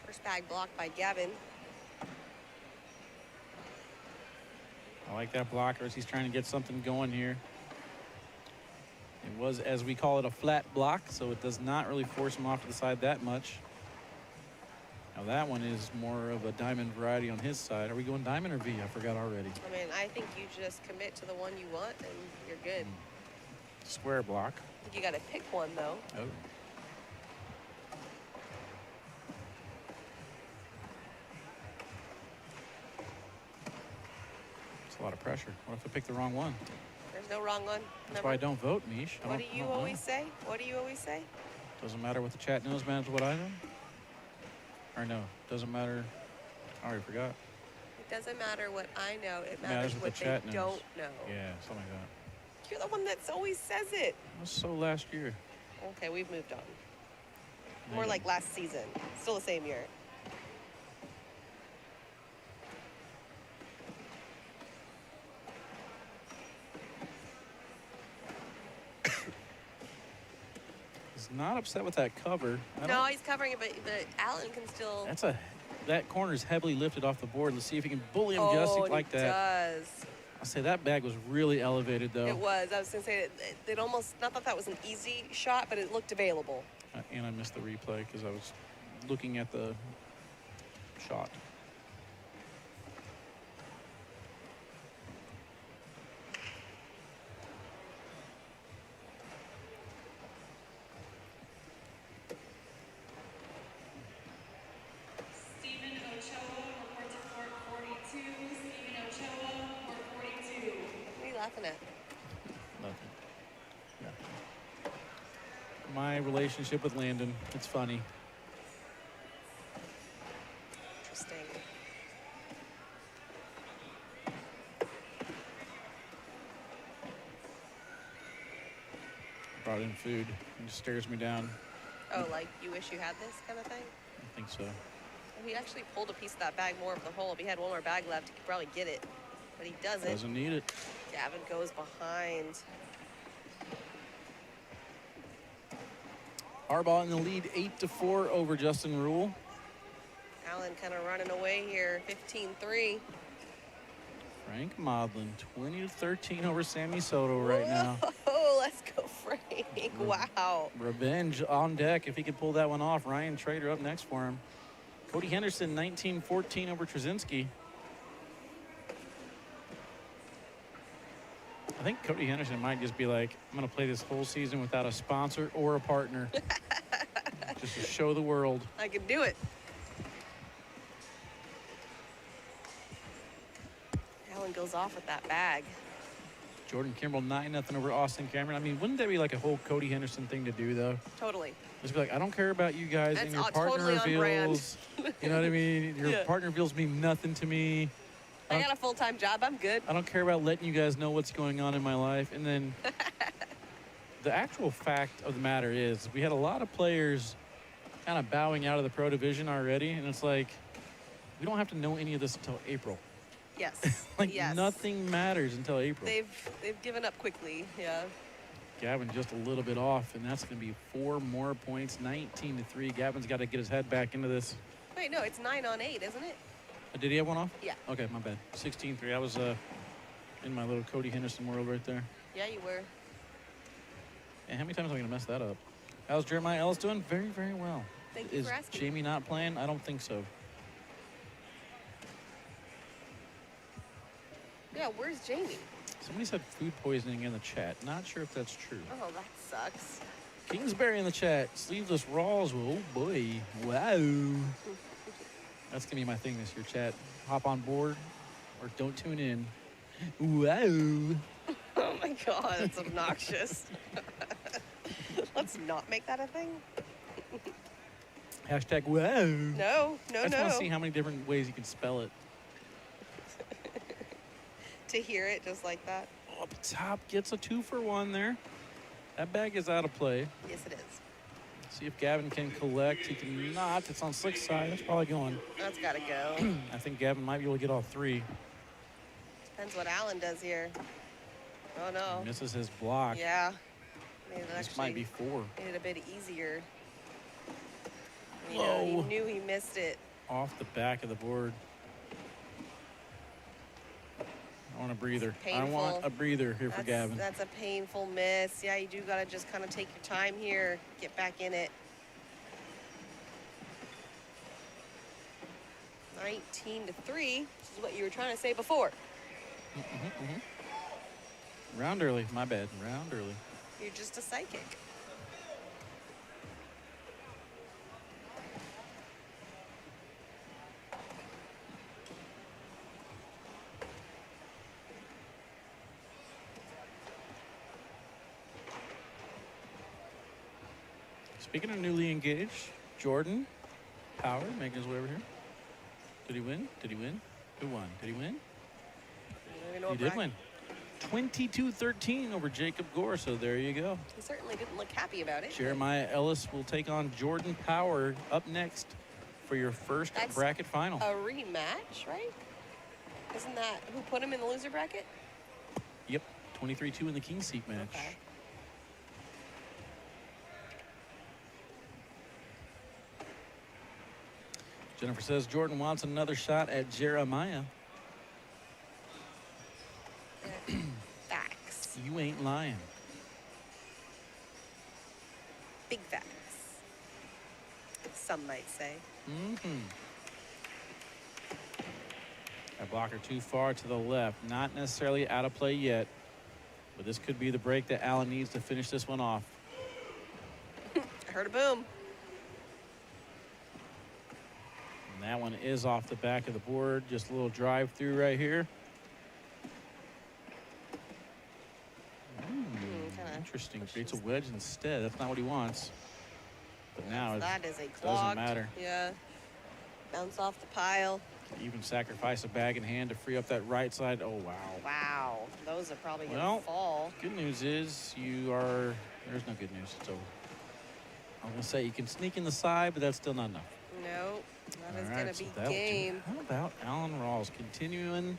First bag blocked by Gavin. I like that blocker as he's trying to get something going here. It was, as we call it, a flat block, so it does not really force him off to the side that much. Now that one is more of a diamond variety on his side. Are we going diamond or V? I forgot already. I mean, I think you just commit to the one you want and you're good. Square block. I think you got to pick one, though. Oh. It's a lot of pressure. What if I pick the wrong one? There's no wrong one. That's why I don't vote, Mish. What do you always say? What do you always say? Doesn't matter what the chat knows, matters what I know. Or no, doesn't matter. I already forgot. It doesn't matter what I know. It Matters matters what what the they chat knows. don't know. Yeah, something like that. You're the one that always says it. That was so last year. Okay, we've moved on. More like last season. Still the same year. He's not upset with that cover. No, he's covering it, but Allen can still. That corner's heavily lifted off the board. Let's see if he can bully him just like that. It does. I'll say that bag was really elevated, though. It was. I was going to say it almost, not that was an easy shot, but it looked available. And I missed the replay because I was looking at the shot. laughing at? Nothing. My relationship with Landon. It's funny. Interesting. Brought in food and just stares me down. Oh, like you wish you had this kind of thing? I think so. Well, he actually pulled a piece of that bag more of the hole. If he had one more bag left, he could probably get it. But he doesn't. Doesn't need it. Gavin goes behind. Harbaugh in the lead 8-4 over Justin Rule. Allen kind of running away here, 15-3. Frank Modlin 20-13 over Sammy Soto right now. Oh, let's go, Frank. Wow. Revenge on deck if he can pull that one off. Ryan Trader up next for him. Cody Henderson 19-14 over Trzynski. I think Cody Henderson might just be like, I'm going to play this whole season without a sponsor or a partner. Just to show the world. I can do it. Allen goes off with that bag. Jordan Kimbrell 9-0 over Austin Cameron. I mean, wouldn't that be like a whole Cody Henderson thing to do, though? Totally. Just be like, I don't care about you guys That's and your partner totally on brand. reveals. You know what I mean? Your Yeah. partner reveals mean nothing to me. I got a full-time job. I'm good. I don't care about letting you guys know what's going on in my life. And then the actual fact of the matter is we had a lot of players kind of bowing out of the pro division already. And it's like, we don't have to know any of this until April. Yes. Like yes. nothing matters until April. They've given up quickly. Yeah. Gavin just a little bit off, and that's going to be 4 more points, 19-3. Gavin's got to get his head back into this. Wait, no, it's 9 on 8, isn't it? Did he have one off? Yeah. Okay, my bad. 16-3. I was in my little Cody Henderson world right there. Yeah, you were. And how many times am I going to mess that up? How's Jeremiah Ellis doing? Very, very well. Thank you Is for asking. Jamie not playing? I don't think so. Yeah, where's Jamie? Somebody said food poisoning in the chat. Not sure if that's true. Oh, that sucks. Kingsbury in the chat. Sleeveless Raws. Oh, boy. Wow. That's going to be my thing this year, chat. Hop on board or don't tune in. Wow. Oh, my God. That's obnoxious. Let's not make that a thing. Hashtag wow. No, I just want to see how many different ways you can spell it. To hear it just like that. Up top gets a 2-for-1 there. That bag is out of play. Yes, it is. See if Gavin can collect. He cannot. It's on Slick's side. That's probably going. That's got to go. I think Gavin might be able to get all 3. Depends what Allen does here. Oh, no. He misses his block. Yeah. Made it This might be 4. made it a bit easier. You Whoa. know, he knew he missed it. Off the back of the board. I want a breather. I want Painful. a breather here for Gavin. That's a painful miss. Yeah, you do got to just kind of take your time here. Get back in it. 19-3, which is what you were trying to say before. Round early. My bad. Round early. You're just a psychic. Speaking of newly engaged, Jordan Power making his way over here. Did he win? Did he win? Who won? Did he win? He did win. 22-13 over Jacob Gore, so there you go. He certainly didn't look happy about it. Jeremiah Ellis will take on Jordan Power up next for your first That's bracket final. A rematch, right? Isn't that who put him in the loser bracket? Yep, 23-2 in the King Seat match. Okay. Jennifer says Jordan wants another shot at Jeremiah. Facts. You ain't lying. Big facts. Some might say. A blocker too far to the left. Not necessarily out of play yet. But this could be the break that Allen needs to finish this one off. I heard a boom. And that one is off the back of the board. Just a little drive through right here. Interesting. Creates a wedge instead. That's not what he wants. But now That is a it clogged. doesn't matter. Yeah. Bounce off the pile. Even sacrifice a bag in hand to free up that right side. Oh, wow. Wow. Those are probably going to Well, fall. good news is there's no good news. It's over. I was going to say you can sneak in the side, but that's still not enough. No. That is All going right, to be that'll do it. game. How about Alan Rawls continuing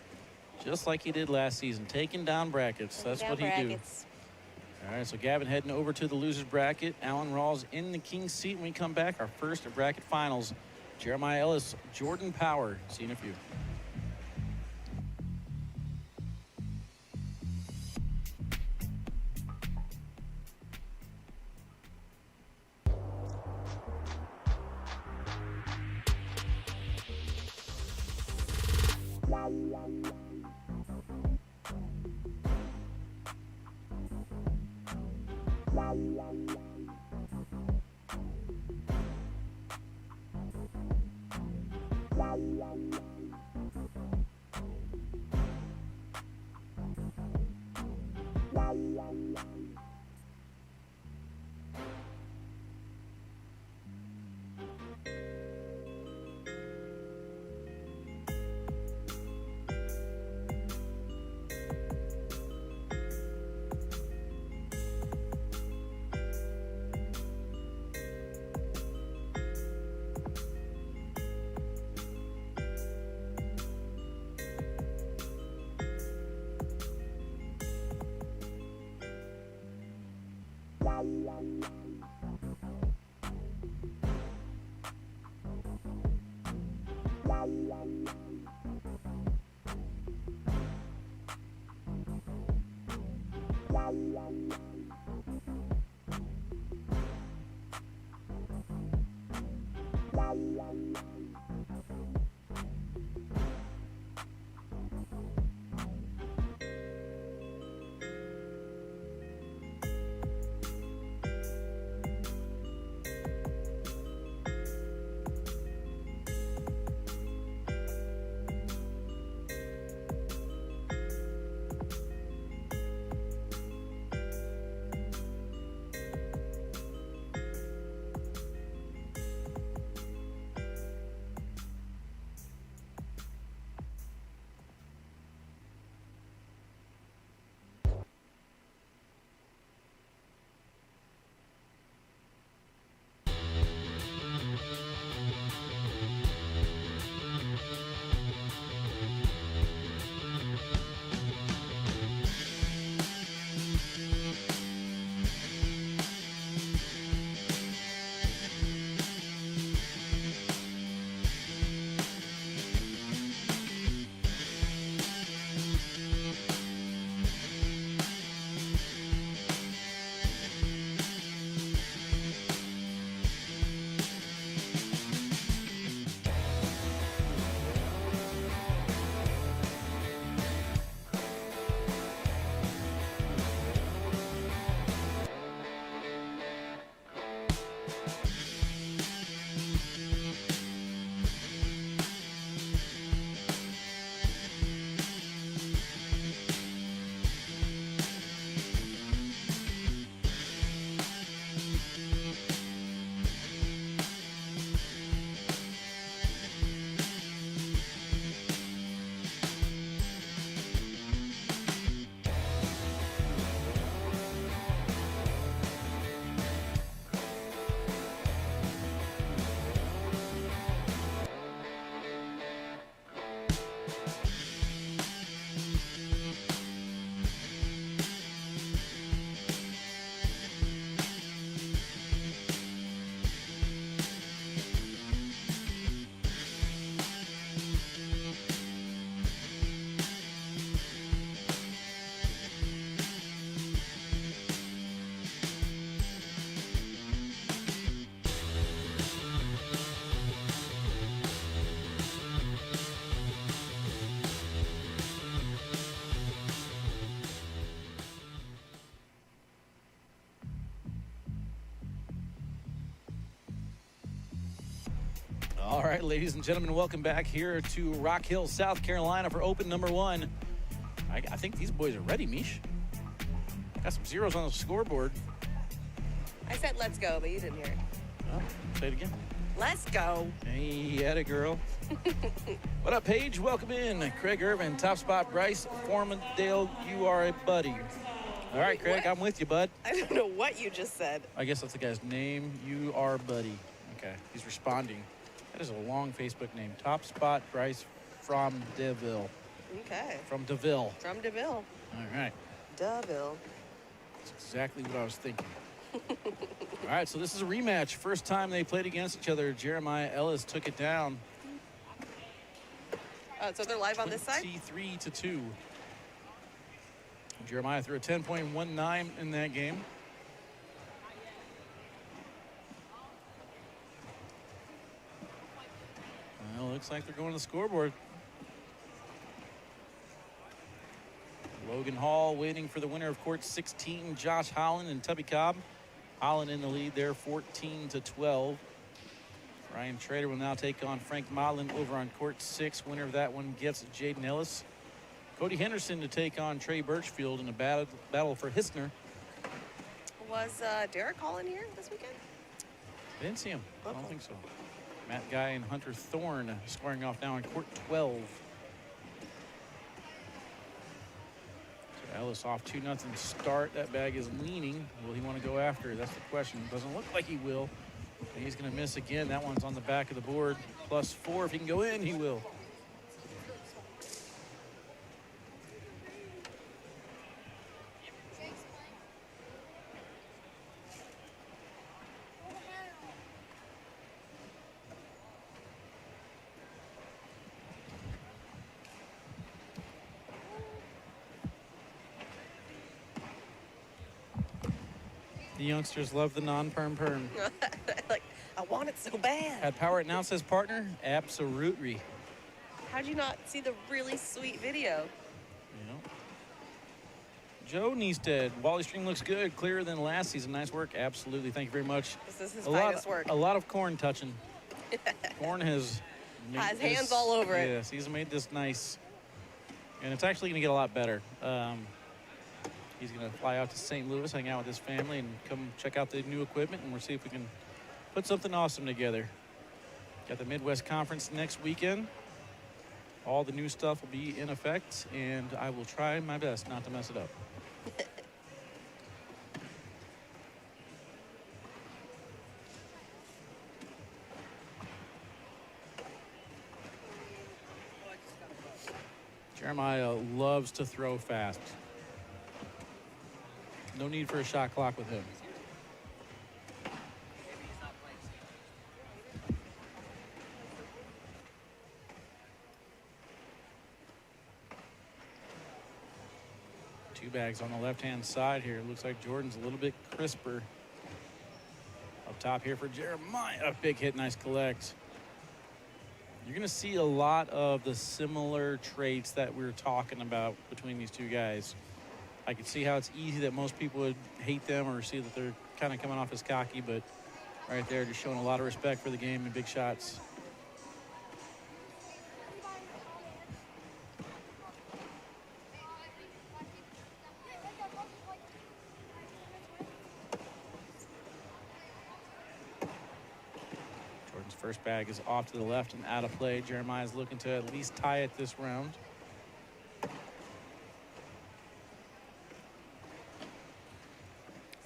just like he did last season, taking down brackets. That's what he do. All right, so Gavin heading over to the loser's bracket. Alan Rawls in the king's seat when we come back. Our first bracket finals. Jeremiah Ellis, Jordan Power. See you in a few. All right, ladies and gentlemen, welcome back here to Rock Hill, South Carolina for Open number 1. I think these boys are ready, Mish. Got some zeros on the scoreboard. I said let's go, but you didn't hear it. Oh, say it again. Let's go. Hey, atta girl. What up, Paige? Welcome in. Craig Irvin, top spot. Bryce Formandale, you are a buddy. All right, Craig, I'm with you, bud. I don't know what you just said. I guess that's the guy's name. You are buddy. Okay, he's responding. That is a long Facebook name. Top spot, Bryce from DeVille. Okay. From DeVille. From DeVille. All right. DeVille. That's exactly what I was thinking. All right, so this is a rematch. First time they played against each other. Jeremiah Ellis took it down. So they're live on this side? 23-2. Jeremiah threw a 10.19 in that game. Well, looks like they're going to the scoreboard. Logan Hall waiting for the winner of court 16, Josh Holland and Tubby Cobb. Holland in the lead there, 14-12. Ryan Trader will now take on Frank Modlin over on court 6. Winner of that one gets Jaden Ellis. Cody Henderson to take on Trey Birchfield in a battle for Hissner. Was Derek Hall in here this weekend? I didn't see him. I don't think so. Matt Guy and Hunter Thorne squaring off now on court 12. So Ellis off 2-0 start. That bag is leaning. Will he want to go after it? That's the question. Doesn't look like he will. And he's going to miss again. That one's on the back of the board. +4. If he can go in, he will. The youngsters love the non-perm perm. Like, I want it so bad. Had Power announce his partner? Absolutely. How'd you not see the really sweet video? You know. Joe Neested, Wally Stream looks good, clearer than last season. Nice work. Absolutely. Thank you very much. This is his finest work. A lot of corn touching. Corn has made Has this, hands all over it. Yes, he's made this nice. And it's actually going to get a lot better. He's going to fly out to St. Louis, hang out with his family, and come check out the new equipment, and we'll see if we can put something awesome together. Got the Midwest Conference next weekend. All the new stuff will be in effect, and I will try my best not to mess it up. Jeremiah loves to throw fast. No need for a shot clock with him. Two bags on the left-hand side here. Looks like Jordan's a little bit crisper. Up top here for Jeremiah. A big hit, nice collect. You're going to see a lot of the similar traits that we were talking about between these two guys. I can see how it's easy that most people would hate them or see that they're kind of coming off as cocky, but right there, just showing a lot of respect for the game and big shots. Jordan's first bag is off to the left and out of play. Jeremiah's looking to at least tie it this round.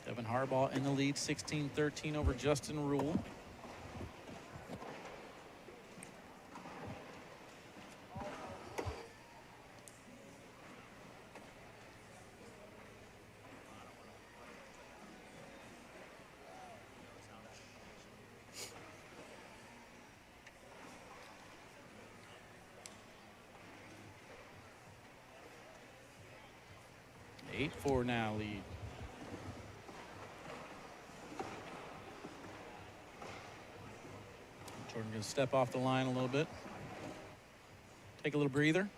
Evan Harbaugh in the lead, 16-13 over Justin Rule. Eight 8-4 now lead. Jordan going to step off the line a little bit. Take a little breather.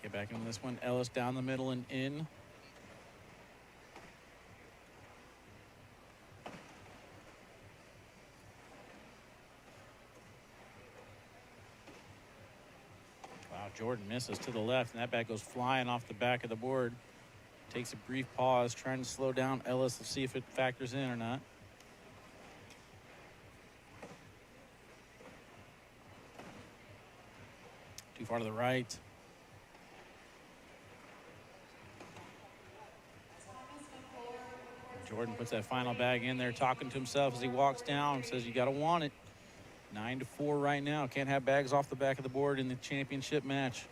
Get back into this one. Ellis down the middle and in. Wow, Jordan misses to the left, and that bag goes flying off the back of the board. Takes a brief pause, trying to slow down Ellis to see if it factors in or not. Too far to the right. Jordan puts that final bag in there, talking to himself as he walks down, says you got to want it. 9-4 right now. Can't have bags off the back of the board in the championship match.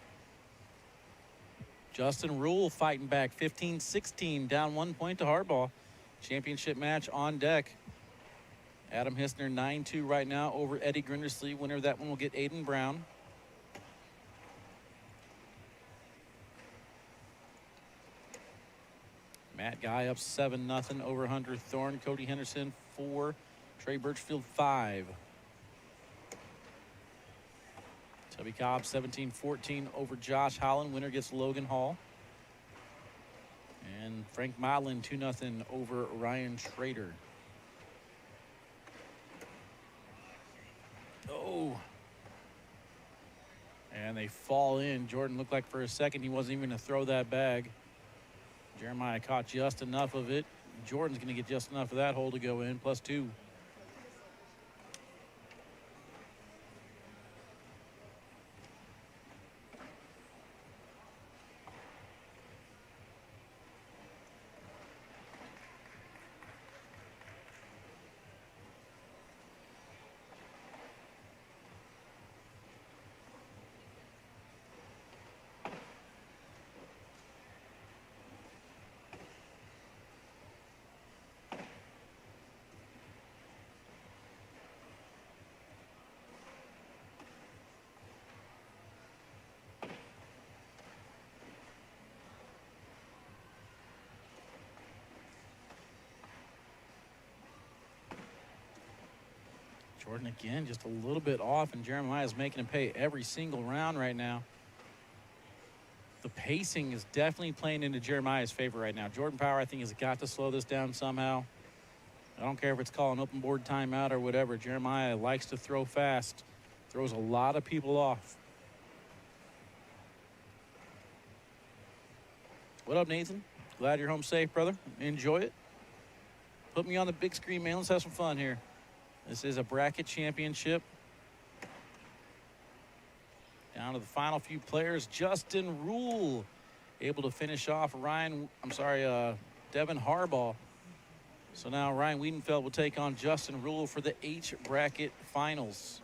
Justin Rule fighting back, 15-16, down 1 point to hardball. Championship match on deck. Adam Hissner 9-2 right now over Eddie Grindersley. Winner of that one will get Aiden Brown. Matt Guy up 7-0 over Hunter Thorne. Cody Henderson 4. Trey Birchfield 5. Tubby Cobb 17-14 over Josh Holland. Winner gets Logan Hall. And Frank Modlin 2-0 over Ryan Schrader. Oh. And they fall in. Jordan looked like for a second he wasn't even going to throw that bag. Jeremiah caught just enough of it. Jordan's going to get just enough of that hole to go in, +2. Jordan again, just a little bit off, and Jeremiah's making him pay every single round right now. The pacing is definitely playing into Jeremiah's favor right now. Jordan Power, I think, has got to slow this down somehow. I don't care if it's calling open board timeout or whatever. Jeremiah likes to throw fast, throws a lot of people off. What up, Nathan? Glad you're home safe, brother. Enjoy it. Put me on the big screen, man. Let's have some fun here. This is a bracket championship. Down to the final few players. Justin Rule able to finish off Devin Harbaugh. So now Ryan Wiedenfeld will take on Justin Rule for the H bracket finals.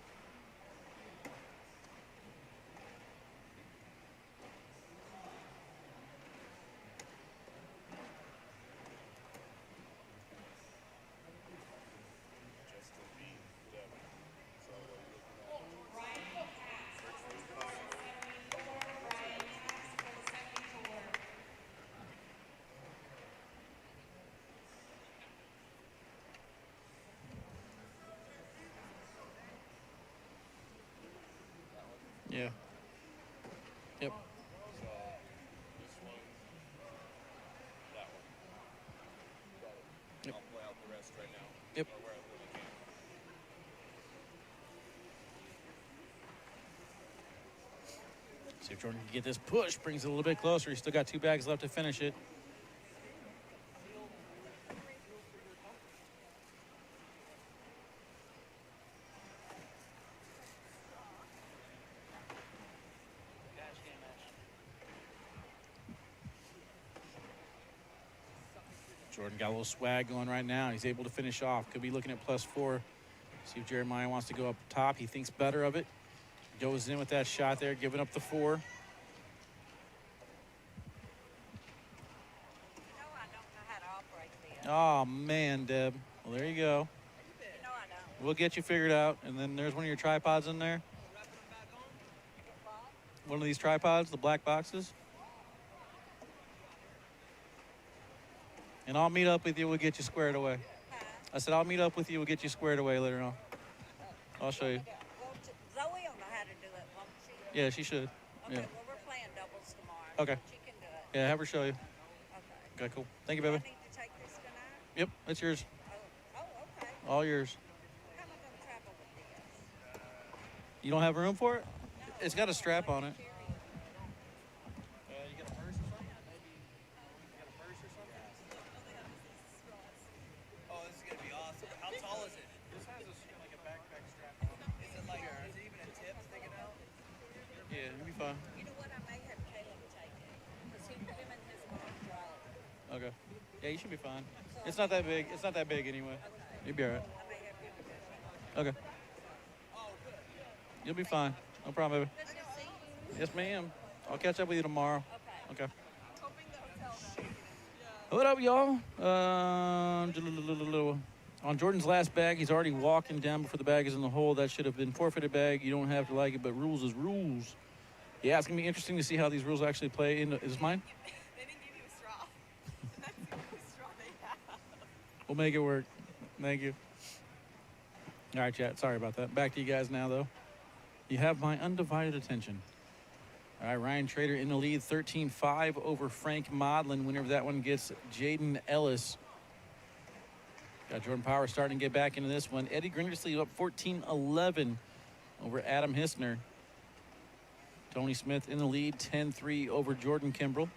Yeah. Yep. So this one, that one. Yep. I'll play out the rest right now. Yep. Or where I really can. See if Jordan can get this push. Brings it a little bit closer. He's still got 2 bags left to finish it. Jordan got a little swag going right now. He's able to finish off. Could be looking at +4. See if Jeremiah wants to go up top. He thinks better of it. Goes in with that shot there, giving up the 4. Oh, man, Deb. Well, there you go. We'll get you figured out. And then there's one of your tripods in there. One of these tripods, the black boxes. And I'll meet up with you. We'll get you squared away. I said, I'll meet up with you. We'll get you squared away later on. I'll show you. Zoe will know how to do it, won't she? Yeah, she should. Okay, Yeah. well, we're playing doubles tomorrow. Okay. She can do it. Yeah, have her show you. Okay. Okay, cool. Thank you, Do I baby. need to take this tonight? Yep, that's yours. Oh, okay. All yours. How am I going to travel with this? You don't have room for it? It's got a strap on it. be fine. You know what? I may have Caleb take it because him and his mom drove. Okay. Yeah, you should be fine. It's not that big. It's not that big anyway. You'll be all right. I may have him to do it. Okay. You'll be fine. No problem, baby. Good to see you. Yes, ma'am. I'll catch up with you tomorrow. Okay. Okay. Hoping the hotel does. What up, y'all? On Jordan's last bag, he's already walking down before the bag is in the hole. That should have been forfeited bag. You don't have to like it, but rules is rules. Yeah, it's going to be interesting to see how these rules actually play. Is this mine? They didn't give you a straw. That's the only straw they have. We'll make it work. Thank you. All right, chat. Sorry about that. Back to you guys now, though. You have my undivided attention. All right, Ryan Trader in the lead, 13-5 over Frank Modlin. Winner of that one gets Jaden Ellis. Got Jordan Power starting to get back into this one. Eddie Grindersley up 14-11 over Adam Hissner. Tony Smith in the lead, 10-3 over Jordan Kimbrell.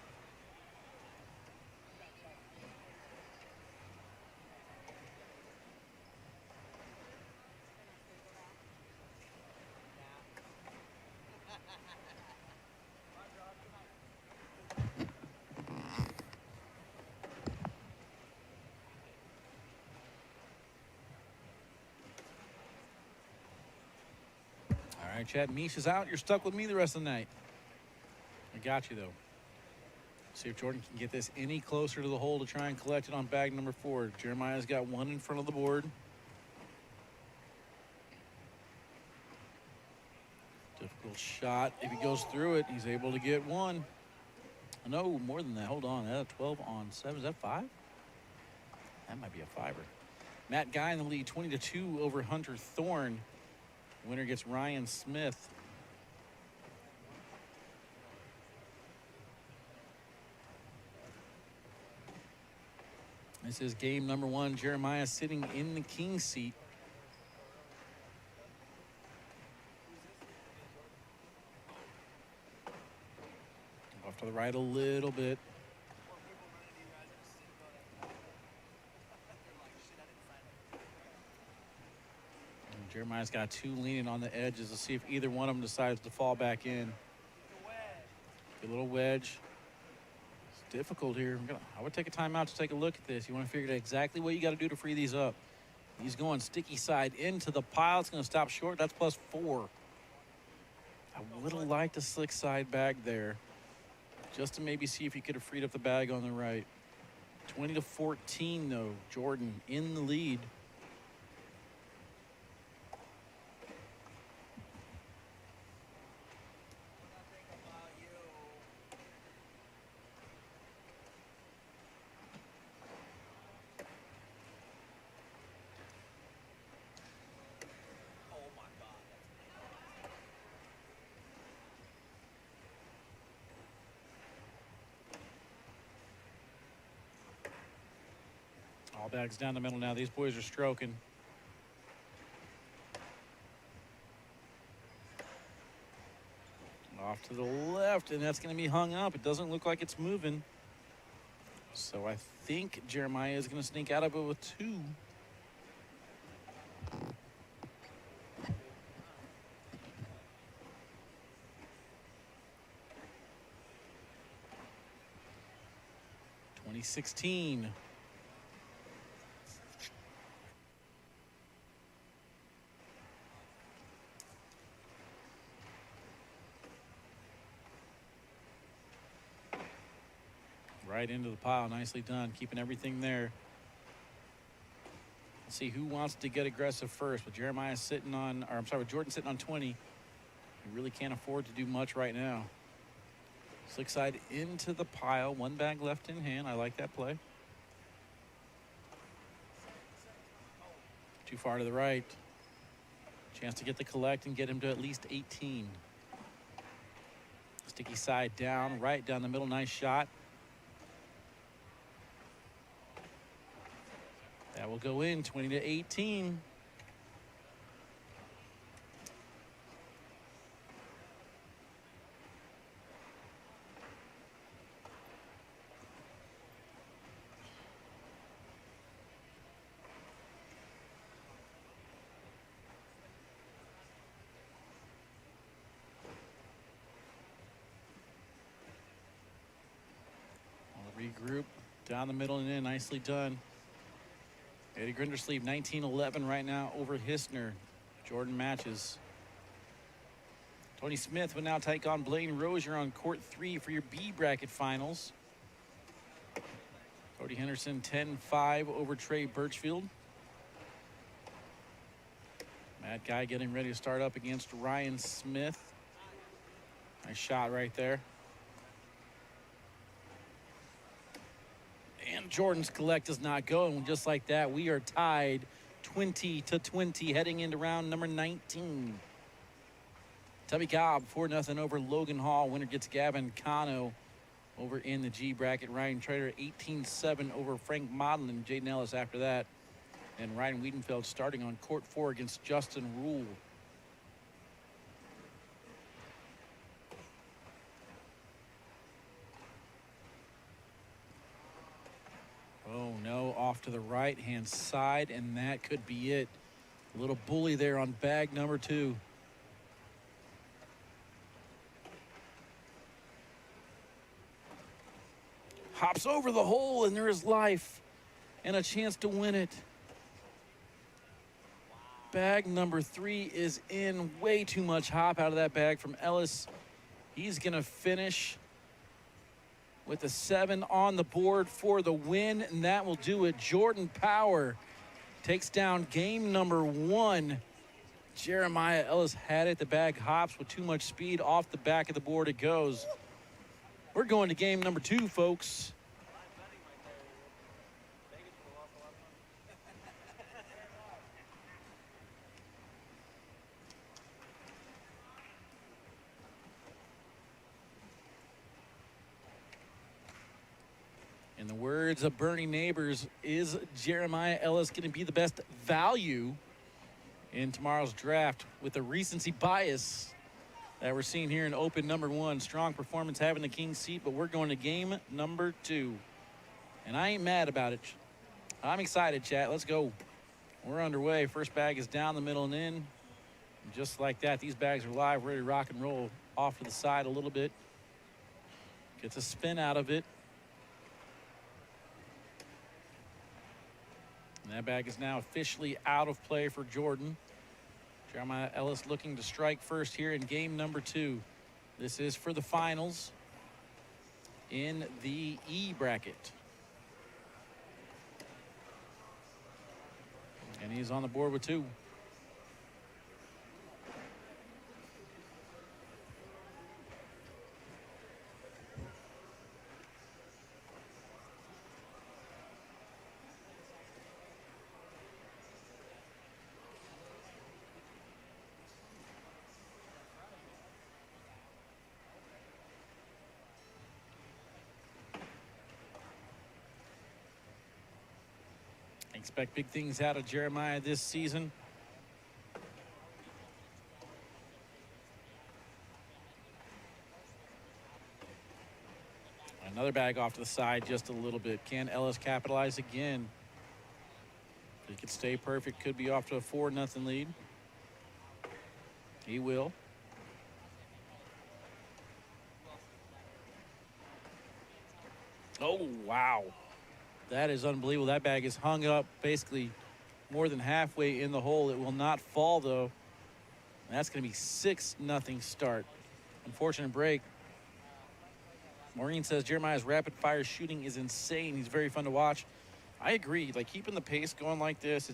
All right, Chad, Mish is out. You're stuck with me the rest of the night. I got you, though. See if Jordan can get this any closer to the hole to try and collect it on bag number 4. Jeremiah's got one in front of the board. Difficult shot. If he goes through it, he's able to get one. No, more than that. Hold on. That's 12 on 7. Is that 5? That might be a 5er. Matt Guy in the lead, 20-2 over Hunter Thorne. Winner gets Ryan Smith. This is game number 1. Jeremiah sitting in the king seat. Off to the right a little bit. Jeremiah's got 2 leaning on the edges to see if either one of them decides to fall back in. A little wedge. It's difficult here. I would take a timeout to take a look at this. You want to figure out exactly what you got to do to free these up. He's going sticky side into the pile. It's going to stop short. That's +4. I would have liked a slick side bag there, just to maybe see if he could have freed up the bag on the right. 20-14, though. Jordan in the lead. All bags down the middle now. These boys are stroking. Off to the left, and that's going to be hung up. It doesn't look like it's moving. So I think Jeremiah is going to sneak out of it with 2. (2016). Right into the pile. Nicely done. Keeping everything there. Let's see who wants to get aggressive first. With Jeremiah sitting on, or I'm sorry, with Jordan sitting on 20. He really can't afford to do much right now. Slick side into the pile. 1 bag left in hand. I like that play. Too far to the right. Chance to get the collect and get him to at least 18. Sticky side down, right down the middle. Nice shot. That will go in, 20-18. group. Down the middle and in. Nicely done. Eddie Grindersleeve, 19-11 right now over Hissner. Jordan matches. Tony Smith will now take on Blaine Rozier on court 3 for your B bracket finals. Cody Henderson 10-5 over Trey Birchfield. Matt Guy getting ready to start up against Ryan Smith. Nice shot right there. And Jordan's collect does not go. And just like that, we are tied 20-20 heading into round number 19. Tubby Cobb 4-0 over Logan Hall. Winner gets Gavin Cano over in the G bracket. Ryan Trader 18-7 over Frank Modlin. Jaden Ellis after that. And Ryan Wiedenfeld starting on court 4 against Justin Rule. Oh no, off to the right hand side, and that could be it. A little bully there on bag number 2. Hops over the hole, and there is life and a chance to win it. Bag number 3 is in. Way too much hop out of that bag from Ellis. He's going to finish with a 7 on the board for the win, and that will do it. Jordan Power takes down game number 1. Jeremiah Ellis had it. The bag hops with too much speed. Off the back of the board it goes. We're going to game number 2, folks. In the words of Bernie Neighbors, is Jeremiah Ellis going to be the best value in tomorrow's draft with the recency bias that we're seeing here in open number 1? Strong performance having the king seat, but we're going to game number 2. And I ain't mad about it. I'm excited, chat. Let's go. We're underway. First bag is down the middle and in. And just like that, these bags are live, ready to rock and roll. Off to the side a little bit. Gets a spin out of it. And that bag is now officially out of play for Jordan. Jeremiah Ellis looking to strike first here in game number 2. This is for the finals in the E bracket. And he's on the board with 2. Expect big things out of Jeremiah this season. Another bag off to the side just a little bit. Can Ellis capitalize again? He could stay perfect. Could be off to a 4-0 lead. He will. Oh, wow. That is unbelievable. That bag is hung up basically more than halfway in the hole. It will not fall, though. And that's going to be 6-0 start. Unfortunate break. Maureen says Jeremiah's rapid-fire shooting is insane. He's very fun to watch. I agree. Like, keeping the pace going like this,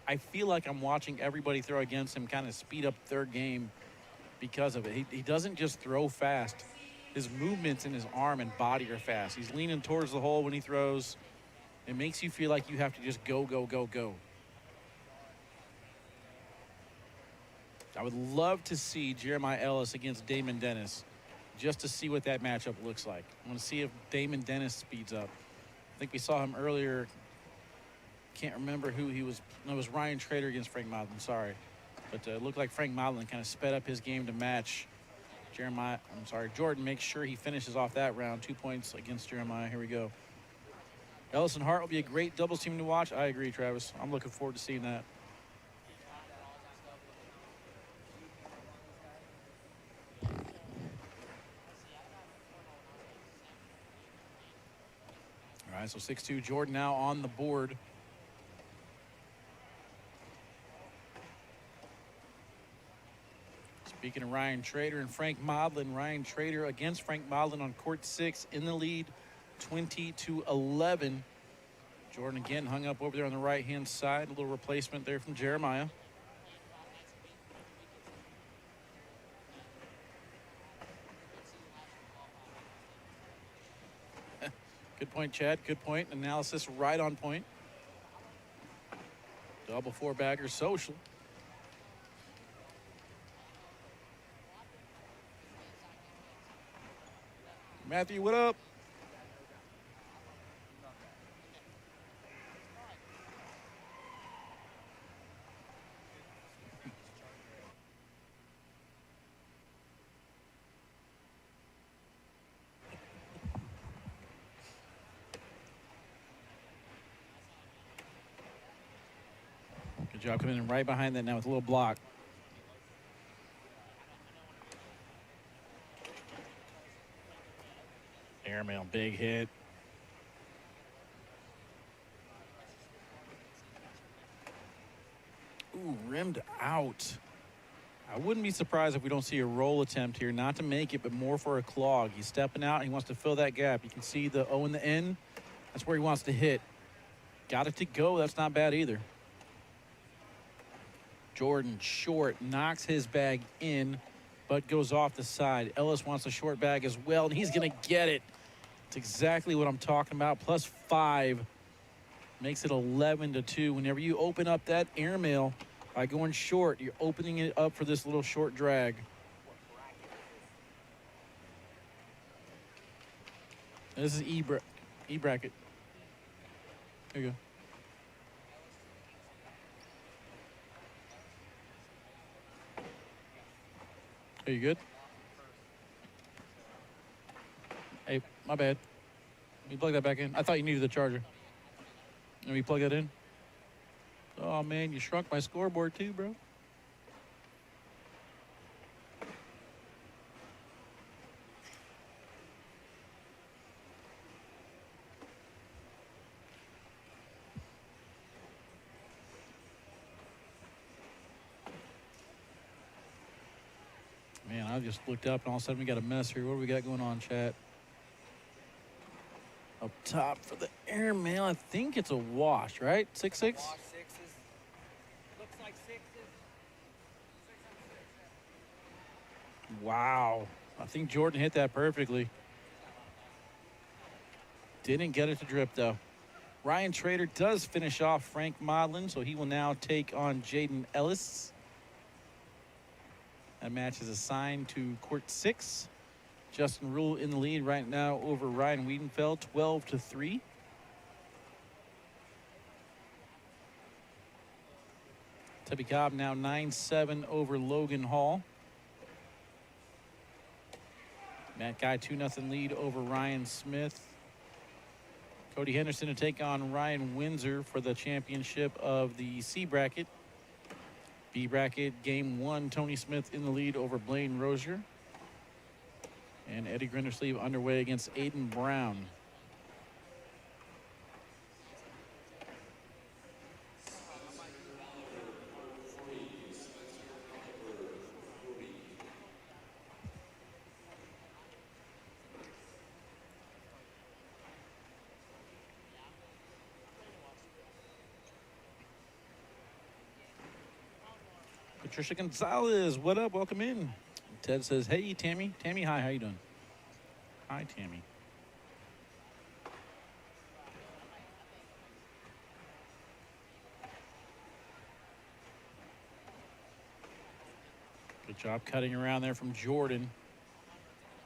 I feel like I'm watching everybody throw against him kind of speed up their game because of it. He doesn't just throw fast. His movements in his arm and body are fast. He's leaning towards the hole when he throws. It makes you feel like you have to just go, go, go, go. I would love to see Jeremiah Ellis against Damon Dennis just to see what that matchup looks like. I want to see if Damon Dennis speeds up. I think we saw him earlier. Can't remember who he was. No, it was Ryan Trader against Frank Modlin. Sorry. But it looked like Frank Modlin kind of sped up his game to match Jordan makes sure he finishes off that round. 2 points against Jeremiah. Here we go. Ellis and Hart will be a great doubles team to watch. I agree, Travis. I'm looking forward to seeing that. right, so 6-2 Jordan now on the board. Speaking of Ryan Trader and Frank Modlin, Ryan Trader against Frank Modlin on court 6 in the lead, 20-11. Jordan again hung up over there on the right-hand side. A little replacement there from Jeremiah. Good point, Chad. Good point. Analysis right on point. Double four-bagger social. Matthew, what up? Good job coming in right behind that now with a little block. Airmail, big hit. Ooh, rimmed out. I wouldn't be surprised if we don't see a roll attempt here, not to make it, but more for a clog. He's stepping out. He wants to fill that gap. You can see the O in the N. That's where he wants to hit. Got it to go. That's not bad either. Jordan short, knocks his bag in, but goes off the side. Ellis wants a short bag as well, and he's going to get it. It's exactly what I'm talking about. +5 makes it 11-2. Whenever you open up that airmail by going short, you're opening it up for this little short drag. And this is E bracket. There you go. Are you good? Hey, my bad. Let me plug that back in. I thought you needed the charger. Let me plug that in. Oh, man, you shrunk my scoreboard too, bro. Man, I just looked up and all of a sudden we got a mess here. What do we got going on, chat? Up top for the airmail, I think it's a wash, right? 6-6? Wash sixes. Looks like sixes. Wow. I think Jordan hit that perfectly. Didn't get it to drip, though. Ryan Trader does finish off Frank Modlin, so he will now take on Jaden Ellis. That match is assigned to court 6. Justin Rule in the lead right now over Ryan Wiedenfeld, 12-3. Tubby Cobb now 9-7 over Logan Hall. Matt Guy 2-0 lead over Ryan Smith. Cody Henderson to take on Ryan Windsor for the championship of the C bracket. B bracket game 1, Tony Smith in the lead over Blaine Rozier. And Eddie Grindersleeve underway against Aiden Brown. Patricia Gonzalez, what up? Welcome in. Ted says, hey, Tammy. Tammy, hi, how you doing? Hi, Tammy. Good job cutting around there from Jordan.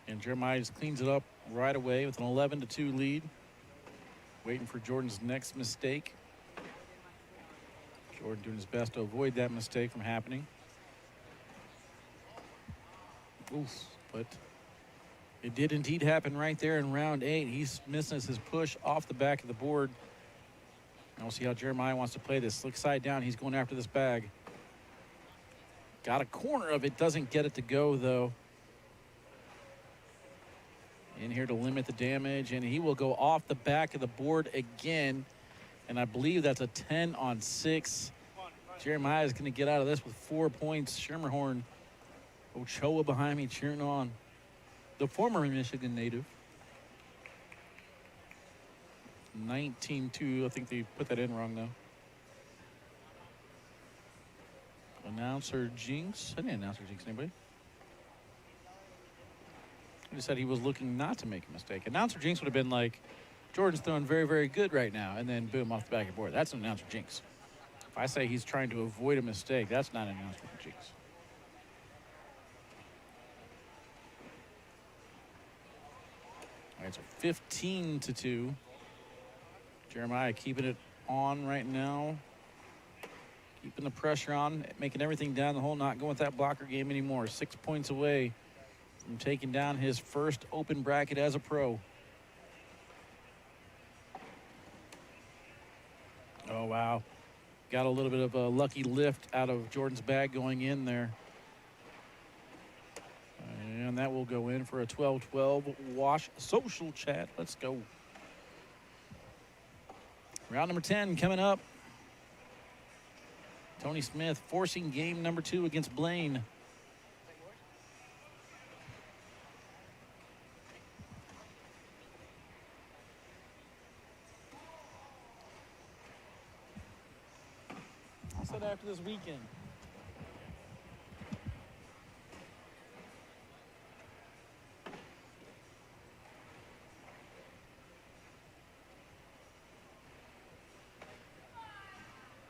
And Jeremiah just cleans it up right away with an 11-2 lead. Waiting for Jordan's next mistake. Jordan doing his best to avoid that mistake from happening. Oof, but it did indeed happen right there in round 8. He's missing his push off the back of the board. And we'll see how Jeremiah wants to play this. Look side down. He's going after this bag. Got a corner of it. Doesn't get it to go, though. in here to limit the damage, and he will go off the back of the board again. And I believe that's a 10-on-6. Jeremiah is going to get out of this with 4 points. Schermerhorn, Ochoa behind me cheering on. The former Michigan native. 19-2. I think they put that in wrong, though. Announcer Jinx. I didn't announcer Jinx anybody. He said he was looking not to make a mistake. Announcer Jinx would have been like, Jordan's throwing very, very good right now, and then boom, off the back of the board. That's an announcer Jinx. If I say he's trying to avoid a mistake, that's not an announcer Jinx. All right, so 15-2. Jeremiah keeping it on right now. Keeping the pressure on, making everything down the hole, not going with that blocker game anymore. 6 points away from taking down his first open bracket as a pro. Oh, wow. Got a little bit of a lucky lift out of Jordan's bag going in there. And that will go in for a 12-12 wash social chat. Let's go. Round number 10 coming up. Tony Smith forcing game number 2 against Blaine. I said after this weekend.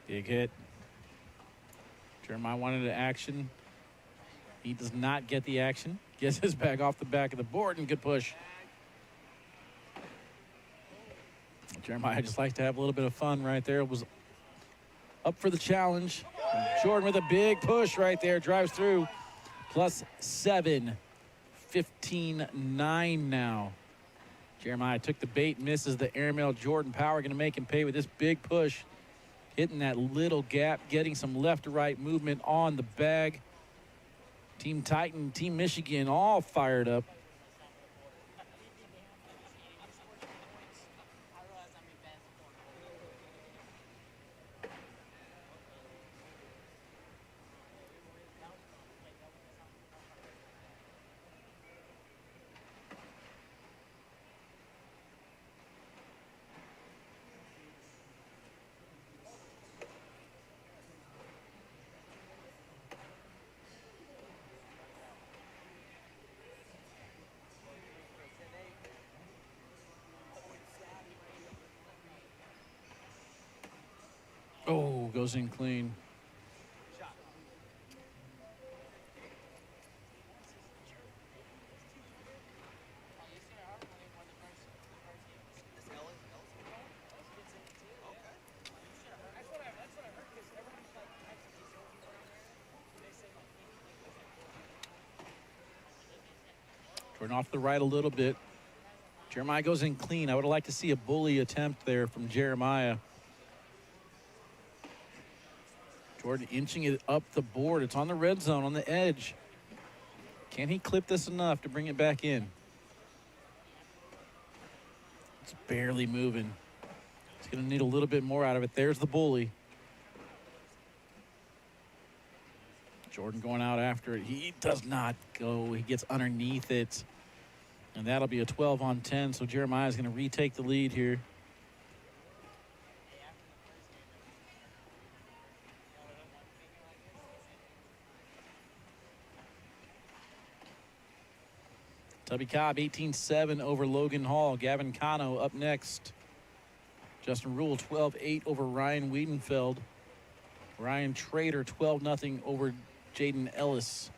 Big hit. Jeremiah wanted an action. He does not get the action. Gets his bag off the back of the board, and good push. Jeremiah just likes to have a little bit of fun right there. Was up for the challenge. And Jordan with a big push right there. Drives through. +7. 15-9 now. Jeremiah took the bait, misses the airmail. Jordan Power going to make him pay with this big push. Hitting that little gap, getting some left to right movement on the bag. Team Titan, Team Michigan, all fired up. Oh, goes in clean. Jordan off the right a little bit. Jeremiah goes in clean. I would like to see a bully attempt there from Jeremiah. Jordan inching it up the board. It's on the red zone, on the edge. Can he clip this enough to bring it back in? It's barely moving. He's going to need a little bit more out of it. There's the bully. Jordan going out after it. He does not go. He gets underneath it. And that'll be a 12-on-10. So Jeremiah's going to retake the lead here. Tubby Cobb, 18-7 over Logan Hall. Gavin Cano up next. Justin Rule, 12-8 over Ryan Wiedenfeld. Ryan Trader, 12-0 over Jaden Ellis.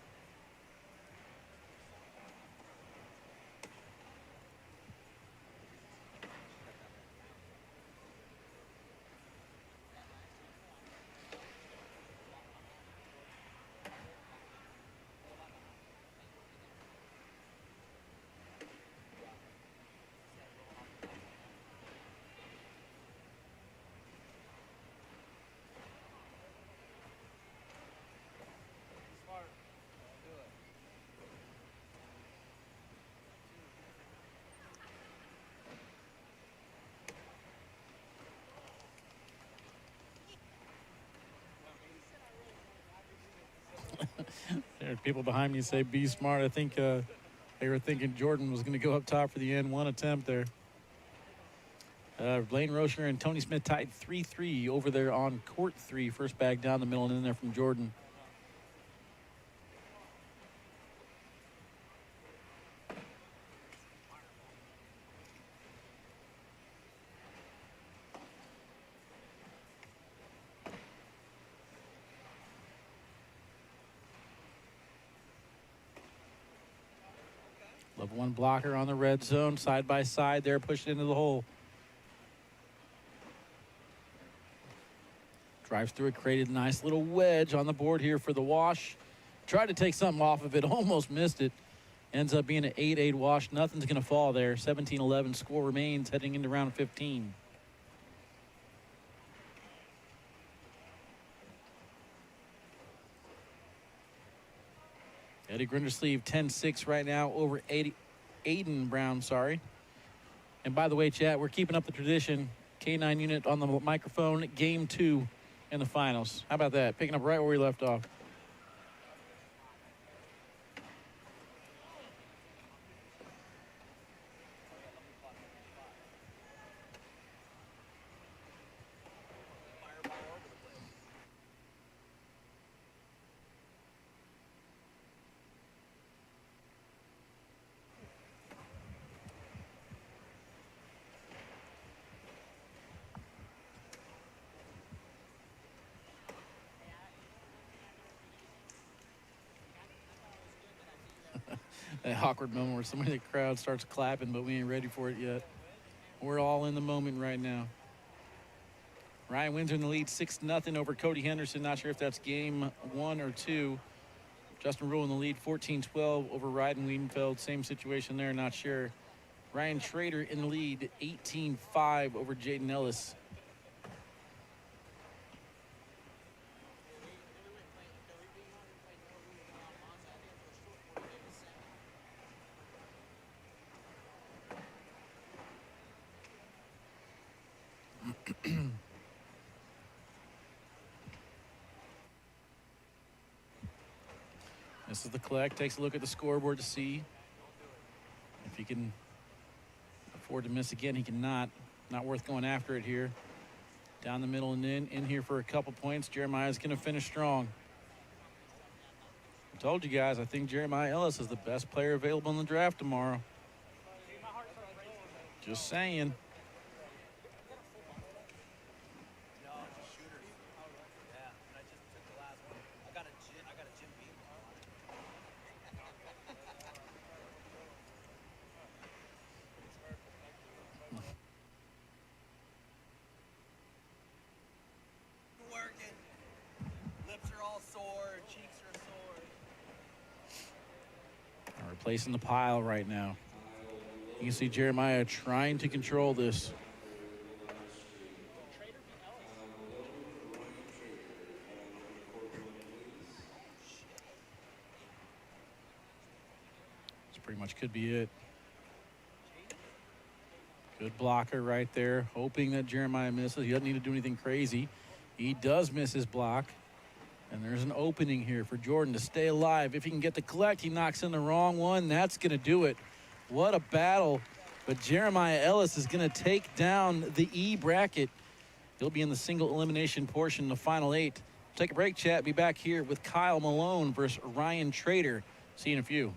There's people behind me say, be smart. I think they were thinking Jordan was going to go up top for the end. One attempt there. Blaine Roshner and Tony Smith tied 3-3 over there on court 3. First bag down the middle and in there from Jordan. Level 1 blocker on the red zone, side by side there, pushing into the hole. Drives through it, created a nice little wedge on the board here for the wash. Tried to take something off of it, almost missed it. Ends up being an 8-8 wash. Nothing's going to fall there. 17-11 score remains heading into round 15. Eddie Grindersleeve 10-6 right now over Aiden Brown, sorry. And by the way, chat, we're keeping up the tradition. K9 unit on the microphone, game 2 in the finals. How about that? Picking up right where we left off. That awkward moment where somebody in the crowd starts clapping, but we ain't ready for it yet. We're all in the moment right now. Ryan Windsor in the lead, 6-0 over Cody Henderson. Not sure if that's game 1 or 2. Justin Rule in the lead, 14-12 over Ryden Wiedenfeld. Same situation there, not sure. Ryan Schrader in the lead, 18-5 over Jaden Ellis. This is the collect. Takes a look at the scoreboard to see if he can afford to miss again. He cannot. Not worth going after it here. Down the middle and in here for a couple points. Jeremiah's going to finish strong. I told you guys, I think Jeremiah Ellis is the best player available in the draft tomorrow. Just saying. Replacing the pile right now. You can see Jeremiah trying to control this. This pretty much could be it. Good blocker right there, hoping that Jeremiah misses. He doesn't need to do anything crazy. He does miss his block. And there's an opening here for Jordan to stay alive. If he can get the collect, he knocks in the wrong one. That's going to do it. What a battle. But Jeremiah Ellis is going to take down the E bracket. He'll be in the single elimination portion, the final 8. Take a break, chat. Be back here with Kyle Malone versus Ryan Trader. See you in a few.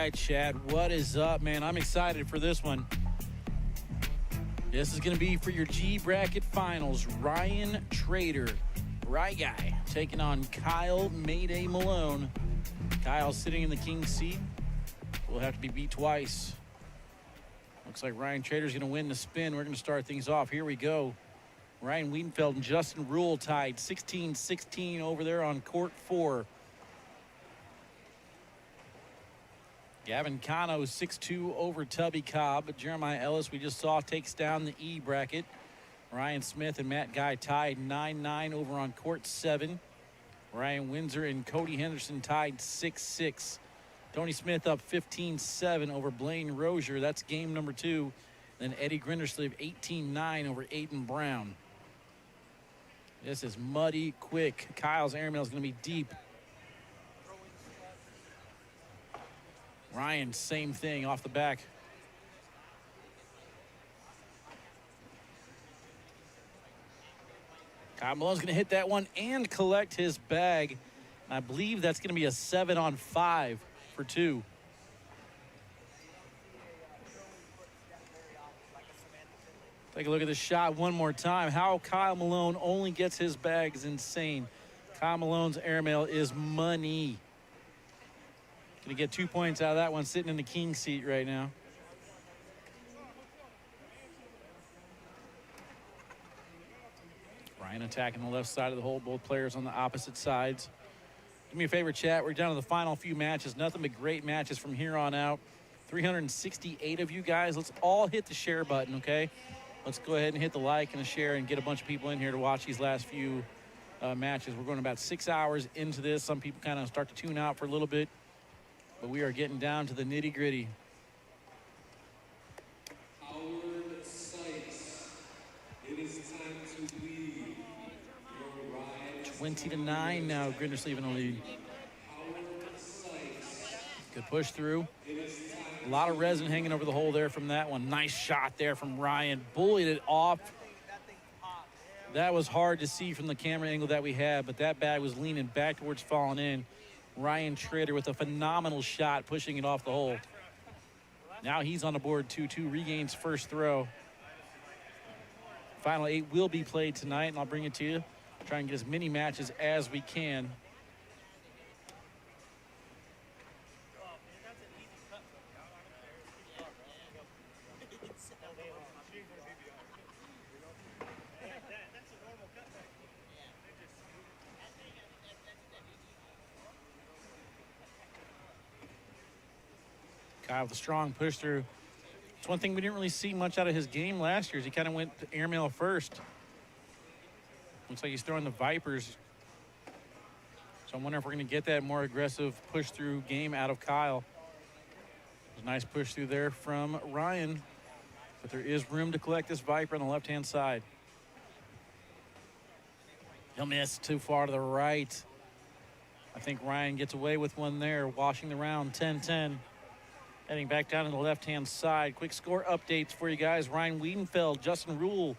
right, Chad. What is up, man? I'm excited for this one. This is going to be for your G bracket finals. Ryan Trader, right guy, taking on Kyle Mayday Malone. Kyle sitting in the king seat. Will have to be beat twice. Looks like Ryan Trader's going to win the spin. We're going to start things off. Here we go. Ryan Wiedenfeld and Justin Rule tied 16-16 over there on court 4. Gavin Cano 6-2 over Tubby Cobb. But Jeremiah Ellis, we just saw, takes down the E bracket. Ryan Smith and Matt Guy tied 9-9 over on court 7. Ryan Windsor and Cody Henderson tied 6-6. Tony Smith up 15-7 over Blaine Rozier. That's game number 2. Then Eddie Grindersleeve 18-9 over Aiden Brown. This is muddy quick. Kyle's airmail is going to be deep. Ryan, same thing off the back. Kyle Malone's going to hit that one and collect his bag. I believe that's going to be a 7-on-5 for 2. Take a look at this shot one more time. How Kyle Malone only gets his bag is insane. Kyle Malone's airmail is money. Going to get 2 points out of that one, sitting in the king seat right now. Ryan attacking the left side of the hole. Both players on the opposite sides. Do me a favor, chat. We're down to the final few matches. Nothing but great matches from here on out. 368 of you guys. Let's all hit the share button, okay? Let's go ahead and hit the like and the share and get a bunch of people in here to watch these last few matches. We're going about 6 hours into this. Some people kind of start to tune out for a little bit, but we are getting down to the nitty gritty. Howard Sykes, it is time to leave. 20-9 now. Grindersleeve in the lead. Good push through. A lot of resin hanging over the hole there from that one. Nice shot there from Ryan. Bullied it off. That was hard to see from the camera angle that we had, but that bag was leaning back towards falling in. Ryan Trader with a phenomenal shot, pushing it off the hole. Now he's on the board 2-2, regains first throw. Final 8 will be played tonight, and I'll bring it to you. Try and get as many matches as we can. Kyle with a strong push through. It's one thing we didn't really see much out of his game last year is he kind of went to airmail first. Looks like he's throwing the Vipers. So I'm wondering if we're going to get that more aggressive push through game out of Kyle. There's a nice push through there from Ryan, but there is room to collect this Viper on the left-hand side. He'll miss too far to the right. I think Ryan gets away with one there, washing the round 10-10. Heading back down to the left-hand side. Quick score updates for you guys. Ryan Wiedenfeld, Justin Rule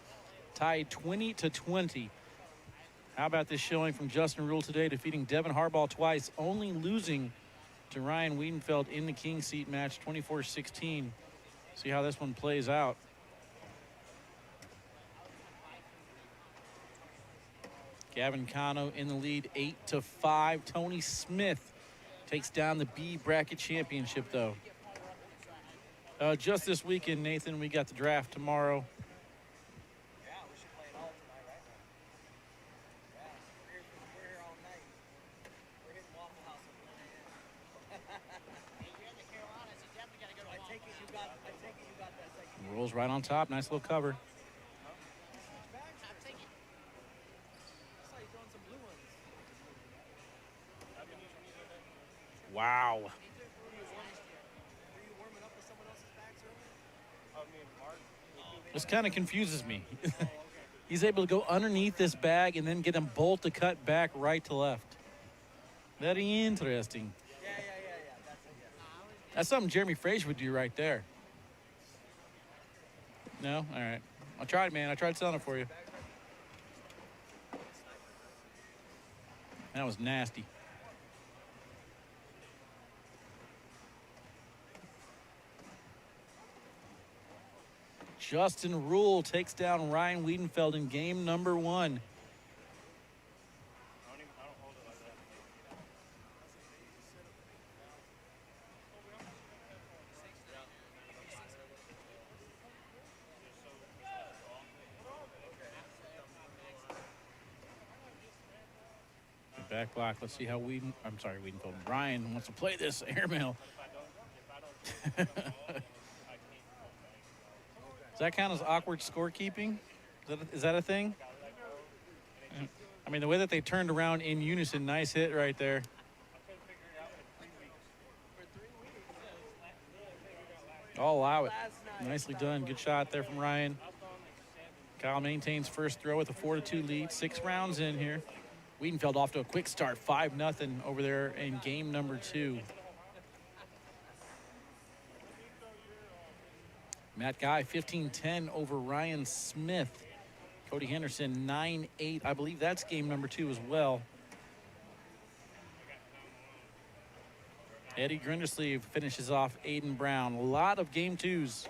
tied 20-20. How about this showing from Justin Rule today, defeating Devin Harbaugh twice, only losing to Ryan Wiedenfeld in the king seat match, 24-16. See how this one plays out. Gavin Cano in the lead, 8-5. Tony Smith takes down the B bracket championship, though. Just this weekend, Nathan, we got the draft tomorrow. Rolls right on top. Nice little cover. Wow. This kind of confuses me. He's able to go underneath this bag and then get them both to cut back right to left. Very interesting. That's something Jeremy Frazier would do right there. No? All right. I tried, man. I tried selling it for you. That was nasty. Justin Rule takes down Ryan Wiedenfeld in game number 1. Back block. Let's see how Wiedenfeld. Ryan wants to play this airmail. Does that count as awkward scorekeeping? Is that a thing? I mean, the way that they turned around in unison, nice hit right there. I'll allow it. Nicely done. Good shot there from Ryan. Kyle maintains first throw with a 4-2 lead. 6 rounds in here. Wiedenfeld off to a quick start, 5-0 over there in game number 2. Matt Guy, 15-10 over Ryan Smith. Cody Henderson, 9-8. I believe that's game number 2 as well. Eddie Grindersleeve finishes off Aiden Brown. A lot of game 2s.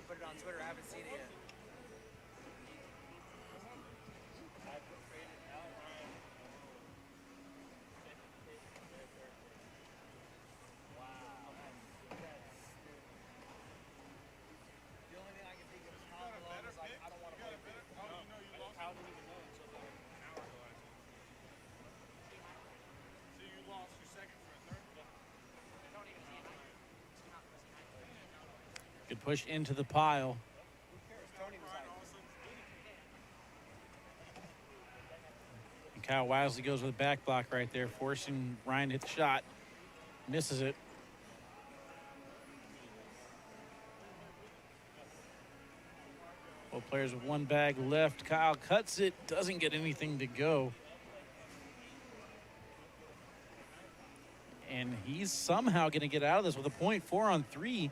Put it on Twitter. I haven't seen it yet. The only thing I can think of is how long is like, I don't want to play big. How did you even know until like an hour ago? So you lost your second for a third? Good push into the pile. And Kyle Wisely goes with a back block right there, forcing Ryan to hit the shot. Misses it. Both players with 1 bag left. Kyle cuts it, doesn't get anything to go. And he's somehow going to get out of this with a point, 4 on 3.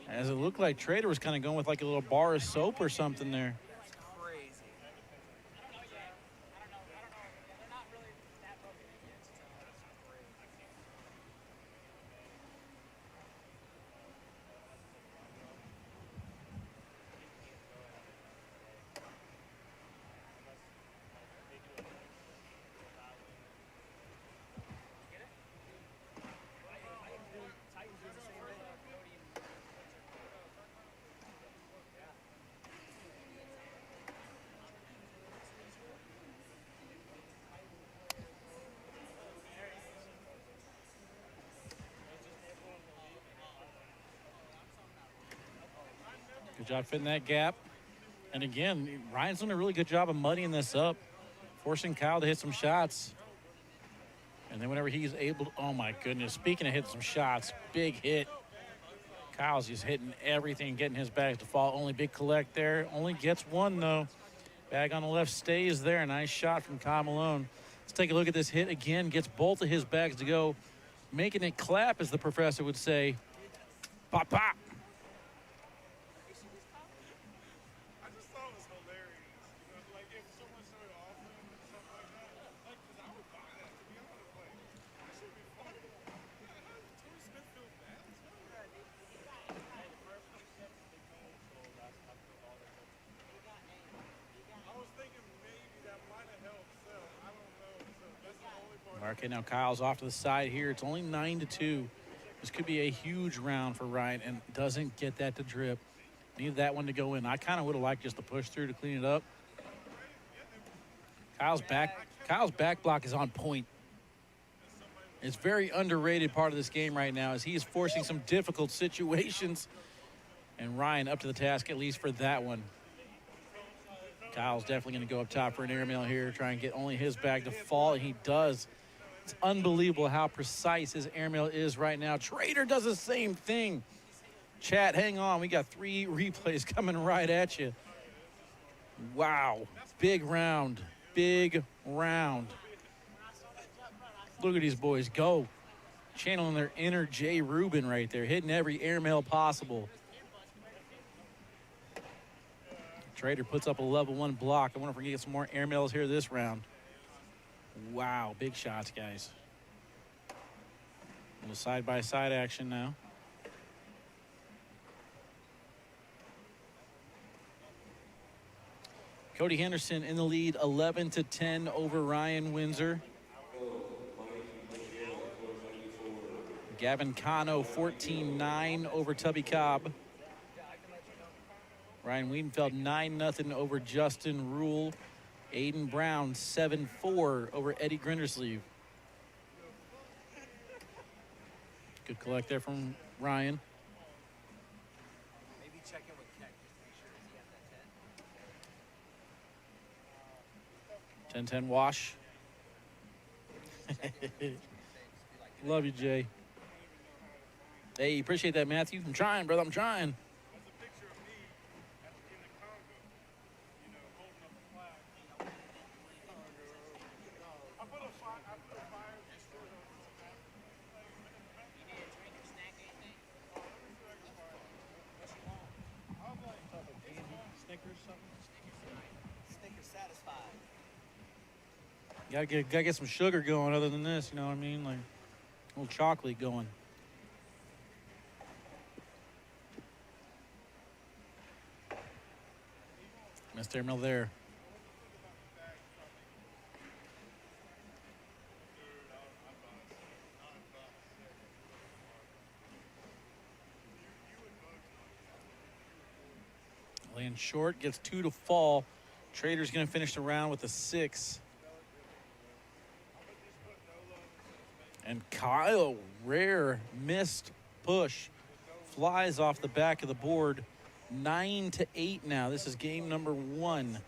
As it looked like Trader was kind of going with like a little bar of soap or something there. Crazy. Good job fitting that gap. And again, Ryan's doing a really good job of muddying this up, forcing Kyle to hit some shots. And then whenever he's able to, oh my goodness, speaking of hitting some shots, big hit. Kyle's just hitting everything, getting his bags to fall. Only big collect there. Only gets 1 though. Bag on the left stays there. Nice shot from Kyle Malone. Let's take a look at this hit again. Gets both of his bags to go. Making it clap, as the professor would say. Pop, pop. Okay, now Kyle's off to the side here. It's only 9-2. This could be a huge round for Ryan, and doesn't get that to drip. Needed that one to go in. I kind of would have liked just to push through to clean it up. Kyle's back block is on point. It's very underrated part of this game right now, as he is forcing some difficult situations. And Ryan up to the task, at least for that one. Kyle's definitely going to go up top for an airmail here, try and get only his bag to fall, and he does. It's unbelievable how precise his airmail is right now. Trader does the same thing. Chat, hang on. We got 3 replays coming right at you. Wow. Big round. Big round. Look at these boys go. Channeling their inner Jay Rubin right there. Hitting every airmail possible. Trader puts up a level 1 block. I wonder if we can get some more airmails here this round. Wow. Big shots, guys. A little side-by-side action now. Cody Henderson in the lead, 11-10 over Ryan Windsor. Gavin Cano, 14-9 over Tubby Cobb. Ryan Wiedenfeld, 9-0 over Justin Rule. Aiden Brown, 7-4 over Eddie Grindersleeve. Good collect there from Ryan. Maybe check in with Ken just to make sure he has that 10. 10-10 wash. Love you, Jay. Hey, appreciate that, Matthew. I'm trying, brother. I'm trying. Snickers satisfied. Gotta get some sugar going other than this, you know what I mean? Like a little chocolate going. Missed airmail there. Laying short, gets 2 to fall. Trader's gonna finish the round with a 6. And Kyle, rare missed push, flies off the back of the board. 9-8 now. This is game number 1.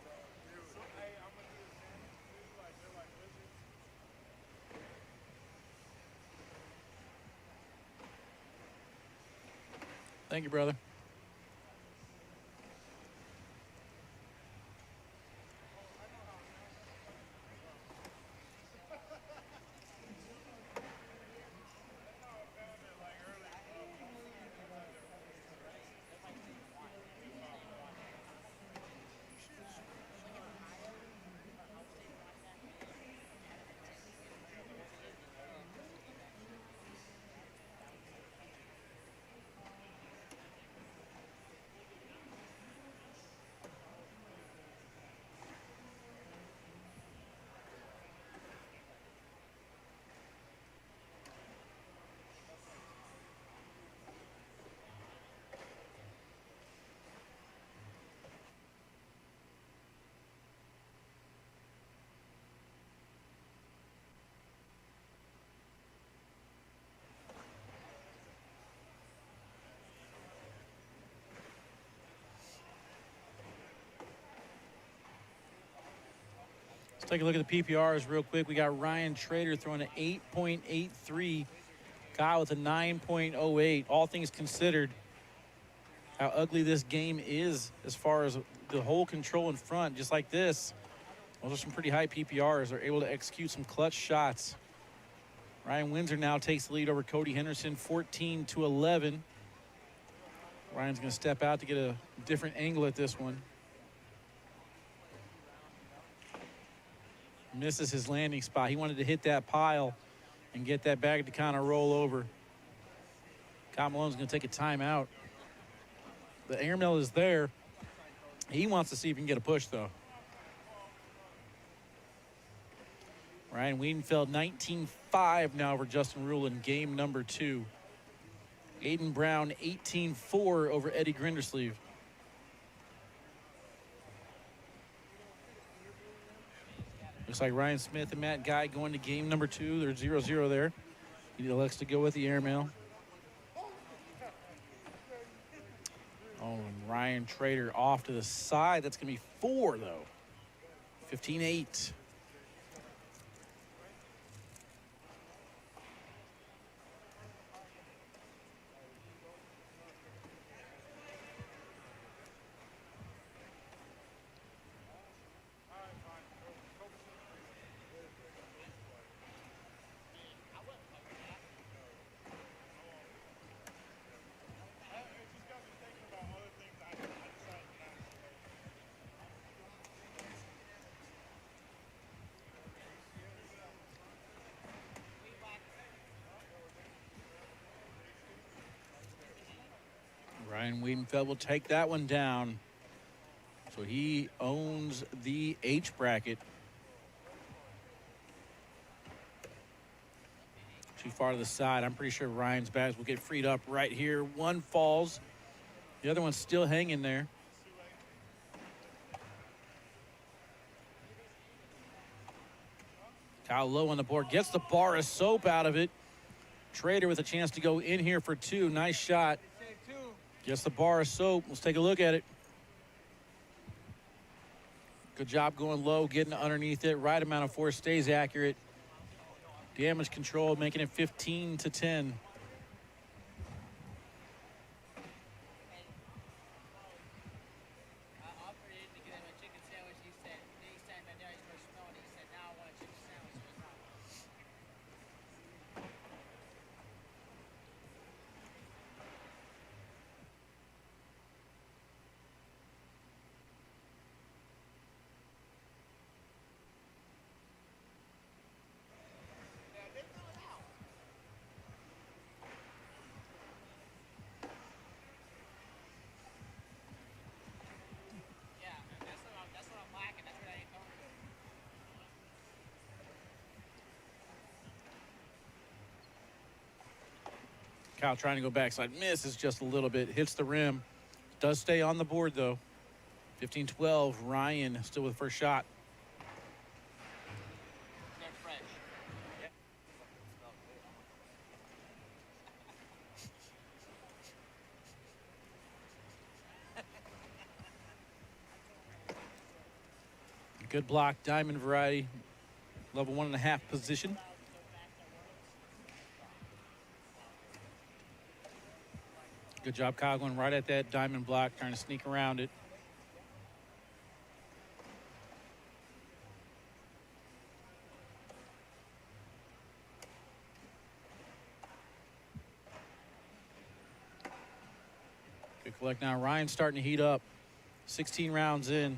Thank you, brother. Let's take a look at the PPRs real quick. We got Ryan Trader throwing an 8.83. Kyle with a 9.08. All things considered, how ugly this game is as far as the whole control in front, just like this. Those are some pretty high PPRs. They're able to execute some clutch shots. Ryan Windsor now takes the lead over Cody Henderson, 14-11. Ryan's going to step out to get a different angle at this one. Misses his landing spot. He wanted to hit that pile and get that bag to kind of roll over. Kyle Malone's going to take a timeout. The airmail is there. He wants to see if he can get a push, though. Ryan Wiedenfeld, 19-5 now over Justin Rule in game number 2. Aiden Brown, 18-4 over Eddie Grindersleeve. Looks like Ryan Smith and Matt Guy going to game number 2. They're 0-0 there. He elects to go with the airmail. Oh, and Ryan Trader off to the side. That's going to be 4, though. 15-8. Ryan Wiedenfeld will take that one down. So he owns the H bracket. Too far to the side. I'm pretty sure Ryan's bags will get freed up right here. One falls. The other one's still hanging there. Kyle low on the board. Gets the bar of soap out of it. Trader with a chance to go in here for two. Nice shot. Gets the bar of soap. Let's take a look at it. Good job going low, getting underneath it. Right amount of force, stays accurate. Damage control, making it 15-10. Kyle trying to go backside. Misses just a little bit. Hits the rim. Does stay on the board, though. 15-12. Ryan still with the first shot. Good block. Diamond variety. Level 1.5 position. Good job, Kyle, going right at that diamond block, trying to sneak around it. Good collect now. Ryan's starting to heat up. 16 rounds in.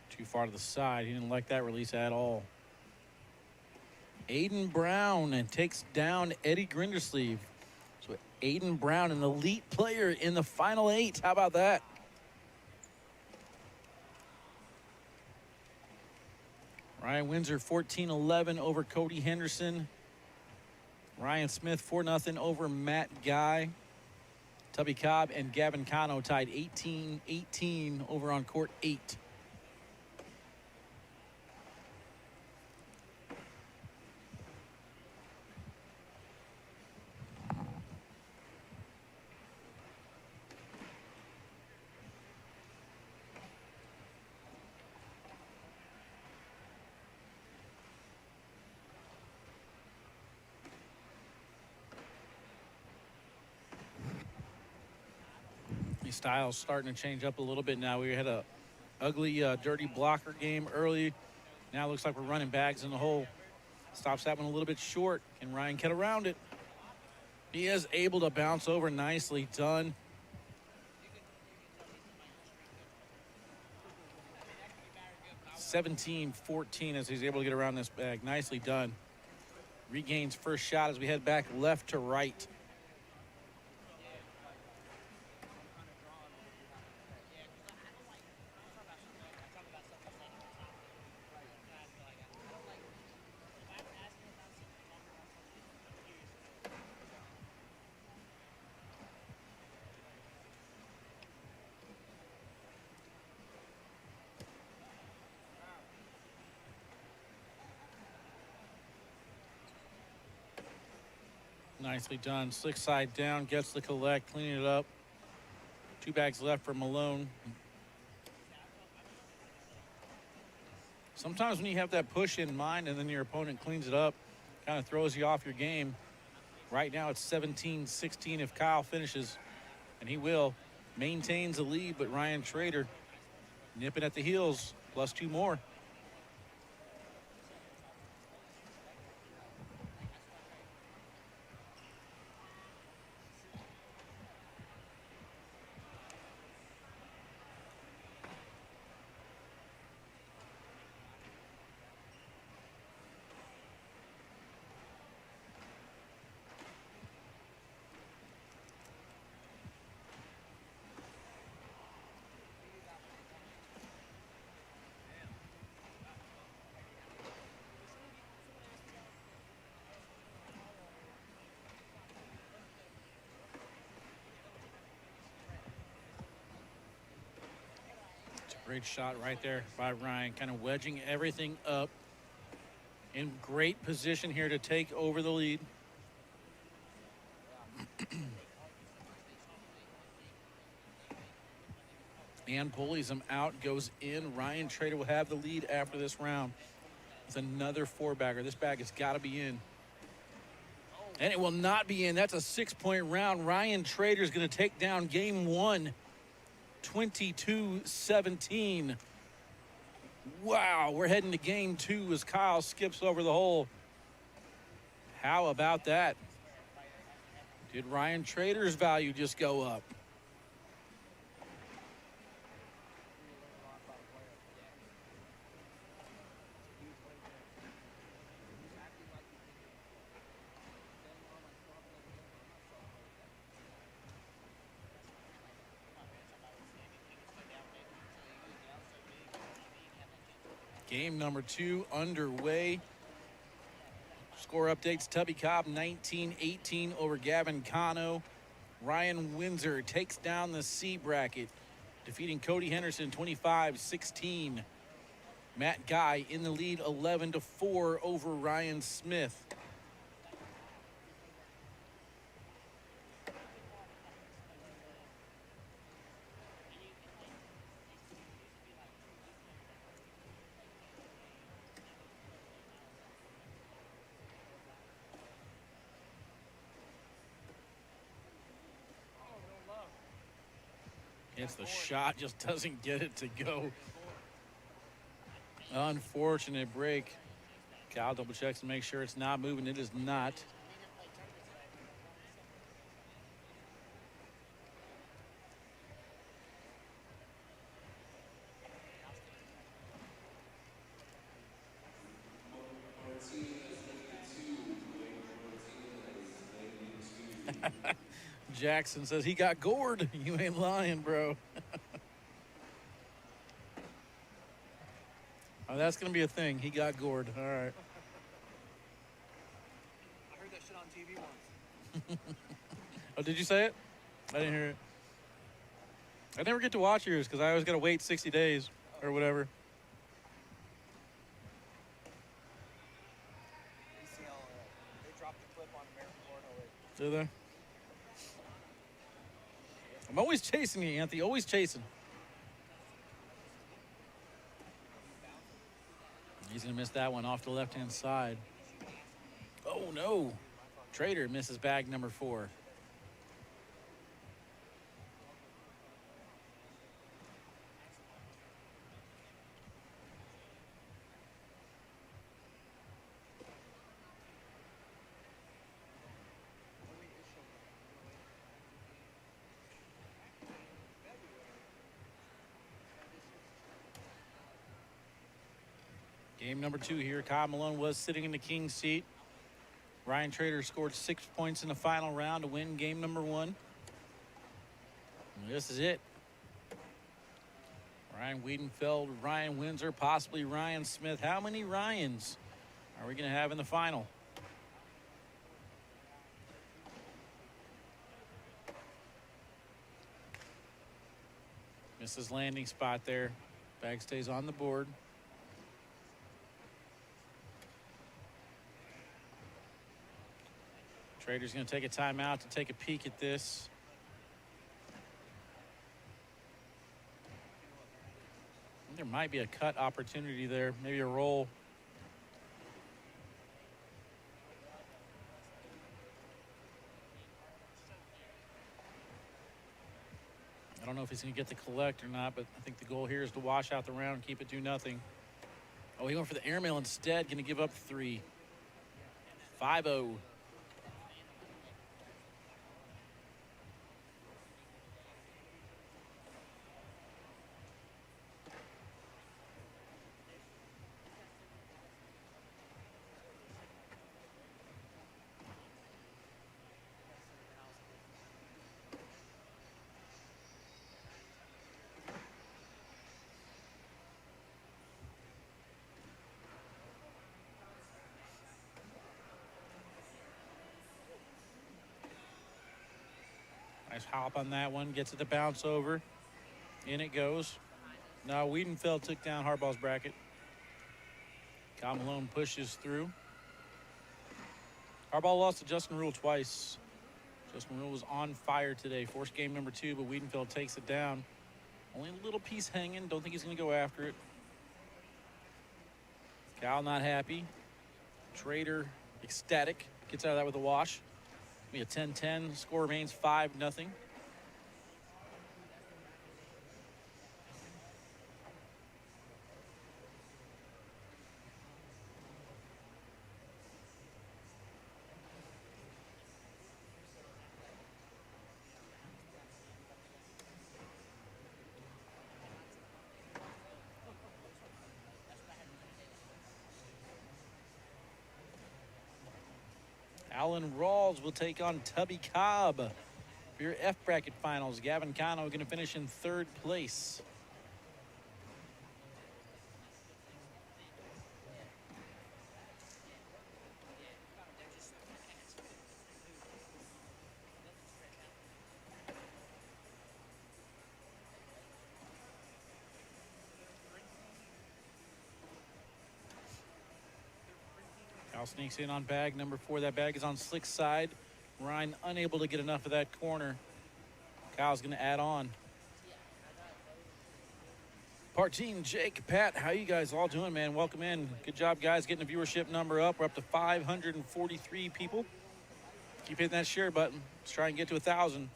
Too far to the side. He didn't like that release at all. Aiden Brown and takes down Eddie Grindersleeve. So Aiden Brown, an elite player in the final 8. How about that? Ryan Windsor 14-11 over Cody Henderson. Ryan Smith 4-0 over Matt Guy. Tubby Cobb and Gavin Cano tied 18-18 over on court 8. Styles starting to change up a little bit now. We had a ugly, dirty blocker game early. Now it looks like we're running bags in the hole. Stops that one a little bit short. Can Ryan get around it? He is able to bounce over. Nicely done. (17-14) as he's able to get around this bag. Nicely done. Regains first shot as we head back left to right. Nicely done. Slick side down, gets the collect, cleaning it up. 2 bags left for Malone. Sometimes when you have that push in mind and then your opponent cleans it up, kind of throws you off your game. Right now it's 17-16 if Kyle finishes, and he will. Maintains the lead, but Ryan Trader nipping at the heels, plus 2 more. Great shot right there by Ryan, kind of wedging everything up. In great position here to take over the lead. And pulleys him out, goes in. Ryan Trader will have the lead after this round. It's another 4-bagger. This bag has got to be in. And it will not be in. That's a 6-point round. Ryan Trader is going to take down game 1, 22-17. Wow, we're heading to game 2 as Kyle skips over the hole. How about that? Did Ryan Trader's value just go up? Game number 2 underway. Score updates: Tubby Cobb 19-18 over Gavin Cano. Ryan Windsor takes down the C bracket, defeating Cody Henderson 25-16. Matt Guy in the lead 11-4 over Ryan Smith. It's the shot, just doesn't get it to go. Unfortunate break. Kyle double checks to make sure it's not moving. It is not. Jackson says he got gored. You ain't lying, bro. Oh, that's going to be a thing. He got gored. All right. I heard that shit on TV once. Oh, did you say it? I didn't hear it. I never get to watch yours because I always got to wait 60 days or whatever. ACL, they dropped the clip on American Porno. Do they? I'm always chasing you, Anthony. Always chasing. He's going to miss that one off the left-hand side. Oh, no. Trader misses bag number 4. Game number 2 here. Kyle Malone was sitting in the king's seat. Ryan Trader scored 6 points in the final round to win game number 1. And this is it. Ryan Wiedenfeld, Ryan Windsor, possibly Ryan Smith. How many Ryans are we going to have in the final? Misses landing spot there. Bag stays on the board. Trader's going to take a timeout to take a peek at this. There might be a cut opportunity there, maybe a roll. I don't know if he's going to get the collect or not, but I think the goal here is to wash out the round and keep it 2-0. Oh, he went for the airmail instead, going to give up 3. 5-0. Nice hop on that one. Gets it to bounce over. In it goes. No, Wiedenfeld took down Harbaugh's bracket. Kyle Malone pushes through. Harbaugh lost to Justin Rule twice. Justin Rule was on fire today. Forced game number 2, but Wiedenfeld takes it down. Only a little piece hanging. Don't think he's going to go after it. Kyle not happy. Trader ecstatic. Gets out of that with a wash. Be a 10-10. Score remains 5-0. Alan Rawls will take on Tubby Cobb for your F bracket finals. Gavin Cano going to finish in 3rd place. Kyle sneaks in on bag number 4. That bag is on Slick's side. Ryan unable to get enough of that corner. Kyle's going to add on. Partine, Jake, Pat, how you guys all doing, man? Welcome in. Good job, guys, getting the viewership number up. We're up to 543 people. Keep hitting that share button. Let's try and get to 1,000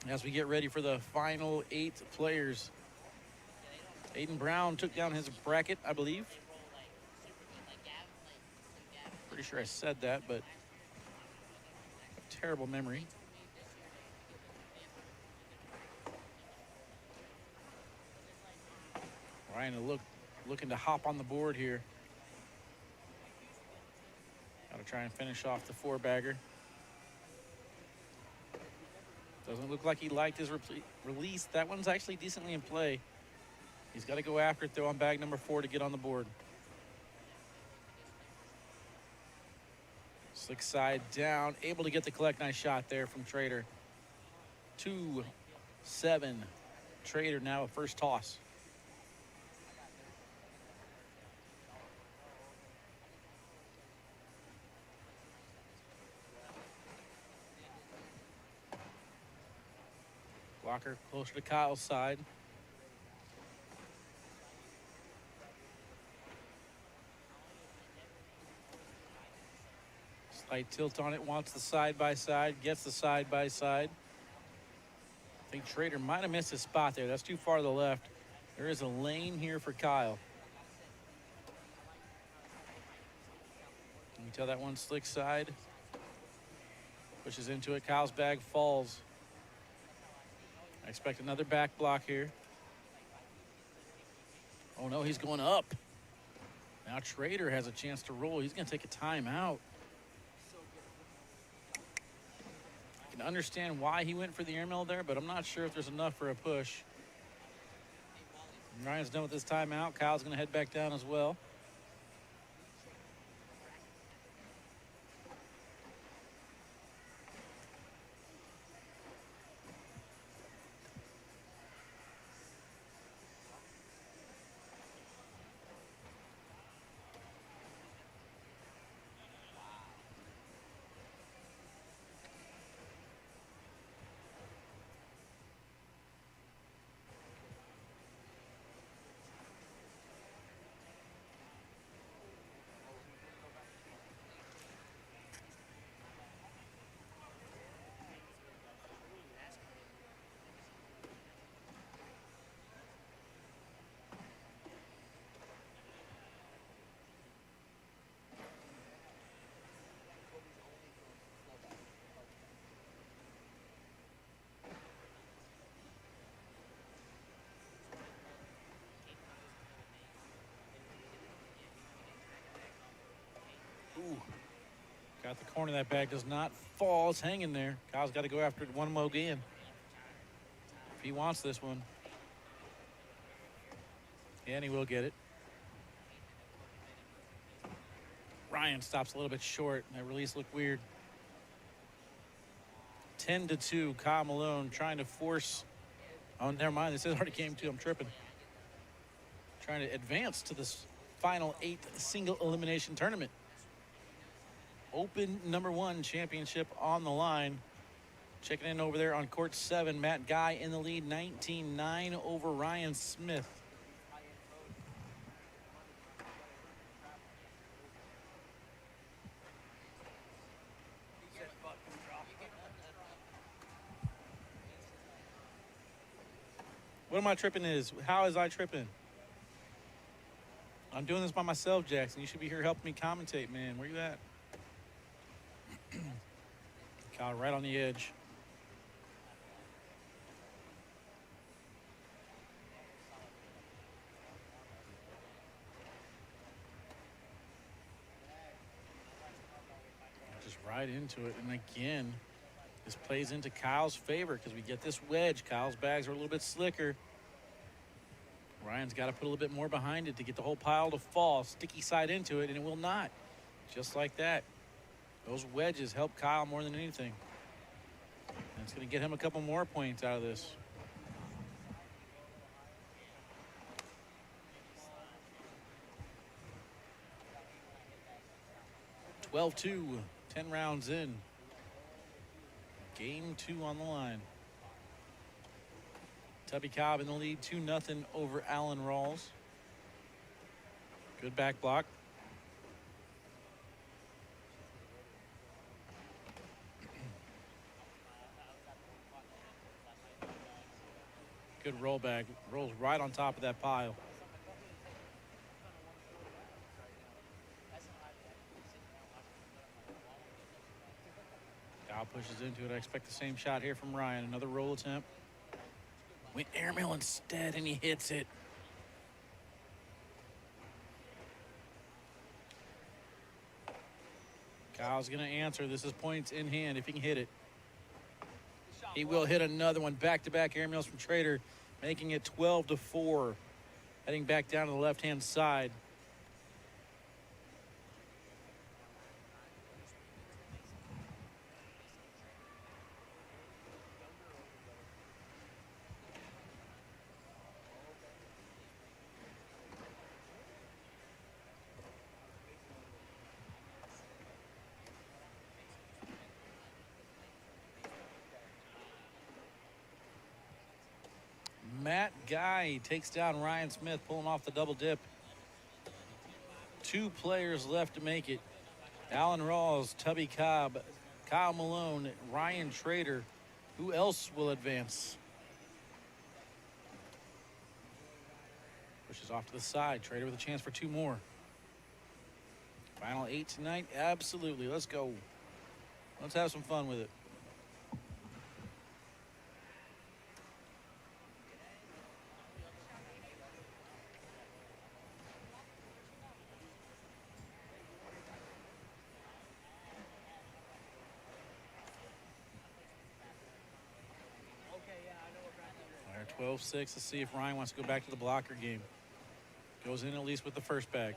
as we get ready for the final 8 players. Aiden Brown took down his bracket, I believe. Pretty sure I said that, but terrible memory. Ryan looking to hop on the board here. Got to try and finish off the 4-bagger. Doesn't look like he liked his release. That one's actually decently in play. He's got to go after it, though, on bag number 4 to get on the board. Slick side down. Able to get the collect. Nice shot there from Trader. 2-7. Trader now a first toss. Walker closer to Kyle's side. Slight tilt on it, wants the side-by-side, gets the side-by-side. I think Trader might have missed his spot there. That's too far to the left. There is a lane here for Kyle. Can you tell that one Slick side? Pushes into it. Kyle's bag falls. I expect another back block here. Oh, no, he's going up. Now Trader has a chance to roll. He's going to take a timeout. I can understand why he went for the airmail there, but I'm not sure if there's enough for a push. Ryan's done with his timeout. Kyle's going to head back down as well. Ooh. Got the corner of that bag. Does not fall. It's hanging there. Kyle's got to go after it one more again if he wants this one. And he will get it. Ryan stops a little bit short. That release looked weird. 10-2. Kyle Malone trying to force. Oh, never mind. This is already game 2. I'm tripping. trying to advance to this final 8th single elimination tournament. Open #1 championship on the line. Checking in over there on court 7, Matt Guy in the lead, 19-9 over Ryan Smith. What am I tripping is? How is I tripping? I'm doing this by myself, Jackson. You should be here helping me commentate, man. Where you at? Kyle right on the edge. Just right into it. And again, this plays into Kyle's favor because we get this wedge. Kyle's bags are a little bit slicker. Ryan's got to put a little bit more behind it to get the whole pile to fall. Sticky side into it, and it will not. Just like that. Those wedges help Kyle more than anything. And it's going to get him a couple more points out of this. (12-2), 10 rounds in. Game 2 on the line. Tubby Cobb in the lead, 2-0 over Alan Rawls. Good back block. Good roll back. Rolls right on top of that pile. Kyle pushes into it. I expect the same shot here from Ryan. Another roll attempt. Went airmail instead, and he hits it. Kyle's going to answer. This is points in hand if he can hit it. He will hit another one. Back-to-back airmails from Trader, making it 12-4. Heading back down to the left-hand side. Matt Guy takes down Ryan Smith, pulling off the double dip. 2 players left to make it. Alan Rawls, Tubby Cobb, Kyle Malone, Ryan Trader. Who else will advance? Pushes off to the side. Trader with a chance for 2 more. Final 8 tonight? Absolutely. Let's go. Let's have some fun with it. All right, 12-6. Let's see if Ryan wants to go back to the blocker game. Goes in at least with the first bag.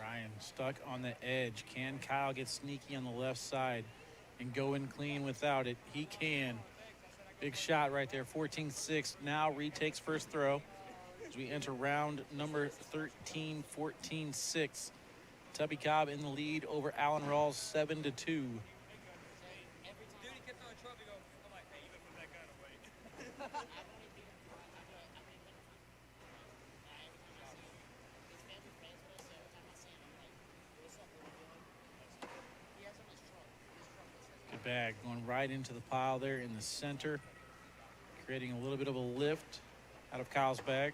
Ryan stuck on the edge. Can Kyle get sneaky on the left side and go in clean without it? He can. Big shot right there. 14-6. Now retakes first throw as we enter round number 13, 14-6. Tubby Cobb in the lead over Alan Rawls, 7-2. Good bag going right into the pile there in the center, creating a little bit of a lift out of Kyle's bag.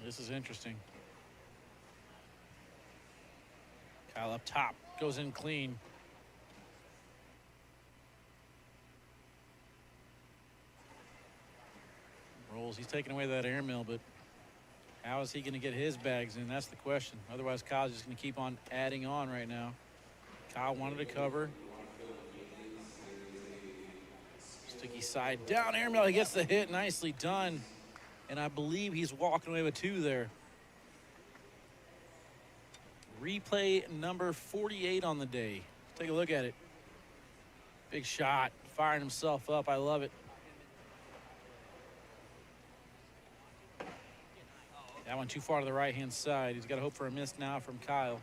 This is interesting. Kyle up top. goes in clean. Rolls. He's taking away that airmail, but how is he going to get his bags in? That's the question. Otherwise, Kyle's just going to keep on adding on right now. Kyle wanted to cover. Sticky side down airmail. He gets the hit. Nicely done. And I believe he's walking away with 2 there. Replay number 48 on the day. Take a look at it. Big shot. Firing himself up. I love it. That one too far to the right-hand side. He's got to hope for a miss now from Kyle.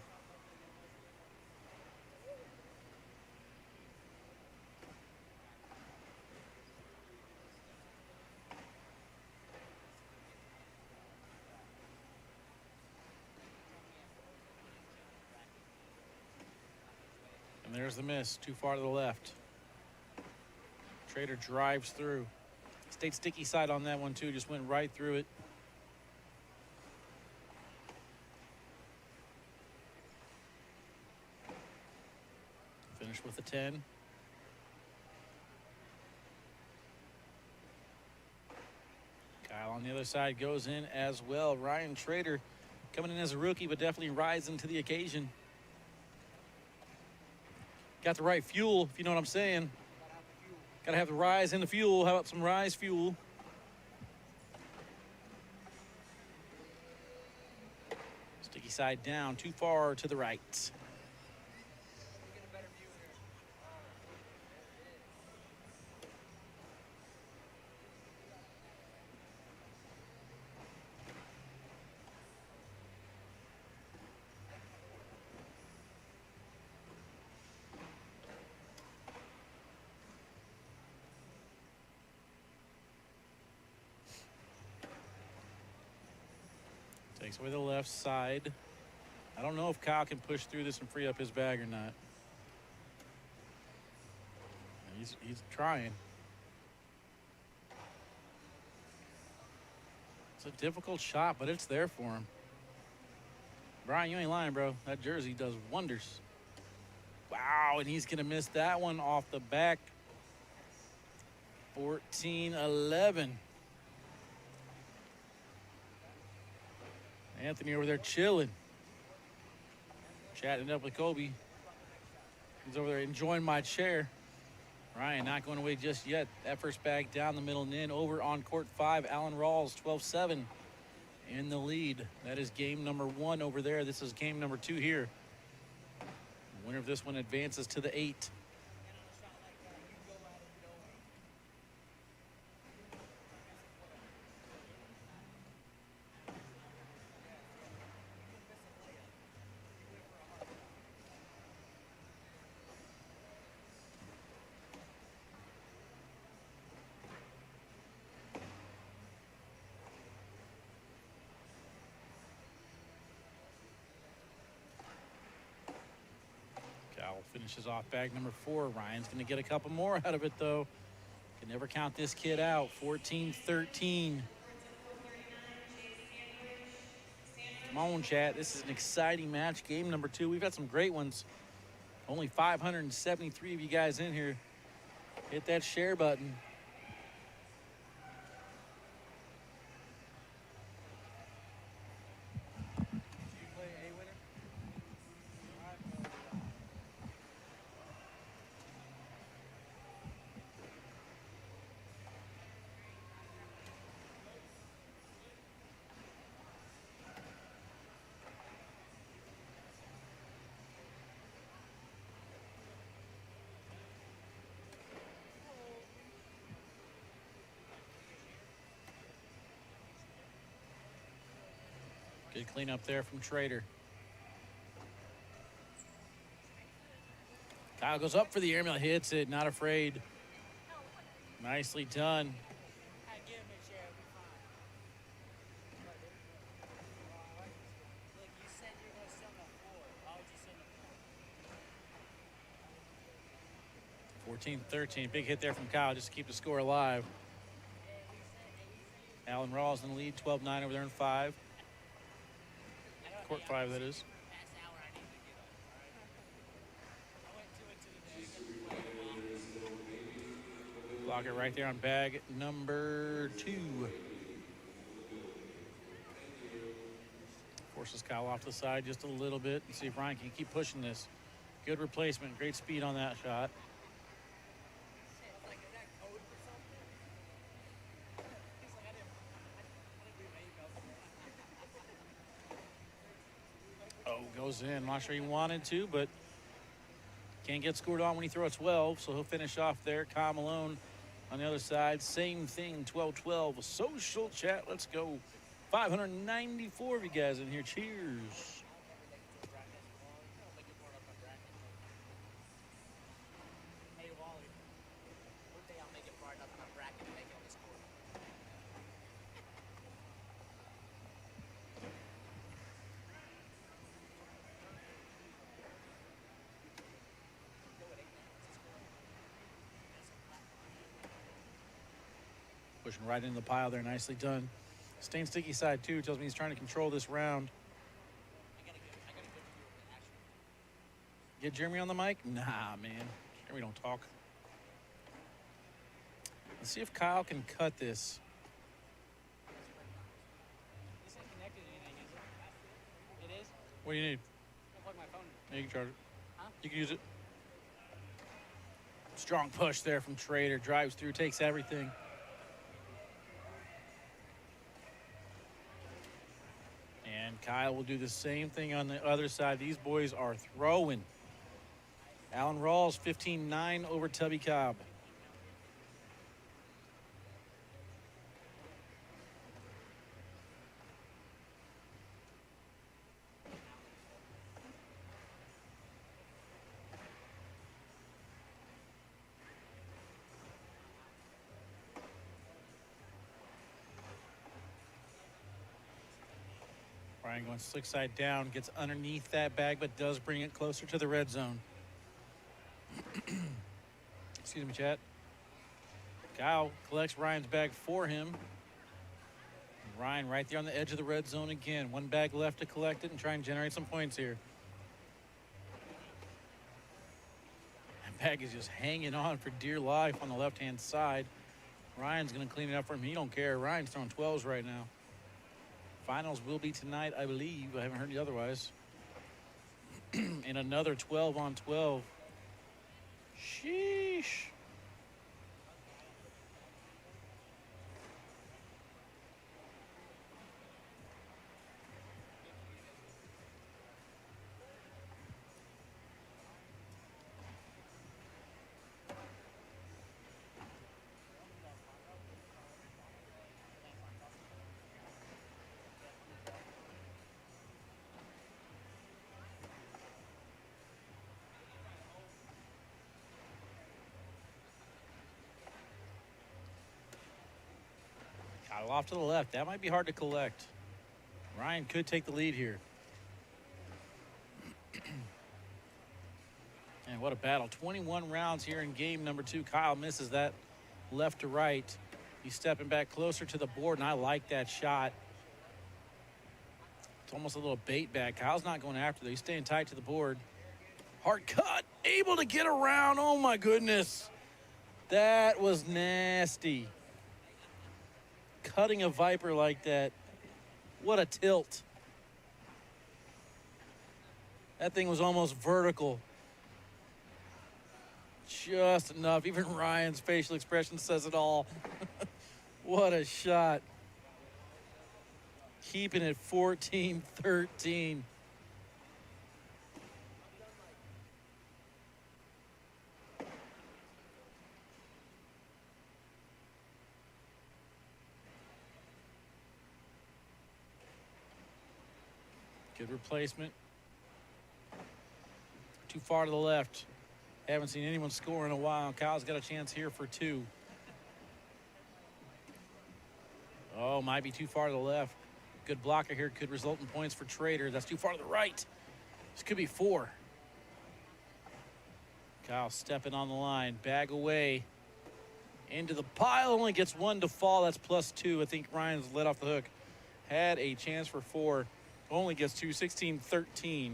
And there's the miss, too far to the left. Trader drives through. Stayed sticky side on that one too, just went right through it. Finish with a 10. Kyle on the other side goes in as well. Ryan Trader coming in as a rookie, but definitely rising to the occasion. Got the right fuel, if you know what I'm saying. Got to have the rise in the fuel. How about some rise fuel? Sticky side down, too far to the right. Takes away the left side. I don't know if Kyle can push through this and free up his bag or not. He's trying. It's a difficult shot, but it's there for him. Brian, you ain't lying, bro. That jersey does wonders. Wow, and he's going to miss that one off the back. 14-11. Anthony over there chilling. Chatting up with Kobe. He's over there enjoying my chair. Ryan not going away just yet. That first bag down the middle and in. Over on court 5, Alan Rawls, 12-7 in the lead. That is game number 1 over there. This is game number 2 here. The winner of this one advances to the 8. Finishes off bag number 4. Ryan's going to get a couple more out of it, though. Can never count this kid out. 14-13. Come on, chat. This is an exciting match. Game number 2. We've got some great ones. Only 573 of you guys in here. Hit that share button. Good cleanup there from Trader. Kyle goes up for the airmail, hits it, not afraid. Nicely done. 14-13. Big hit there from Kyle just to keep the score alive. Alan Rawls in the lead, 12-9 over there in 5. Court 5, that is. Block it right there on bag number 2. Forces Kyle off the side just a little bit and see if Ryan can keep pushing this. Good replacement, great speed on that shot. Oh, goes in. Not sure he wanted to, but can't get scored on when you throw a 12, so he'll finish off there. Kyle Malone on the other side. Same thing, 12-12. Social chat, let's go. 594 of you guys in here. Cheers. Hey, Wally. One day I'll make it far enough in my bracket to make it on the score. Pushing right into the pile there. Nicely done. Staying sticky side, too. Tells me he's trying to control this round. Get Jeremy on the mic? Nah, man. Jeremy don't talk. Let's see if Kyle can cut this. This ain't connected to anything, is it? It is? What do you need? I'll plug my phone in. Yeah, you can charge it. Huh? You can use it. Strong push there from Trader. Drives through, takes everything. And Kyle will do the same thing on the other side. These boys are throwing. Alan Rawls, 15-9 over Tubby Cobb. Ryan going slick side down, gets underneath that bag, but does bring it closer to the red zone. Excuse me, chat. Kyle collects Ryan's bag for him. Ryan right there on the edge of the red zone again. One bag left to collect it and try and generate some points here. That bag is just hanging on for dear life on the left-hand side. Ryan's going to clean it up for him. He don't care. Ryan's throwing 12s right now. Finals will be tonight, I believe. I haven't heard you otherwise. And another 12 on 12. Sheesh. Kyle off to the left. That might be hard to collect. Ryan could take the lead here. And what a battle. 21 rounds here in game number 2. Kyle misses that left to right. He's stepping back closer to the board, and I like that shot. It's almost a little bait bag. Kyle's not going after it. He's staying tight to the board. Hard cut. Able to get around. Oh, my goodness. That was nasty. Cutting a Viper like that. What a tilt. That thing was almost vertical. Just enough. Even Ryan's facial expression says it all. What a shot. Keeping it 14-13. Good replacement. Too far to the left. Haven't seen anyone score in a while. Kyle's got a chance here for 2. Oh, might be too far to the left. Good blocker here could result in points for Trader. That's too far to the right. This could be 4. Kyle stepping on the line. Bag away. Into the pile. Only gets 1 to fall. That's +2. I think Ryan's let off the hook. Had a chance for 4. Only gets 2. 16-13.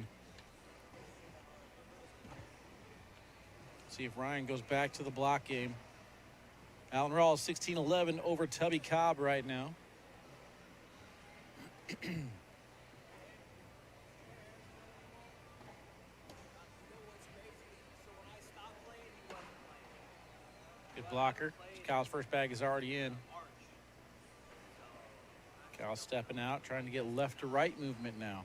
See if Ryan goes back to the block game. Allen Rawls 16-11 over Tubby Cobb right now. Good blocker. Kyle's first bag is already in. Kyle stepping out, trying to get left to right movement now.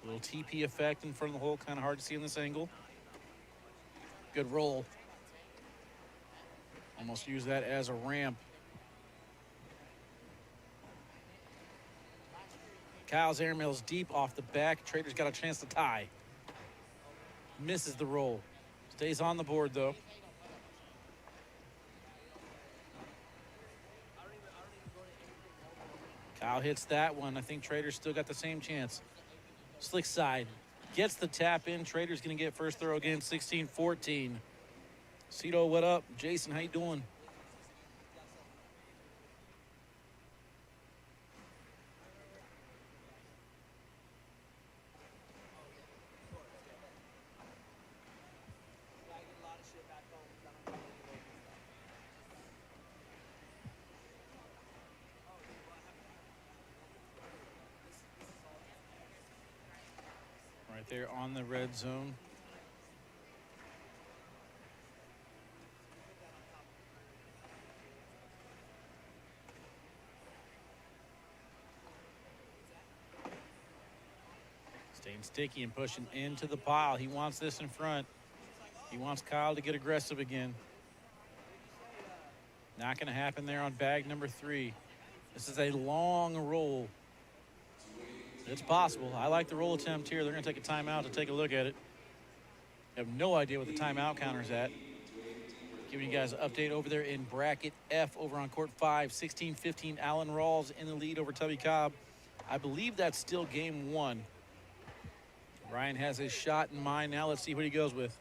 A little TP effect in front of the hole, kind of hard to see in this angle. Good roll. Almost use that as a ramp. Kyle's airmail's deep off the back. Trader's got a chance to tie. Misses the roll. Stays on the board though. Kyle hits that one. I think Trader's still got the same chance. Slick side. Gets the tap in. Trader's going to get first throw again, 16-14. Cito, what up? Jason, how you doing? Right there on the red zone. Staying sticky and pushing into the pile. He wants this in front. He wants Kyle to get aggressive again. Not going to happen there on bag number 3. This is a long roll. It's possible. I like the roll attempt here. They're going to take a timeout to take a look at it. I have no idea what the timeout counter's at. Giving you guys an update over there in bracket F over on court 5. 16-15, Allen Rawls in the lead over Tubby Cobb. I believe that's still game 1. Ryan has his shot in mind now. Let's see what he goes with.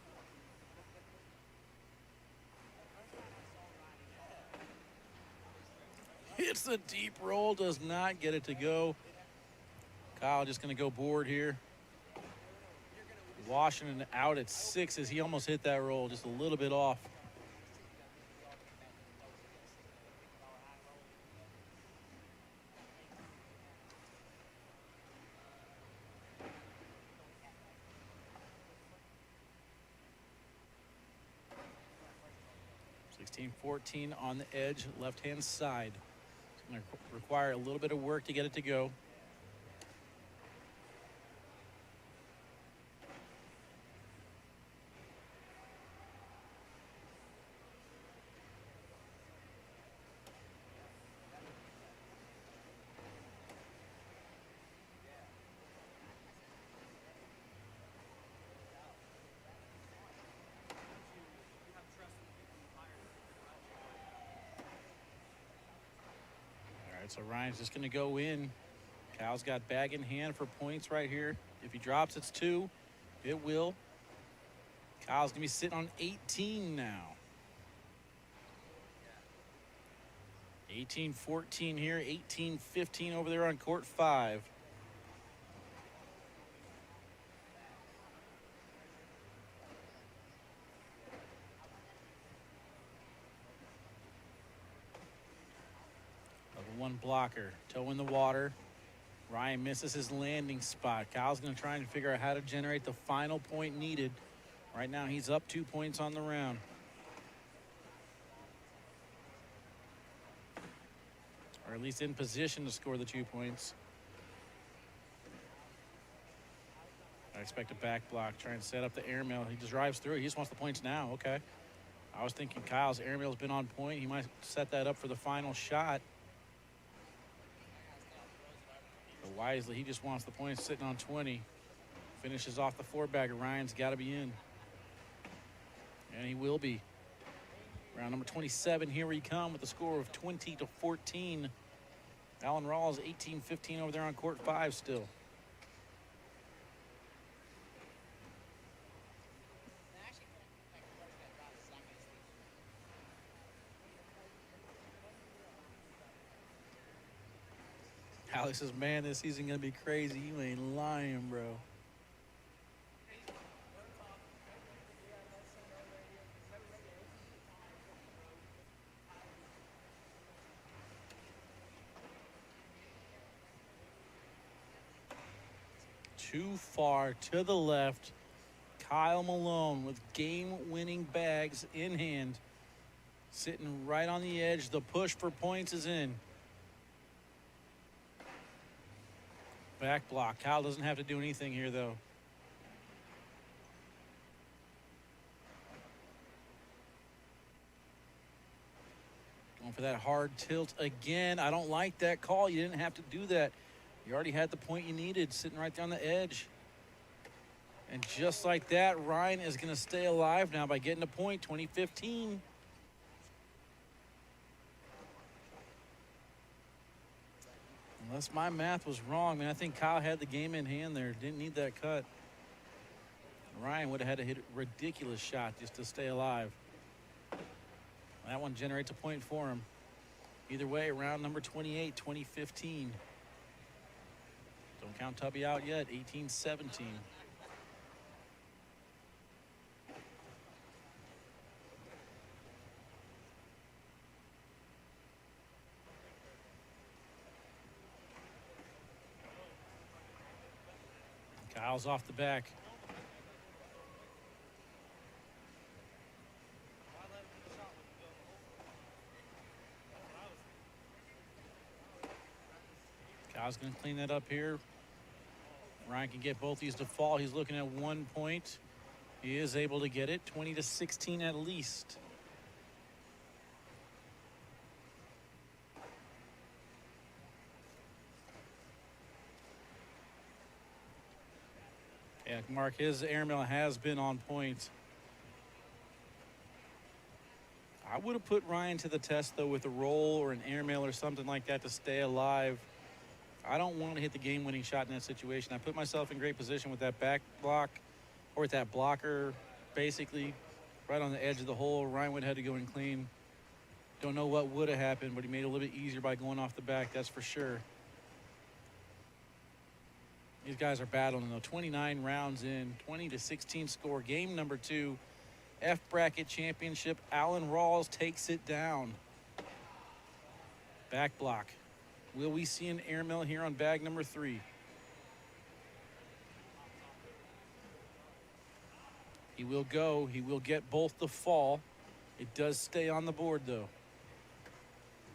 It's the deep roll, does not get it to go. Kyle just going to go board here. Washington out at 6 as he almost hit that roll, just a little bit off. (16-14) on the edge, left-hand side. It's going to require a little bit of work to get it to go. So Ryan's just going to go in. Kyle's got bag in hand for points right here. If he drops, it's 2. It will. Kyle's going to be sitting on 18 now. 18-14 here. 18-15 over there on court 5. One blocker, toe in the water. Ryan misses his landing spot. Kyle's going to try and figure out how to generate the final point needed. Right now he's up 2 points on the round. Or at least in position to score the 2 points. I expect a back block. Try and set up the airmail. He just drives through it. He just wants the points now. Okay. I was thinking Kyle's airmail's been on point. He might set that up for the final shot. Wisely, he just wants the points sitting on 20. Finishes off the 4-bagger. Ryan's got to be in. And he will be. Round number 27, here we come with a score of 20-14. Allen Rawls 18-15 over there on court 5 still. Alex says, man, this season going to be crazy. You ain't lying, bro. Too far to the left. Kyle Malone with game-winning bags in hand. Sitting right on the edge. The push for points is in. Back block. Kyle doesn't have to do anything here, though. Going for that hard tilt again. I don't like that call. You didn't have to do that. You already had the point you needed sitting right there on the edge. And just like that, Ryan is going to stay alive now by getting a point, 2015. Unless my math was wrong, man, I think Kyle had the game in hand there. Didn't need that cut. Ryan would have had to hit a ridiculous shot just to stay alive. That one generates a point for him. Either way, round number 28, 2015. Don't count Tubby out yet, 18-17. Kyle's off the back. Kyle's going to clean that up here. Ryan can get both these to fall. He's looking at 1 point. He is able to get it, 20-16 at least. Yeah, Mark, his airmail has been on point. I would have put Ryan to the test, though, with a roll or an airmail or something like that to stay alive. I don't want to hit the game-winning shot in that situation. I put myself in great position with that back block or with that blocker, basically right on the edge of the hole. Ryan would have had to go and clean. Don't know what would have happened, but he made it a little bit easier by going off the back, that's for sure. These guys are battling, though. 29 rounds in, 20-16 score. Game number 2, F bracket championship. Alan Rawls takes it down. Back block. Will we see an airmail here on bag number 3? He will go. He will get both the fall. It does stay on the board, though.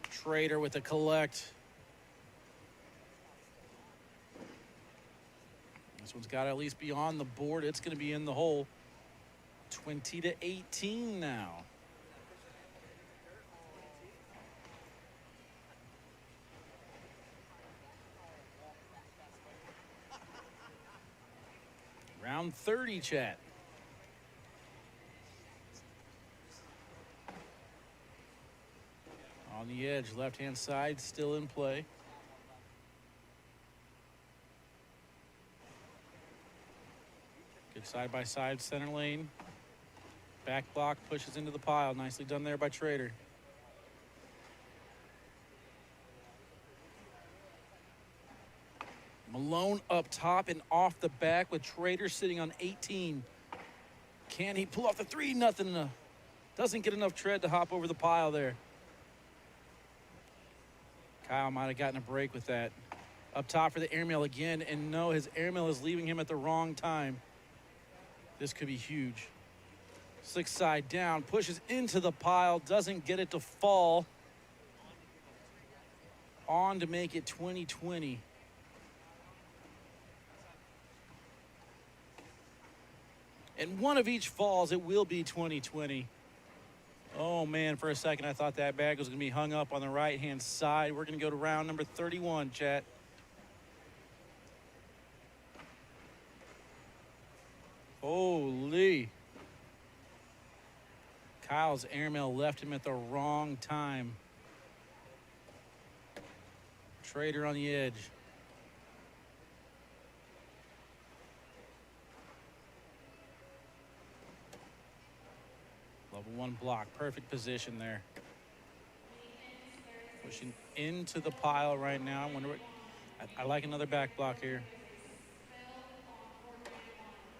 Trader with a collect. This one's got to at least be on the board. It's going to be in the hole. 20-18 now. Round 30, chat. On the edge, left-hand side, still in play. Good side-by-side center lane. Back block pushes into the pile. Nicely done there by Trader. Malone up top and off the back with Trader sitting on 18. Can he pull off the 3? Nothing. Doesn't get enough tread to hop over the pile there. Kyle might have gotten a break with that. Up top for the airmail again, and no, his airmail is leaving him at the wrong time. This could be huge. 6 side down, pushes into the pile, doesn't get it to fall. On to make it 20-20. And one of each falls, it will be 20-20. Oh, man, for a second, I thought that bag was going to be hung up on the right-hand side. We're going to go to round number 31, chat. Holy. Kyle's airmail left him at the wrong time. Trader on the edge. Level 1 block. Perfect position there. Pushing into the pile right now. I wonder what. I like another back block here.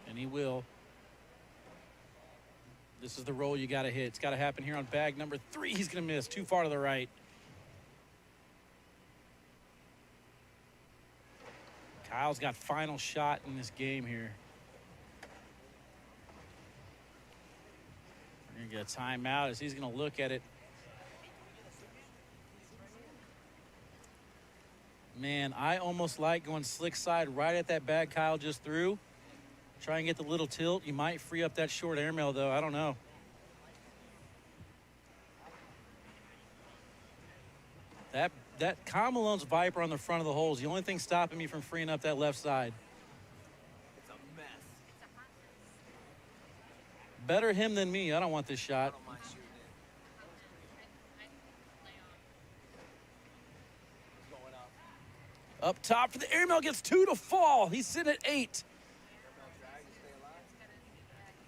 And he will. This is the roll you got to hit. It's got to happen here on bag number 3. He's going to miss. Too far to the right. Kyle's got final shot in this game here. We're going to get a timeout as he's going to look at it. Man, I almost like going slick side right at that bag Kyle just threw. Try and get the little tilt. You might free up that short airmail, though. I don't know. That Kyle Malone's Viper on the front of the hole is the only thing stopping me from freeing up that left side. It's a mess. Better him than me. I don't want this shot. I don't mind shooting it. Going up. Up top for the airmail, gets 2 to fall. He's sitting at 8.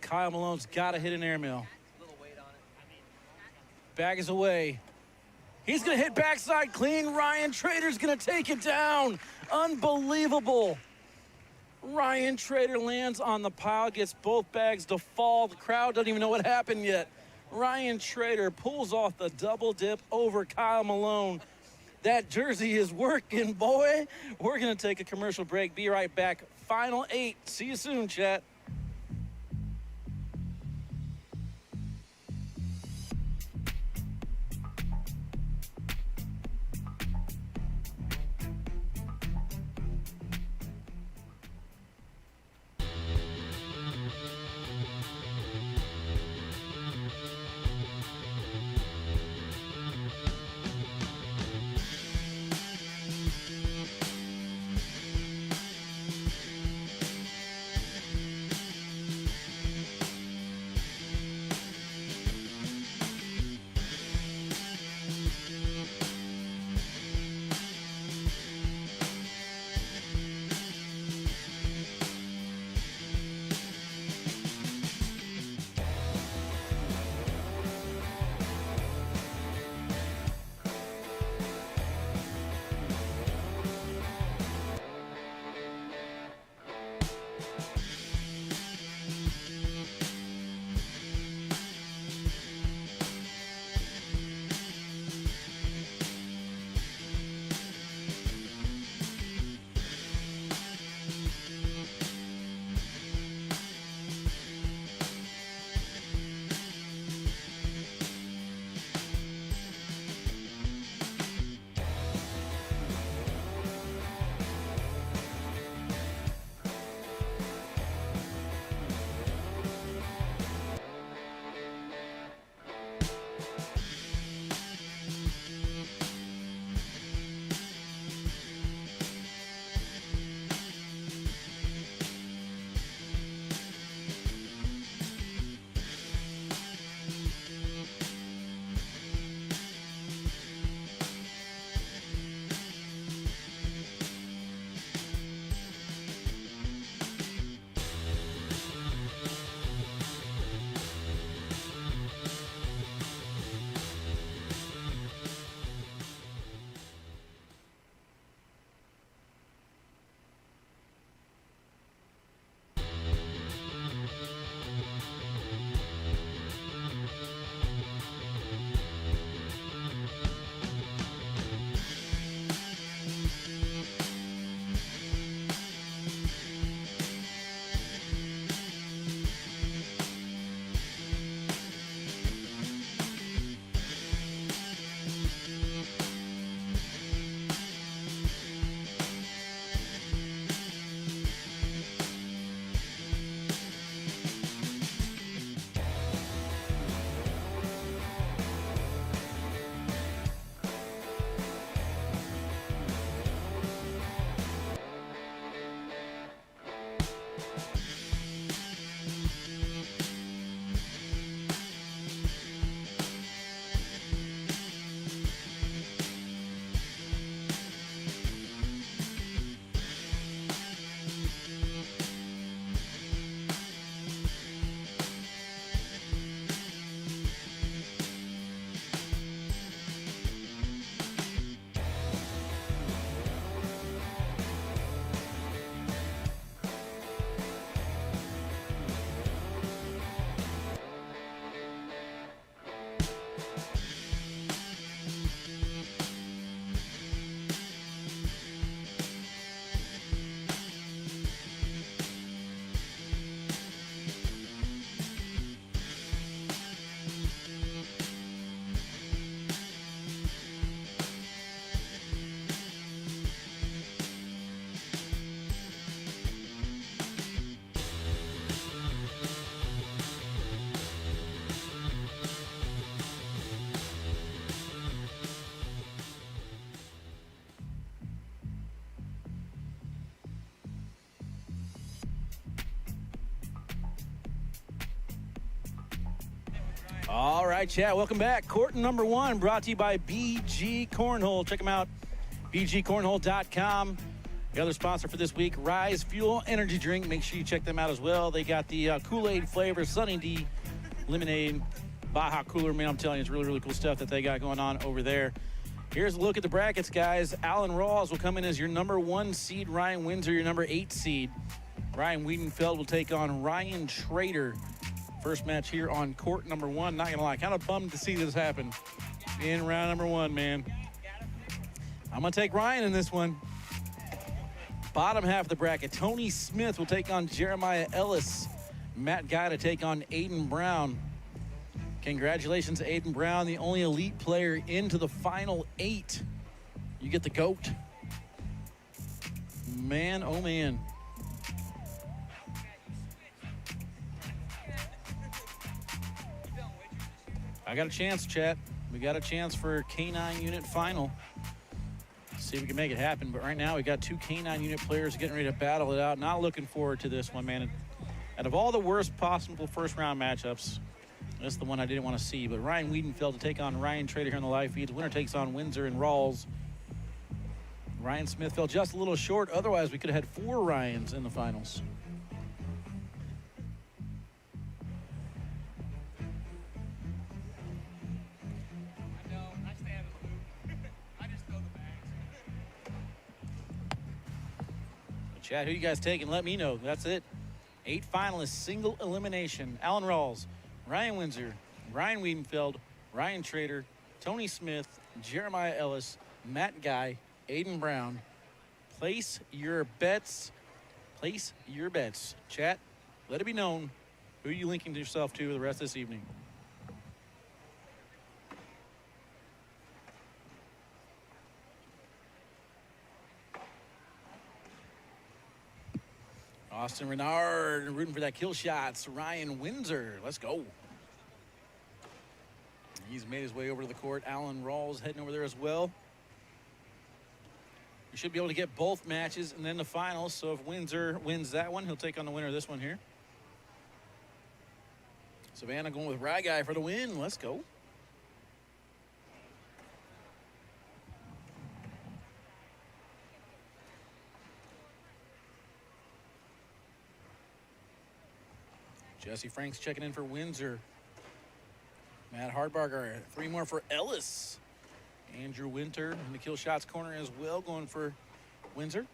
Kyle Malone's got to hit an airmail. Little weight on it. Bag is away. He's going to hit backside clean. Ryan Trader's going to take it down. Unbelievable. Ryan Trader lands on the pile, gets both bags to fall. The crowd doesn't even know what happened yet. Ryan Trader pulls off the double dip over Kyle Malone. That jersey is working, boy. We're going to take a commercial break. Be right back. Final 8. See you soon, chat. All right, chat. Welcome back. Court number 1 brought to you by BG Cornhole. Check them out, bgcornhole.com. The other sponsor for this week, Rise Fuel Energy Drink. Make sure you check them out as well. They got the Kool-Aid flavor, Sunny D, lemonade, Baja Cooler. Man, I'm telling you, it's really, really cool stuff that they got going on over there. Here's a look at the brackets, guys. Alan Rawls will come in as your number 1 seed. Ryan Windsor, your number 8 seed. Ryan Wiedenfeld will take on Ryan Trader. First match here on court number 1. Not going to lie, kind of bummed to see this happen in round number 1, man. I'm going to take Ryan in this one. Bottom half of the bracket, Tony Smith will take on Jeremiah Ellis. Matt Guy to take on Aiden Brown. Congratulations, Aiden Brown, the only elite player into the final 8. You get the GOAT. Man, oh man. I got a chance, chat. We got a chance for K9 unit final. See if we can make it happen. But right now, we got 2 K9 unit players getting ready to battle it out. Not looking forward to this one, man. Out of all the worst possible first-round matchups, that's the one I didn't want to see. But Ryan Wiedenfeld to take on Ryan Trader here on the live feeds. Winner takes on Windsor and Rawls. Ryan Smith fell just a little short. Otherwise, we could have had 4 Ryans in the finals. Chat, who you guys taking? Let me know. That's it. 8 finalists, single elimination. Alan Rawls, Ryan Windsor, Ryan Wiedenfeld, Ryan Trader, Tony Smith, Jeremiah Ellis, Matt Guy, Aiden Brown. Place your bets. Place your bets. Chat, let it be known who you linking yourself to the rest of this evening. Austin Renard rooting for that kill shots. Ryan Windsor, let's go. He's made his way over to the court. Alan Rawls heading over there as well. You should be able to get both matches and then the finals. So if Windsor wins that one, he'll take on the winner of this one here. Savannah going with Rye Guy for the win. Let's go. Jesse Franks checking in for Windsor. Matt Hardbarger, 3 more for Ellis. Andrew Winter in the kill shots corner as well, going for Windsor.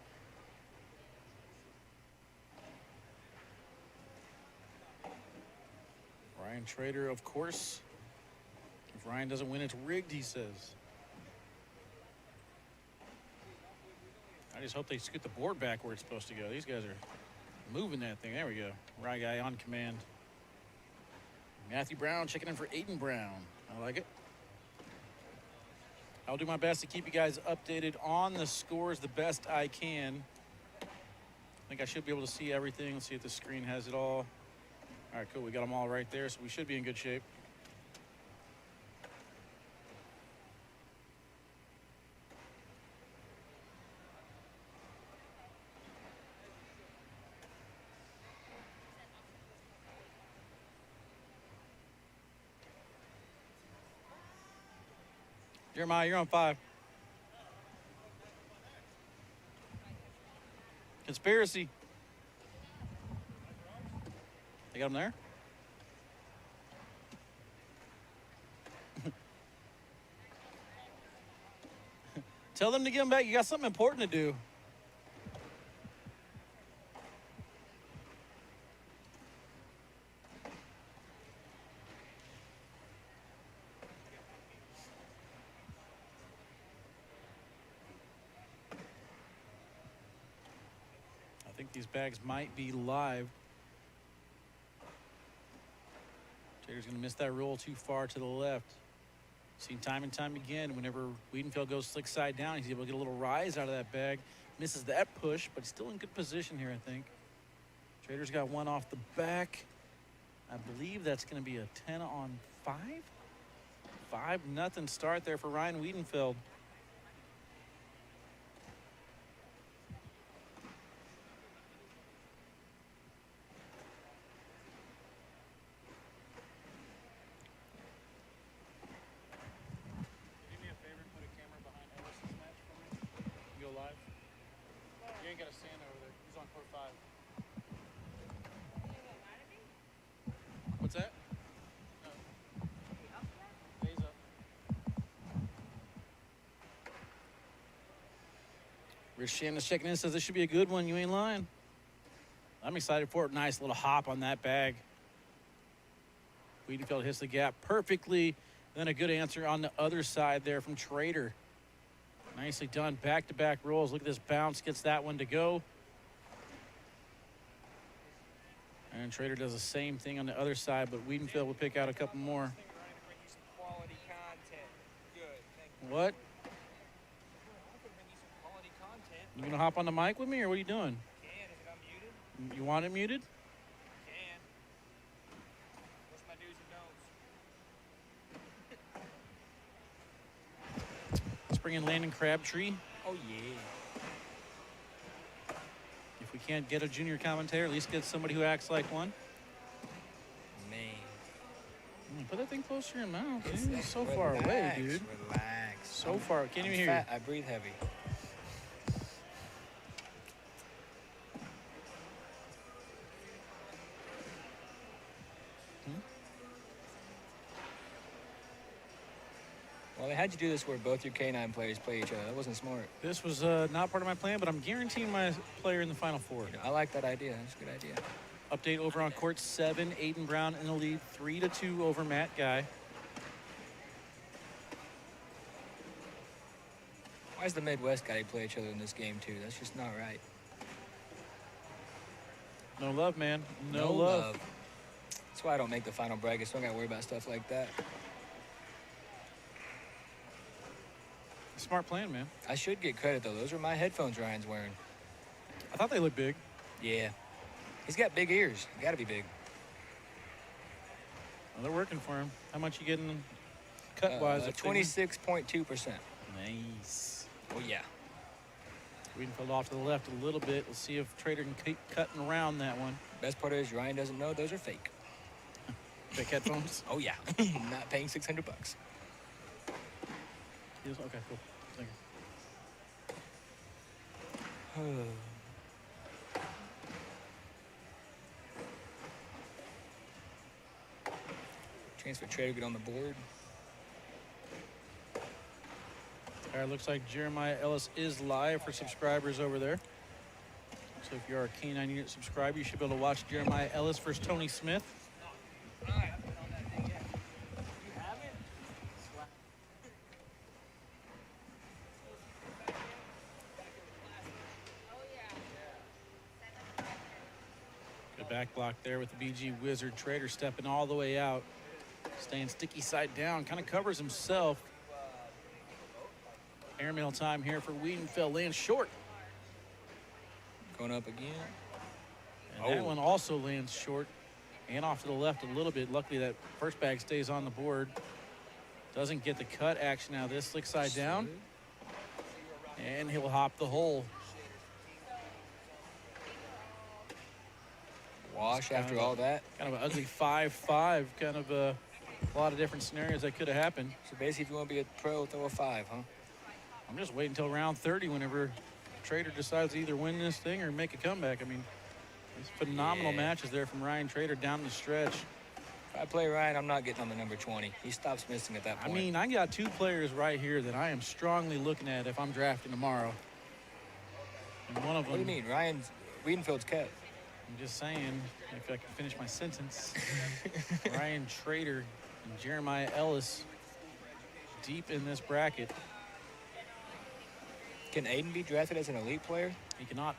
Ryan Trader, of course. If Ryan doesn't win, it's rigged, he says. I just hope they scoot the board back where it's supposed to go. These guys are moving that thing. There we go. Rye Guy on command. Matthew Brown checking in for Aiden Brown. I like it. I'll do my best to keep you guys updated on the scores the best I can. I think I should be able to see everything. Let's see if the screen has it all. All right, cool. We got them all right there, so we should be in good shape. Jeremiah, you're on 5. Conspiracy. They got him there? Tell them to get him back. You got something important to do. I think these bags might be live. Trader's going to miss that roll too far to the left. Seen time and time again, whenever Wiedenfeld goes slick side down, he's able to get a little rise out of that bag. Misses that push, but still in good position here, I think. Trader's got one off the back. I believe that's going to be a 10 on 5. 5-0 start there for Ryan Wiedenfeld. ain't got to stand over there. He's on court 5. What's that? No. Days up. Rich Shannon's checking in, says this should be a good one. You ain't lying. I'm excited for it. Nice little hop on that bag. Wiedenfeld hits the gap perfectly. Then a good answer on the other side there from Trader. Nicely done. Back-to-back rolls. Look at this bounce. Gets that one to go. And Trader does the same thing on the other side, but Wiedenfeld will pick out a couple more. Quality content. Good. Thank you. What? I'm gonna bring you some quality content. You gonna hop on the mic with me, or what are you doing? Can. Is it unmuted? You want it muted? Can. What's my do's and don'ts? Let's bring in Landon Crabtree. Oh, yeah. If we can't get a junior commentator, at least get somebody who acts like one. Man. Put that thing closer to your mouth, dude. It's so far away, dude. Relax. So far. Can't even hear you. I breathe heavy. Well, they had you do this where both your K9 players play each other. That wasn't smart. This was not part of my plan, but I'm guaranteeing my player in the Final Four. I like that idea. That's a good idea. Update over on court 7. Aiden Brown in the lead, 3-2 over Matt Guy. Why is the Midwest got to play each other in this game, too? That's just not right. No love, man. No love. love. That's why I don't make the final bracket, so I don't got to worry about stuff like that. Smart plan, man. I should get credit, though. Those are my headphones Ryan's wearing. I thought they looked big. Yeah. He's got big ears. Got to be big. Well, they're working for him. How much you getting cut-wise? 26.2%. Nice. Oh, yeah. Wiedenfeld off to the left a little bit. Let's see if Trader can keep cutting around that one. Best part is Ryan doesn't know those are fake. Fake headphones? Oh, yeah. Not paying $600. Yes, okay, cool. Thank you. Chance for Trader to get on the board. All right, looks like Jeremiah Ellis is live for subscribers over there. So if you're a K9 Unit subscriber, you should be able to watch Jeremiah Ellis versus Tony Smith. Good back block there with the BG Wizard. Trader stepping all the way out. Staying sticky side down. Kind of covers himself. Airmail time here for Wiedenfeld. Lands short. Going up again. And that one also lands short and off to the left a little bit. Luckily, that first bag stays on the board. Doesn't get the cut action out of this. Slick side down. And he'll hop the hole. Wash after all that. Kind of an ugly 5-5. Kind of a lot of different scenarios that could have happened. So basically, if you want to be a pro, throw a 5, huh? I'm just waiting until round 30 whenever Trader decides to either win this thing or make a comeback. I mean, it's phenomenal matches there from Ryan Trader down the stretch. If I play Ryan, I'm not getting on the number 20. He stops missing at that point. I mean, I got 2 players right here that I am strongly looking at if I'm drafting tomorrow. And one of them. What do you mean? Wiedenfeld's kept. I'm just saying, if I can finish my sentence. Ryan Trader and Jeremiah Ellis deep in this bracket. Can Aiden be drafted as an elite player? He cannot.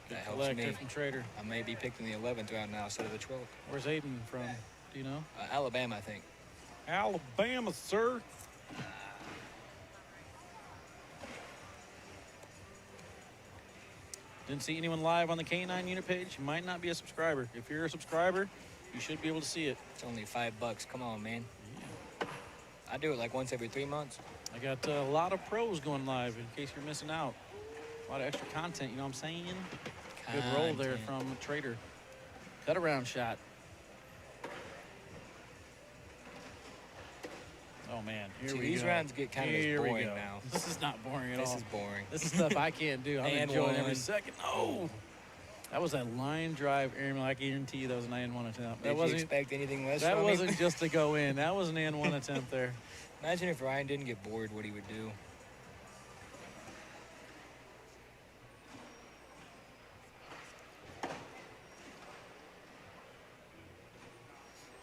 Good That helps collector me. from Trader. I may be picked in the 11th round now instead of the 12th. Where's Aiden from? Do you know? Alabama, I think. Alabama, sir. Didn't see anyone live on the K9 Unit page. You might not be a subscriber. If you're a subscriber, you should be able to see it. It's only $5. Come on, man. Yeah. I do it like once every 3 months. I got a lot of pros going live in case you're missing out. A lot of extra content, you know what I'm saying? Good roll there from Trader. Cut around shot. Oh, man. Here See, we these go. rounds get kind of Here we boring go. now. This is not boring at all. This is boring. This is stuff I can't do. I'm And enjoying every one. second. Oh, that was a line drive airmail. I guarantee you that was an and-one attempt. That Did you wasn't. expect anything less That from wasn't him? just to go in. That was an and-one attempt there. Imagine if Ryan didn't get bored, what he would do.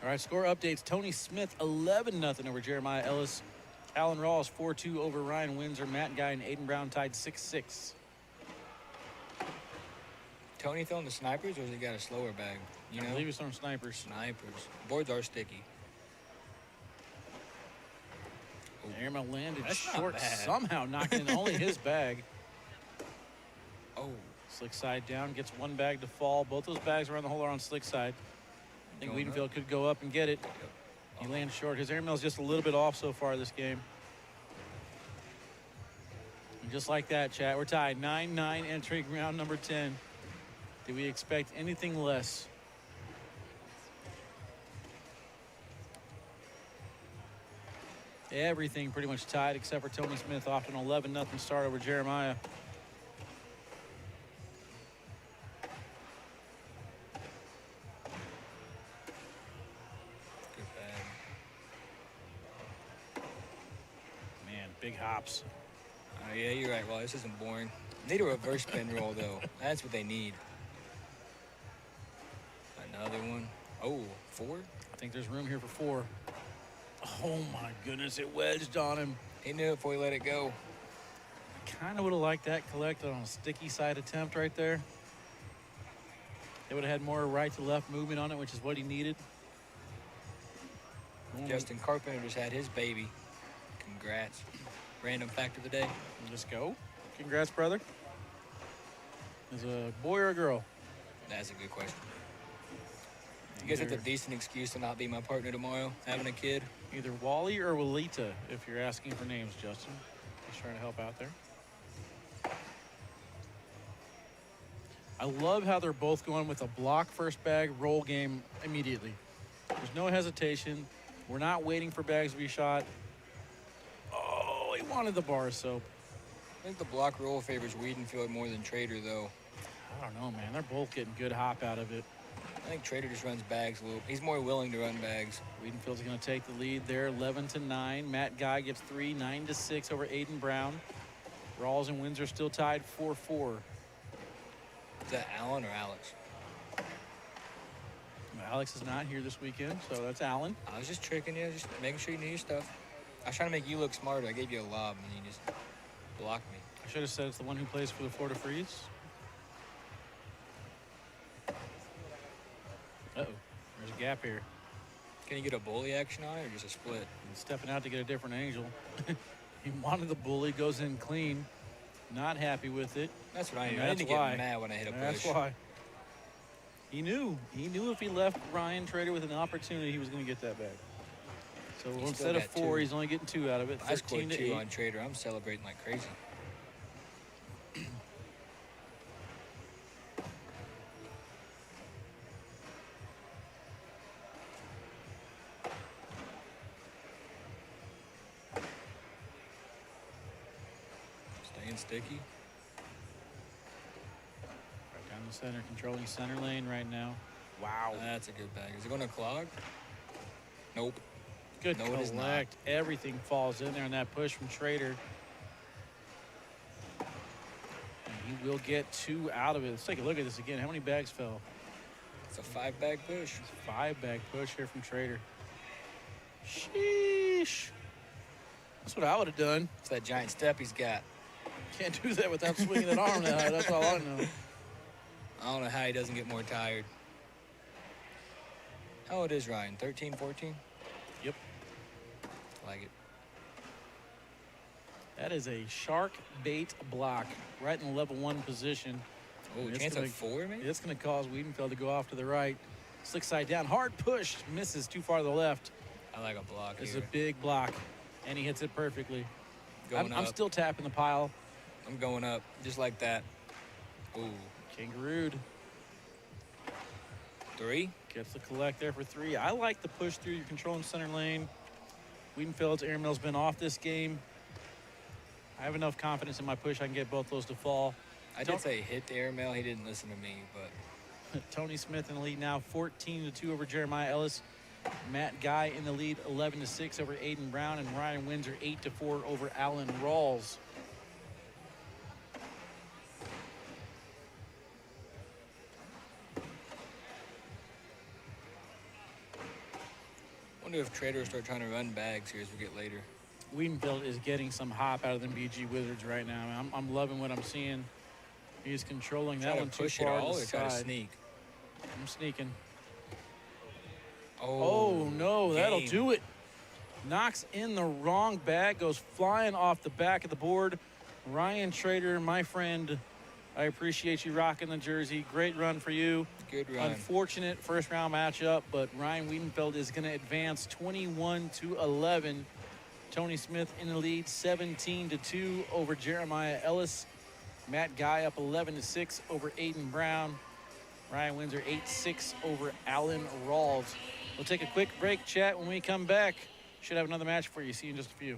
All right, score updates. Tony Smith 11-0 over Jeremiah Ellis. Alan Rawls 4-2 over Ryan Windsor. Matt Guy and Aiden Brown tied 6-6. Tony throwing the snipers, or has he got a slower bag? You I know? believe he's throwing snipers. Snipers. Boards are sticky. Airmail landed That's not short, bad. somehow knocking in only his bag. Oh. Slick side down, gets one bag to fall. Both those bags around the hole are on slick side. I think Going Wiedenfeld up. could go up and get it. He lands short. His airmail's just a little bit off so far this game. And just like that, chat, we're tied 9-9 entering round number 10. Do we expect anything less? Everything pretty much tied except for Tony Smith off to an 11-0 start over Jeremiah. Good bag. Man, big hops. Oh, yeah, you're right. Well, this isn't boring. Need a reverse spin roll, though. That's what they need. Another one. Oh, 4? I think there's room here for 4. Oh my goodness, it wedged on him. He knew it before he let it go. I kind of would have liked that collected on a sticky side attempt right there. It would have had more right to left movement on it, which is what he needed. Justin Carpenter just had his baby. Congrats. Random fact of the day. Just go. Congrats, brother. Is a boy or a girl? That's a good question. You guys have a decent excuse to not be my partner tomorrow, having a kid. Either Wally or Walita, if you're asking for names, Justin. Just trying to help out there. I love how they're both going with a block first bag roll game immediately. There's no hesitation. We're not waiting for bags to be shot. Oh, he wanted the bar soap. I think the block roll favors Wiedenfeld more than Trader, though. I don't know, man. They're both getting good hop out of it. I think Trader just runs bags a little. He's more willing to run bags. Wiedenfeld's going to take the lead there, 11-9. Matt Guy gets 3, 9-6 over Aiden Brown. Rawls and Windsor still tied 4-4. Is that Alan or Alex? Alex is not here this weekend, so that's Alan. I was just tricking you, just making sure you knew your stuff. I was trying to make you look smarter. I gave you a lob, and you just blocked me. I should have said it's the one who plays for the Florida Freeze. Uh-oh, there's a gap here. Can you get a bully action on it or just a split? He's stepping out to get a different angle. He wanted the bully, goes in clean. Not happy with it. That's what I And knew. I didn't that's get why. mad when I hit a push. That's why. He knew. He knew if he left Ryan Trader with an opportunity, he was going to get that back. So He instead still of got 4, 2. he's only getting 2 out of it. I scored 2 13-8. on Trader. I'm celebrating like crazy. Staying sticky. Right down the center, controlling center lane right now. Wow. That's a good bag. Is it going to clog? Nope. Good No, it is not. collect. Everything falls in there on that push from Trader. And he will get 2 out of it. Let's take a look at this again. How many bags fell? It's a 5-bag push. 5-bag push here from Trader. Sheesh. That's what I would have done. It's that giant step he's got. Can't do that without swinging that arm that high. That's all I know. I don't know how he doesn't get more tired. How old is Ryan? 13, 14? Yep. Like it. That is a shark bait block right in the level 1 position. Oh, And it's chance gonna- of 4, maybe? It's going to cause Wiedenfeld to go off to the right. Slick side down. Hard push. Misses too far to the left. I like a block This is here. a big block. And he hits it perfectly. Going I'm up. still tapping the pile. I'm going up, just like that. Ooh. Kangarooed. 3? Gets the collect there for 3. I like the push through. You're controlling center lane. Wiedenfeld's airmail's been off this game. I have enough confidence in my push I can get both those to fall. I did say hit the airmail. He didn't listen to me, but Tony Smith in the lead now, 14-2 over Jeremiah Ellis. Matt Guy in the lead, 11-6 over Aiden Brown, and Ryan Windsor 8-4 over Alan Rawls. I wonder if traders start trying to run bags here as we get later. Wiedenfeld is getting some hop out of them BG Wizards right now. I'm loving what I'm seeing. He's controlling that one too push it far all to or the try to side. sneak. I'm sneaking. Oh, no, that'll game. do it. Knocks in the wrong bag, goes flying off the back of the board. Ryan Trader, my friend, I appreciate you rocking the jersey. Great run for you. Good run. Unfortunate first round matchup, but Ryan Wiedenfeld is going to advance 21-11. Tony Smith in the lead, 17-2 over Jeremiah Ellis. Matt Guy up 11-6 over Aiden Brown. Ryan Windsor 8-6 over Alan Rawls. We'll take a quick break, chat. When we come back, should have another match for you. See you in just a few.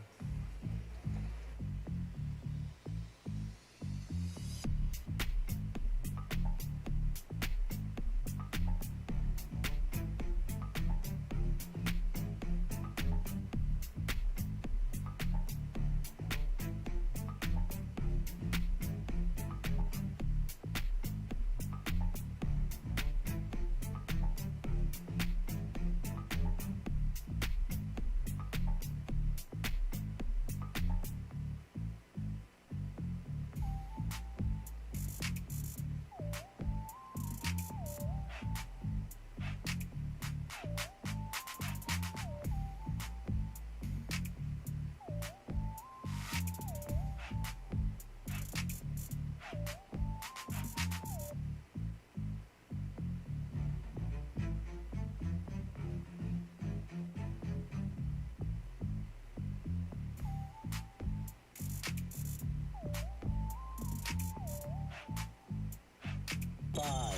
Five,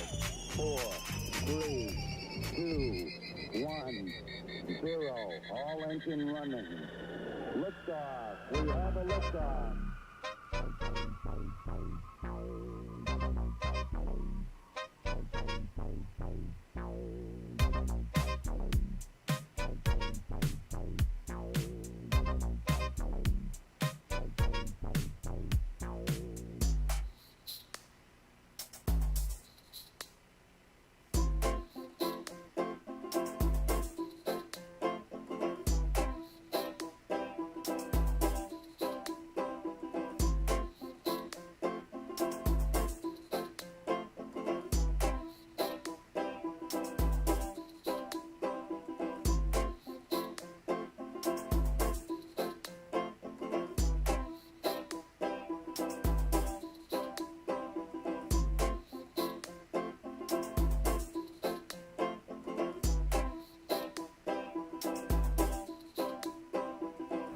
four, three, two, one, zero. All engine running. Liftoff. We have a liftoff.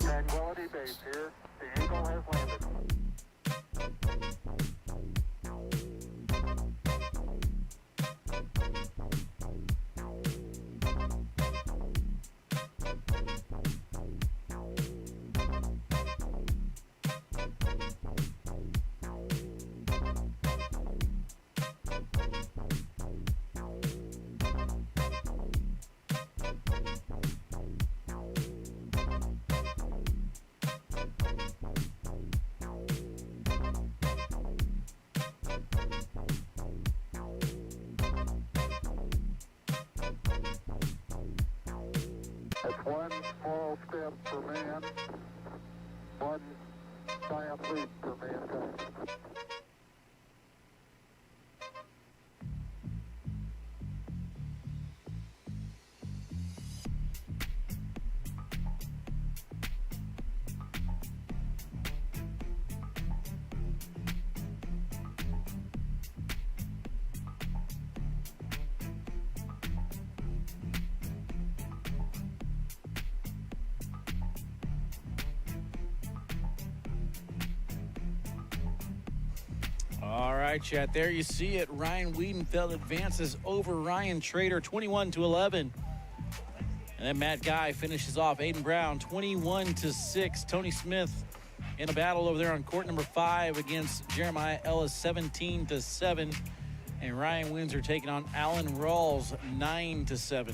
Tranquility Base here. The Eagle has landed. It's one small step for man, one giant leap for mankind. All right, chat. There you see it. Ryan Wiedenfeld advances over Ryan Trader, 21-11. And then Matt Guy finishes off Aiden Brown 21-6. Tony Smith in a battle over there on court number 5 against Jeremiah Ellis 17-7. And Ryan Windsor taking on Alan Rawls 9-7.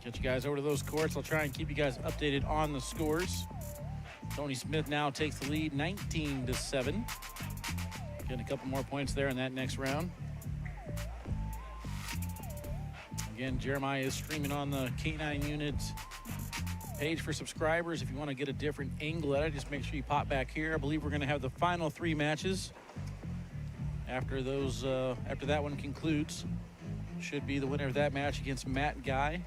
Get you guys over to those courts. I'll try and keep you guys updated on the scores. Tony Smith now takes the lead 19-7. Getting a couple more points there in that next round. Again, Jeremiah is streaming on the K9 Unit page for subscribers. If you want to get a different angle at it, just make sure you pop back here. I believe we're going to have the final 3 matches. After that one concludes, should be the winner of that match against Matt Guy,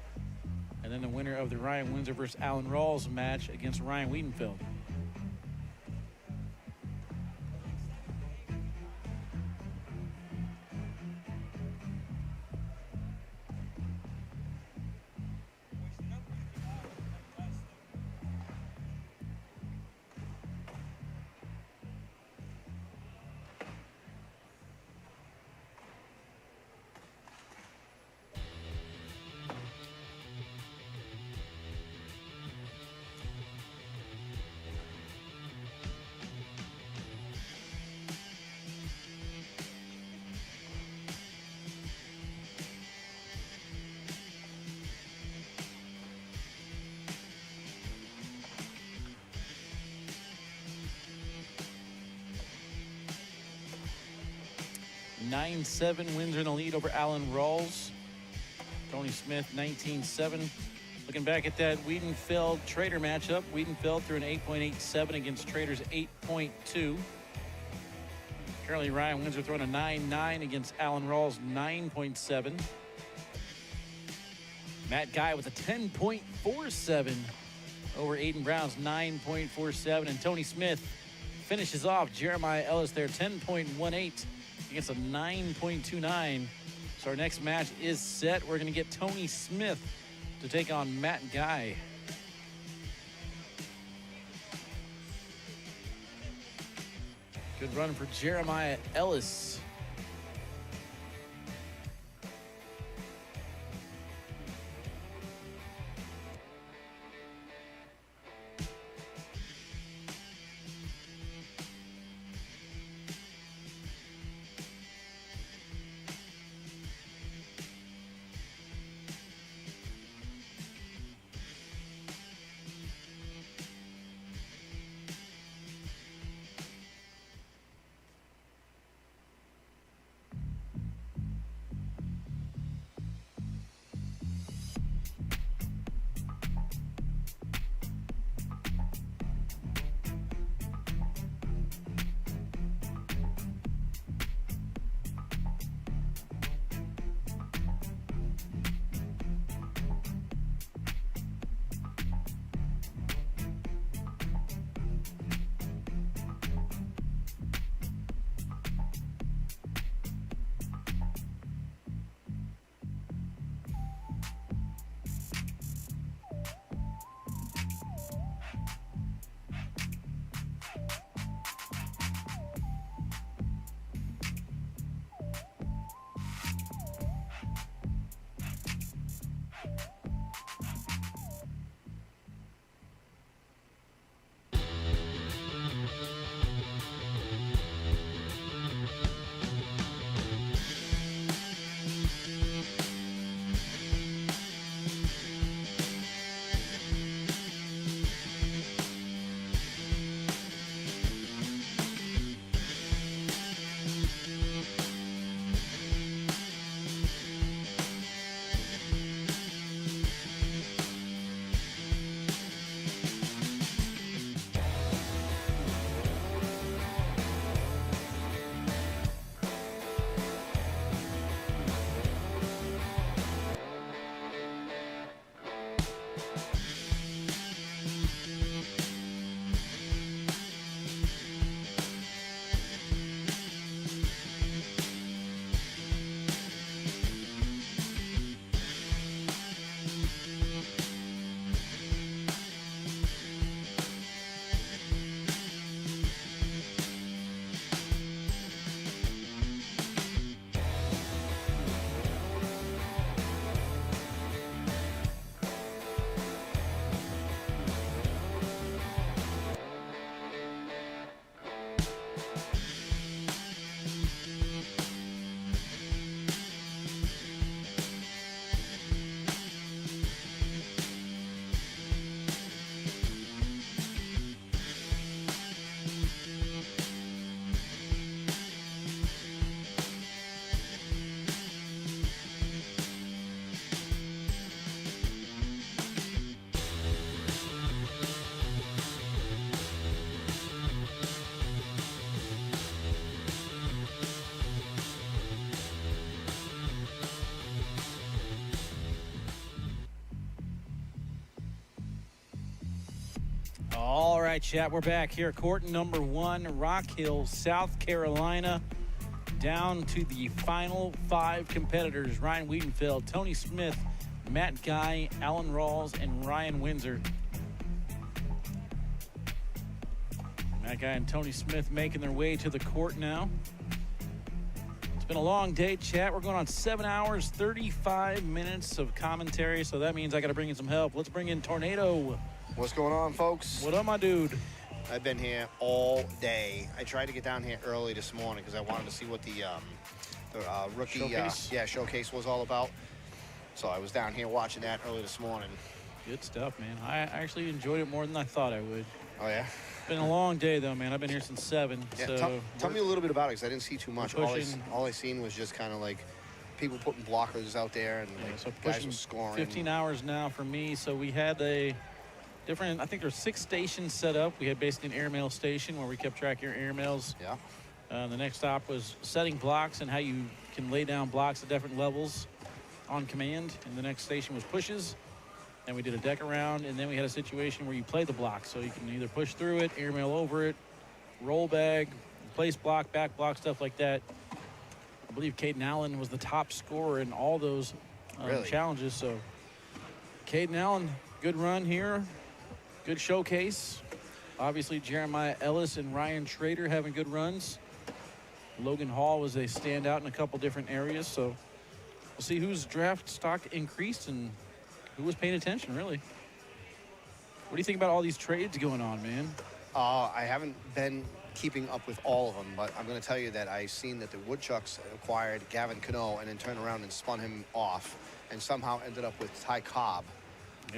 and then the winner of the Ryan Windsor versus Alan Rawls match against Ryan Wiedenfeld. Windsor in the lead over Alan Rawls. Tony Smith 19-7. Looking back at that Wiedenfeld Trader matchup, Wiedenfeld threw an 8.87 against Trader's 8.2. Currently Ryan Windsor throwing a 9.9 against Alan Rawls 9.7. Matt Guy with a 10.47 over Aiden Brown's 9.47, and Tony Smith finishes off Jeremiah Ellis there 10.18 against a 9.29. So our next match is set. We're going to get Tony Smith to take on Matt Guy. Good run for Jeremiah Ellis. right, chat, we're back here at court number 1, Rock Hill, South Carolina. Down to the final 5 competitors: Ryan Wiedenfeld, Tony Smith, Matt Guy, Alan Rawls, and Ryan Windsor. Matt Guy and Tony Smith making their way to the court now. It's been a long day, chat. We're going on 7 hours, 35 minutes of commentary, so that means I got to bring in some help. Let's bring in Tornado. What's going on, folks? What up, my dude? I've been here all day. I tried to get down here early this morning because I wanted to see what the rookie showcase was all about. So I was down here watching that early this morning. Good stuff, man. I actually enjoyed it more than I thought I would. Oh, yeah? It's been a long day, though, man. I've been here since 7. Yeah, so tell me a little bit about it because I didn't see too much. pushing- All I seen was just kind of like people putting blockers out there and like so guys pushing were scoring. 15 hours now for me. So we had a different, I think there's 6 stations set up. We had basically an airmail station where we kept track of your airmails. Yeah. The next stop was setting blocks and how you can lay down blocks at different levels on command. And the next station was pushes. And we did a deck around, and then we had a situation where you play the block. So you can either push through it, airmail over it, roll bag, place block, back block, stuff like that. I believe Caden Allen was the top scorer in all those Really? challenges. So Caden Allen, good run here. Good showcase. Obviously, Jeremiah Ellis and Ryan Schrader having good runs. Logan Hall was a standout in a couple different areas. So we'll see whose draft stock increased and who was paying attention, really. What do you think about all these trades going on, man? I haven't been keeping up with all of them, but I'm going to tell you that I've seen that the Woodchucks acquired Gavin Cano and then turned around and spun him off and somehow ended up with Ty Cobb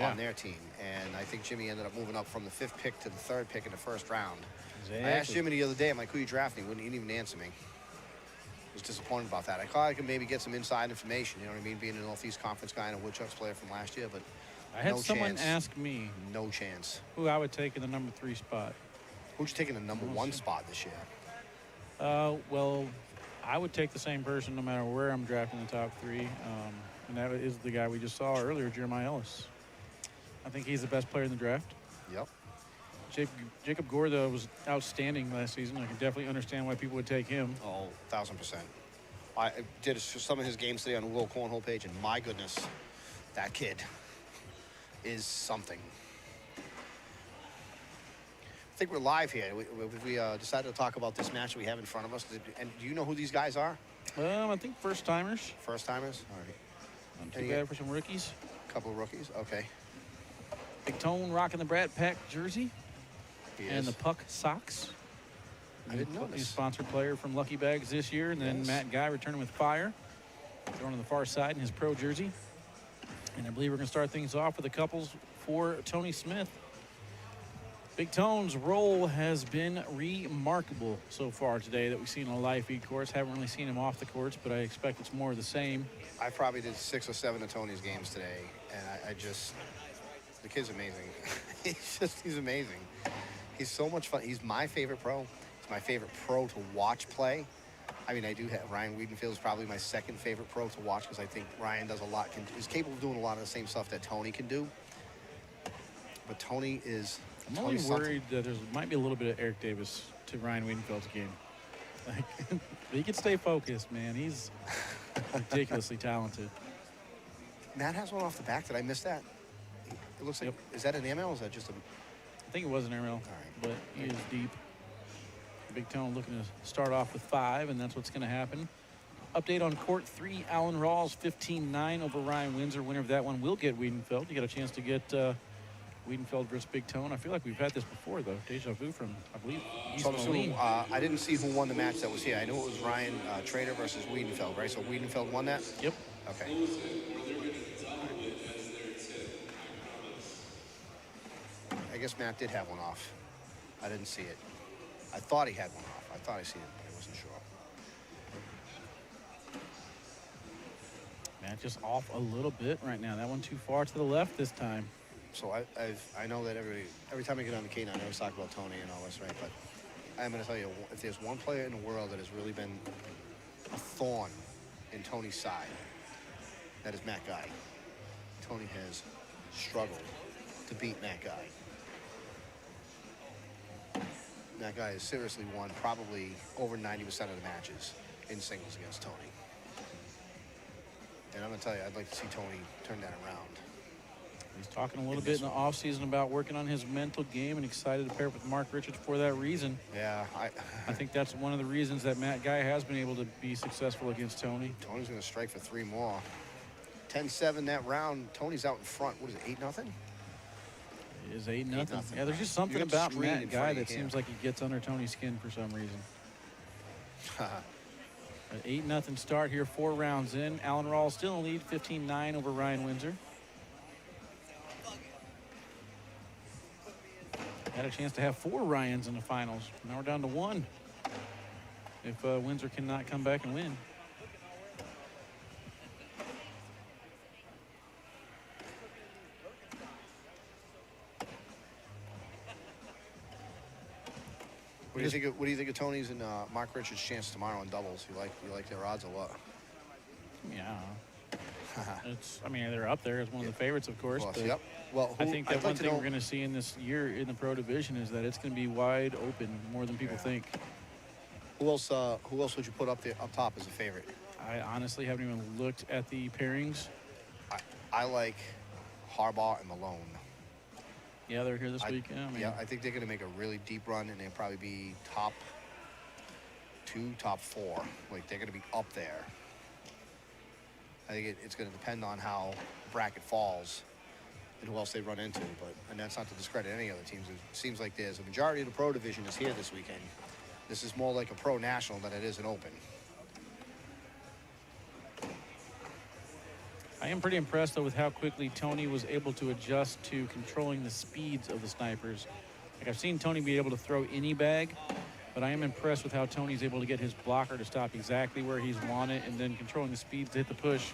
on their team. And I think Jimmy ended up moving up from the 5th pick to the 3rd pick in the 1st round. Exactly. I asked Jimmy the other day, I'm like, who are you drafting? He didn't even answer me. I was disappointed about that. I thought I could maybe get some inside information, you know what I mean, being a Northeast Conference guy and a Woodchucks player from last year, but I had no someone chance. ask me No chance. who I would take in the number 3 spot. Who's taking the number 1 spot this year? Well, I would take the same person no matter where I'm drafting the top 3. And that is the guy we just saw earlier, Jeremiah Ellis. I think he's the best player in the draft. Yep. Jacob Gore, though, was outstanding last season. I can definitely understand why people would take him. Oh, 1,000%. I did some of his games today on the World Cornhole page, and my goodness, that kid is something. I think we're live here. We decided to talk about this match that we have in front of us. And do you know who these guys are? I think first-timers. First-timers? All right. Not too bad for some rookies. A couple of rookies? Okay. Big Tone rocking the Brad Pack jersey. He and is. the Puck socks. I didn't know He's a this. sponsored player from Lucky Bags this year. And then Yes. Matt Guy returning with fire. Throwing on the far side in his pro jersey. And I believe we're going to start things off with the couples for Tony Smith. Big Tone's role has been remarkable so far today that we've seen on a live feed course. Haven't really seen him off the courts, but I expect it's more of the same. I probably did 6 or 7 of Tony's games today, and I just, the kid's amazing. He's amazing. He's so much fun. He's my favorite pro. He's my favorite pro to watch play. I mean, I do have Ryan Wiedenfeld is probably my 2nd favorite pro to watch because I think Ryan does a lot, is capable of doing a lot of the same stuff that Tony can do. But Tony is. I'm only worried that there might be a little bit of Eric Davis to Ryan Wiedenfeld's game. Like, he can stay focused, man. He's ridiculously talented. Matt has one off the back. Did I miss that? It looks like, is that an airmail or is that just a? I think it was an aerial, but he is deep. Big Tone looking to start off with 5, and that's what's going to happen. Update on court 3, Alan Rawls 15-9 over Ryan Windsor. Winner of that one will get Wiedenfeld. You got a chance to get Wiedenfeld versus Big Tone. I feel like we've had this before, though. Deja vu from, I believe, East Moline. I didn't see who won the match that was here. I knew it was Ryan Trader versus Wiedenfeld, right? So Wiedenfeld won that? Yep. Okay. I guess Matt did have one off. I didn't see it. I thought he had one off. I thought I seen it, but I wasn't sure. Matt just off a little bit right now. That one too far to the left this time. So I know that every time I get on the K9, I always talk about Tony and all this, right? But I'm going to tell you, if there's one player in the world that has really been a thorn in Tony's side, that is Matt Guy. Tony has struggled to beat Matt Guy. that guy has seriously won probably over 90% of the matches in singles against Tony. And I'm going to tell you, I'd like to see Tony turn that around. He's talking a little bit in the offseason about working on his mental game and excited to pair up with Mark Richards for that reason. Yeah. I think that's one of the reasons that Matt Guy has been able to be successful against Tony. Tony's going to strike for 3 more. 10-7 that round. Tony's out in front. What is it, 8-0? It is 8-0. Yeah, there's just something about Matt Guy that seems like he gets under Tony's skin for some reason. An 8-0 start here, 4 rounds in. Alan Rawls still in the lead, 15-9 over Ryan Windsor. Had a chance to have 4 Ryans in the finals. Now we're down to 1. If Windsor cannot come back and win. What do you think of Tony's and Mark Richards' chance tomorrow in doubles? You like their odds or what? Yeah. I mean, they're up there as one of the favorites, of course. But yep. Well, I think that one thing we're going to see in this year in the pro division is that it's going to be wide open more than people think. Who else would you put up top as a favorite? I honestly haven't even looked at the pairings. I like Harbaugh and Malone. Yeah, they're here this week. Yeah, I think they're going to make a really deep run, and they'll probably be top 2, top 4. Like, they're going to be up there. I think it's going to depend on how the bracket falls and who else they run into. And that's not to discredit any other teams. It seems like there's a majority of the pro division is here this weekend. This is more like a pro national than it is an open. I am pretty impressed, though, with how quickly Tony was able to adjust to controlling the speeds of the snipers. Like, I've seen Tony be able to throw any bag, but I am impressed with how Tony's able to get his blocker to stop exactly where he's wanted and then controlling the speeds to hit the push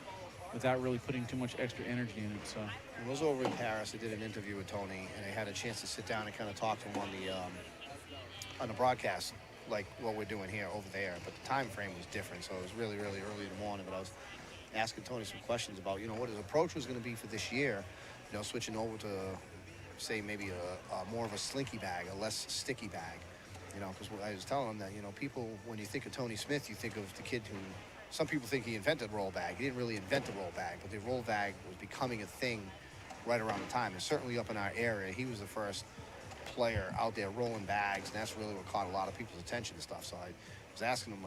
without really putting too much extra energy in it. So when I was over in Paris, I did an interview with Tony, and I had a chance to sit down and kind of talk to him on the broadcast, like what we're doing here over there. But the time frame was different, so it was really, really early in the morning. But I was asking Tony some questions about, what his approach was going to be for this year, switching over to, say, maybe a more of a slinky bag, a less sticky bag, because I was telling him that, people, when you think of Tony Smith, you think of the kid who, some people think he invented roll bag. He didn't really invent the roll bag, but the roll bag was becoming a thing right around the time. And certainly up in our area, he was the first player out there rolling bags, and that's really what caught a lot of people's attention and stuff. So I was asking him,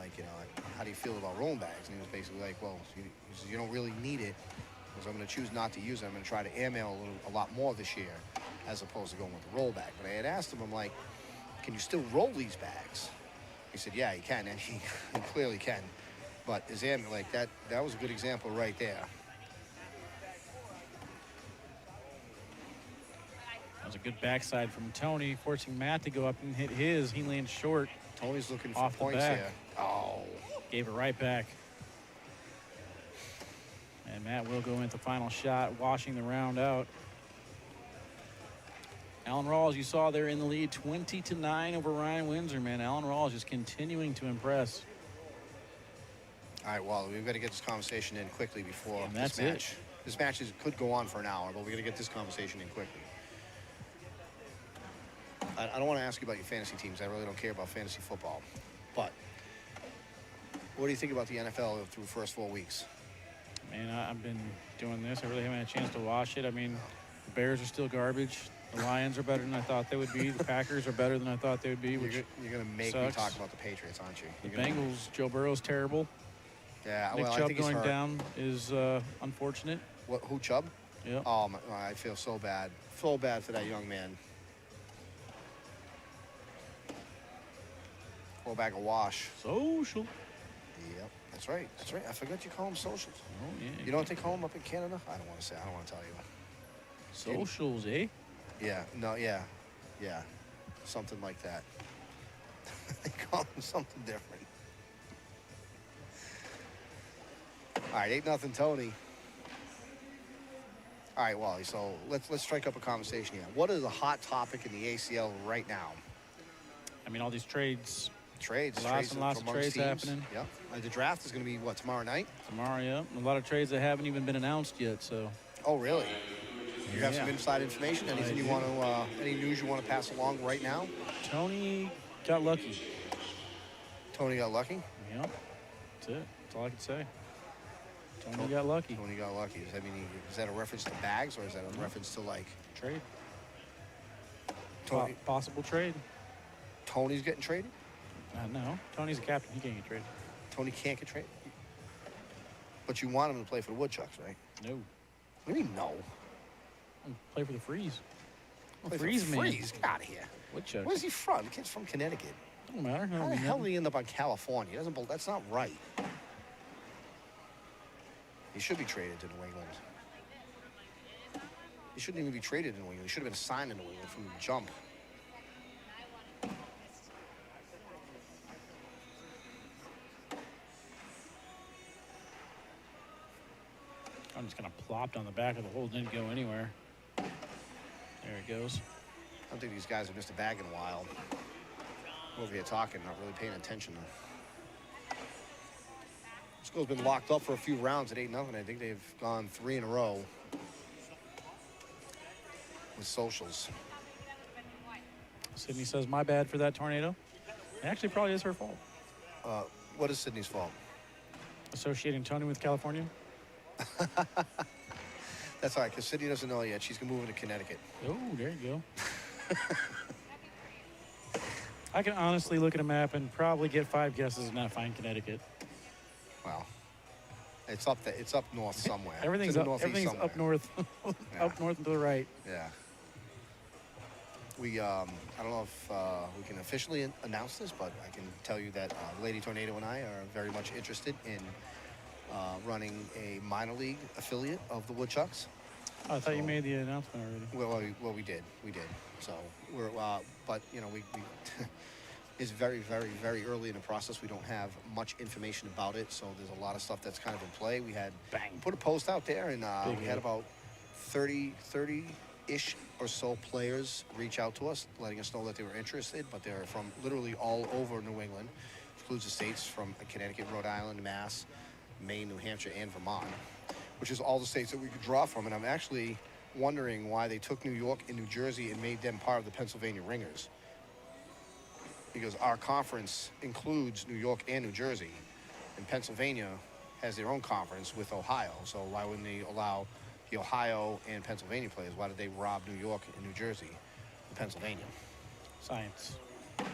how do you feel about rolling bags? And he was basically like, well, you don't really need it, because I'm going to choose not to use it. I'm going to try to airmail a lot more this year, as opposed to going with the roll bag. But I had asked him, I'm like, can you still roll these bags? He said, yeah, he can, and he clearly can. But his airmail, that was a good example right there. that was a good backside from Tony, forcing Matt to go up and hit his. He lands short. Tony's looking for off points here. Oh. Gave it right back. And Matt will go into the final shot, washing the round out. Alan Rawls, you saw there in the lead, 20-9 over Ryan Windsor, man. Alan Rawls just continuing to impress. All right, well, we've got to get this conversation in quickly before this match. This match could go on for an hour, but we're going to get this conversation in quickly. I don't want to ask you about your fantasy teams. I really don't care about fantasy football. But what do you think about the NFL through the first 4 weeks? Man, I've been doing this. I really haven't had a chance to watch it. I mean, the Bears are still garbage. The Lions are better than I thought they would be. The Packers are better than I thought they would be, which You're going to make me talk about the Patriots, aren't you? The Bengals, Joe Burrow's terrible. Yeah, Nick well, Chubb I think going down is unfortunate. Who, Chubb? Yeah. Oh, I feel so bad. So bad for that young man. Go back and wash. Social. Yep, that's right. That's right. I forgot you call them socials. Oh, yeah. You know what they call them up in Canada? I don't want to say. I don't want to tell you. Socials, eh? Yeah. No, yeah. Yeah. Something like that. They call them something different. All right, 8-0 Tony. All right, Wally, so let's strike up a conversation here. What is a hot topic in the ACL right now? I mean, all these trades. Lots and lots of trades teams. happening. Yep. The draft is going to be, what, tomorrow night? Tomorrow, yeah. A lot of trades that haven't even been announced yet, so. Oh, really? You have some inside information? Anything you want to, any news you want to pass along right now? Tony got lucky. Tony got lucky? Yep. That's it. That's all I can say. Tony got lucky. Tony got lucky. Does that mean is that a reference to bags or is that a reference to like trade? Tony, possible trade. Tony's getting traded? No. Tony's a captain. He can't get traded. Tony can't get traded? But you want him to play for the Woodchucks, right? No. What do you mean no? Play for the Freeze. Play Freeze for man. Freeze? Get out of here. Woodchucks. Where's he from? The kid's from Connecticut. Don't matter. How the hell did he end up on California? He doesn't. That's not right. He should be traded to New England. He shouldn't even be traded to New England. He should have been signed to New England from the jump. I'm just kind of plopped on the back of the hole. Didn't go anywhere. There it goes. I don't think these guys have missed a bag in a while. Over here talking, not really paying attention. School's been locked up for a few rounds at 8-0. I think they've gone 3 in a row with socials. Sydney says, my bad for that tornado. It actually probably is her fault. What is Sydney's fault? Associating Tony with California. That's all right, because Sydney doesn't know yet. She's going to move into Connecticut. Oh, there you go. I can honestly look at a map and probably get 5 guesses and not find Connecticut. Well, it's up there. It's up north somewhere. Everything's It's in up. the northeast Everything's somewhere. up north, up north and to the right. Yeah. We, I don't know if we can officially announce this, but I can tell you that Lady Tornado and I are very much interested in running a minor league affiliate of the Woodchucks. Oh, I thought you made the announcement already. Well, we did. So we're, but you know, we it's very, very, very early in the process. We don't have much information about it, so there's a lot of stuff that's kind of in play. We had put a post out there, and we had about 30-ish or so players reach out to us, letting us know that they were interested, but they're from literally all over New England, includes the states from Connecticut, Rhode Island, Mass, Maine, New Hampshire, and Vermont, which is all the states that we could draw from. And I'm actually wondering why they took New York and New Jersey and made them part of the Pennsylvania Ringers. Because our conference includes New York and New Jersey, and Pennsylvania has their own conference with Ohio. So why wouldn't they allow the Ohio and Pennsylvania players? Why did they rob New York and New Jersey of Pennsylvania? Science.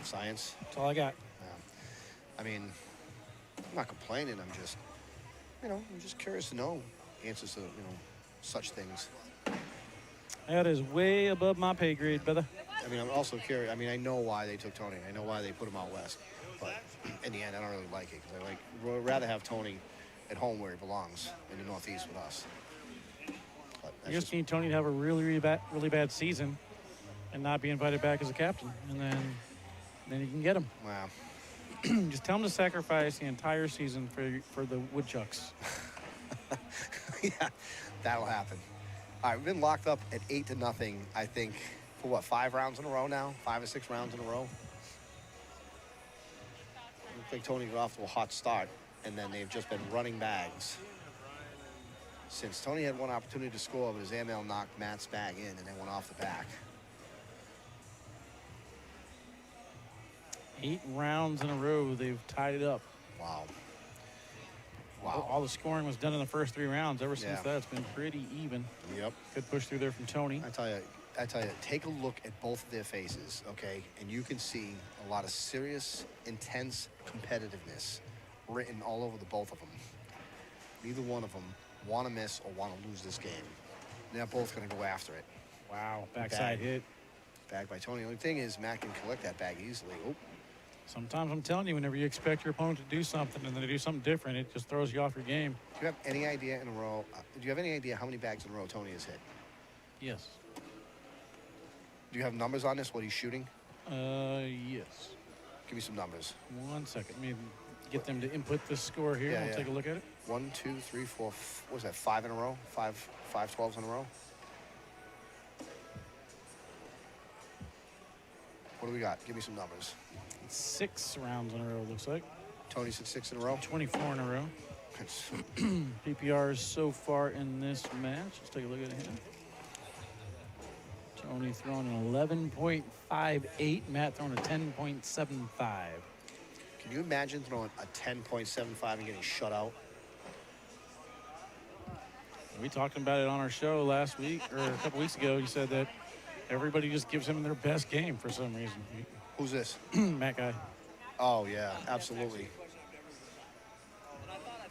Science? That's all I got. I mean, I'm not complaining. I'm just, I'm just curious to know answers to, such things. That is way above my pay grade, brother. I mean, I'm also curious. I mean, I know why they took Tony. I know why they put him out west. But in the end, I don't really like it because would rather have Tony at home where he belongs in the Northeast with us. But You just need Tony to have a really bad season and not be invited back as a captain, and then you can get him. Wow. Just tell him to sacrifice the entire season for the Woodchucks. Yeah, that'll happen. All right, we've been locked up at 8-0, I think, for what, 5 rounds in a row now? 5 or 6 rounds in a row? Looks like Tony got off to a hot start, and then they've just been running bags. Since Tony had one opportunity to score, but his AML knocked Matt's bag in and then went off the back. 8 rounds in a row, they've tied it up. Wow. All the scoring was done in the first 3 rounds. Ever since that, it's been pretty even. Yep. Good push through there from Tony. I tell you, take a look at both of their faces, okay? And you can see a lot of serious, intense competitiveness written all over the both of them. Neither one of them want to miss or want to lose this game. They're both going to go after it. Wow, backside hit. Bag by Tony. The only thing is Matt can collect that bag easily. Oh. Sometimes I'm telling you, whenever you expect your opponent to do something and then they do something different, it just throws you off your game. Do you have any idea in a row? Do you have any idea how many bags in a row Tony has hit? Yes. Do you have numbers on this? What he's shooting? Yes. Give me some numbers. 1 second. Maybe get them to input this score here. Yeah, We'll take a look at it. 1, 2, 3, 4. What was that? 5 in a row? 5 12s in a row? What do we got? Give me some numbers. 6 rounds in a row, looks like. Tony's at 6 in a row? 24 in a row. PPRs so far in this match. Let's take a look at it here. Tony throwing an 11.58. Matt throwing a 10.75. Can you imagine throwing a 10.75 and getting shut out? We talked about it on our show last week, or a couple weeks ago. You said that everybody just gives him their best game for some reason. Who's this? Matt Guy. Oh, yeah, absolutely.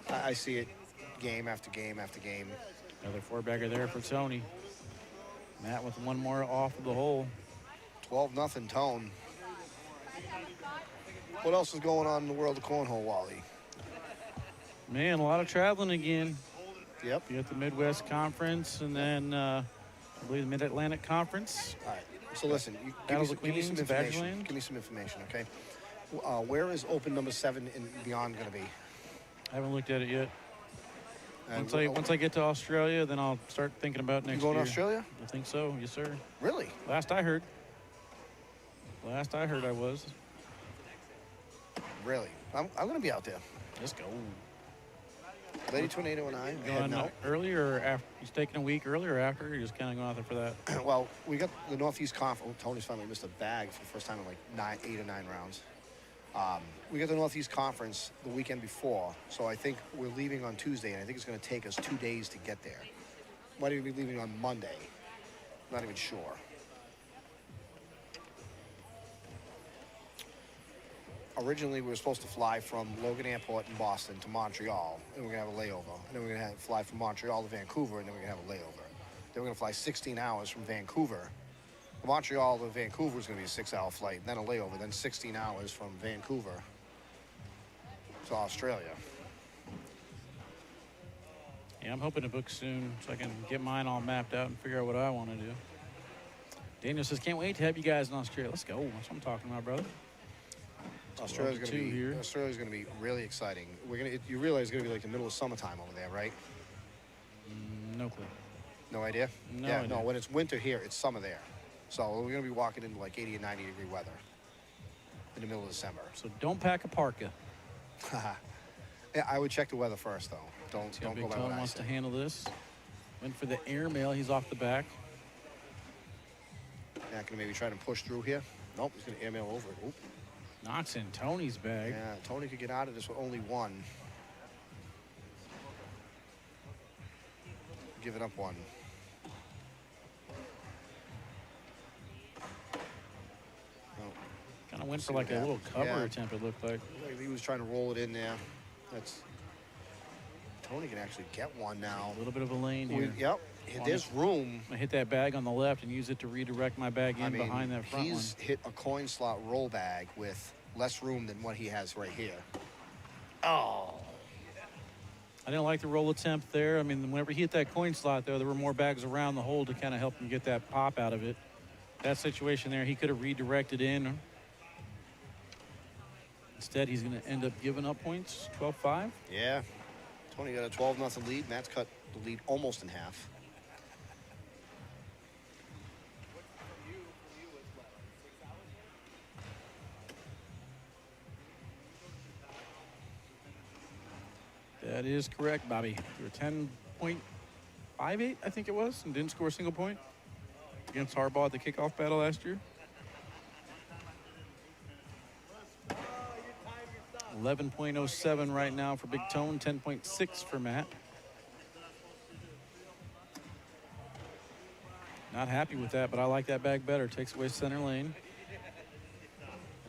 I see it game after game after game. Another four-bagger there for Tony. Matt with one more off of the hole. 12-0 Tone. What else is going on in the world of cornhole, Wally? Man, a lot of traveling again. Yep. You got the Midwest Conference, and then I believe the Mid-Atlantic Conference. All right. So listen, give me some information. Give me some information, okay? Where is open number 7 and beyond going to be? I haven't looked at it yet. Once I get to Australia, then I'll start thinking about next year. You going to Australia? I think so. Yes, sir. Really? Last I heard. I was. Really? I'm going to be out there. Let's go. Lady Tornado and I going out earlier or after? He's taking a week earlier or after? Or you're just kind of going out there for that? Well, we got the Northeast Conference. Oh, Tony's finally missed a bag for the first time in like 8 or 9 rounds. We got the Northeast Conference the weekend before, so I think we're leaving on Tuesday, and I think it's going to take us 2 days to get there. Might even be leaving on Monday. Not even sure. Originally, we were supposed to fly from Logan Airport in Boston to Montreal, and we're going to have a layover. And then we're going to fly from Montreal to Vancouver, and then we're going to have a layover. Then we're going to fly 16 hours from Vancouver. Montreal to Vancouver is going to be a 6-hour flight, then a layover, then 16 hours from Vancouver to Australia. Yeah, I'm hoping to book soon so I can get mine all mapped out and figure out what I want to do. Daniel says, can't wait to have you guys in Australia. Let's go. That's what I'm talking about, brother. Australia's going to be really exciting. You realize it's going to be like the middle of summertime over there, right? No clue. No idea? No yeah, idea. No, when it's winter here, it's summer there. So we're going to be walking into like 80 and 90 degree weather in the middle of December. So don't pack a parka. Yeah, I would check the weather first, though. Don't See how go Big by Tone what I wants say. to handle this. Went for the airmail. He's off the back. Yeah, going to maybe try to push through here. Nope, he's going to airmail over it. Oop. Knocks in Tony's bag. Yeah, Tony could get out of this with only one. Give it up one. Kind of went for like a little cover attempt, it looked like. He was trying to roll it in there. Tony can actually get one now. A little bit of a lane here. Yep. There's room. I hit that bag on the left and use it to redirect my bag in behind that front one. He's hit a coin slot roll bag with less room than what he has right here. Oh. I didn't like the roll attempt there. I mean, whenever he hit that coin slot, though, there were more bags around the hole to kind of help him get that pop out of it. That situation there, he could have redirected in. Instead, he's going to end up giving up points, 12-5. Yeah. Tony got a 12-0 lead. Matt's cut the lead almost in half. That is correct, Bobby. You were 10.58, I think it was, and didn't score a single point against Harbaugh at the kickoff battle last year. 11.07 right now for Big Tone, 10.6 for Matt. Not happy with that, but I like that bag better. Takes away center lane.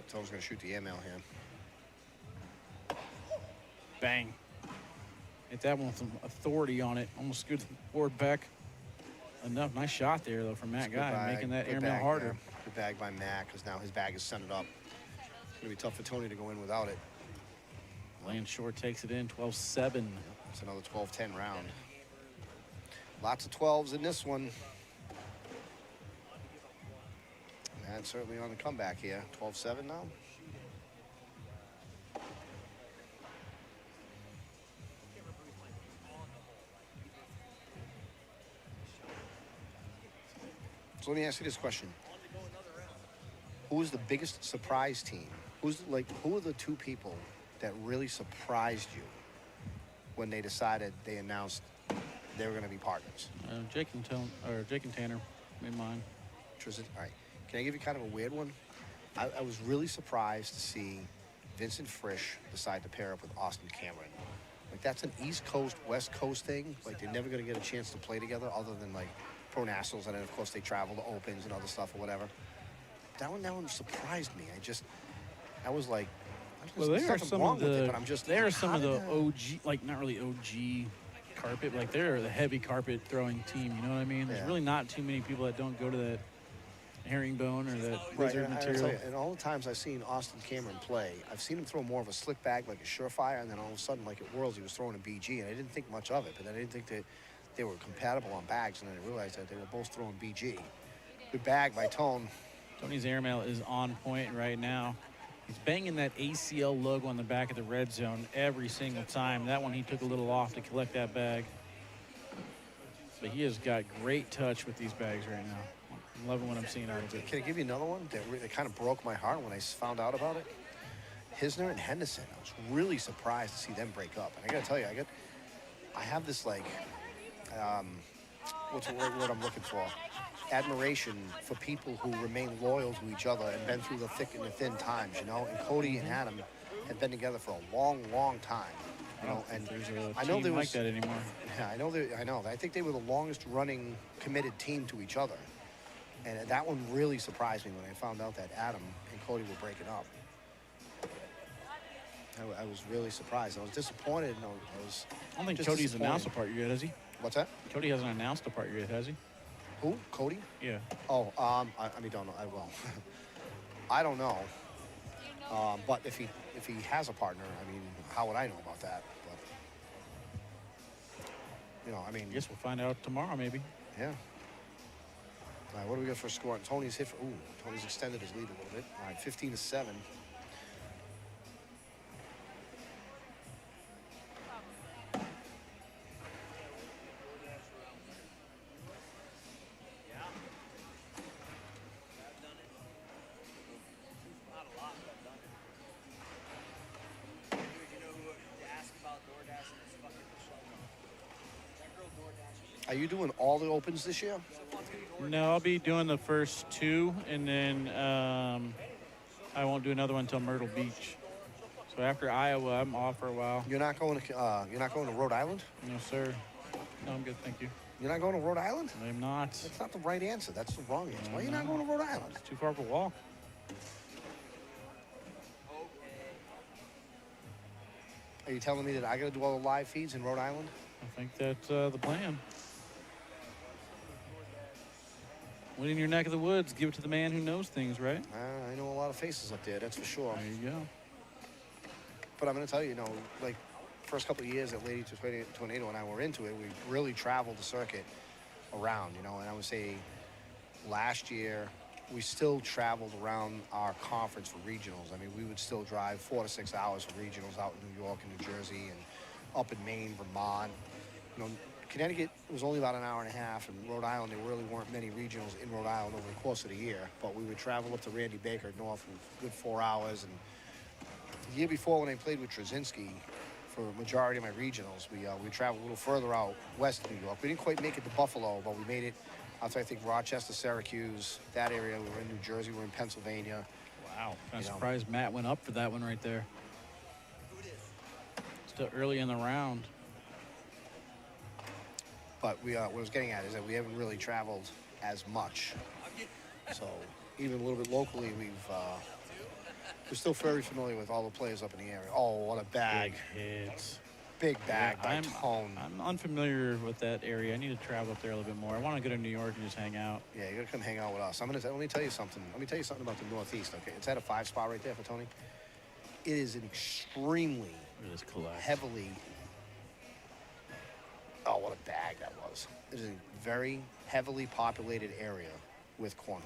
Tone's going to shoot the airmail here. Bang. Hit that one with some authority on it. Almost scooted the board back enough. Nice shot there, though, from Matt Guy, making that airmail harder. There. Good bag by Matt, because now his bag is centered up. It's going to be tough for Tony to go in without it. Lane Short takes it in, 12-7. It's another 12-10 round. Lots of 12s in this one. And certainly on the comeback here. 12-7 now. So let me ask you this question. Who is the biggest surprise team? Who are the two people that really surprised you when they announced they were going to be partners? Jake and Tanner made mine. All right. Can I give you kind of a weird one? I was really surprised to see Vincent Frisch decide to pair up with Austin Cameron. Like, that's an East Coast, West Coast thing. Like, they're never going to get a chance to play together other than, like, Pro Nationals. And then, of course, they travel to Opens and other stuff or whatever. That one surprised me. I was like, Well, there's they are nothing some wrong of with it, the. but I'm just. They are some how of did the that- OG, like not really OG carpet. Like they're the heavy carpet throwing team. You know what I mean? There's Yeah. really not too many people that don't go to that herringbone or that Right, wizard and I material. tell you, and all the times I've seen Austin Cameron play, I've seen him throw more of a slick bag, like a surefire, and then all of a sudden, like at Worlds, he was throwing a BG, and I didn't think much of it, but then I didn't think that they were compatible on bags, and then I realized that they were both throwing BG. Good bag by Tone. Tony's airmail is on point right now. He's banging that ACL logo on the back of the red zone every single time. That one he took a little off to collect that bag. But he has got great touch with these bags right now. I'm loving what I'm seeing out of it. Can I give you another one that kind of broke my heart when I found out about it? Hisner and Henderson. I was really surprised to see them break up. And I got to tell you, I have this, like, what's the word I'm looking for? Admiration for people who remain loyal to each other and been through the thick and the thin times, you know? And Cody and Adam have been together for a long, long time, you know? And There's a I know team there like was, that anymore. yeah, I know. I think they were the longest running committed team to each other. And that one really surprised me when I found out that Adam and Cody were breaking up. I was really surprised. I was disappointed. And I don't think just Cody's disappointed. announced a part yet, has he? What's that? Cody hasn't announced a part yet, has he? Who? Cody? Yeah. Oh, I don't know. I will. I don't know. But if he has a partner, I mean, how would I know about that? But you know, I mean, I guess we'll find out tomorrow, maybe. yeah. All right, what do we got for a score? Tony's hit for. Ooh, Tony's extended his lead a little bit. All right, 15-7. Are you doing all the opens this year? No, I'll be doing the first two, and then I won't do another one until Myrtle Beach. So after Iowa, I'm off for a while. You're not going to Rhode Island? No, sir. No, I'm good, thank you. You're not going to Rhode Island? I'm not. That's not the right answer. That's the wrong answer. Why are you not going to Rhode Island? It's too far of a walk. Are you telling me that I got to do all the live feeds in Rhode Island? I think that's the plan. When in your neck of the woods, give it to the man who knows things, right? I know a lot of faces up there, that's for sure. There you go. But I'm going to tell you, you know, like, first couple of years that Lady Tornado and I were into it, we really traveled the circuit around, you know, and I would say last year we still traveled around our conference for regionals. I mean, we would still drive 4 to 6 hours for regionals out in New York and New Jersey and up in Maine, Vermont. You know, Connecticut was only about an hour and a half, and Rhode Island, there really weren't many regionals in Rhode Island over the course of the year. But we would travel up to Randy Baker north for a good 4 hours. And the year before, when I played with Trzynski for a majority of my regionals, we traveled a little further out west of New York. We didn't quite make it to Buffalo, but we made it out to, I think, Rochester, Syracuse, that area. We were in New Jersey, we were in Pennsylvania. Wow. I'm surprised Matt went up for that one right there. Still early in the round. But what I was getting at is that we haven't really traveled as much. So even a little bit locally, we're still very familiar with all the players up in the area. Oh, what a bag. Big hits. Big bag by I'm Tone. I'm unfamiliar with that area. I need to travel up there a little bit more. I want to go to New York and just hang out. Yeah, you got to come hang out with us. Let me tell you something. Let me tell you something about the Northeast, okay? It's at a 5 spot right there for Tony. It is an extremely heavily... Oh, what a bag that was. It is a very heavily populated area with cornhole.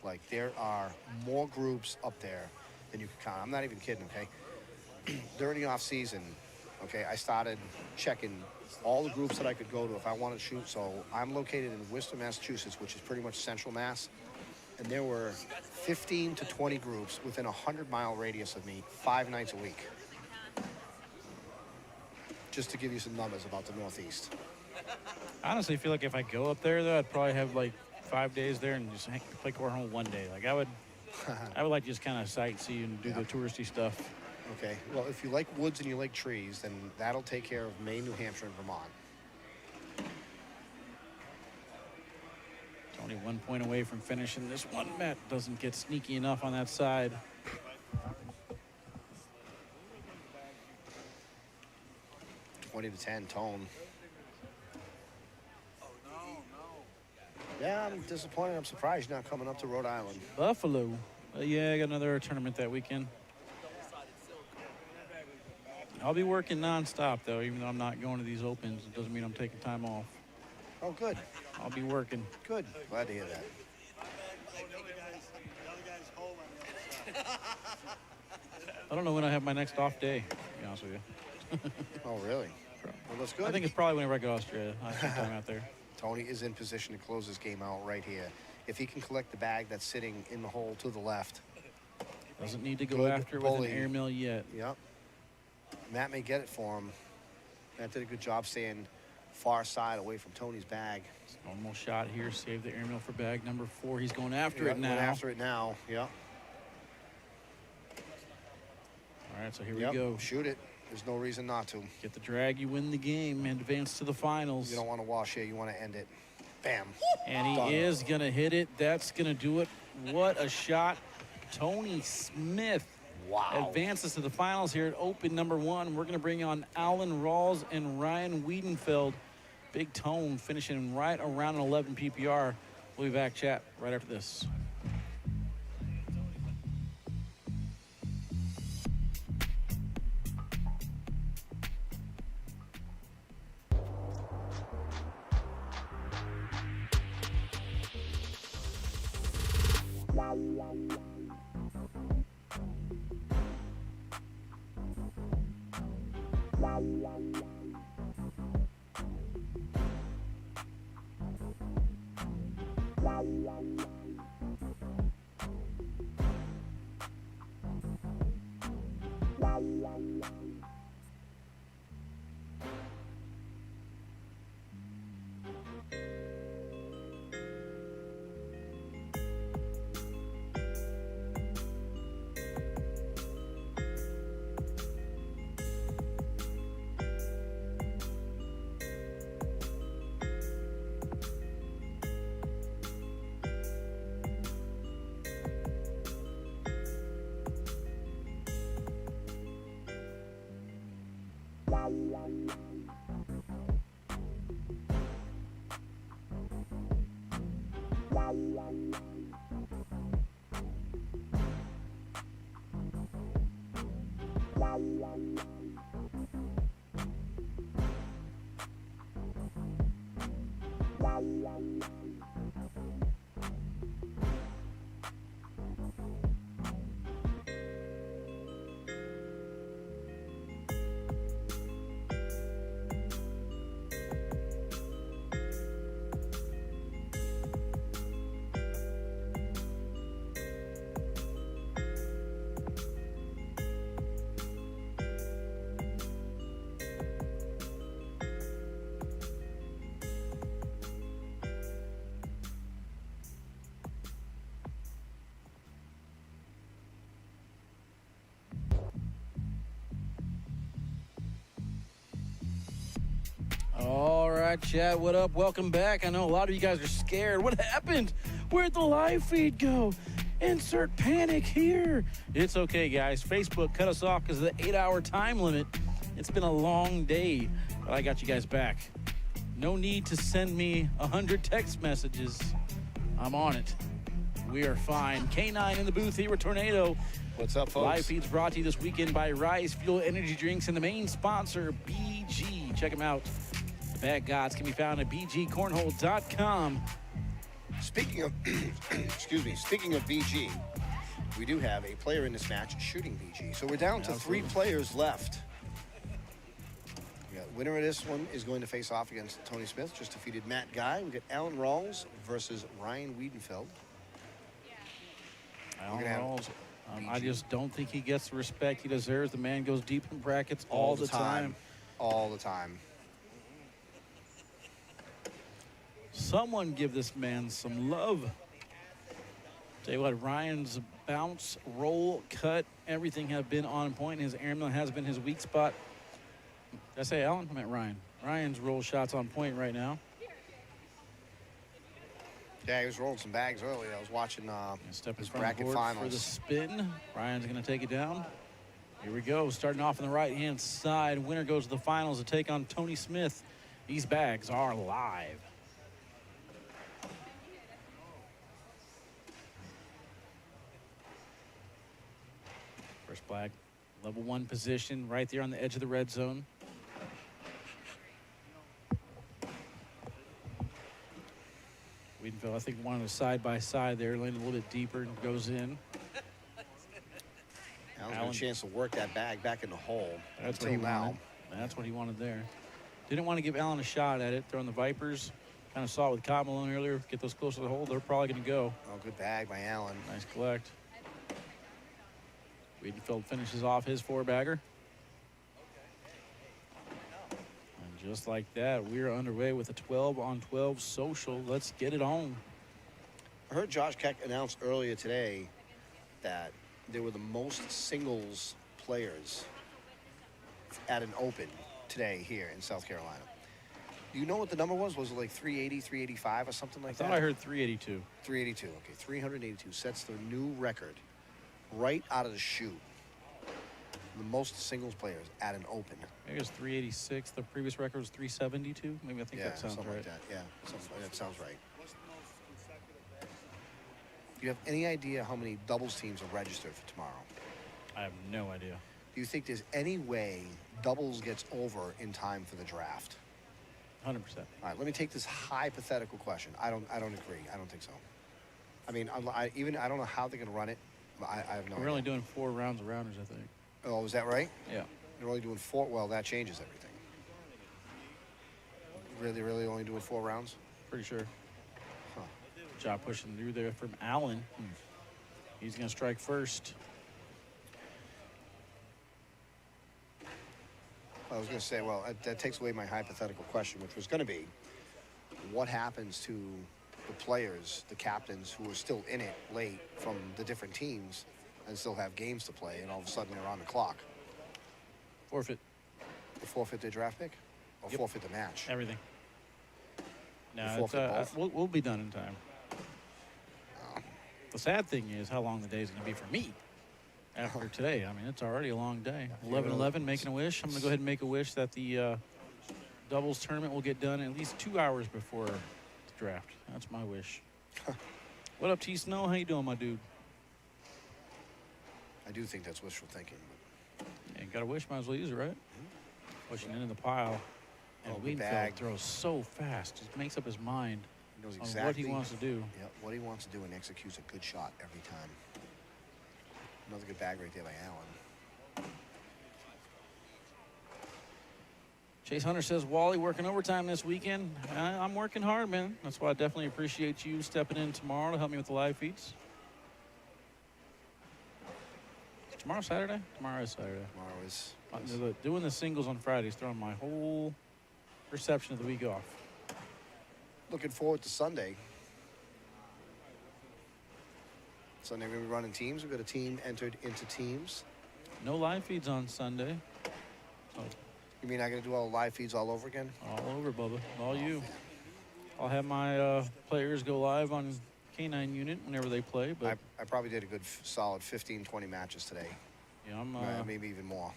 Like, there are more groups up there than you can count. I'm not even kidding, okay? During the off season, okay, I started checking all the groups that I could go to if I wanted to shoot. So I'm located in Worcester, Massachusetts, which is pretty much central Mass. And there were 15 to 20 groups within a 100-mile radius of me 5 nights a week. Just to give you some numbers about the Northeast. I honestly feel like if I go up there, though, I'd probably have like 5 days there and just play cornhole one day. Like I would like to just kind of sightsee and do the touristy stuff. Okay. Well, if you like woods and you like trees, then that'll take care of Maine, New Hampshire, and Vermont. Only 1 point away from finishing this one. Matt doesn't get sneaky enough on that side. (20-10) Tone. Yeah, I'm disappointed. I'm surprised you're not coming up to Rhode Island. Buffalo. Yeah, I got another tournament that weekend. I'll be working nonstop though, even though I'm not going to these opens. It doesn't mean I'm taking time off. Oh, good. I'll be working. Good. Glad to hear that. I don't know when I have my next off day, to be honest with you. Oh, really? Well, that's good. I think it's probably whenever I go to Australia. I have some time out there. Tony is in position to close this game out right here. If he can collect the bag that's sitting in the hole to the left. Doesn't need to go Good after it with an bully. airmail yet. Yep. Matt may get it for him. Matt did a good job staying far side away from Tony's bag. Normal shot here. Save the airmail for bag number 4. He's going after Yep, it now. going after it now. Yep. All right, so here we go. Shoot it. There's no reason not to. Get the drag, you win the game, and advance to the finals. You don't want to wash here. You want to end it. Bam. And he Done. is going to hit it. That's going to do it. What a shot. Tony Smith advances to the finals here at Open number 1. We're going to bring on Alan Rawls and Ryan Wiedenfeld. Big Tone finishing right around an 11 PPR. We'll be back, chat, right after this. All right, chat, what up? Welcome back. I know a lot of you guys are scared. What happened? Where'd the live feed go? Insert panic here. It's okay, guys. Facebook cut us off because of the 8-hour time limit. It's been a long day, but I got you guys back. No need to send me 100 text messages. I'm on it. We are fine. K9 in the booth here with Tornado. What's up, folks? Live feeds brought to you this weekend by Rise Fuel Energy Drinks and the main sponsor, BG. Check them out. The Bad Gods can be found at bgcornhole.com. Speaking of, excuse me, speaking of BG, we do have a player in this match shooting BG. So we're down to 3 players left. The winner of this one is going to face off against Tony Smith. Just defeated Matt Guy. We got Alan Rawls versus Ryan Wiedenfeld. Alan Rawls, I just don't think he gets the respect he deserves. The man goes deep in brackets all the time. All the time. Someone give this man some love. Tell you what, Ryan's bounce, roll, cut, everything have been on point. His airmail has been his weak spot. Did I say Alan? I meant Ryan. Ryan's roll shots on point right now. Yeah, he was rolling some bags earlier. I was watching Step in his front of the bracket board finals. for the spin. Ryan's going to take it down. Here we go. Starting off on the right-hand side. Winner goes to the finals to take on Tony Smith. These bags are live. First flag, level 1 position right there on the edge of the red zone. Wiedenfeld, I think, wanted a side-by-side there, landing a little bit deeper and goes in. Alan's got a chance to work that bag back in the hole. That's what he wanted. That's what he wanted there. Didn't want to give Allen a shot at it, throwing the Vipers. Kind of saw it with Cobb Malone earlier. Get those close to the hole, they're probably going to go. Oh, good bag by Allen. Nice collect. Wiedenfeld finishes off his 4-bagger. And just like that, we're underway with a 12-on-12 social. Let's get it on. I heard Josh Keck announce earlier today that they were the most singles players at an open today here in South Carolina. Do you know what the number was? Was it like 380, 385 or something like that? I thought I heard 382. 382, okay. 382 sets the new record right out of the chute. The most singles players at an open. Maybe it was 386. The previous record was 372. Maybe I think that sounds something right. like that. Yeah, that sounds right. Do you have any idea how many doubles teams are registered for tomorrow? I have no idea. Do you think there's any way doubles gets over in time for the draft? 100%. All right, let me take this hypothetical question. I don't agree. I don't think so. I mean, I don't know how they're going to run it. But I have no idea. We're only doing 4 rounds of rounders, I think. Oh, is that right? Yeah. They're only doing 4. Well, that changes everything. Really only doing 4 rounds? Pretty sure. Huh. Job pushing through there from Allen. He's going to strike first. I was going to say, well, that takes away my hypothetical question, which was going to be, what happens to the players, the captains who are still in it late from the different teams and still have games to play, and all of a sudden they're on the clock? Forfeit. They forfeit their draft pick? Or forfeit the match? Everything. No, forfeit both? we'll be done in time. The sad thing is how long the day is going to be for me after today. I mean, it's already a long day. 11-11, making a wish. I'm going to go ahead and make a wish that the doubles tournament will get done at least 2 hours before the draft. That's my wish. What up, T Snow? How you doing, my dude? I do think that's wishful thinking. Yeah, got a wish, might as well use it, right? Pushing into the pile. And Wiedenfeld throws so fast. Just makes up his mind He knows on exactly what he wants to do. Yeah, what he wants to do, and executes a good shot every time. Another good bag right there by Allen. Chase Hunter says, Wally working overtime this weekend. I'm working hard, man. That's why I definitely appreciate you stepping in tomorrow to help me with the live feeds. Tomorrow Saturday? Tomorrow is Saturday. Tomorrow is. Doing the singles on Fridays, throwing my whole reception of the week off. Looking forward to Sunday. Sunday we're going to be running teams. We've got a team entered into teams. No live feeds on Sunday. So you mean I'm going to do all the live feeds all over again? All over, Bubba. All you. I'll have my players go live on K9 unit whenever they play. But I probably did a good solid 15, 20 matches today. Yeah, I'm maybe even more.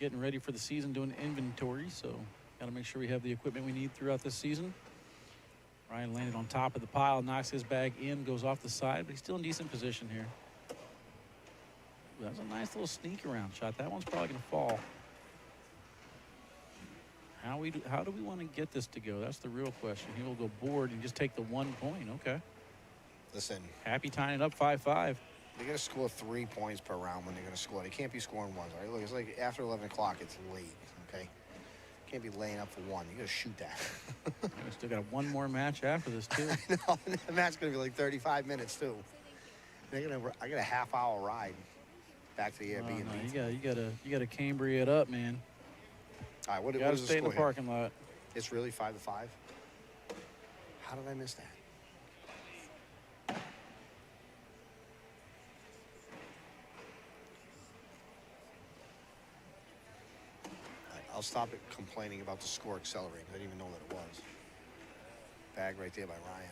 Getting ready for the season, doing inventory, so got to make sure we have the equipment we need throughout this season. Ryan landed on top of the pile, knocks his bag in, goes off the side, but he's still in decent position here. Ooh, that's a nice little sneak around shot. That one's probably going to fall. How do we want to get this to go? That's the real question. He will go board and just take the 1 point. Okay. Listen. Happy tying it up 5-5. They're going to score 3 points per round when they're going to score. They can't be scoring ones. All right? Look, it's like after 11 o'clock, it's late, okay? Can't be laying up for one. You got to shoot that. We still got one more match after this, too. No, the match's going to be like 35 minutes, too. I got a half-hour ride back to the Airbnb. No, you got to Cambria it up, man. All right, what you got to is the stay in score the parking lot. It's really 5-5? How did I miss that? I'll stop it complaining about the score accelerating. I didn't even know that it was. Bag right there by Ryan.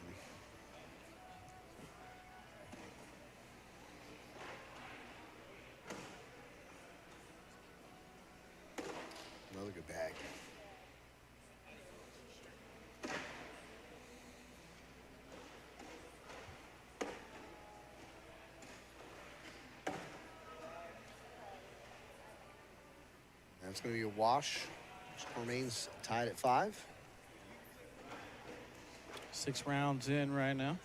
Another good bag. That's going to be a wash. Score remains tied at 5. 6 rounds in right now.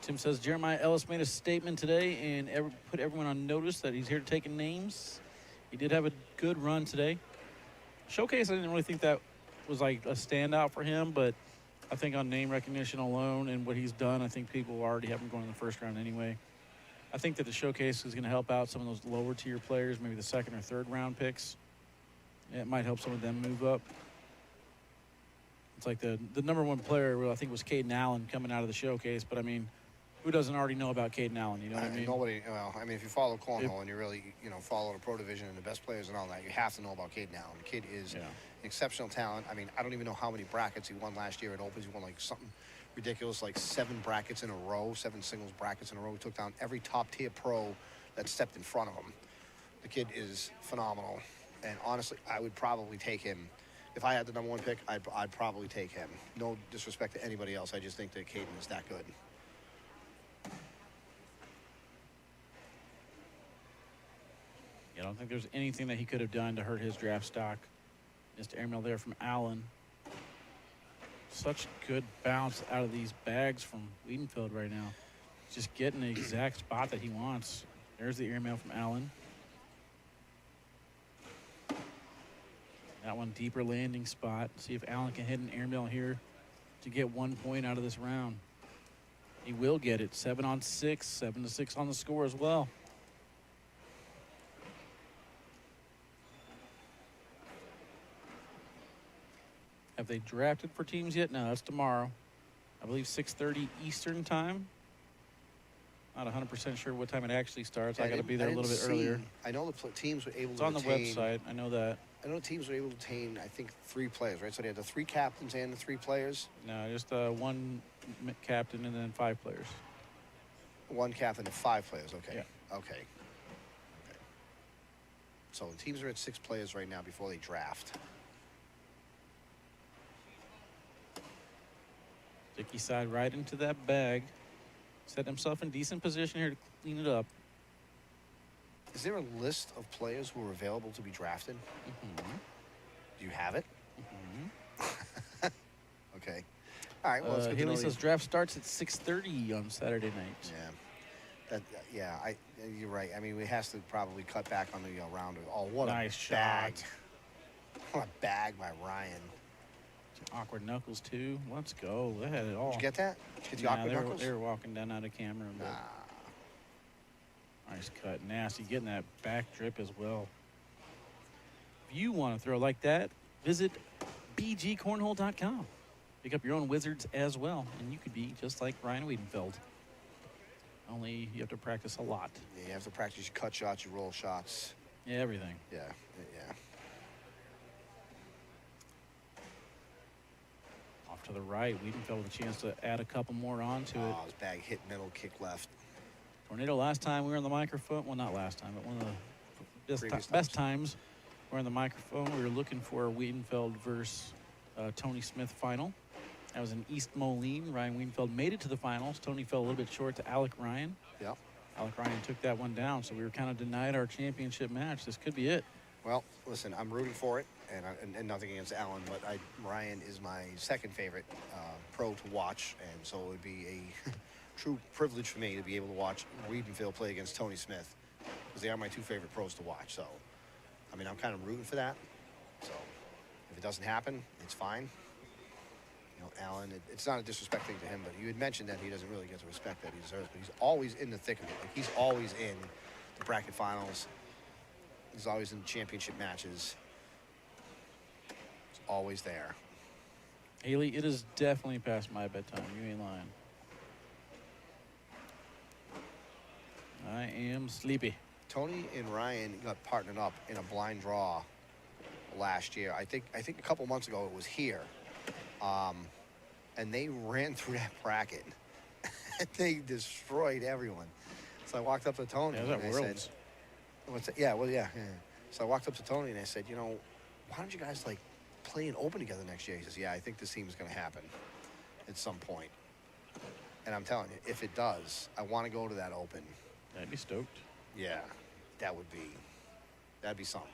Tim says Jeremiah Ellis made a statement today and put everyone on notice that he's here to take names. He did have a good run today. Showcase, I didn't really think that was like a standout for him, but I think on name recognition alone and what he's done, I think people already have him going in the first round anyway. I think that the showcase is going to help out some of those lower tier players, maybe the second or third round picks. It might help some of them move up. It's like the number one player, I think, was Caden Allen coming out of the showcase, but I mean, who doesn't already know about Caden Allen? You know what I mean? Nobody. Well, I mean, if you follow cornhole and you really, follow the pro division and the best players and all that, you have to know about Caden Allen. The kid is an exceptional talent. I mean, I don't even know how many brackets he won last year at Opens. He won like something ridiculous, like 7 brackets in a row, 7 singles brackets in a row. He took down every top tier pro that stepped in front of him. The kid is phenomenal, and honestly, I would probably take him. If I had the number 1 pick, I'd probably take him. No disrespect to anybody else. I just think that Caden is that good. I don't think there's anything that he could have done to hurt his draft stock. Just airmail there from Allen. Such good bounce out of these bags from Wiedenfeld right now. Just getting the exact spot that he wants. There's the airmail from Allen. That one deeper landing spot. See if Allen can hit an airmail here to get 1 point out of this round. He will get it. 7 on 6, 7-6 on the score as well. Have they drafted for teams yet? No, that's tomorrow. I believe 6:30 Eastern time. Not 100% sure what time it actually starts. I got to be there a little bit earlier. I know the teams were able it's to on the website. I know that. I know the teams were able to obtain, I think, 3 players, right? So they had the 3 captains and the 3 players? No, just 1 captain and then 5 players. 1 captain and 5 players, okay. Yeah. Okay. So the teams are at 6 players right now before they draft. Sticky side right into that bag. Set himself in decent position here to clean it up. Is there a list of players who are available to be drafted? Mm-hmm. Do you have it? Mm-hmm. Okay. All right. Well, Haley says draft starts at 6:30 on Saturday night. Yeah. You're right. I mean, we have to probably cut back on the round. Oh, what nice a bag! shot. What a bag by Ryan. Awkward knuckles too. Let's go. They had it all. Did you get that? Did you awkward knuckles? They were walking down out of camera. Nice cut. Nasty. Getting that back drip as well. If you want to throw like that, visit bgcornhole.com. Pick up your own wizards as well, and you could be just like Ryan Wiedenfeld. Only you have to practice a lot. Yeah, you have to practice your cut shots, your roll shots. Yeah, everything. Yeah. Off to the right, Wiedenfeld with a chance to add a couple more onto it. Oh, his bag hit middle, kick left. Tornado, last time we were on the microphone, well, not last time, but one of the best times we were on the microphone, we were looking for a Wiedenfeld versus Tony Smith final. That was in East Moline. Ryan Wiedenfeld made it to the finals. Tony fell a little bit short to Alec Ryan. Yeah. Alec Ryan took that one down, so we were kind of denied our championship match. This could be it. Well, listen, I'm rooting for it, and nothing against Allen, but Ryan is my second favorite pro to watch, and so it would be true privilege for me to be able to watch Wiedenfield play against Tony Smith, because they are my two favorite pros to watch. So, I mean, I'm kind of rooting for that. So, if it doesn't happen, it's fine. You know, Alan, it's not a disrespect thing to him, but you had mentioned that he doesn't really get the respect that he deserves, but he's always in the thick of it. Like, he's always in the bracket finals. He's always in championship matches. He's always there. Haley, it is definitely past my bedtime. You ain't lying. I am sleepy. Tony and Ryan got partnered up in a blind draw last year. I think a couple months ago it was here. And they ran through that bracket. They destroyed everyone. So I walked up to Tony and I said, "What's that?" Yeah, well, yeah. So I walked up to Tony and I said, "You know, why don't you guys like play an open together next year?" He says, "Yeah, I think this team is going to happen at some point." And I'm telling you, if it does, I want to go to that open. I'd be stoked. Yeah, that'd be something.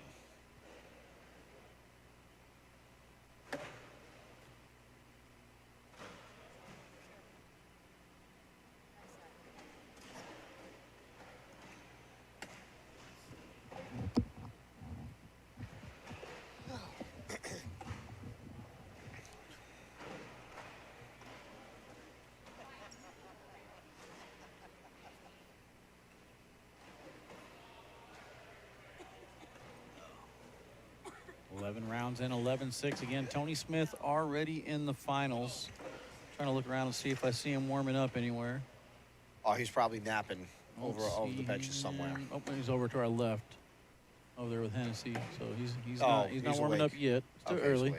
Rounds in, 11-6 again. Tony Smith already in the finals. Trying to look around and see if I see him warming up anywhere. Oh, he's probably napping over the benches somewhere. Oh, he's over to our left, over there with Hennessy. So he's he's not warming awake. up yet. It's too Okay, early. He's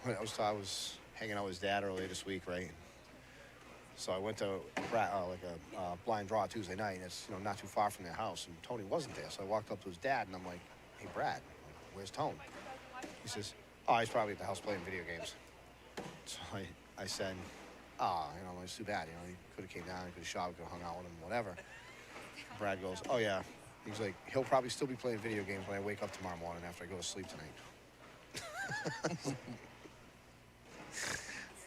awake. I was hanging out with his dad earlier this week, right? So I went to a blind draw Tuesday night, and it's not too far from their house, and Tony wasn't there. So I walked up to his dad, and I'm like, "Hey, Brad, where's Tony?" He says, "Oh, he's probably at the house playing video games." So I said, it's too bad. He could have came down, he could have shot, we could have hung out with him, whatever. Brad goes, "Oh yeah." He's like, "He'll probably still be playing video games when I wake up tomorrow morning after I go to sleep tonight."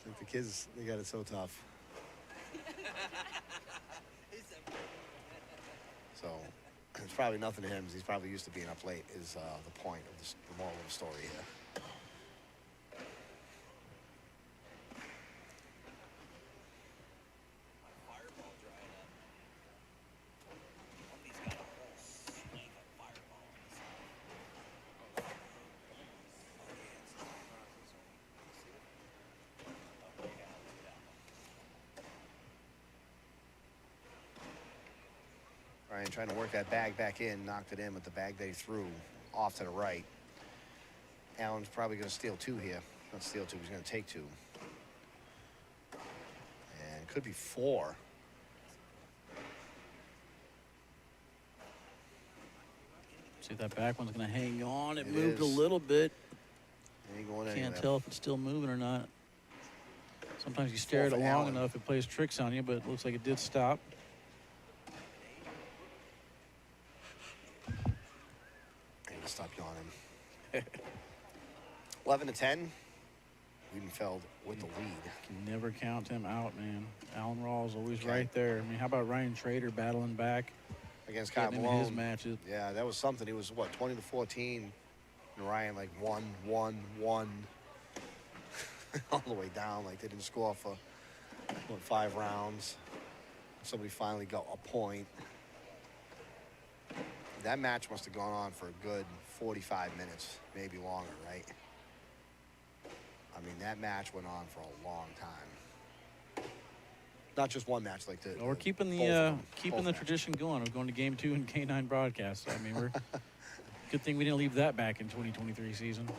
Like the kids, they got it so tough. So it's probably nothing to him. He's probably used to being up late is the point of the moral of the story here. Ryan trying to work that bag back in, knocked it in with the bag that he threw off to the right. Allen's probably going to steal two here. Not steal two, he's going to take two. And it could be four. See if that back one's going to hang on. It moved a little bit. Ain't going Can't anywhere. tell if it's still moving or not. Sometimes you stare at it long enough, it plays tricks on you, but it looks like it did stop. Stop yawning. 11-10. Wiedenfeld with the lead. Can never count him out, man. Alan Rawls always right there. I mean, how about Ryan Trader battling back against Kyle getting Malone? In his matches. Yeah, that was something. He was 20-14, and Ryan like 1-1-1 all the way down. Like they didn't score for 5 rounds. Somebody finally got a point. That match must have gone on for a good 45 minutes, maybe longer, right? I mean, that match went on for a long time. Not just one match, like the. Well, we're keeping the tradition going of going to Game 2 and K9 broadcasts. I mean, we're good thing we didn't leave that back in 2023 season.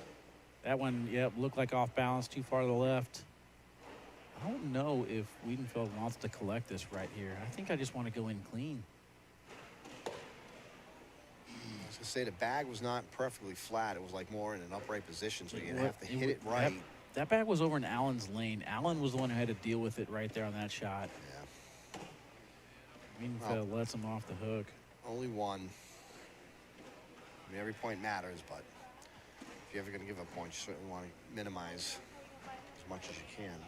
That one, looked like off balance, too far to the left. I don't know if Wiedenfeld wants to collect this right here. I think I just want to go in clean. I was going to say the bag was not perfectly flat. It was like more in an upright position, so you'd have to hit it right. That bag was over in Allen's lane. Allen was the one who had to deal with it right there on that shot. Yeah. Wiedenfeld lets him off the hook. Only one. I mean, every point matters, but if you're ever going to give a point, you certainly want to minimize as much as you can.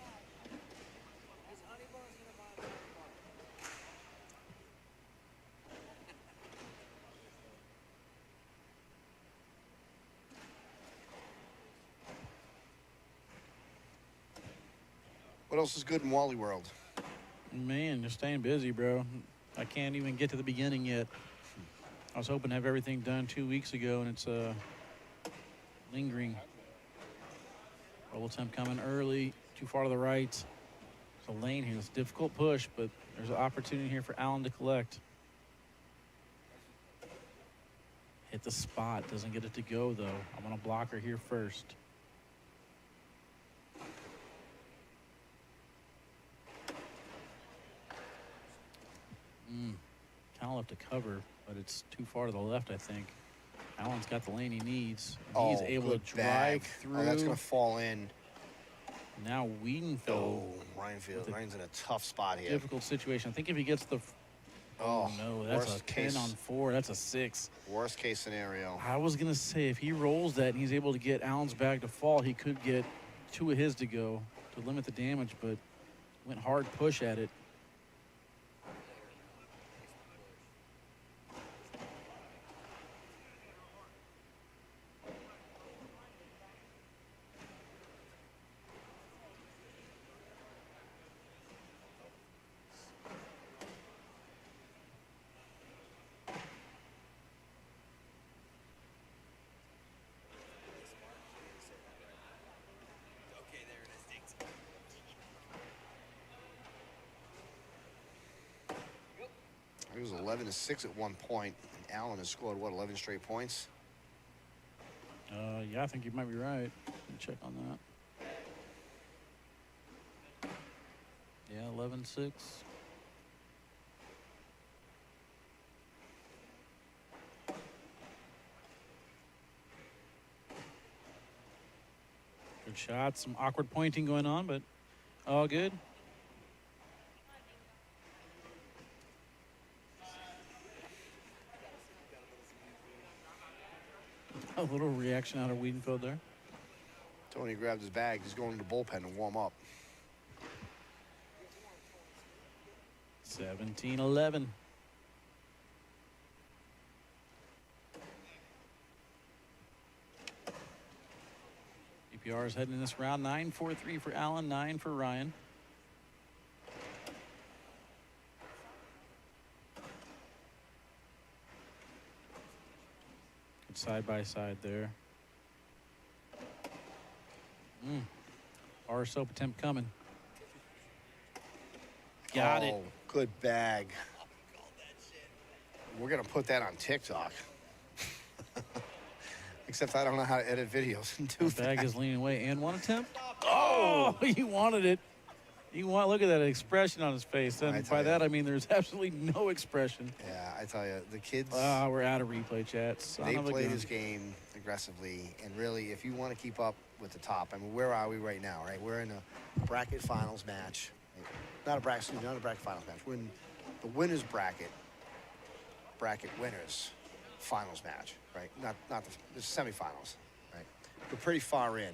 What else is good in Wally World? Man, you're staying busy, bro. I can't even get to the beginning yet. I was hoping to have everything done 2 weeks ago, and it's lingering. Roll attempt coming early, too far to the right. There's a lane here. It's a difficult push, but there's an opportunity here for Allen to collect. Hit the spot. Doesn't get it to go, though. I'm going to block her here first. Kind of left a cover, but it's too far to the left, I think. Allen's got the lane he needs. He's able to good drive bag. through. Oh, that's going to fall in. Now Wiedenfeld. Oh, Ryan's in a tough spot here. Difficult situation. I think if he gets the... Oh, no, that's a 10 on 4. That's a 6. Worst case scenario. I was going to say, if he rolls that and he's able to get Allen's bag to fall, he could get 2 of his to go to limit the damage, but went hard push at it. He was 11-6 at one point, and Allen has scored, what, 11 straight points? Yeah, I think you might be right. Let me check on that. Yeah, 11-6. Good shot. Some awkward pointing going on, but all good. A little reaction out of Wiedenfeld there. Tony grabbed his bag. He's going to the bullpen to warm up. 17-11. DPR is heading in this round. 9-4-3 for Allen, 9 for Ryan. Side by side there. Bar soap attempt coming. Got it. Good bag. We're going to put that on TikTok. Except I don't know how to edit videos and do that. Bag is leaning away and one attempt. Oh, he wanted it. Look at that expression on his face. And by that, I mean there's absolutely no expression. Yeah, I tell you, the kids... we're out of replay chats. They play this game aggressively. And really, if you want to keep up with the top, I mean, where are we right now, right? We're in a bracket finals match. Not a bracket finals match. We're in the winners bracket winners finals match, right? Not the semifinals, right? We're pretty far in.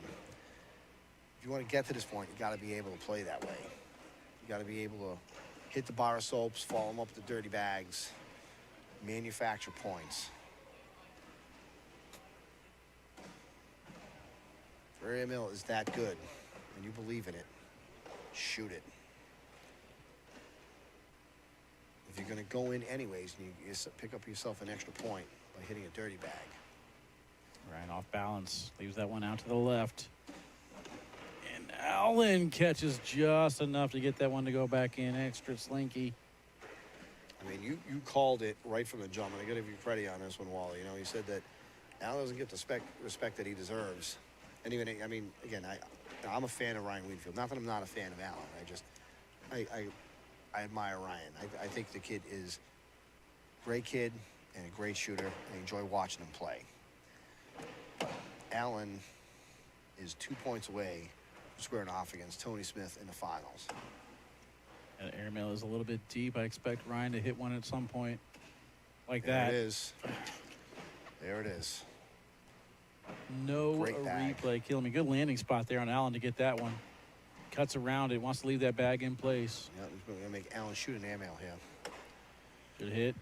If you want to get to this point, you got to be able to play that way. You got to be able to hit the bar of soaps, follow them up with the dirty bags, manufacture points. If area mill is that good, and you believe in it, shoot it. If you're going to go in anyways, and you pick up yourself an extra point by hitting a dirty bag. Ryan off balance, leaves that one out to the left. Allen catches just enough to get that one to go back in. Extra slinky. I mean, you called it right from the jump, and I got to give you credit on this one, Wally. You know, you said that Allen doesn't get the respect that he deserves. And even, I mean, again, I'm a fan of Ryan Wiedenfeld. Not that I'm not a fan of Allen. I admire Ryan. I think the kid is a great kid and a great shooter. I enjoy watching him play. Allen is 2 points away from squaring off against Tony Smith in the finals. And airmail is a little bit deep. I expect Ryan to hit one at some point like that. There it is. There it is. No Great bag. replay killing me. Good landing spot there on Allen to get that one. Cuts around it, wants to leave that bag in place. Yeah, we're going to make Allen shoot an airmail here. Good hit.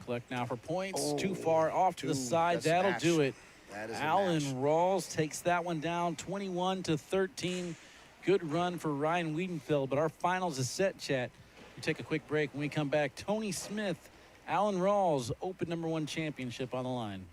Collect now for points. Too far off to the side. That's a That'll match. do it. That is a Allen match. Rawls takes that one down 21-13. Good run for Ryan Wiedenfeld, but our finals is set, chat. We take a quick break. When we come back, Tony Smith, Alan Rawls, Open #1 championship on the line.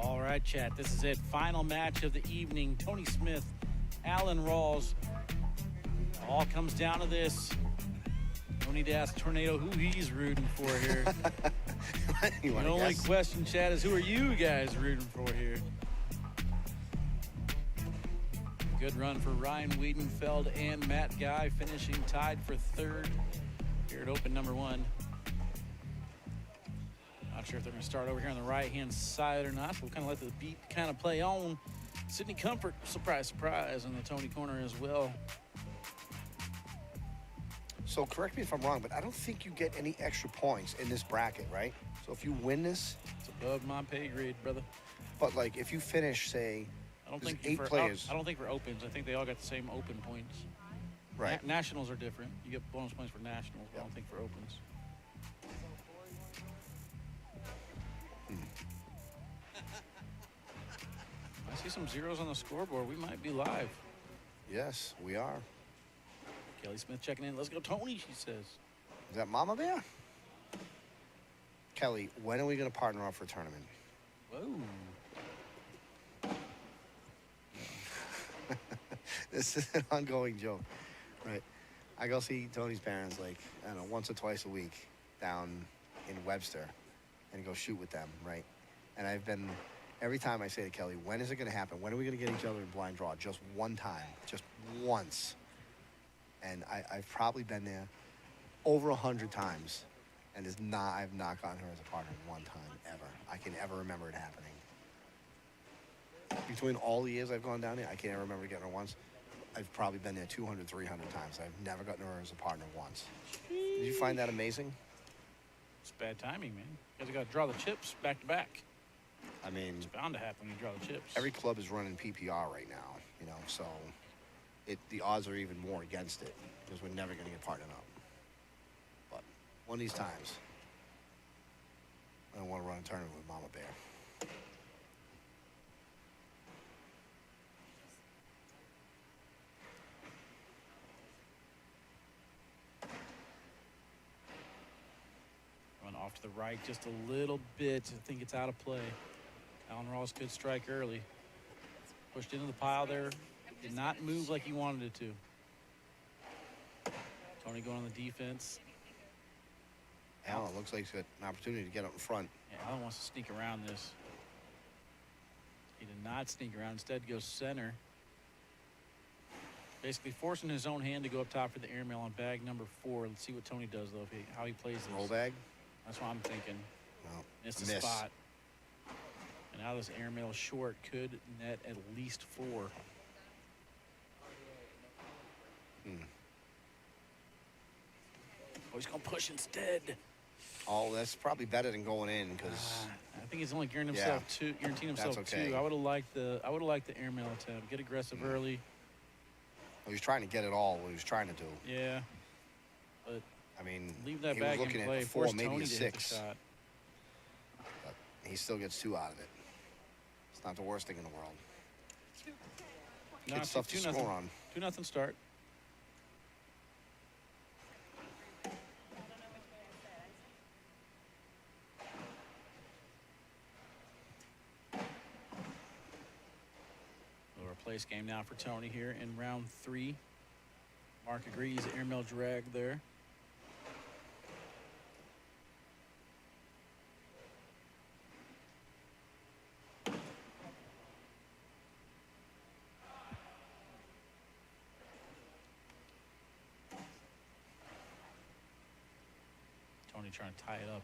All right, chat. This is it. Final match of the evening. Tony Smith, Alan Rawls. All comes down to this. No need to ask Tornado who he's rooting for here. The only question, chat, is who are you guys rooting for here? Good run for Ryan Wiedenfeld and Matt Guy, finishing tied for third here at Open #1. Not sure if they're going to start over here on the right-hand side or not. We'll kind of let the beat kind of play on. Sydney Comfort, surprise, surprise, in the Tony corner as well. So correct me if I'm wrong, but I don't think you get any extra points in this bracket, right? So if you win this, it's above my pay grade, brother. But like if you finish, say, I don't think 8 players. I don't think for opens. I think they all got the same open points. Right. Nationals are different. You get bonus points for nationals, but I don't think for opens. I see some zeros on the scoreboard. We might be live. Yes, we are. Kelly Smith checking in. Let's go, Tony, she says. Is that Mama Bear? Kelly, when are we going to partner up for a tournament? Whoa. This is an ongoing joke, right? I go see Tony's parents like, I don't know, once or twice a week down in Webster and go shoot with them, right? And I've been, every time I say to Kelly, when is it going to happen? When are we going to get each other in blind draw? Just one time, just once. And I've probably been there over 100 times, and I've not gotten her as a partner one time ever. I can ever remember it happening. Between all the years I've gone down there, I can't ever remember getting her once. I've probably been there 200, 300 times. I've never gotten her as a partner once. Did you find that amazing? It's bad timing, man. You guys got to draw the chips back to back. I mean, it's bound to happen when you draw the chips. Every club is running PPR right now, you know, so the odds are even more against it because we're never going to get partnered up. But one of these times, I want to run a tournament with Mama Bear. Run off to the right just a little bit. I think it's out of play. Alan Rawls could strike early. Pushed into the pile there. Did not move like he wanted it to. Tony going on the defense. Allen looks like he's got an opportunity to get up in front. Yeah, Allen wants to sneak around this. He did not sneak around. Instead, goes center. Basically forcing his own hand to go up top for the airmail on bag number 4. Let's see what Tony does, though, how he plays this. Roll bag? That's what I'm thinking. No. Missed the spot. And now this airmail short could net at least 4. Oh, he's going to push instead. Oh, that's probably better than going in because I think he's only guaranteeing himself okay. 2. I would have liked the airmail attempt. Get aggressive early. Well, he was trying to get it all. What he was trying to do. Yeah, but I mean, leave that he bag was looking in play. at 4, Force maybe Tony a to hit the 6. shot. But he still gets 2 out of it. It's not the worst thing in the world. No, It's tough to 2-0. score on. 2-0 start. Place game now for Tony here in round 3. Mark agrees, airmail drag there. Tony trying to tie it up.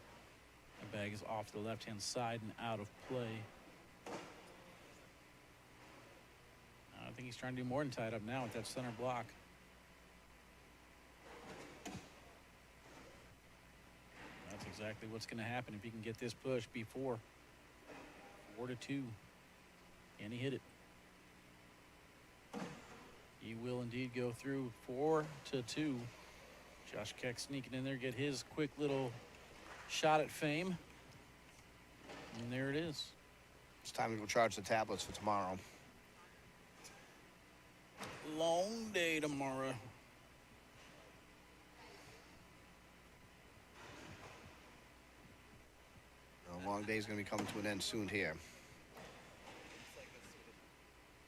The bag is off the left-hand side and out of play. I think he's trying to do more than tie it up now with that center block. That's exactly what's going to happen if he can get this push before 4-2. Can he hit it? He will indeed go through 4-2. Josh Keck sneaking in there, get his quick little shot at fame. And there it is. It's time to go charge the tablets for tomorrow. Long day tomorrow. A long day's going to be coming to an end soon here.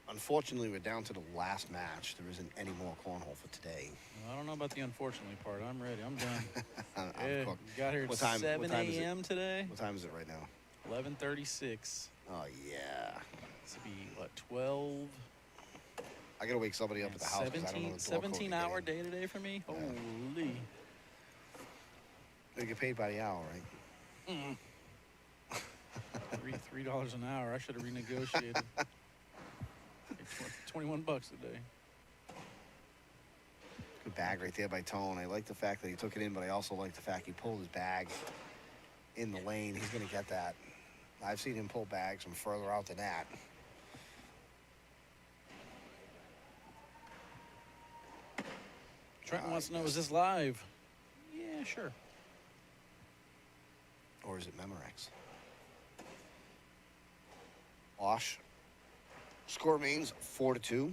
Unfortunately, we're down to the last match. There isn't any more cornhole for today. Well, I don't know about the unfortunately part. I'm ready. I'm done. I'm cooked. Got here at 7 a.m. today. What time is it right now? 11:36. Oh, yeah. This will be, what, 12? I got to wake somebody up at the house. 17-hour day today for me? Yeah. Holy. They get paid by the hour, right? $3 an hour. I should have renegotiated. $21 a day. Good bag right there by Tone. I like the fact that he took it in, but I also like the fact he pulled his bag in the lane. He's going to get that. I've seen him pull bags from further out than that. Trenton wants to know, is this live? Yeah, sure. Or is it Memorex? Wash. Score remains 4-2.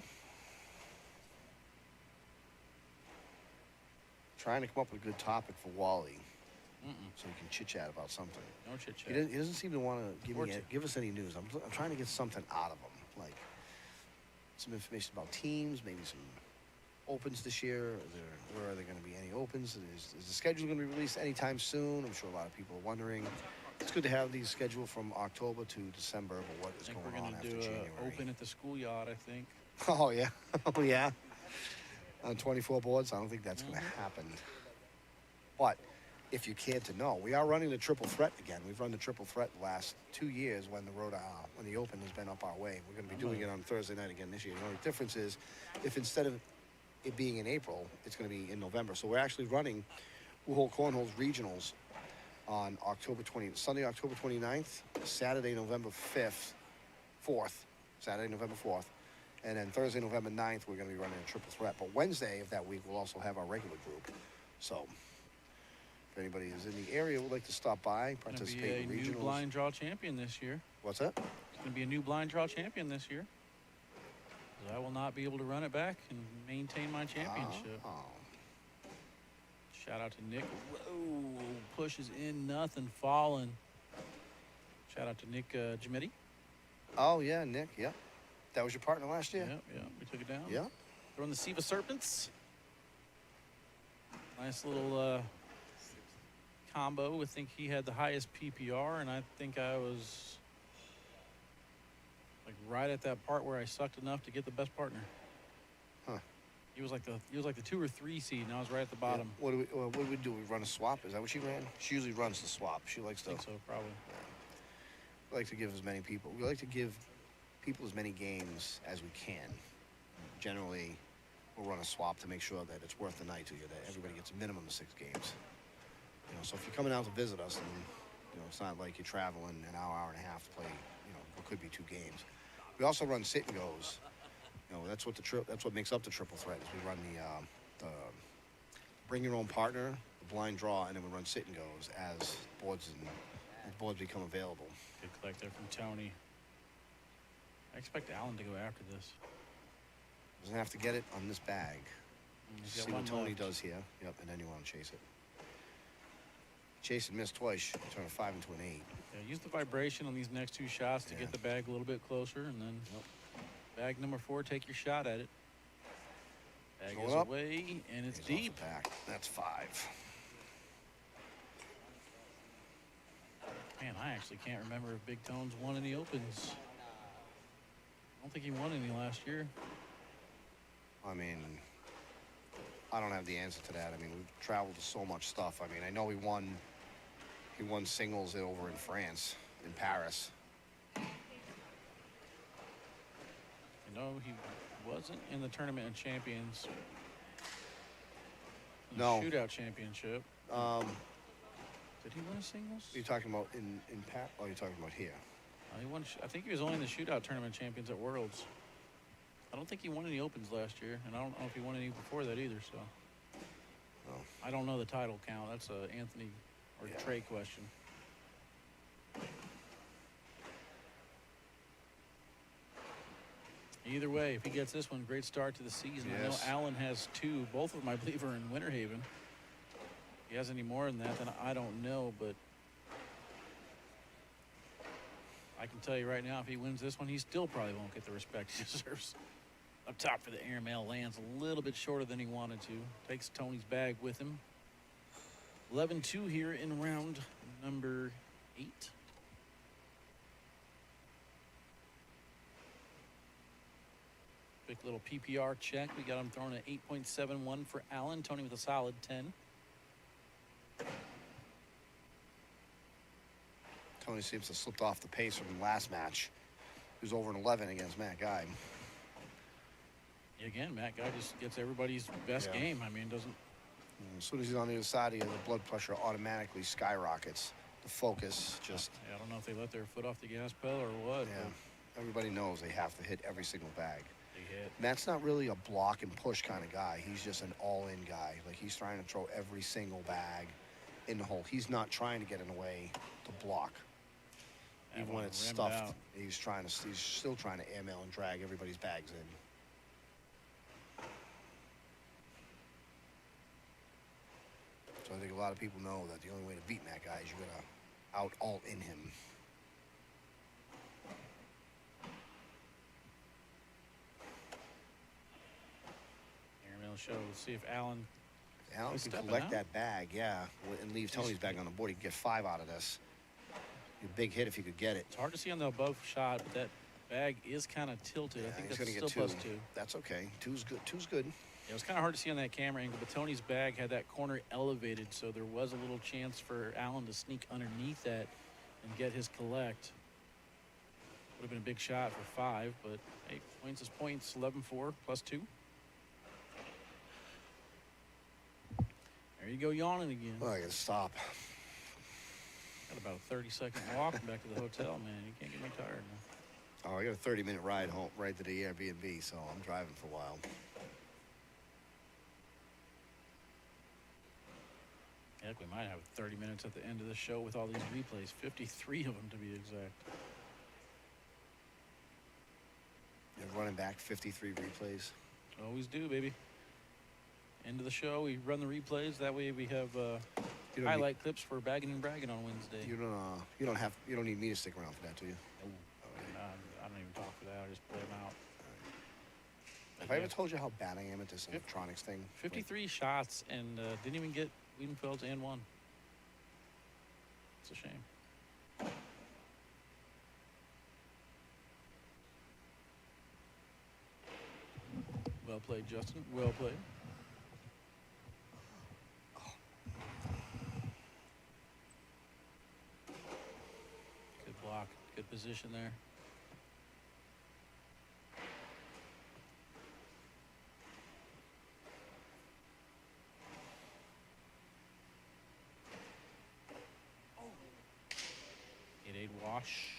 Trying to come up with a good topic for Wally. So we can chit-chat about something. No chit-chat. He doesn't seem to want to give us any news. I'm trying to get something out of him. Like some information about teams, maybe some opens this year. Where are there going to be any opens? Is the schedule going to be released anytime soon? I'm sure a lot of people are wondering. It's good to have these scheduled from October to December, but what is going on after January? We're going to do open at the schoolyard, I think. Oh, yeah. Oh, yeah. On 24 boards, I don't think that's going to happen. But if you care to know, we are running the triple threat again. We've run the triple threat the last 2 years when the open has been up our way. We're going to be doing it on Thursday night again this year. The only difference is if instead of it being in April, it's going to be in November. So we're actually running Wuhol Cornhole's regionals on Sunday, October 29th, Saturday, November 4th, and then Thursday, November 9th, we're going to be running a triple threat. But Wednesday of that week, we'll also have our regular group. So if anybody is in the area would like to stop by, participate in regionals. Going to be a new blind draw champion this year. What's that? It's going to be a new blind draw champion this year. I will not be able to run it back and maintain my championship. Shout out to Nick. Whoa, pushes in, nothing falling. Shout out to Nick Gimetti. Oh, yeah, Nick, yep. That was your partner last year? Yeah, we took it down. Yeah. Throwing the Siva Serpents. Nice little combo. I think he had the highest PPR, and I think I was like right at that part where I sucked enough to get the best partner. Huh. He was like the 2 or 3 seed, and I was right at the bottom. Yeah. What do we do? We run a swap? Is that what she ran? She usually runs the swap. She likes to. I think so, probably. We like to give as many people. We like to give people as many games as we can. Generally, we'll run a swap to make sure that it's worth the night to you. That everybody gets a minimum of 6 games. You know, so if you're coming out to visit us, then it's not like you're traveling an hour and a half to play. What could be 2 games. We also run sit and goes. That's what makes up the triple threat. Is we run the bring your own partner, the blind draw, and then we run sit and goes as boards become available. Good collect there from Tony. I expect Allen to go after this. Doesn't have to get it on this bag. He's got See what one Tony left. does here. Yep, and then you want to chase it. Chase and miss twice. Turn a 5 into an 8. Yeah, use the vibration on these next 2 shots to get the bag a little bit closer, and then bag number 4, take your shot at it. Bag Going is up. away, and it's He's off deep. the back. That's 5. Man, I actually can't remember if Big Tones won any opens. I don't think he won any last year. I mean, I don't have the answer to that. I mean, we've traveled to so much stuff. I mean, I know he won singles over in France, in Paris. No, he wasn't in the Tournament of Champions. The No. Shootout Championship. Did he win a singles? You're talking about in Paris? Oh, you're talking about here. He won. I think he was only in the Shootout Tournament Champions at Worlds. I don't think he won any opens last year, and I don't know if he won any before that either. So, I don't know the title count. That's a Anthony or Trey question. Either way, if he gets this one, great start to the season. Yes. I know Allen has 2. Both of them, I believe, are in Winter Haven. If he has any more than that, then I don't know. But I can tell you right now, if he wins this one, he still probably won't get the respect he deserves. Up top for the airmail, lands a little bit shorter than he wanted to. Takes Tony's bag with him. 11-2 here in round number 8. Quick little PPR check. We got him throwing an 8.71 for Allen. Tony with a solid 10. Tony seems to have slipped off the pace from the last match. He was over an 11 against Matt Guy. Again, Matt Guy just gets everybody's best game. I mean, doesn't. As soon as he's on the other side of you, the blood pressure automatically skyrockets. The focus just. I don't know if they let their foot off the gas pedal or what. Yeah. Everybody knows they have to hit every single bag. They hit. Matt's not really a block and push kind of guy. He's just an all-in guy. Like, he's trying to throw every single bag in the hole. He's not trying to get in the way to block. That Even when one it's rimmed stuffed, out. he's still trying to airmail and drag everybody's bags in. So I think a lot of people know that the only way to beat Matt Guy is you gotta out all in him. Airmail show. We'll see if Allen. Allen is can stepping collect out. that bag, yeah, and leave Tony's bag on the board. He can get 5 out of this. A big hit if he could get it. It's hard to see on the above shot, but that bag is kind of tilted. I think He's that's gonna still get 2. +2. That's okay. 2's good. 2's good. It was kind of hard to see on that camera angle, but Tony's bag had that corner elevated, so there was a little chance for Allen to sneak underneath that and get his collect. Would have been a big shot for 5, but hey, points is points. 11-4 +2. There you go, yawning again. Oh, I gotta stop. Got about a 30-second walk back to the hotel, man. You can't get me tired now. Oh, I got a 30-minute ride home, right to the Airbnb, so I'm driving for a while. Heck, we might have 30 minutes at the end of the show with all these replays. 53 of them, to be exact. You're running back 53 replays. Always do, baby. End of the show, we run the replays. That way we have You don't highlight clips for bagging and bragging on Wednesday. You don't need me to stick around for that, do you? I don't even talk for that. I just play them out. Have I ever told you how bad I am at this electronics thing? 53 shots and didn't even get Wiedenfeld's and one. It's a shame. Well played, Justin. Well played. Good block. Good position there. Wash.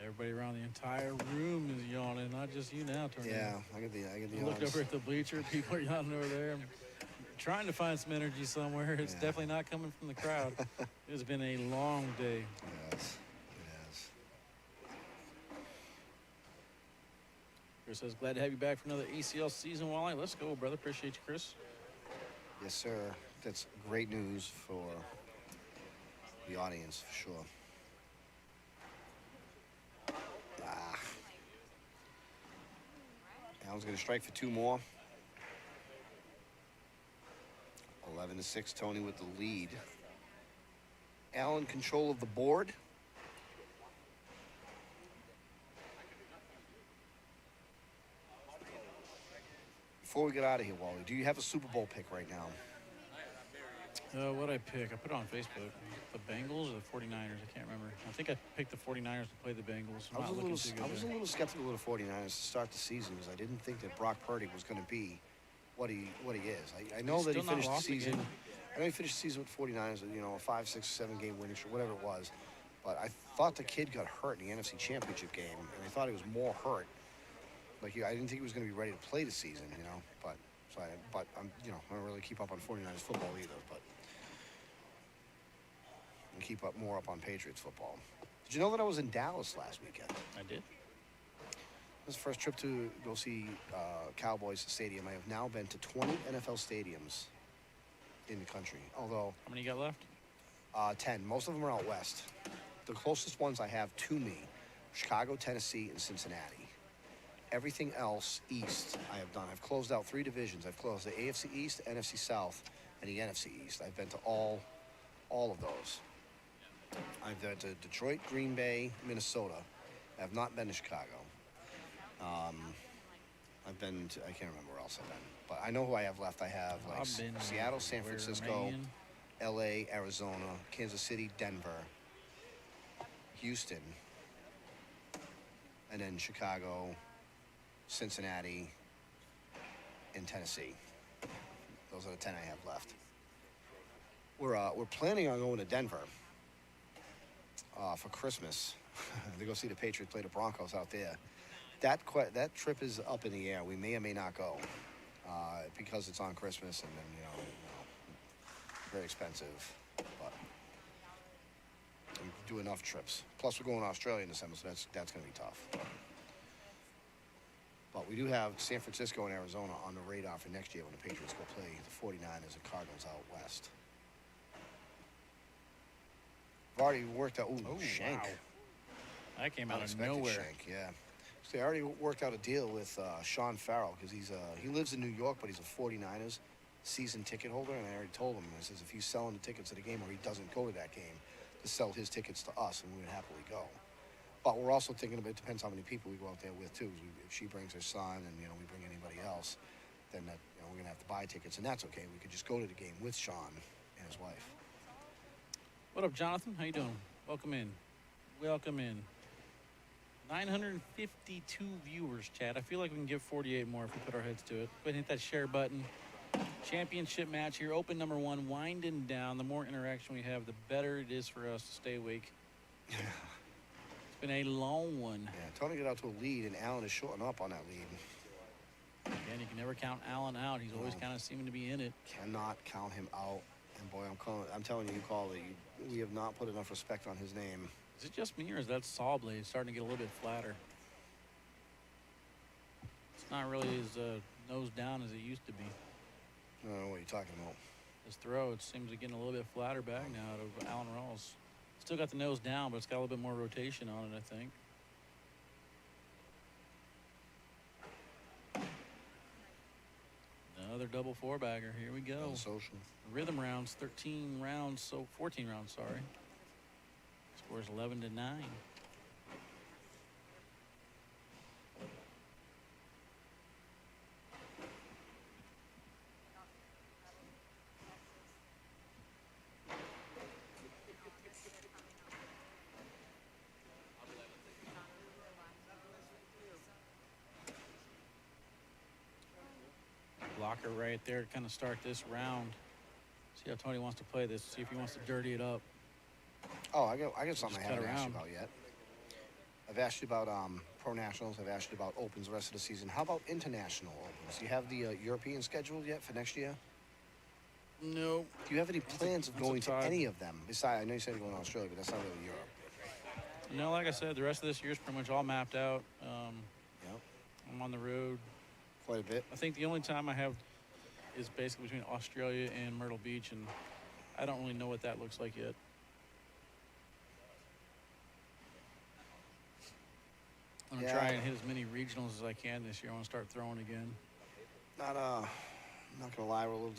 Everybody around the entire room is yawning, not just you now, Tornado. Yeah, I get the Look over at the bleacher. People are yawning over there. I'm trying to find some energy somewhere. It's definitely not coming from the crowd. It has been a long day. It has. Chris says, glad to have you back for another ACL season, Wally. Let's go, brother. Appreciate you, Chris. Yes, sir. That's great news for the audience, for sure. Allen's going to strike for two more. 11-6, Tony with the lead. Allen, control of the board. Before we get out of here, Wally, do you have a Super Bowl pick right now? What'd I pick? I put it on Facebook. The Bengals or the 49ers? I can't remember. I think I picked the 49ers to play the Bengals. I was a little skeptical of the 49ers to start the season because I didn't think that Brock Purdy was going to be what he is. I know that he finished the season. I know he finished the season with 49ers, a 5, 6, 7 game winning streak, whatever it was. But I thought the kid got hurt in the NFC Championship game, and I thought he was more hurt. I didn't think he was going to be ready to play the season, But I'm, I don't really keep up on 49ers football either, but. And keep more up on Patriots football. Did you know that I was in Dallas last weekend? I did. This is the first trip to go see Cowboys Stadium. I have now been to 20 NFL stadiums in the country. Although, how many you got left? 10. Most of them are out west. The closest ones I have to me: Chicago, Tennessee, and Cincinnati. Everything else east I have done. I've closed out 3 divisions. I've closed the AFC East, the NFC South, and the NFC East. I've been to all of those. I've been to Detroit, Green Bay, Minnesota. I have not been to Chicago. I've been to, I can't remember where else I've been. But I know who I have left. I have Seattle, San Francisco, LA, Arizona, Kansas City, Denver, Houston, and then Chicago, Cincinnati, and Tennessee. Those are the 10 I have left. We're planning on going to Denver for Christmas to go see the Patriots play the Broncos out there. That trip is up in the air. We may or may not go because it's on Christmas and then very expensive. But we do enough trips. Plus we're going to Australia in December, so that's going to be tough. But we do have San Francisco and Arizona on the radar for next year when the Patriots go play the 49ers and Cardinals out west. I've already worked out. Shank. Wow. That came out of nowhere. Shank, yeah. So they already worked out a deal with Sean Farrell because he lives in New York, but he's a 49ers season ticket holder. And I already told him, I says, if he's selling the tickets to the game or he doesn't go to that game, to sell his tickets to us, and we would happily go. But we're also thinking about, it depends how many people we go out there with too. If she brings her son and we bring anybody else, then that we're gonna have to buy tickets, and that's okay. We could just go to the game with Sean and his wife. What up, Jonathan? How you doing? Welcome in. Welcome in. 952 viewers, Chad. I feel like we can give 48 more if we put our heads to it. Go ahead and hit that share button. championship match here. Open number 1, winding down. The more interaction we have, the better it is for us to stay awake. It's been a long one. Yeah, Tony got out to a lead, and Allen is shorting up on that lead. Again, you can never count Allen out. He's always kind of seeming to be in it. Cannot count him out. And boy, I'm telling you, you call it. We have not put enough respect on his name. Is it just me, or is that saw blade starting to get a little bit flatter? It's not really as nose down as it used to be. I don't know what you're talking about. His throw, it seems to get a little bit flatter back now out of Alan Rawls. Still got the nose down, but it's got a little bit more rotation on it, I think. Another double 4-bagger. Here we go. Social. Rhythm rounds, 13 rounds, so 14 rounds, sorry. Scores 11-9. Blocker right there to kind of start this round. See how Tony wants to play this. See if he wants to dirty it up. Oh, I got something I cut haven't asked you around. about yet. I've asked you about pro nationals. I've asked you about opens the rest of the season. How about international opens? Do you have the European scheduled yet for next year? No. Do you have any plans of that's a going to tie. any of them? Besides, I know you said you're going to Australia, but that's not really Europe. No, like I said, the rest of this year is pretty much all mapped out. Yep. I'm on the road quite a bit. I think the only time I have is basically between Australia and Myrtle Beach, and I don't really know what that looks like yet. I'm going to try and hit as many regionals as I can this year. I want to start throwing again. I'm not going to lie, we're a little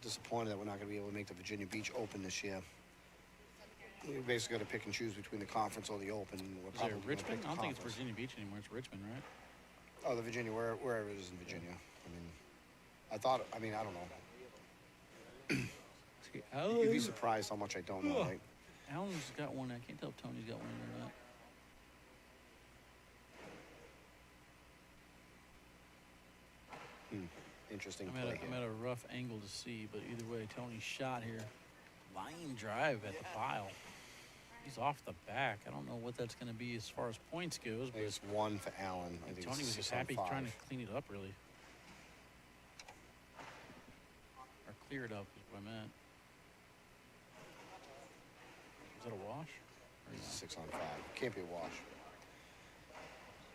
disappointed that we're not going to be able to make the Virginia Beach Open this year. We basically got to pick and choose between the conference or the Open. We're Is probably it gonna Richmond? pick the I don't think it's conference. Virginia Beach anymore. It's Richmond, right? Oh, the Virginia, wherever it is in Virginia. I don't know. You'd be surprised how much I don't know. Like, Alan's got one. I can't tell if Tony's got one or not. interesting I'm play at, here. I'm at a rough angle to see, but either way, Tony's shot here. Line drive at the pile. He's off the back. I don't know what that's going to be as far as points goes. I think it's one for Allen. I think Tony it's was just 6 on happy 5. trying to clean it up, really. Or clear it up is what I meant. Is that a wash? Or It's 6 on 5. Can't be a wash.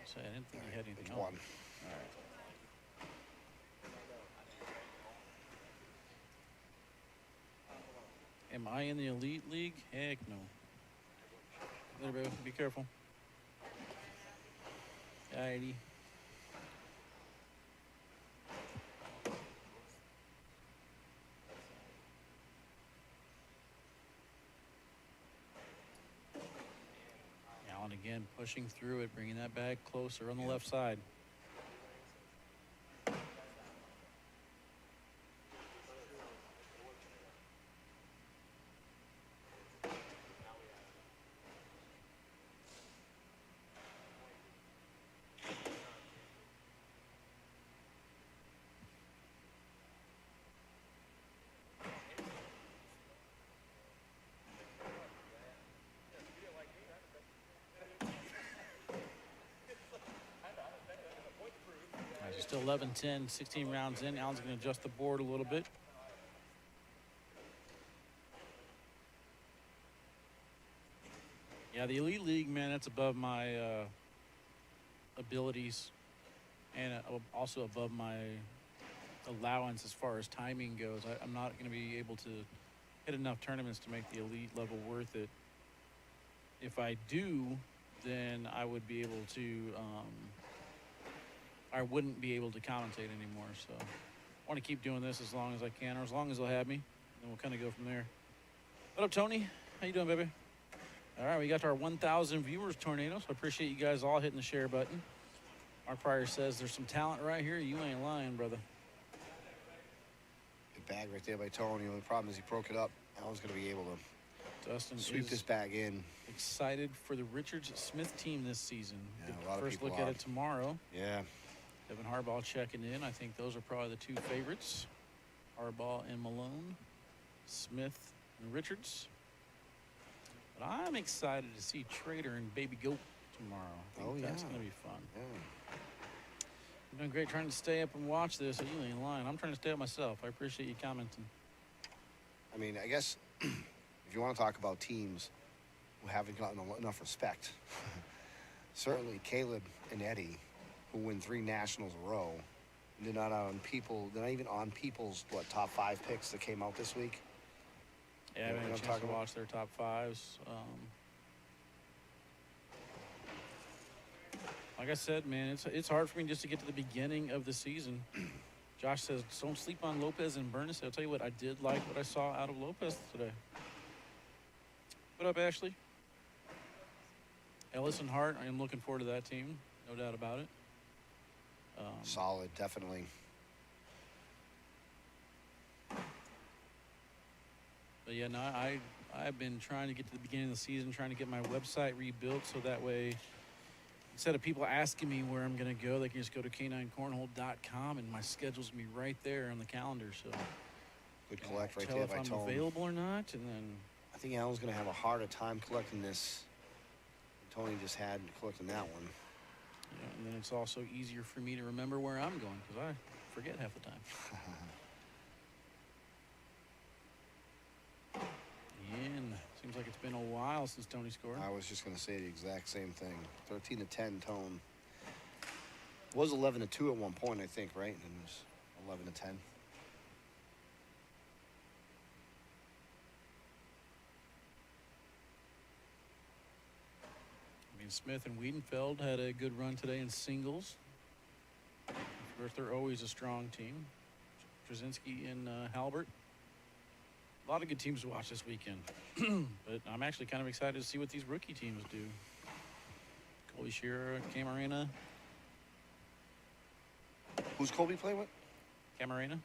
So I didn't think he had anything It's else. one. All right. Am I in the elite league? Heck no. There, bro. Be careful. Alrighty. Allen again pushing through it, bringing that bag closer on the left side. Alright, so still 11-10, 16 rounds in. Allen's going to adjust the board a little bit. Yeah, the Elite League, man, that's above my abilities and also above my allowance as far as timing goes. I'm not going to be able to hit enough tournaments to make the elite level worth it. If I do, then I would be able to, I wouldn't be able to commentate anymore. So I want to keep doing this as long as I can, or as long as they'll have me. Then we'll kind of go from there. What up, Tony? How you doing, baby? All right, we got to our 1,000 viewers tornado, so I appreciate you guys all hitting the share button. Mark Pryor says there's some talent right here. You ain't lying, brother. Good bag right there by Tony. The only problem is he broke it up. Allen's going to be able to Dustin sweep is this bag in. excited for the Richards-Smith team this season. Yeah, Get a lot of first people look are. at it tomorrow. Yeah. Kevin Harbaugh checking in. I think those are probably the two favorites. Harbaugh and Malone, Smith and Richards. But I'm excited to see Trader and Baby Goat tomorrow. I think that's going to be fun. Yeah. You're doing great trying to stay up and watch this. So you ain't lying. I'm trying to stay up myself. I appreciate you commenting. I mean, I guess if you want to talk about teams who haven't gotten enough respect, certainly Caleb and Eddie, who win 3 nationals in a row, they're not even on people's top 5 picks that came out this week. Yeah, I haven't had a chance to watch their top 5s. Like I said, man, it's hard for me just to get to the beginning of the season. Josh says, don't sleep on Lopez and Burness. I'll tell you what, I did like what I saw out of Lopez today. What up, Ashley? Ellis and Hart, I am looking forward to that team. No doubt about it. Solid, definitely. But yeah, no, I've been trying to get to the beginning of the season, trying to get my website rebuilt so that way, instead of people asking me where I'm going to go, they can just go to k9cornhole.com and my schedule's going to be right there on the calendar. So good collect right tell there if by I'm Tone. available or not, and then I think Alan's going to have a harder time collecting this than Tony just had collecting that one. yeah, and then it's also easier for me to remember where I'm going because I forget half the time. And seems like it's been a while since Tony scored. I was just going to say the exact same thing. 13-10 Tone. It was 11-2 at one point, I think, right? And it was 11-10. I mean, Smith and Wiedenfeld had a good run today in singles. Of course, they're always a strong team. Trzynski and Halbert. A lot of good teams to watch this weekend. But I'm actually kind of excited to see what these rookie teams do. Colby Shearer, Camarena. Who's Colby playing with? Camarena.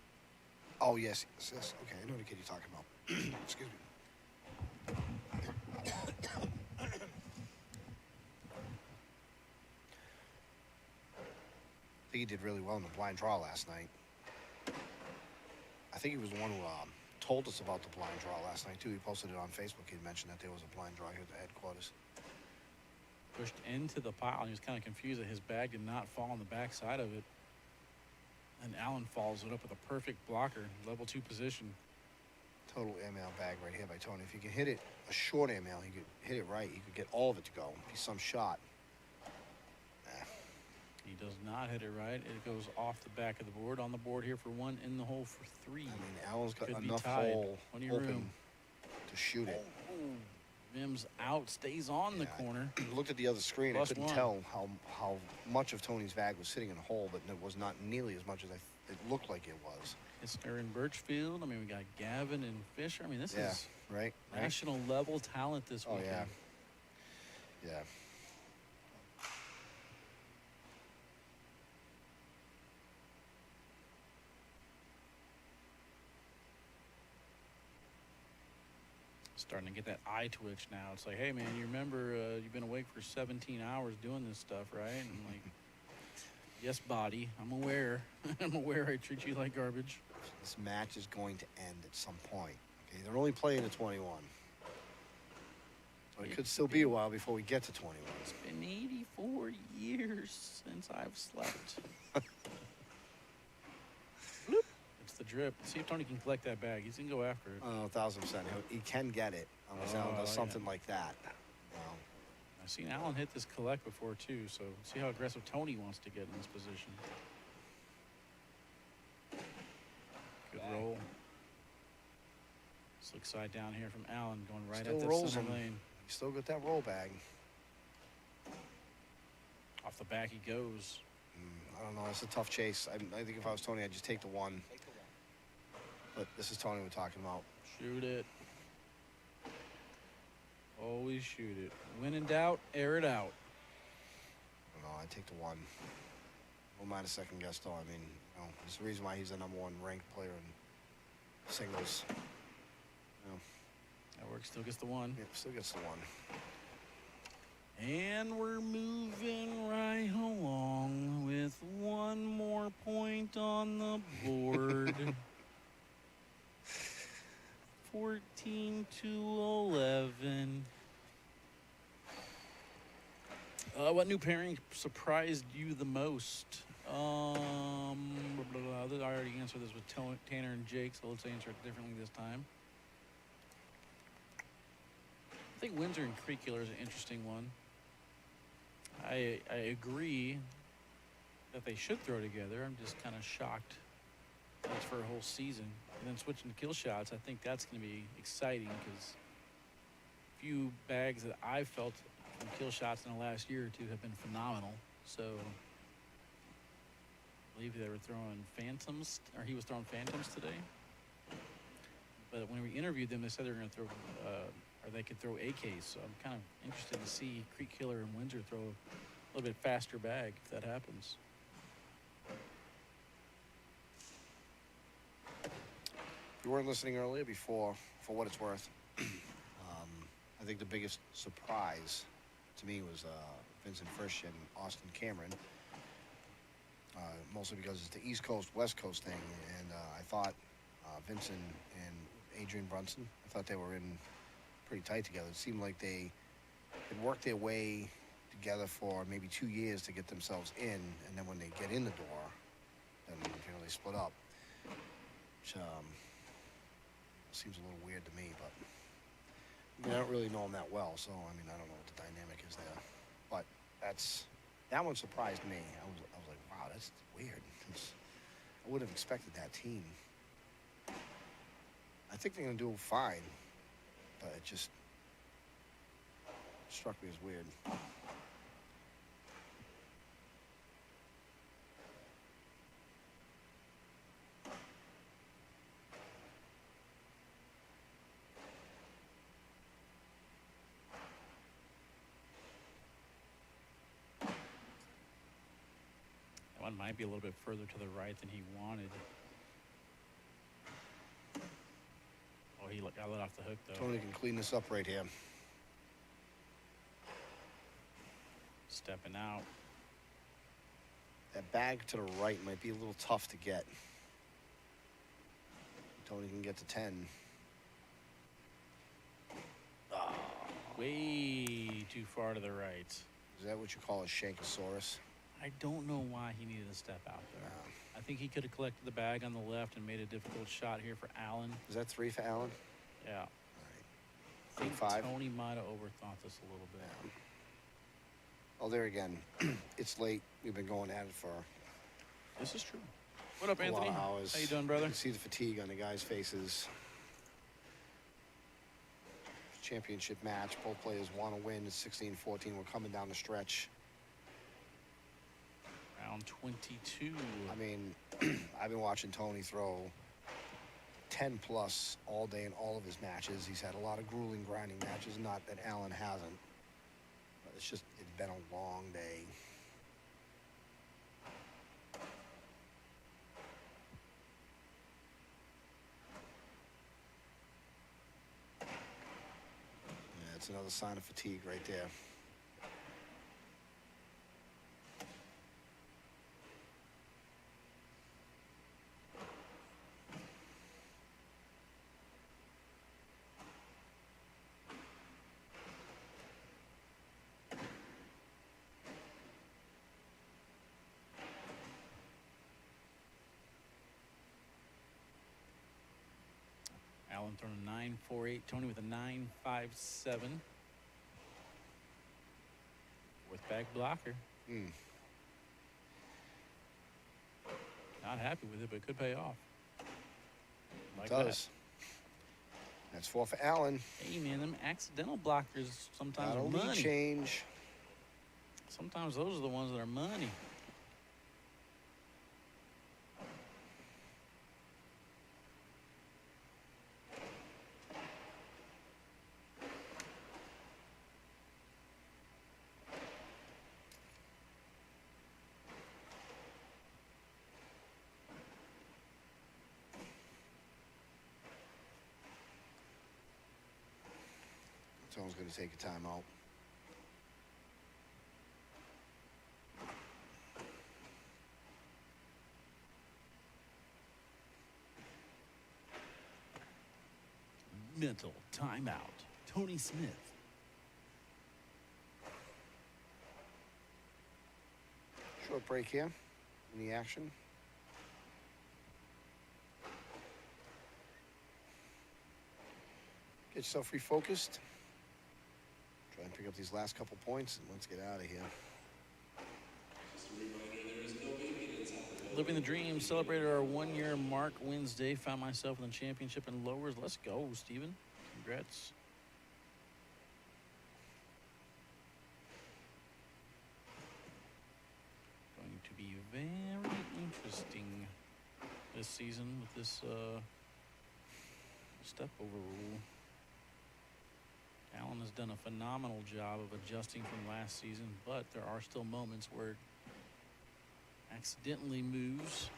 Oh, yes. Yes. Okay, I know the kid you're talking about. Excuse me. I think he did really well in the blind draw last night. I think he was the one who told us about the blind draw last night, too. He posted it on Facebook. He mentioned that there was a blind draw here at the headquarters. Pushed into the pile. He was kind of confused that his bag did not fall on the backside of it. And Allen follows it up with a perfect blocker, level 2 position. Total air mail bag right here by Tony. If you can hit it, a short air mail, he could hit it right. He could get all of it to go. Be some shot. He does not hit it right. It goes off the back of the board. On the board here for 1, in the hole for 3. I mean, Allen's got Could be enough tied. hole Plenty of open room. to shoot it. Mims out, stays on the corner. I looked at the other screen. Plus I couldn't 1. tell how much of Tony's bag was sitting in a hole, but it was not nearly as much as it looked like it was. Isner and Birchfield. I mean, we got Gavin and Fisher. I mean, this is right. national level talent this Oh, weekend. yeah. Yeah. Starting to get that eye twitch now. It's like, hey, man, you remember you've been awake for 17 hours doing this stuff, right? And I'm like, yes, body. I'm aware. I'm aware I treat you like garbage. This match is going to end at some point. Okay, they're only playing at 21. But it could still be a while before we get to 21. It's been 84 years since I've slept. Bloop. It's the drip. See if Tony can collect that bag. He's going to go after it. Oh, 1,000%. He can get it unless Allen does something like that. I've seen Allen hit this collect before, too, so see how aggressive Tony wants to get in this position. Good roll. Slick side down here from Allen, going right Still at the rolls center him. lane. He still got that roll bag. Off the back he goes. I don't know. It's a tough chase. I think if I was Tony, I'd just take the 1. But this is Tony we're talking about. Shoot it. Always shoot it. When in doubt, air it out. I don't know. I'd take the 1. No matter second guess, though. I mean, there's a reason why he's the #1 ranked player in singles. That works. Still gets the 1. Yeah, still gets the 1. And we're moving right along with 1 more point on the board. 14-11. What new pairing surprised you the most? I already answered this with Tanner and Jake, so let's answer it differently this time. I think Windsor and Creek Killer is an interesting one. I agree that they should throw together. I'm just kind of shocked that's for a whole season. And then switching to kill shots, I think that's going to be exciting because a few bags that I've felt from kill shots in the last year or two have been phenomenal. So I believe they were throwing phantoms, or he was throwing phantoms today. But when we interviewed them, they said they were going to throw, or they could throw AKs. So I'm kind of interested to see Creek Killer and Windsor throw a little bit faster bag if that happens. If you weren't listening earlier, before, for what it's worth, I think the biggest surprise to me was Vincent Frisch and Austin Cameron. Mostly because it's the East Coast, West Coast thing, and I thought Vincent and Adrian Brunson, I thought they were in pretty tight together. It seemed like they had worked their way together for maybe 2 years to get themselves in, and then when they get in the door, then they split up. Which seems a little weird to me, but I mean, I don't really know them that well, so I mean, I don't know what the dynamic is there. But that one surprised me. I was like, wow, that's weird. I would have expected that team. I think they're gonna do fine, but it just struck me as weird. One might be a little bit further to the right than he wanted. Oh, he got let off the hook, though. Tony can clean this up right here. Stepping out. That bag to the right might be a little tough to get. Tony can get to 10. Oh, way too far to the right. Is that what you call a Shankosaurus? I don't know why he needed to step out there. I think he could have collected the bag on the left and made a difficult shot here for Allen. Is that 3 for Allen? Yeah. All right. 5. Tony might have overthought this a little bit. Yeah. Oh, there again. It's late. We've been going at it for This is true. What up, a Anthony? lot of hours. How you doing, brother? You can see the fatigue on the guys' faces. Championship match. Both players want to win. It's 16-14. We're coming down the stretch. Round 22. I mean, I've been watching Tony throw 10 plus all day in all of his matches. He's had a lot of grueling, grinding matches. Not that Allen hasn't. But it's been a long day. Yeah, it's another sign of fatigue right there. Allen throwing a 9.48. Tony with a 9.57. With back blocker. Not happy with it, but it could pay off. It does. That's 4 for Allen. Hey, man, them accidental blockers sometimes Not are only money. change. Sometimes those are the ones that are money. Someone's going to take a timeout. Mental timeout. Tony Smith. Short break here in the action. Get yourself refocused. Try and pick up these last couple points, and let's get out of here. Living the dream. Celebrated our 1-year mark Wednesday. Found myself in the championship in lowers. Let's go, Steven. Congrats. Going to be very interesting this season with this step over rule. Allen has done a phenomenal job of adjusting from last season, but there are still moments where it accidentally moves.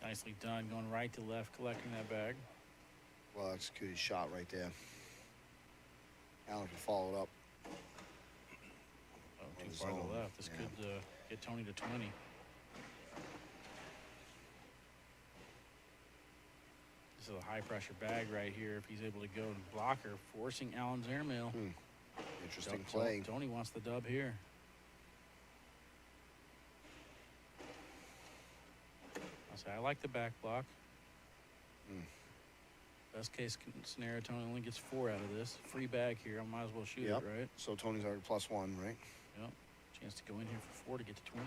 Nicely done, going right to left, collecting that bag. Well executed shot right there. Allen can follow it up. Oh, too far to the left. This could get Tony to 20. This is a high-pressure bag right here. If he's able to go and blocker, forcing Allen's airmail. Interesting play. Tony wants the dub here. I like the back block. Best case scenario, Tony only gets 4 out of this. Free bag here. I might as well shoot it, right? So Tony's already +1, right? Yep. Chance to go in here for 4 to get to 20.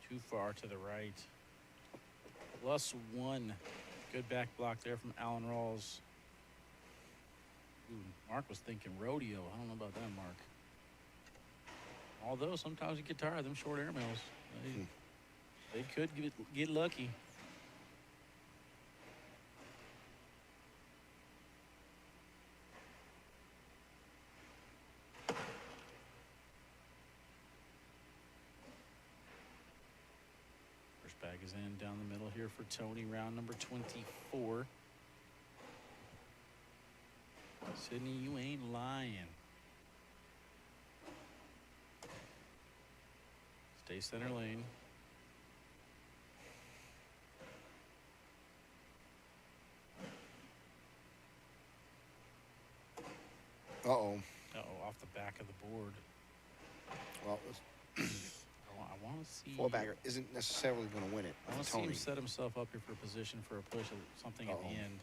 Too far to the right. +1. Good back block there from Allen Rawls. Ooh, Mark was thinking rodeo. I don't know about that, Mark. Although sometimes you get tired of them short airmails. They could get lucky. First bag is in down the middle here for Tony, round number 24. Sydney, you ain't lying. Stay center lane. Uh-oh. Uh-oh, off the back of the board. Well, I want to see. 4-bagger isn't necessarily going to win it. I want to see him set himself up here for a position for a push of something at the end.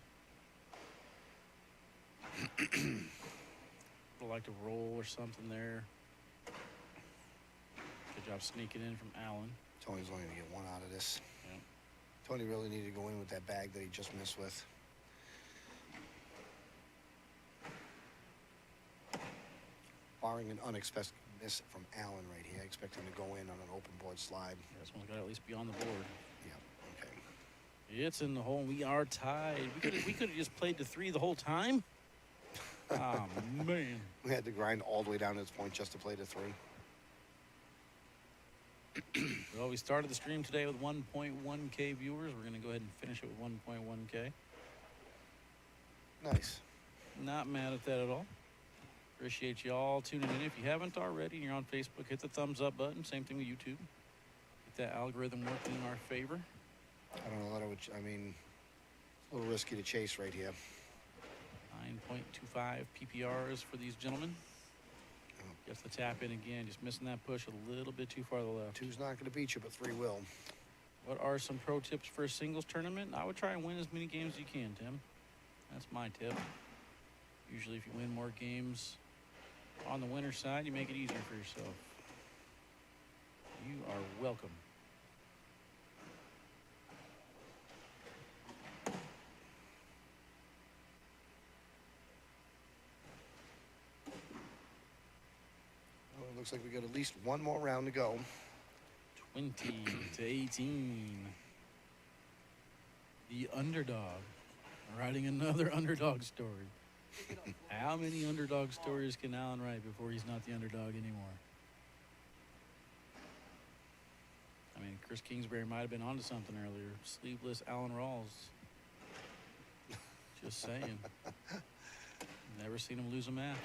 Would like to roll or something there. Good job sneaking in from Allen. Tony's only going to get 1 out of this. Yep. Tony really needed to go in with that bag that he just missed with. Barring an unexpected miss from Allen right here, I expect him to go in on an open board slide. Yeah, this one's got to at least be on the board. Yeah, okay. It's in the hole. We are tied. We could have just played to 3 the whole time. Oh, man. We had to grind all the way down to this point just to play to 3. Well, we started the stream today with 1.1K viewers. We're going to go ahead and finish it with 1.1K. Nice. Not mad at that at all. Appreciate you all tuning in. If you haven't already and you're on Facebook, hit the thumbs up button. Same thing with YouTube. Get that algorithm working in our favor. I don't know that I mean, a little risky to chase right here. 9.25 PPRs for these gentlemen. Gets the tap in again, just missing that push a little bit too far to the left. 2's not going to beat you, but 3 will. What are some pro tips for a singles tournament? I would try and win as many games as you can, Tim. That's my tip. Usually if you win more games on the winner's side, you make it easier for yourself. You are welcome. Well, it looks like we got at least 1 more round to go. 20-18. The underdog. Writing another underdog story. How many underdog stories can Allen write before he's not the underdog anymore? I mean, Chris Kingsbury might have been onto something earlier. Sleeveless Allen Rawls. Just saying. Never seen him lose a match.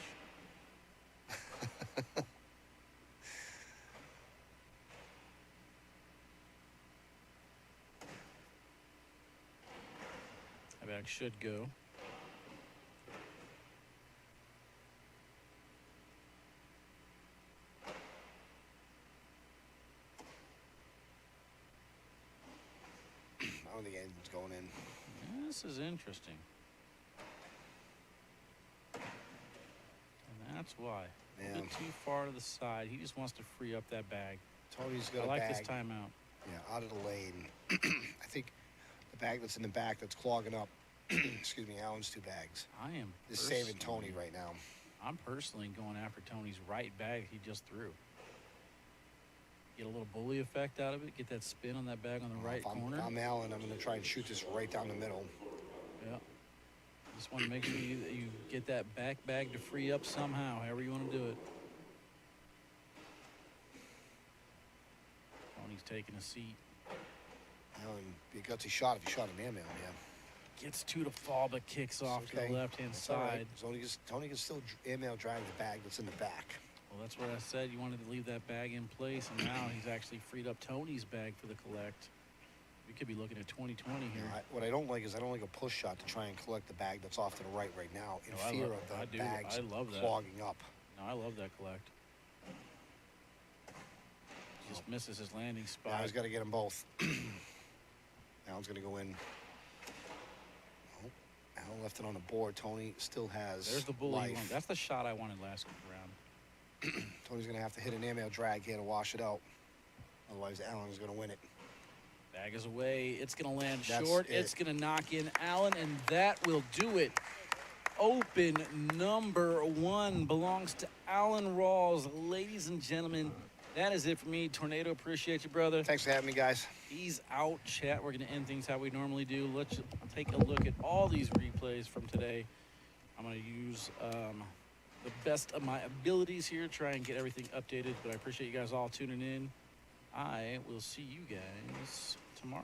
That bag should go. I don't think anything's going in. This is interesting. And that's why. A Man. bit too far to the side. He just wants to free up that bag. Tony's got I a like bag. this timeout. Yeah, out of the lane. I think the bag that's in the back that's clogging up. Excuse me, Allen's two bags. I am Is saving personally- Tony right now. I'm personally going after Tony's right bag he just threw. Get a little bully effect out of it. Get that spin on that bag on the right If corner. I'm Allen, I'm going to try and shoot this right down the middle. Yeah. Just want to make sure you get that back bag to free up somehow, however you want to do it. Tony's taking a seat. Allen, be a gutsy shot if you shot an airmail, yeah. Gets two to fall, but kicks off to the left-hand That's all right. side. Tony can still airmail drag the bag that's in the back. Well, that's what I said. You wanted to leave that bag in place, and now he's actually freed up Tony's bag for the collect. We could be looking at 2020 here. What I don't like is I don't like a push shot to try and collect the bag that's off to the right now in fear of the bags clogging up. No, I love that collect. Just misses his landing spot. Now he's got to get them both. Allen's going to go in. Oh, Allen left it on the board. Tony still has There's the bully. life. That's the shot I wanted last round. Tony's going to have to hit an airmail drag here to wash it out. Otherwise, Allen's going to win it. Bag is away. It's going to land That's short. it. It's going to knock in Allen, and that will do it. Open number 1 belongs to Allen Rawls. Ladies and gentlemen, that is it for me. Tornado, appreciate you, brother. Thanks for having me, guys. He's out, chat. We're going to end things how we normally do. Let's take a look at all these replays from today. I'm going to use the best of my abilities here, try and get everything updated, but I appreciate you guys all tuning in. I will see you guys tomorrow.